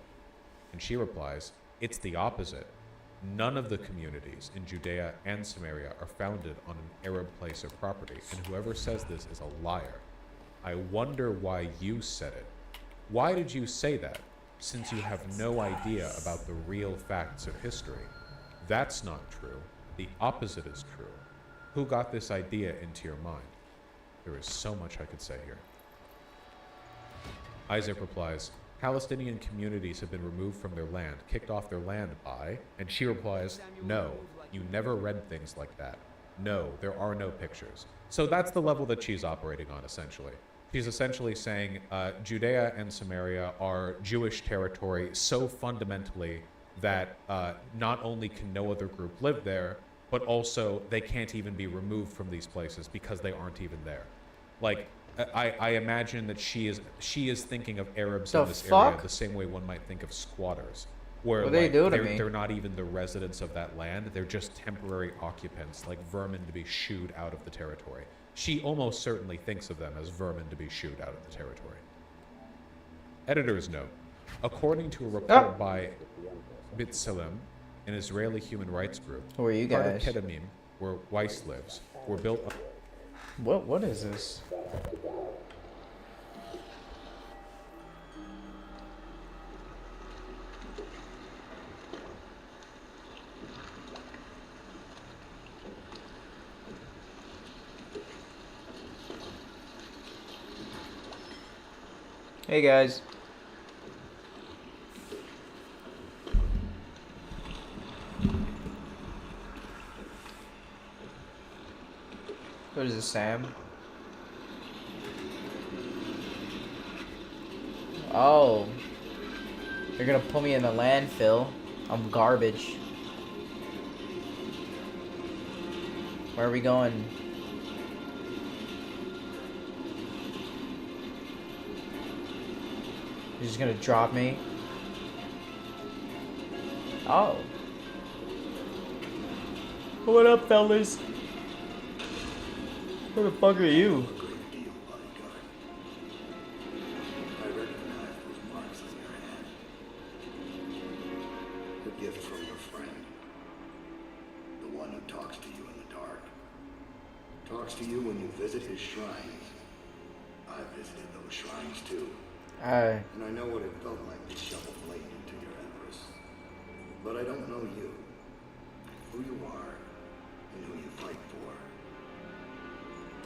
And she replies, it's the opposite. None of the communities in Judea and Samaria are founded on an Arab place or property, and whoever says this is a liar. I wonder why you said it. Why did you say that, since you have no idea about the real facts of history? That's not true. The opposite is true. Who got this idea into your mind? There is so much I could say here. Isaac replies, Palestinian communities have been removed from their land, kicked off their land by, and she replies, no, you never read things like that. No, there are no pictures. So that's the level that she's operating on, essentially. She's essentially saying Judea and Samaria are Jewish territory so fundamentally that not only can no other group live there, but also they can't even be removed from these places because they aren't even there. Like, I imagine that she is thinking of Arabs in this area the same way one might think of squatters, where What they like, do to me? they're not even the residents of that land. They're just temporary occupants, like vermin to be shooed out of the territory. She almost certainly thinks of them as vermin to be shooed out of the territory. Editor's note: according to a report by B'Tselem, an Israeli human rights group, Who are you part guys? of Kedemim, where Weiss lives, were built. What is this? Hey guys. What is this, Sam? Oh. You're gonna put me in the landfill. I'm garbage. Where are we going? You're just gonna drop me? Oh. What up, fellas? Who the fuck are you? I recognize those marks on your hand. A gift from your friend. The one who talks to you in the dark. Talks to you when you visit his shrines. I visited those shrines too. Aye. And I know what it felt like to shovel flame into your embers. But I don't know you. Who you are, and who you fight for.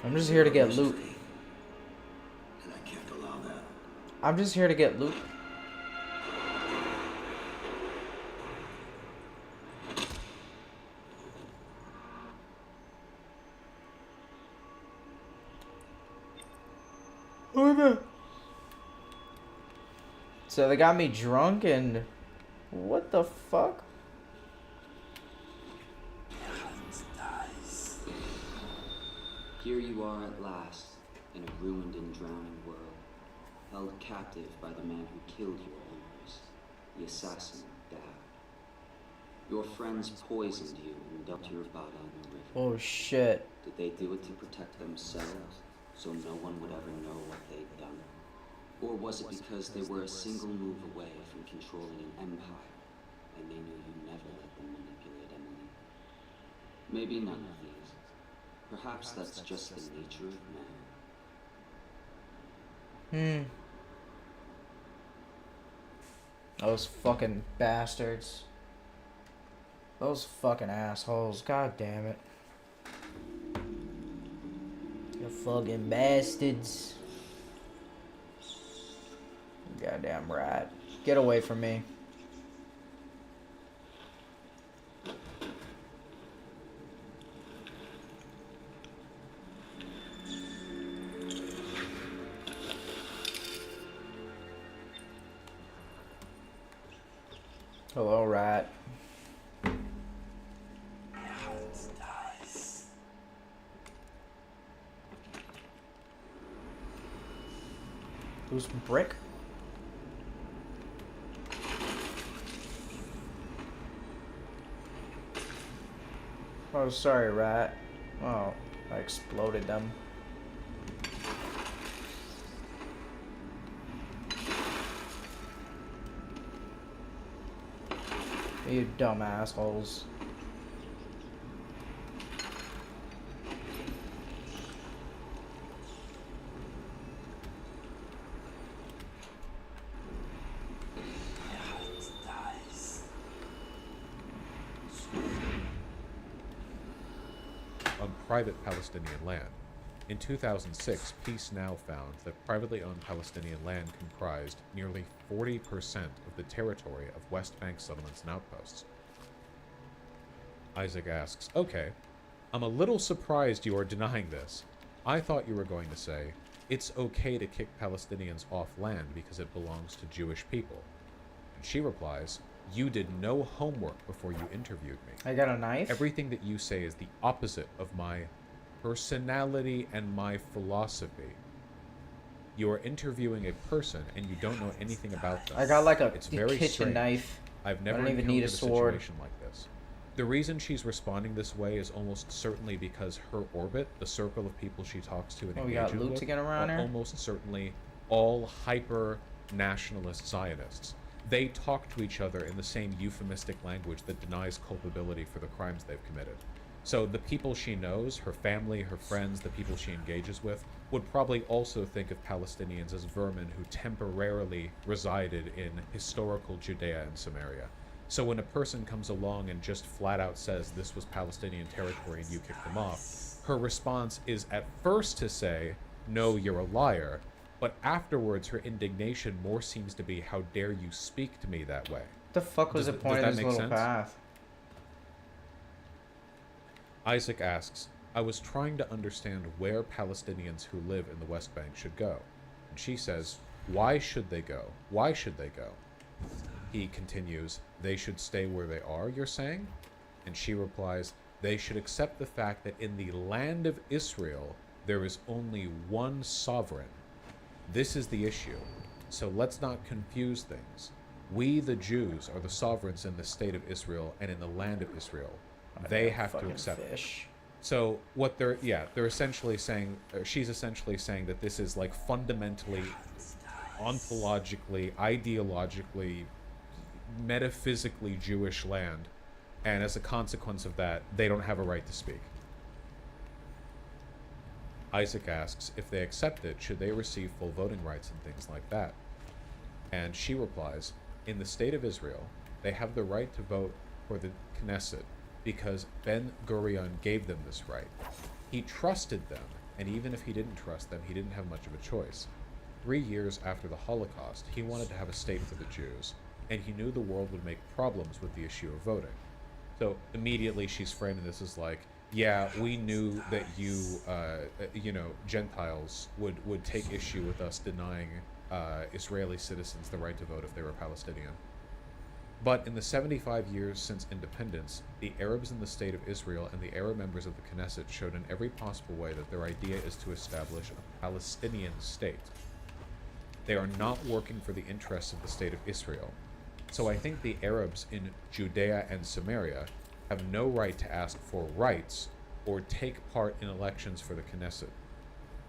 I'm just here to get loot. And I can't allow that. I'm just here to get loot. So they got me drunk and what the fuck? Here you are at last, in a ruined and drowning world, held captive by the man who killed your owners, the assassin, Dad. Your friends poisoned you and dumped your body in the river. Oh shit. Did they do it to protect themselves, so no one would ever know what they'd done? Or was it because they were a single move away from controlling an empire, and they knew you never let them manipulate Emily? Maybe none of these. Perhaps that's just the nature of man. Those fucking bastards. Those fucking assholes. God damn it. You fucking bastards. Goddamn rat. Get away from me. Hello, rat. Who's Brick? Oh, sorry, rat. Oh, I exploded them. You dumb assholes. On private Palestinian land. In 2006, Peace Now found that privately owned Palestinian land comprised nearly 40% of the territory of West Bank settlements and outposts. Isaac asks, okay, I'm a little surprised you are denying this. I thought you were going to say, it's okay to kick Palestinians off land because it belongs to Jewish people. And she replies, you did no homework before you interviewed me. I got a knife? Everything that you say is the opposite of my personality and my philosophy. You are interviewing a person and you don't know anything about them. I got like a it's very kitchen strange. knife. I've never I don't even encountered need a sword. Situation like this. The reason she's responding this way is almost certainly because her orbit, the circle of people she talks to and Oh, we got engages loot with, to get around are her? almost certainly all hyper-nationalist Zionists. They talk to each other in the same euphemistic language that denies culpability for the crimes they've committed. So the people she knows, her family, her friends, the people she engages with, would probably also think of Palestinians as vermin who temporarily resided in historical Judea and Samaria. So when a person comes along and just flat out says this was Palestinian territory and you kicked them off, her response is at first to say, no, you're a liar, but afterwards her indignation more seems to be, how dare you speak to me that way? What the fuck was the point of this little path? Isaac asks, I was trying to understand where Palestinians who live in the West Bank should go. And she says, why should they go? Why should they go? He continues, they should stay where they are, you're saying? And she replies, they should accept the fact that in the land of Israel, there is only one sovereign. This is the issue. So let's not confuse things. We, the Jews, are the sovereigns in the state of Israel and in the land of Israel. They have to accept it. So what they're essentially saying, she's essentially saying that this is like fundamentally, ontologically, ideologically, metaphysically Jewish land, and as a consequence of that, they don't have a right to speak. Isaac asks, if they accept it, should they receive full voting rights and things like that? And she replies, in the state of Israel, they have the right to vote for the Knesset because Ben Gurion gave them this right. He trusted them, and even if he didn't trust them, he didn't have much of a choice. 3 years after the Holocaust, he wanted to have a state for the Jews, and he knew the world would make problems with the issue of voting. So immediately she's framing this as like, yeah, we knew that you, Gentiles would take issue with us denying Israeli citizens the right to vote if they were Palestinian. But in the 75 years since independence, the Arabs in the state of Israel and the Arab members of the Knesset showed in every possible way that their idea is to establish a Palestinian state. They are not working for the interests of the state of Israel. So I think the Arabs in Judea and Samaria have no right to ask for rights or take part in elections for the Knesset.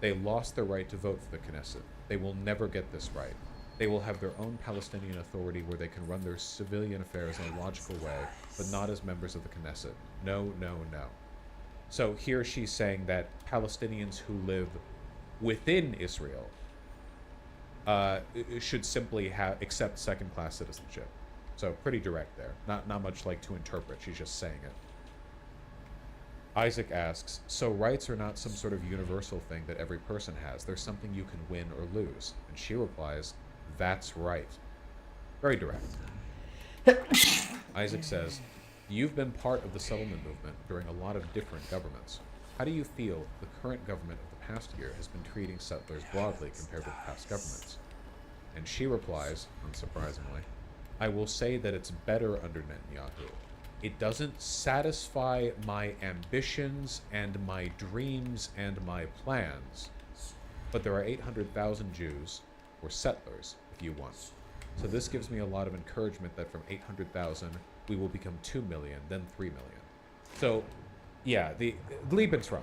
They lost their right to vote for the Knesset. They will never get this right. They will have their own Palestinian authority where they can run their civilian affairs in a logical way, but not as members of the Knesset. No, no, no. So here she's saying that Palestinians who live within Israel should simply accept second-class citizenship. So pretty direct there. Not much like to interpret. She's just saying it. Isaac asks, so rights are not some sort of universal thing that every person has. There's something you can win or lose. And she replies, that's right. Very direct. Isaac says, you've been part of the settlement movement during a lot of different governments. How do you feel the current government of the past year has been treating settlers broadly compared with past governments? And she replies, unsurprisingly, I will say that it's better under Netanyahu. It doesn't satisfy my ambitions and my dreams and my plans, but there are 800,000 Jews, or settlers, if you want. So this gives me a lot of encouragement that from 800,000, we will become 2 million, then 3 million. So, yeah, the Lebensraum.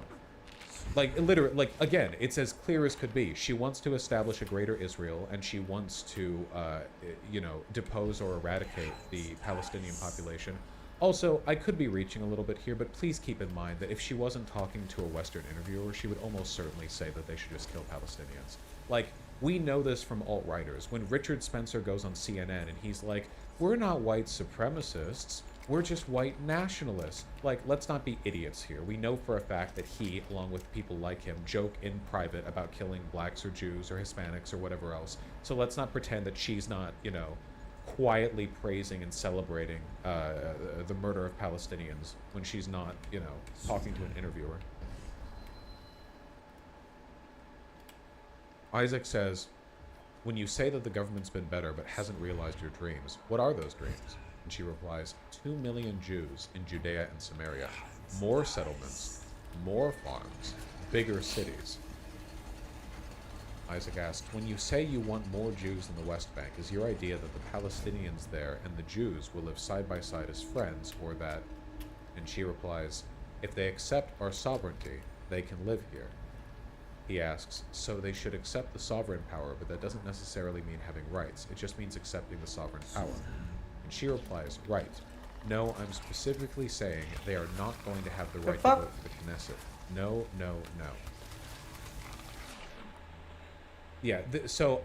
Like, literally, like, again, it's as clear as could be. She wants to establish a greater Israel, and she wants to, you know, depose or eradicate the Palestinian population. Also, I could be reaching a little bit here, but please keep in mind that if she wasn't talking to a Western interviewer, she would almost certainly say that they should just kill Palestinians. Like, we know this from alt-writers. When Richard Spencer goes on CNN and he's like, we're not white supremacists, we're just white nationalists. Like, let's not be idiots here. We know for a fact that he, along with people like him, joke in private about killing blacks or Jews or Hispanics or whatever else. So let's not pretend that she's not, you know, quietly praising and celebrating the murder of Palestinians when she's not, you know, talking to an interviewer. Isaac says, when you say that the government's been better but hasn't realized your dreams, what are those dreams? And she replies, 2 million Jews in Judea and Samaria, more settlements, more farms, bigger cities. Isaac asks, when you say you want more Jews in the West Bank, is your idea that the Palestinians there and the Jews will live side by side as friends, or that... And she replies, if they accept our sovereignty, they can live here. He asks, so they should accept the sovereign power, but that doesn't necessarily mean having rights. It just means accepting the sovereign power. And she replies, right. No, I'm specifically saying they are not going to have the right to vote for the Knesset. No, no, no. Yeah, so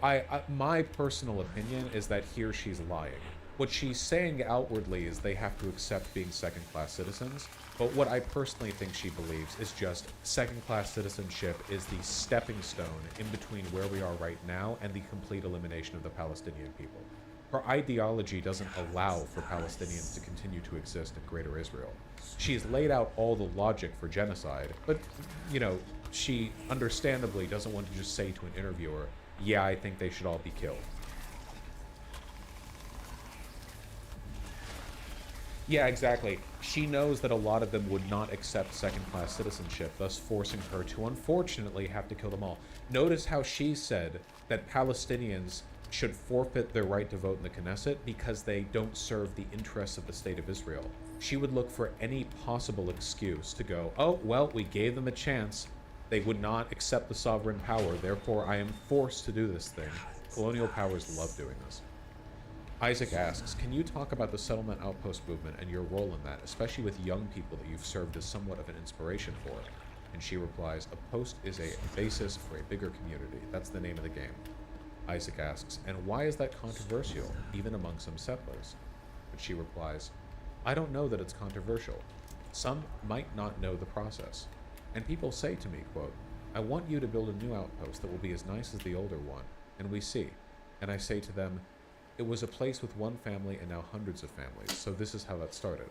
my personal opinion is that here she's lying. What she's saying outwardly is they have to accept being second-class citizens, but what I personally think she believes is just second-class citizenship is the stepping stone in between where we are right now and the complete elimination of the Palestinian people. Her ideology doesn't allow for Palestinians to continue to exist in Greater Israel. She's laid out all the logic for genocide, but, you know, she understandably doesn't want to just say to an interviewer, yeah, I think they should all be killed. Yeah, exactly. She knows that a lot of them would not accept second-class citizenship, thus forcing her to unfortunately have to kill them all. Notice how she said that Palestinians should forfeit their right to vote in the Knesset because they don't serve the interests of the State of Israel. She would look for any possible excuse to go, oh, well, we gave them a chance. They would not accept the sovereign power, therefore I am forced to do this thing. Colonial powers love doing this. Isaac asks, can you talk about the settlement outpost movement and your role in that, especially with young people that you've served as somewhat of an inspiration for? And she replies, a post is a basis for a bigger community. That's the name of the game. Isaac asks, and why is that controversial, even among some settlers? But she replies, I don't know that it's controversial. Some might not know the process. And people say to me, quote, I want you to build a new outpost that will be as nice as the older one. And we see. And I say to them, it was a place with one family and now hundreds of families, so this is how that started.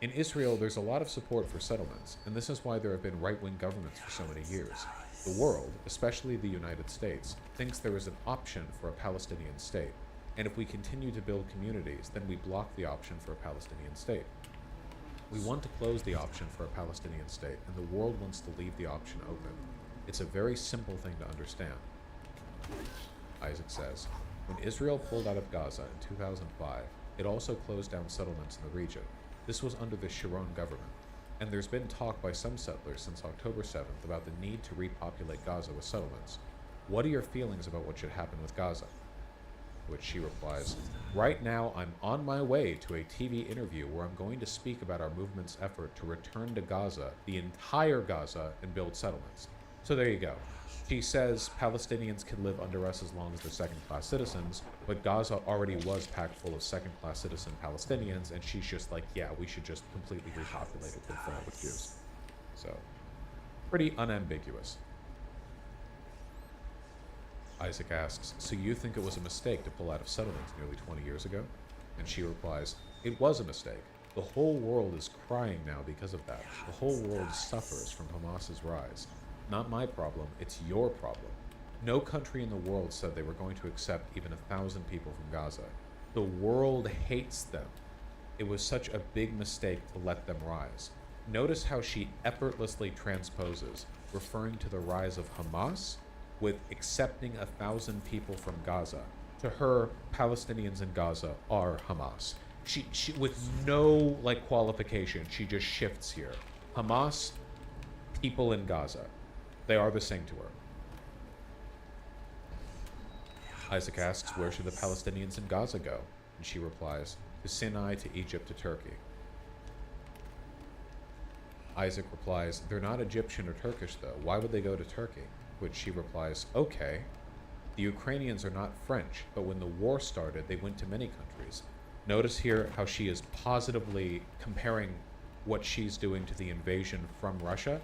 In Israel, there's a lot of support for settlements, and this is why there have been right-wing governments for so many years. The world, especially the United States, thinks there is an option for a Palestinian state, and if we continue to build communities, then we block the option for a Palestinian state. We want to close the option for a Palestinian state, and the world wants to leave the option open. It's a very simple thing to understand. Isaac says, when Israel pulled out of Gaza in 2005, it also closed down settlements in the region. This was under the Sharon government, and there's been talk by some settlers since October 7th about the need to repopulate Gaza with settlements. What are your feelings about what should happen with Gaza? To which she replies, right now I'm on my way to a TV interview where I'm going to speak about our movement's effort to return to Gaza, the entire Gaza, and build settlements. So there you go. She says Palestinians can live under us as long as they're second-class citizens, but Gaza already was packed full of second-class citizen Palestinians, and she's just like, yeah, we should just completely repopulate it and fill it with Jews. So, pretty unambiguous. Isaac asks, so you think it was a mistake to pull out of settlements nearly 20 years ago? And she replies, it was a mistake. The whole world is crying now because of that. The whole world suffers from Hamas's rise. Not my problem, it's your problem. No country in the world said they were going to accept even 1,000 people from Gaza. The world hates them. It was such a big mistake to let them rise. Notice how she effortlessly transposes, referring to the rise of Hamas with accepting 1,000 people from Gaza. To her, Palestinians in Gaza are Hamas. She with no qualification, she just shifts here. Hamas, people in Gaza. They are the same to her. Isaac asks, where should the Palestinians in Gaza go? And she replies, to Sinai, to Egypt, to Turkey. Isaac replies, they're not Egyptian or Turkish though. Why would they go to Turkey? Which she replies, okay. The Ukrainians are not French, but when the war started, they went to many countries. Notice here how she is positively comparing what she's doing to the invasion from Russia.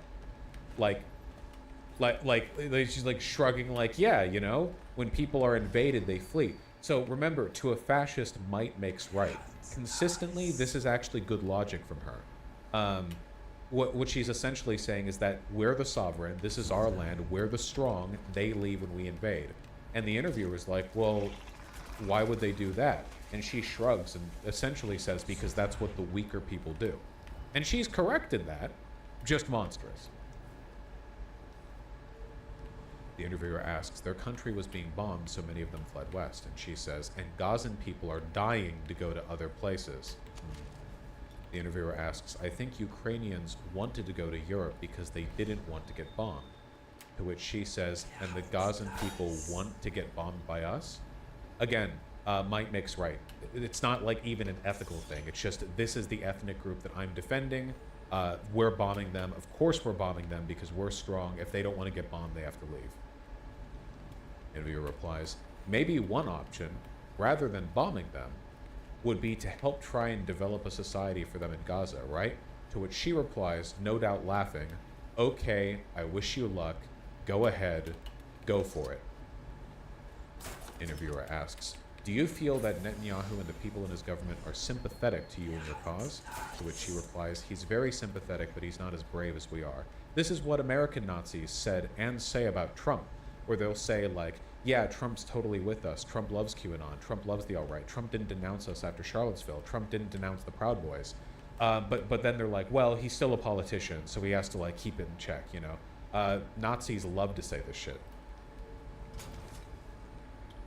She's shrugging yeah, you know, when people are invaded, they flee. So remember, to a fascist, might makes right. Consistently, this is actually good logic from her. What she's essentially saying is that we're the sovereign, this is our land, we're the strong, they leave when we invade. And the interviewer's like, well, why would they do that? And she shrugs and essentially says, because that's what the weaker people do. And she's correct in that, just monstrous. The interviewer asks, their country was being bombed, so many of them fled west. And she says, and Gazan people are dying to go to other places. The interviewer asks, I think Ukrainians wanted to go to Europe because they didn't want to get bombed. To which she says, and the Gazan people want to get bombed by us? Again, might makes right. It's not even an ethical thing. It's just, this is the ethnic group that I'm defending. We're bombing them. Of course we're bombing them because we're strong. If they don't want to get bombed, they have to leave. Interviewer replies, maybe one option, rather than bombing them, would be to help try and develop a society for them in Gaza, right? To which she replies, no doubt laughing, okay, I wish you luck, go ahead, go for it. Interviewer asks, do you feel that Netanyahu and the people in his government are sympathetic to you and your cause? To which she replies, he's very sympathetic, but he's not as brave as we are. This is what American Nazis said and say about Trump, where they'll say yeah, Trump's totally with us. Trump loves QAnon. Trump loves the alt-right. Trump didn't denounce us after Charlottesville. Trump didn't denounce the Proud Boys. But then they're like, well, he's still a politician, so he has to keep it in check, you know? Nazis love to say this shit.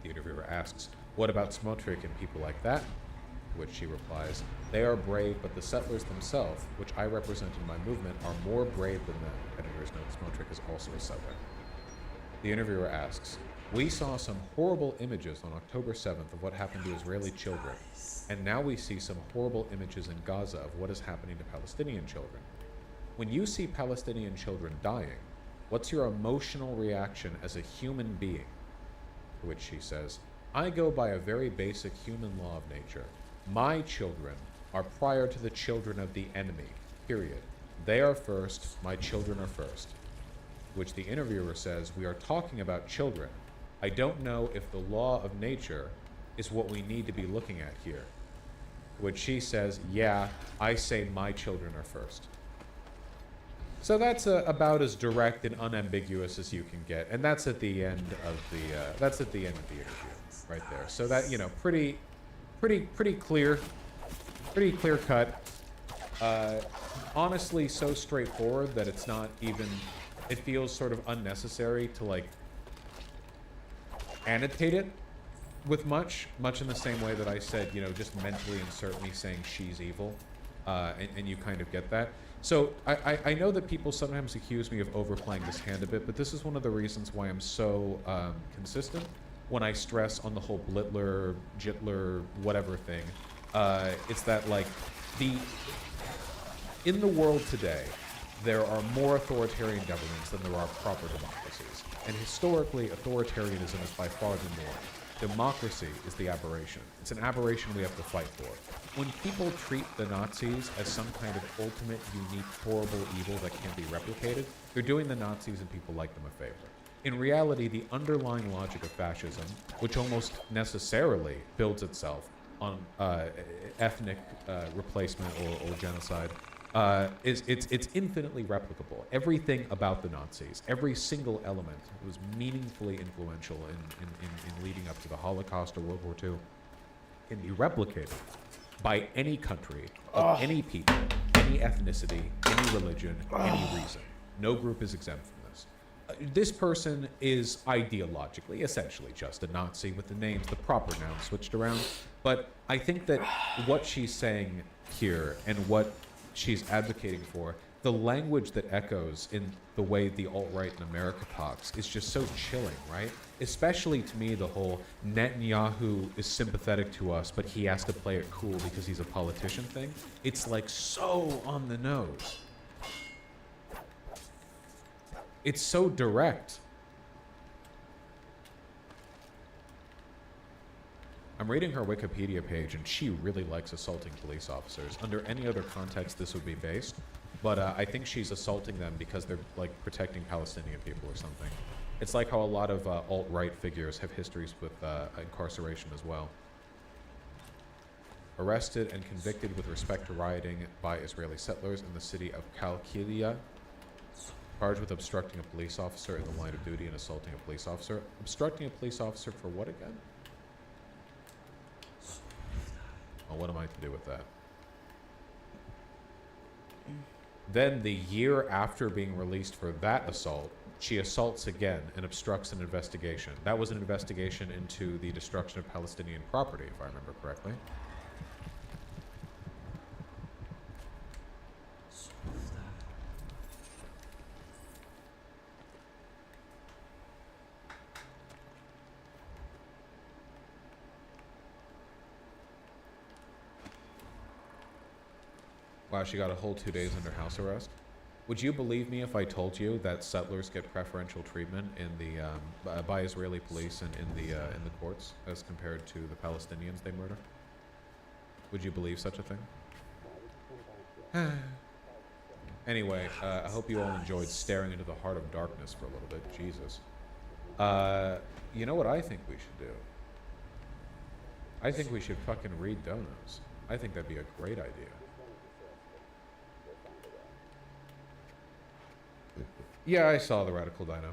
The interviewer asks, what about Smotrich and people like that? To which she replies, they are brave, but the settlers themselves, which I represent in my movement, are more brave than them. Editor's note, Smotrich is also a settler. The interviewer asks, we saw some horrible images on October 7th of what happened to Israeli children, and now we see some horrible images in Gaza of what is happening to Palestinian children. When you see Palestinian children dying, what's your emotional reaction as a human being? To which she says, I go by a very basic human law of nature. My children are prior to the children of the enemy, period. They are first, my children are first. Which the interviewer says, we are talking about children. I don't know if the law of nature is what we need to be looking at here. Which she says, yeah, I say my children are first. So that's about as direct and unambiguous as you can get, and that's at the end of the interview, right there. So that, you know, pretty clear, pretty clear cut. Honestly, so straightforward that it's not even. It feels sort of unnecessary to annotate it with much in the same way that I said, you know, just mentally insert me saying she's evil, and you kind of get that. So I know that people sometimes accuse me of overplaying this hand a bit, but this is one of the reasons why I'm so consistent when I stress on the whole Blitler, Jitler, whatever thing. It's that in the world today, there are more authoritarian governments than there are proper democracies. And historically, authoritarianism is by far the norm. Democracy is the aberration. It's an aberration we have to fight for. When people treat the Nazis as some kind of ultimate, unique, horrible evil that can't be replicated, they're doing the Nazis and people like them a favor. In reality, the underlying logic of fascism, which almost necessarily builds itself on ethnic replacement or genocide, it's infinitely replicable. Everything about the Nazis, every single element was meaningfully influential in leading up to the Holocaust or World War II, can be replicated by any country, of any people, any ethnicity, any religion, any reason. No group is exempt from this. This person is ideologically, essentially just a Nazi with the names, the proper nouns switched around. But I think that what she's saying here and what she's advocating for, the language that echoes in the way the alt-right in America talks is just so chilling, right? Especially to me, the whole Netanyahu is sympathetic to us, but he has to play it cool because he's a politician thing. It's like so on the nose. It's so direct. I'm reading her Wikipedia page, and she really likes assaulting police officers. Under any other context, this would be based, but I think she's assaulting them because they're, like, protecting Palestinian people or something. It's like how a lot of alt-right figures have histories with incarceration as well. Arrested and convicted with respect to rioting by Israeli settlers in the city of Kalkilia. Charged with obstructing a police officer in the line of duty and assaulting a police officer. Obstructing a police officer for what again? Well, what am I to do with that? Then, the year after being released for that assault, she assaults again and obstructs an investigation. That was an investigation into the destruction of Palestinian property, if I remember correctly. Wow, she got a whole 2 days under house arrest. Would you believe me if I told you that settlers get preferential treatment in the by Israeli police and in the courts as compared to the Palestinians they murder? Would you believe such a thing? Anyway, I hope you all enjoyed staring into the heart of darkness for a little bit. Jesus. You know what I think we should do? I think we should fucking read donos. I think that'd be a great idea. Yeah, I saw the Radical Dino.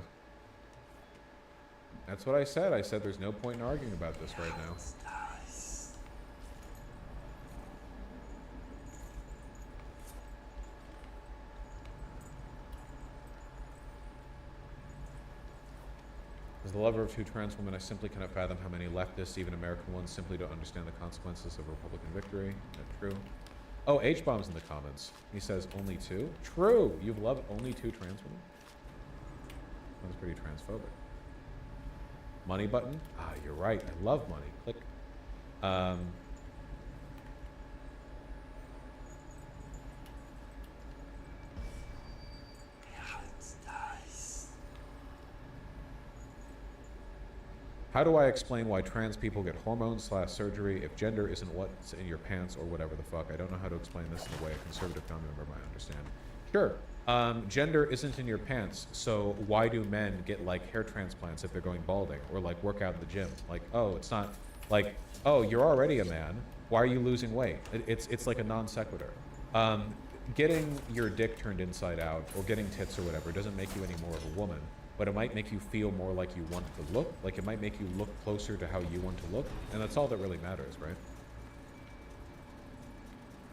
That's what I said. I said there's no point in arguing about this right now. As the lover of two trans women, I simply cannot fathom how many leftists, even American ones, simply don't understand the consequences of Republican victory. Not true. Oh, H-Bomb's in the comments. He says, only two? True! You've loved only two trans women? That's pretty transphobic. Money button? Ah, you're right. I love money. Click. How do I explain why trans people get hormones/surgery if gender isn't what's in your pants or whatever the fuck? I don't know how to explain this in a way a conservative family member might understand. Sure. Gender isn't in your pants, so why do men get, like, hair transplants if they're going balding? Or, like, work out in the gym? Like, oh, it's not, like, oh, you're already a man. Why are you losing weight? It's like a non sequitur. Getting your dick turned inside out or getting tits or whatever doesn't make you any more of a woman, but it might make you feel more like you want to look. Like, it might make you look closer to how you want to look, and that's all that really matters, right?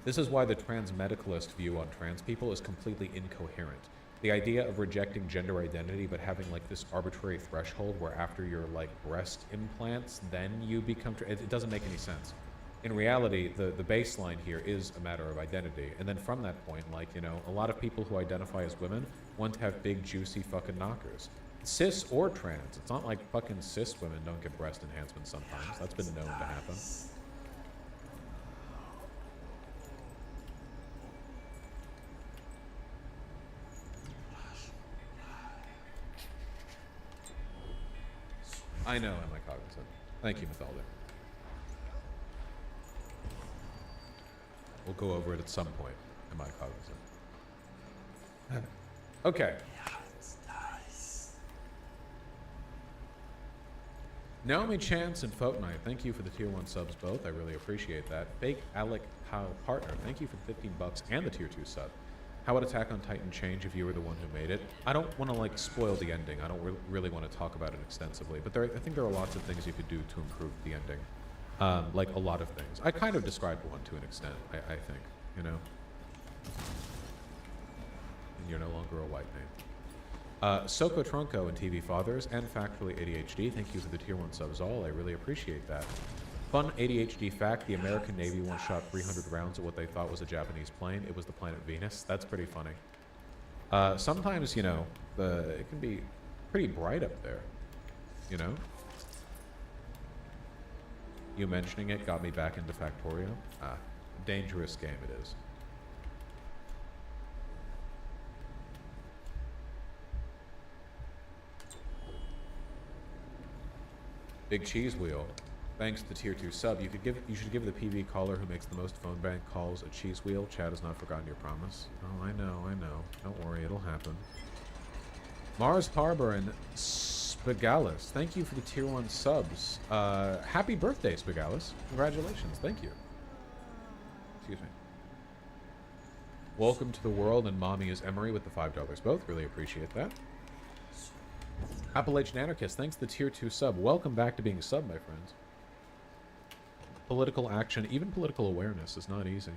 This is why the trans medicalist view on trans people is completely incoherent. The idea of rejecting gender identity but having, like, this arbitrary threshold where after your, like, breast implants, then you become it doesn't make any sense. In reality, the baseline here is a matter of identity, and then from that point, like, you know, a lot of people who identify as women want to have big, juicy fucking knockers. Cis or trans. It's not like fucking cis women don't get breast enhancements sometimes. That's been known to happen. I know, am I cognizant? Thank you, Mythalda. We'll go over it at some point. Am I cognizant? Okay. Naomi Chance and Fortnite, thank you for the tier 1 subs both. I really appreciate that. Fake Alec Kyle Partner, thank you for the 15 bucks and the tier 2 sub. How would Attack on Titan change if you were the one who made it? I don't want to like spoil the ending. I don't really want to talk about it extensively, but I think there are lots of things you could do to improve the ending. Like a lot of things. I kind of described one to an extent, I think, you know? And you're no longer a white man. Soko Tronco and TV Fathers and Factually ADHD, thank you for the tier 1 subs all. I really appreciate that. Fun ADHD fact, the American Navy once shot 300 rounds at what they thought was a Japanese plane. It was the planet Venus. That's pretty funny. Sometimes, you know, it can be pretty bright up there, you know? You mentioning it got me back into Factorio. Dangerous game it is. Big Cheese Wheel. Thanks to the tier 2 sub. You should give the PV caller who makes the most phone bank calls a cheese wheel. Chad has not forgotten your promise. Oh, I know. Don't worry, it'll happen. Mars Harbor and Spigalis. Thank you for the tier 1 subs. Happy birthday, Spigalis. Congratulations. Thank you. Excuse me. Welcome to the world, and Mommy is Emery with the $5 both. Really appreciate that. Appalachian Anarchist, thanks to the tier 2 sub. Welcome back to being a sub, my friends. Political action, even political awareness, is not easy.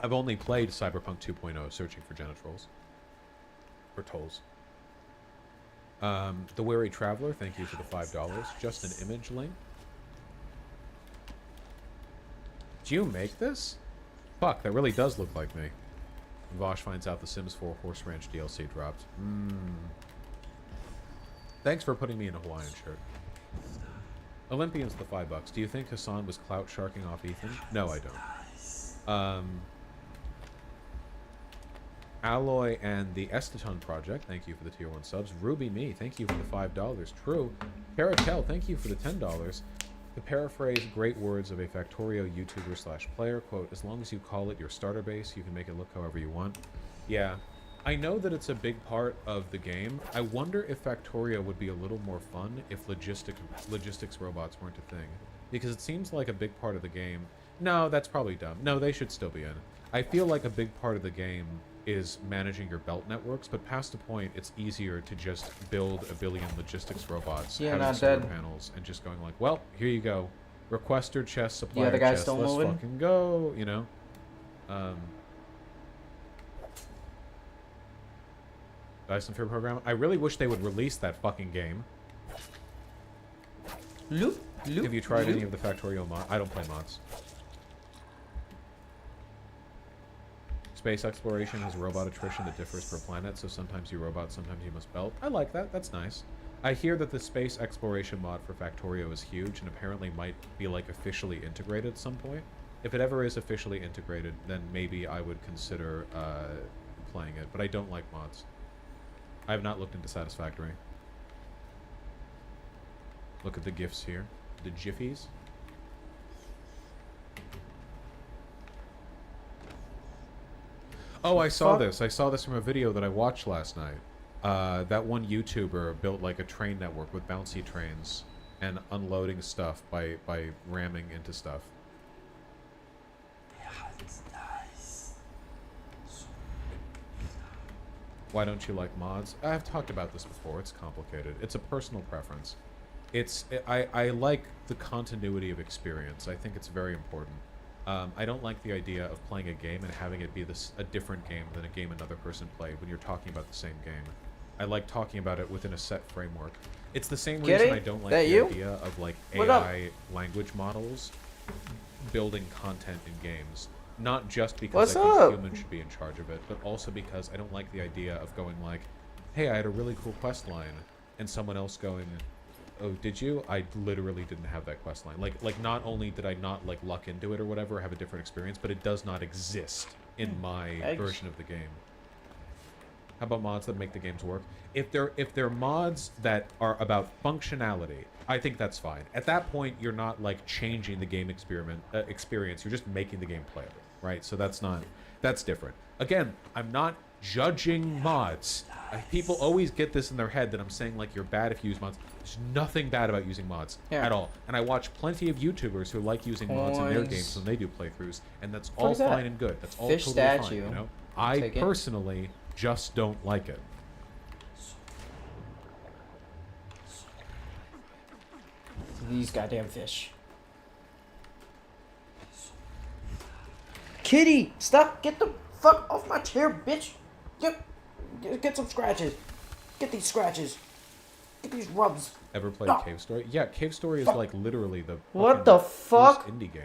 I've only played Cyberpunk 2.0, searching for genitals. Or tolls. The Weary Traveler, thank you for the $5. Just an image link. Do you make this? Fuck, that really does look like me. Vosh finds out the Sims 4 Horse Ranch DLC dropped. Thanks for putting me in a Hawaiian shirt. Olympians the $5. Do you think Hassan was clout sharking off Ethan? No, I don't. Alloy and the Esteton Project, thank you for the tier 1 subs. Ruby Me, thank you for the $5. True. Caratel, thank you for the $10. To paraphrase great words of a Factorio YouTuber / player, quote, as long as you call it your starter base, you can make it look however you want. Yeah. I know that it's a big part of the game. I wonder if Factorio would be a little more fun if logistics robots weren't a thing. Because it seems like a big part of the game... No, that's probably dumb. No, they should still be in. I feel like a big part of the game is managing your belt networks, but past a point, it's easier to just build a billion logistics robots, having solar panels, and just going like, well, here you go. Requester chest, supplier chest, let's fucking go, you know? Dyson Fear program. I really wish they would release that fucking game. Have you tried any of the Factorio mods? I don't play mods. Space exploration has robot attrition that differs per planet, so sometimes you robot, sometimes you must belt. I like that. That's nice. I hear that the space exploration mod for Factorio is huge and apparently might be like officially integrated at some point. If it ever is officially integrated, then maybe I would consider playing it, but I don't like mods. I have not looked into Satisfactory. Look at the GIFs here. The Jiffies. Oh, I saw this. I saw this from a video that I watched last night. That one YouTuber built like a train network with bouncy trains and unloading stuff by ramming into stuff. Why don't you like mods? I've talked about this before. It's complicated. It's a personal preference. I like the continuity of experience. I think it's very important. I don't like the idea of playing a game and having it be a different game than a game another person played when you're talking about the same game. I like talking about it within a set framework. It's the same reason I don't like the idea of like AI language models building content in games. Not just because I think humans should be in charge of it, but also because I don't like the idea of going like, hey, I had a really cool quest line, and someone else going, oh, did you? I literally didn't have that quest line. Like not only did I not like luck into it or whatever, have a different experience, but it does not exist in my version of the game. How about mods that make the games work? If they're mods that are about functionality, I think that's fine. At that point, you're not like changing the game experience. You're just making the game playable, right? So that's different. Again, I'm not judging mods. People always get this in their head that I'm saying like you're bad if you use mods. There's nothing bad about using mods at all. And I watch plenty of YouTubers who like using mods in their games when they do playthroughs, and that's all fine and good. That's all Fish totally statue. fine. You know, I'll I take it. personally just don't like it. These goddamn fish. Kitty, stop! Get the fuck off my chair, bitch! Get some scratches. Get these scratches. Get these rubs. Ever played Cave Story? Yeah, Cave Story is like literally the What the fuck? first indie game.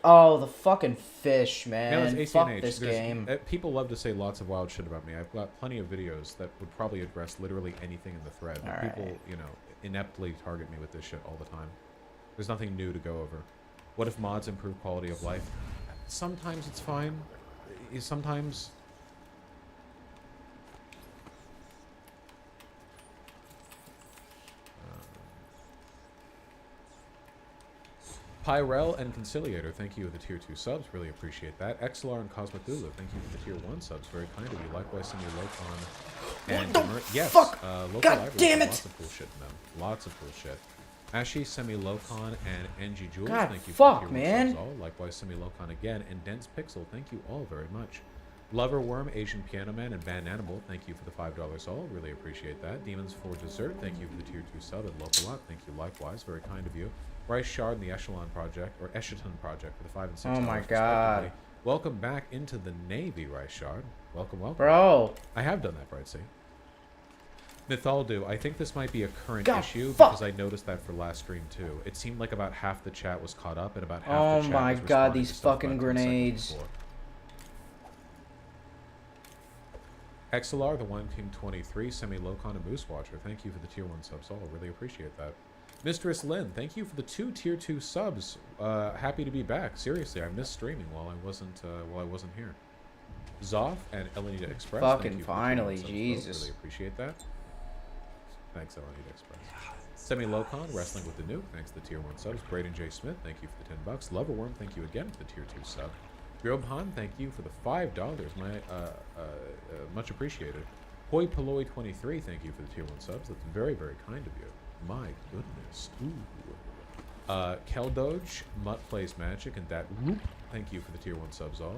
Oh, the fucking fish, Yeah, man. it's Fuck ACNH. this game. People love to say lots of wild shit about me. I've got plenty of videos that would probably address literally anything in the thread. But people, you know, ineptly target me with this shit all the time. There's nothing new to go over. What if mods improve quality of life? Sometimes it's fine. Sometimes... Pyrel and Conciliator, thank you for the tier 2 subs, really appreciate that. XLR and Cosmic Lulu, thank you for the tier 1 subs, very kind of you. Likewise, send your Locon and yes, fuck? local God libraries damn have it! lots of cool shit in them. Lots of cool shit. Ashi, Semi-Locon, and NG Jules, God, thank you fuck, for the tier 1 man. subs all. Likewise, Semi-Locon again, and Dense Pixel, thank you all very much. Lover Worm, Asian Piano Man, and Van Animal, thank you for the $5 all, really appreciate that. Demons for Dessert, thank you for the tier 2 sub, and Lopalot, thank you likewise, very kind of you. Rice Shard and the Echelon Project, or Eschaton Project for the $5 and $6. Oh my god. Welcome back into the Navy, Rice Shard. Welcome, welcome. Bro. I have done that, Brightsea. Mythaldu, I think this might be a current God, issue fuck. because I noticed that for last stream too. It seemed like about half the chat was caught up and about half Oh the chat my was god, responding these to stuff fucking about 10 seconds grenades. before. XLR, the One King 23, Semi-Locon, and Moose Watcher, thank you for the tier 1 subs all. Really appreciate that. Mistress Lynn, thank you for the 2 tier 2 subs. Happy to be back. Seriously, I missed streaming while I wasn't here. Zoff and Elenita Express. Fucking thank you for the finally, 2 subs, Jesus. Really appreciate that. Thanks, Elenita Express. Semi-Locon, Wrestling with the Nuke, thanks to the tier 1 subs. Braden J. Smith, thank you for the $10. Loverworm, thank you again for the tier 2 sub. Grobhan, thank you for the $5. Much appreciated. Hoi Polloi 23, thank you for the tier 1 subs. That's very, very kind of you. My goodness. Ooh. Keldoge, Mutt Plays Magic, and that Roop, thank you for the tier 1 subs all.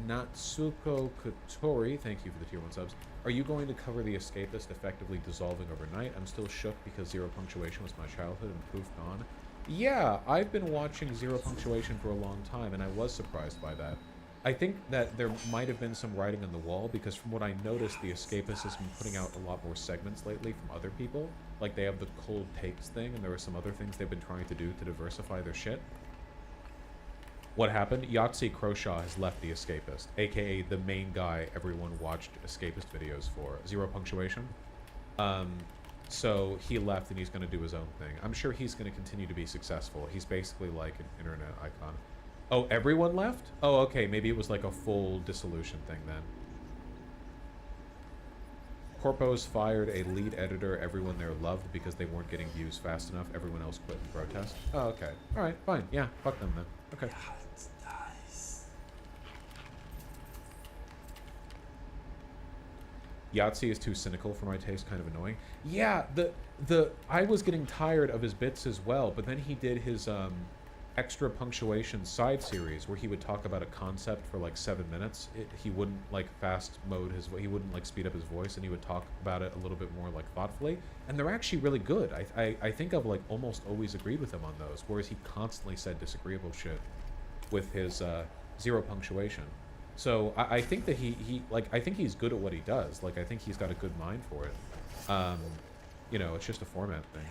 Natsuko Kotori, thank you for the tier 1 subs. Are you going to cover The Escapist effectively dissolving overnight? I'm still shook because Zero Punctuation was my childhood and poof gone. Yeah, I've been watching Zero Punctuation for a long time, and I was surprised by that. I think that there might have been some writing on the wall, because from what I noticed, The Escapist has been putting out a lot more segments lately from other people. Like, they have the cold takes thing, and there are some other things they've been trying to do to diversify their shit. What happened? Yahtzee Croshaw has left The Escapist, aka the main guy everyone watched Escapist videos for. Zero Punctuation. So he left and he's going to do his own thing. I'm sure he's going to continue to be successful. He's basically like an internet icon. Oh, everyone left? Oh, okay. Maybe it was like a full dissolution thing then. Corpos fired a lead editor everyone there loved because they weren't getting views fast enough. Everyone else quit in protest. Oh, okay. Alright, fine. Yeah, fuck them then. Okay. Yahtzee is too cynical for my taste, kind of annoying. Yeah, I was getting tired of his bits as well, but then he did his extra punctuation side series where he would talk about a concept for like 7 minutes. He wouldn't like fast mode he wouldn't like speed up his voice, and he would talk about it a little bit more like thoughtfully. And they're actually really good. I think I've like almost always agreed with him on those, whereas he constantly said disagreeable shit with his Zero Punctuation. So I think that I think he's good at what he does. Like, I think he's got a good mind for it. You know, it's just a format thing.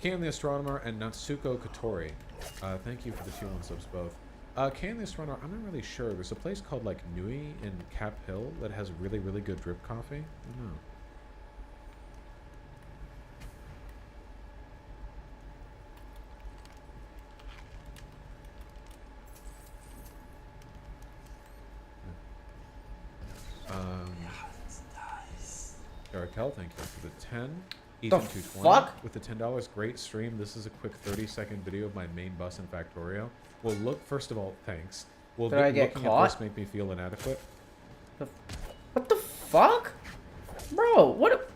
Can the Astronomer and Natsuko Kotori, thank you for the 2-1 subs both. Can the Astronomer, I'm not really sure. There's a place called like Nui in Cap Hill that has really, really good drip coffee. I don't know. Raquel, thank you for the 10. The Ethan 220 fuck? with the $10. Great stream. This is a quick 30-second video of my main bus in Factorio. Well, look, first of all, thanks. Well, Did I get looking caught? at this make me feel inadequate. What the fuck? Bro, what?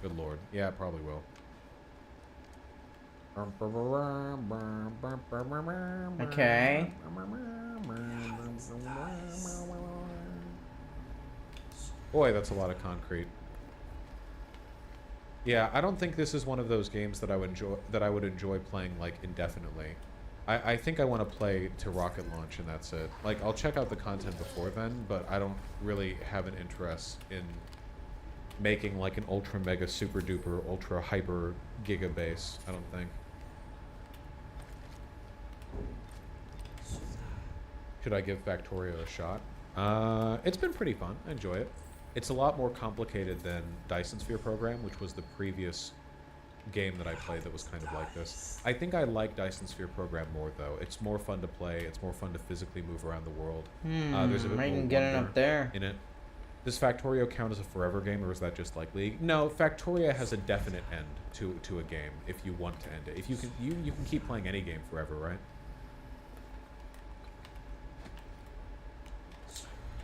Good lord. Yeah, it probably will. Okay. Boy, that's a lot of concrete. Yeah, I don't think this is one of those games that I would enjoy playing like indefinitely. I think I want to play to rocket launch and that's it. Like I'll check out the content before then, but I don't really have an interest in making like an ultra mega super duper ultra hyper giga base. I don't think. Should I give Factorio a shot? It's been pretty fun. I enjoy it. It's a lot more complicated than Dyson Sphere Program, which was the previous game that I played that was kind of like this. I think I like Dyson Sphere Program more, though. It's more fun to play. It's more fun to physically move around the world. There's a bit I more can get it wonder up there. in it. Does Factorio count as a forever game, or is that just like League? No, Factorio has a definite end to a game if you want to end it. If you can, you can keep playing any game forever, right?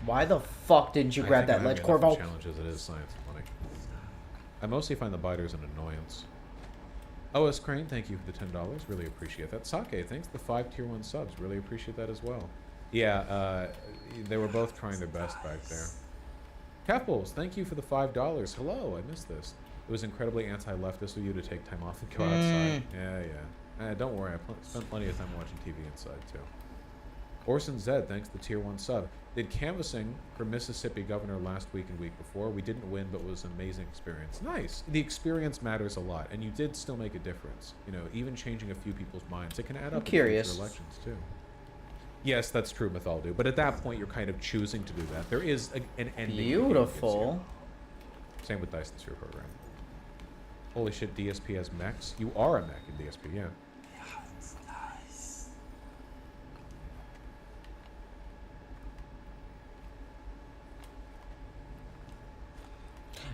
Why the fuck didn't you I grab think that I'm ledge, having enough Corvo? Challenges, it is science and money. I mostly find the biters an annoyance. OS Crane, thank you for the $10. Really appreciate that. Sake, thanks for the 5 tier 1 subs. Really appreciate that as well. Yeah, they were both trying their best back there. Capbles, thank you for the $5. Hello, I missed this. It was incredibly anti-leftist of you to take time off and go outside. Yeah. Don't worry, I spent plenty of time watching TV inside too. Orson Zed, thanks for the tier 1 sub. Did canvassing for Mississippi governor last week and week before. We didn't win, but it was an amazing experience. Nice. The experience matters a lot, and you did still make a difference. You know, even changing a few people's minds. It can add up in future elections too. Yes, that's true, Mythaldu. But at that point, you're kind of choosing to do that. There is an ending. Beautiful. Same with Dyson Sphere Program. Holy shit, DSP has mechs? You are a mech in DSP, yeah.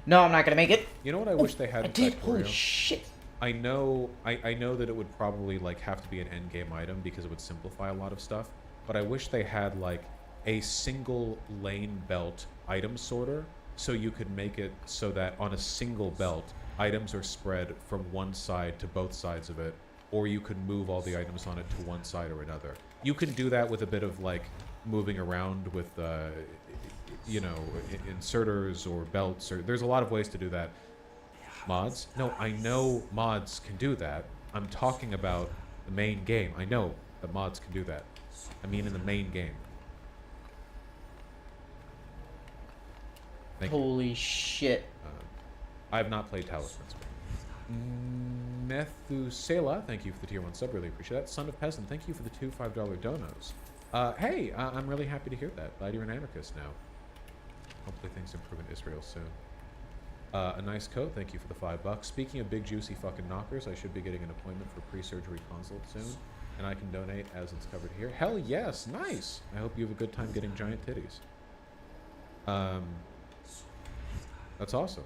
No, I'm not gonna make it. You know what I wish they had? I in did. Factorio? Holy shit. I know that it would probably like have to be an end game item because it would simplify a lot of stuff. But I wish they had like a single lane belt item sorter, so you could make it so that on a single belt, items are spread from one side to both sides of it, or you could move all the items on it to one side or another. You can do that with a bit of like moving around with you know, inserters or belts, or there's a lot of ways to do that. Mods? No, I know mods can do that. I'm talking about the main game. I know that mods can do that. I mean in the main game. Holy shit. I have not played Talismans. Methusela, thank you for the tier 1 sub, really appreciate that. Son of Peasant, thank you for the 2 $5 donos. Hey, I'm really happy to hear that. Glad you're an anarchist now. Hopefully things improve in Israel soon. A nice coat, thank you for the $5. Speaking of big juicy fucking knockers, I should be getting an appointment for pre-surgery consult soon, and I can donate as it's covered here. Hell yes, nice! I hope you have a good time getting giant titties. That's awesome.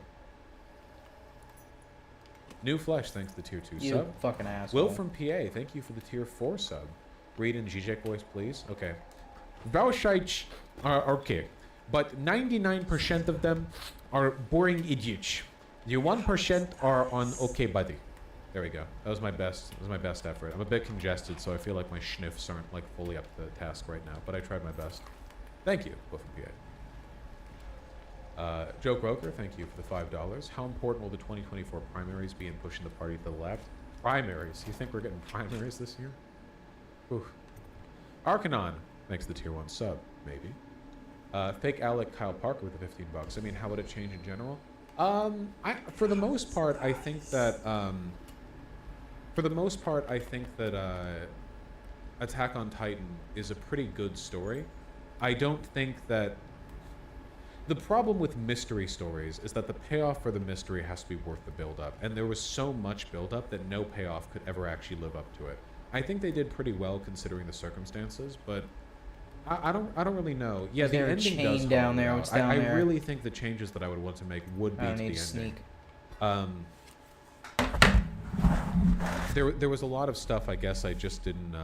New Flesh, thanks to the tier 2 You sub. fucking asshole. Will from PA, thank you for the tier 4 sub. Read in Zizek voice, please. Okay. Bauschites are okay, but 99% of them are boring idiots. The 1% are on okay, buddy. There we go. That was my best. That was my best effort. I'm a bit congested, so I feel like my schniffs aren't like fully up to the task right now, but I tried my best. Thank you, Will from PA. Joe Croker, thank you for the $5. How important will the 2024 primaries be in pushing the party to the left? Primaries? You think we're getting primaries this year? Oof. Arcanon, thanks to the tier 1 sub, maybe. Fake Alec Kyle Parker with the $15. I mean, how would it change in general? For the most part, I think that Attack on Titan is a pretty good story. I don't think that the problem with mystery stories is that the payoff for the mystery has to be worth the build-up, and there was so much build-up that no payoff could ever actually live up to it. I think they did pretty well considering the circumstances, but I don't really know. Yeah, Is the there a ending chain does down call it there? out. What's down I there? really think the changes that I would want to make would be I to need the to ending. sneak. There was a lot of stuff I guess I just didn't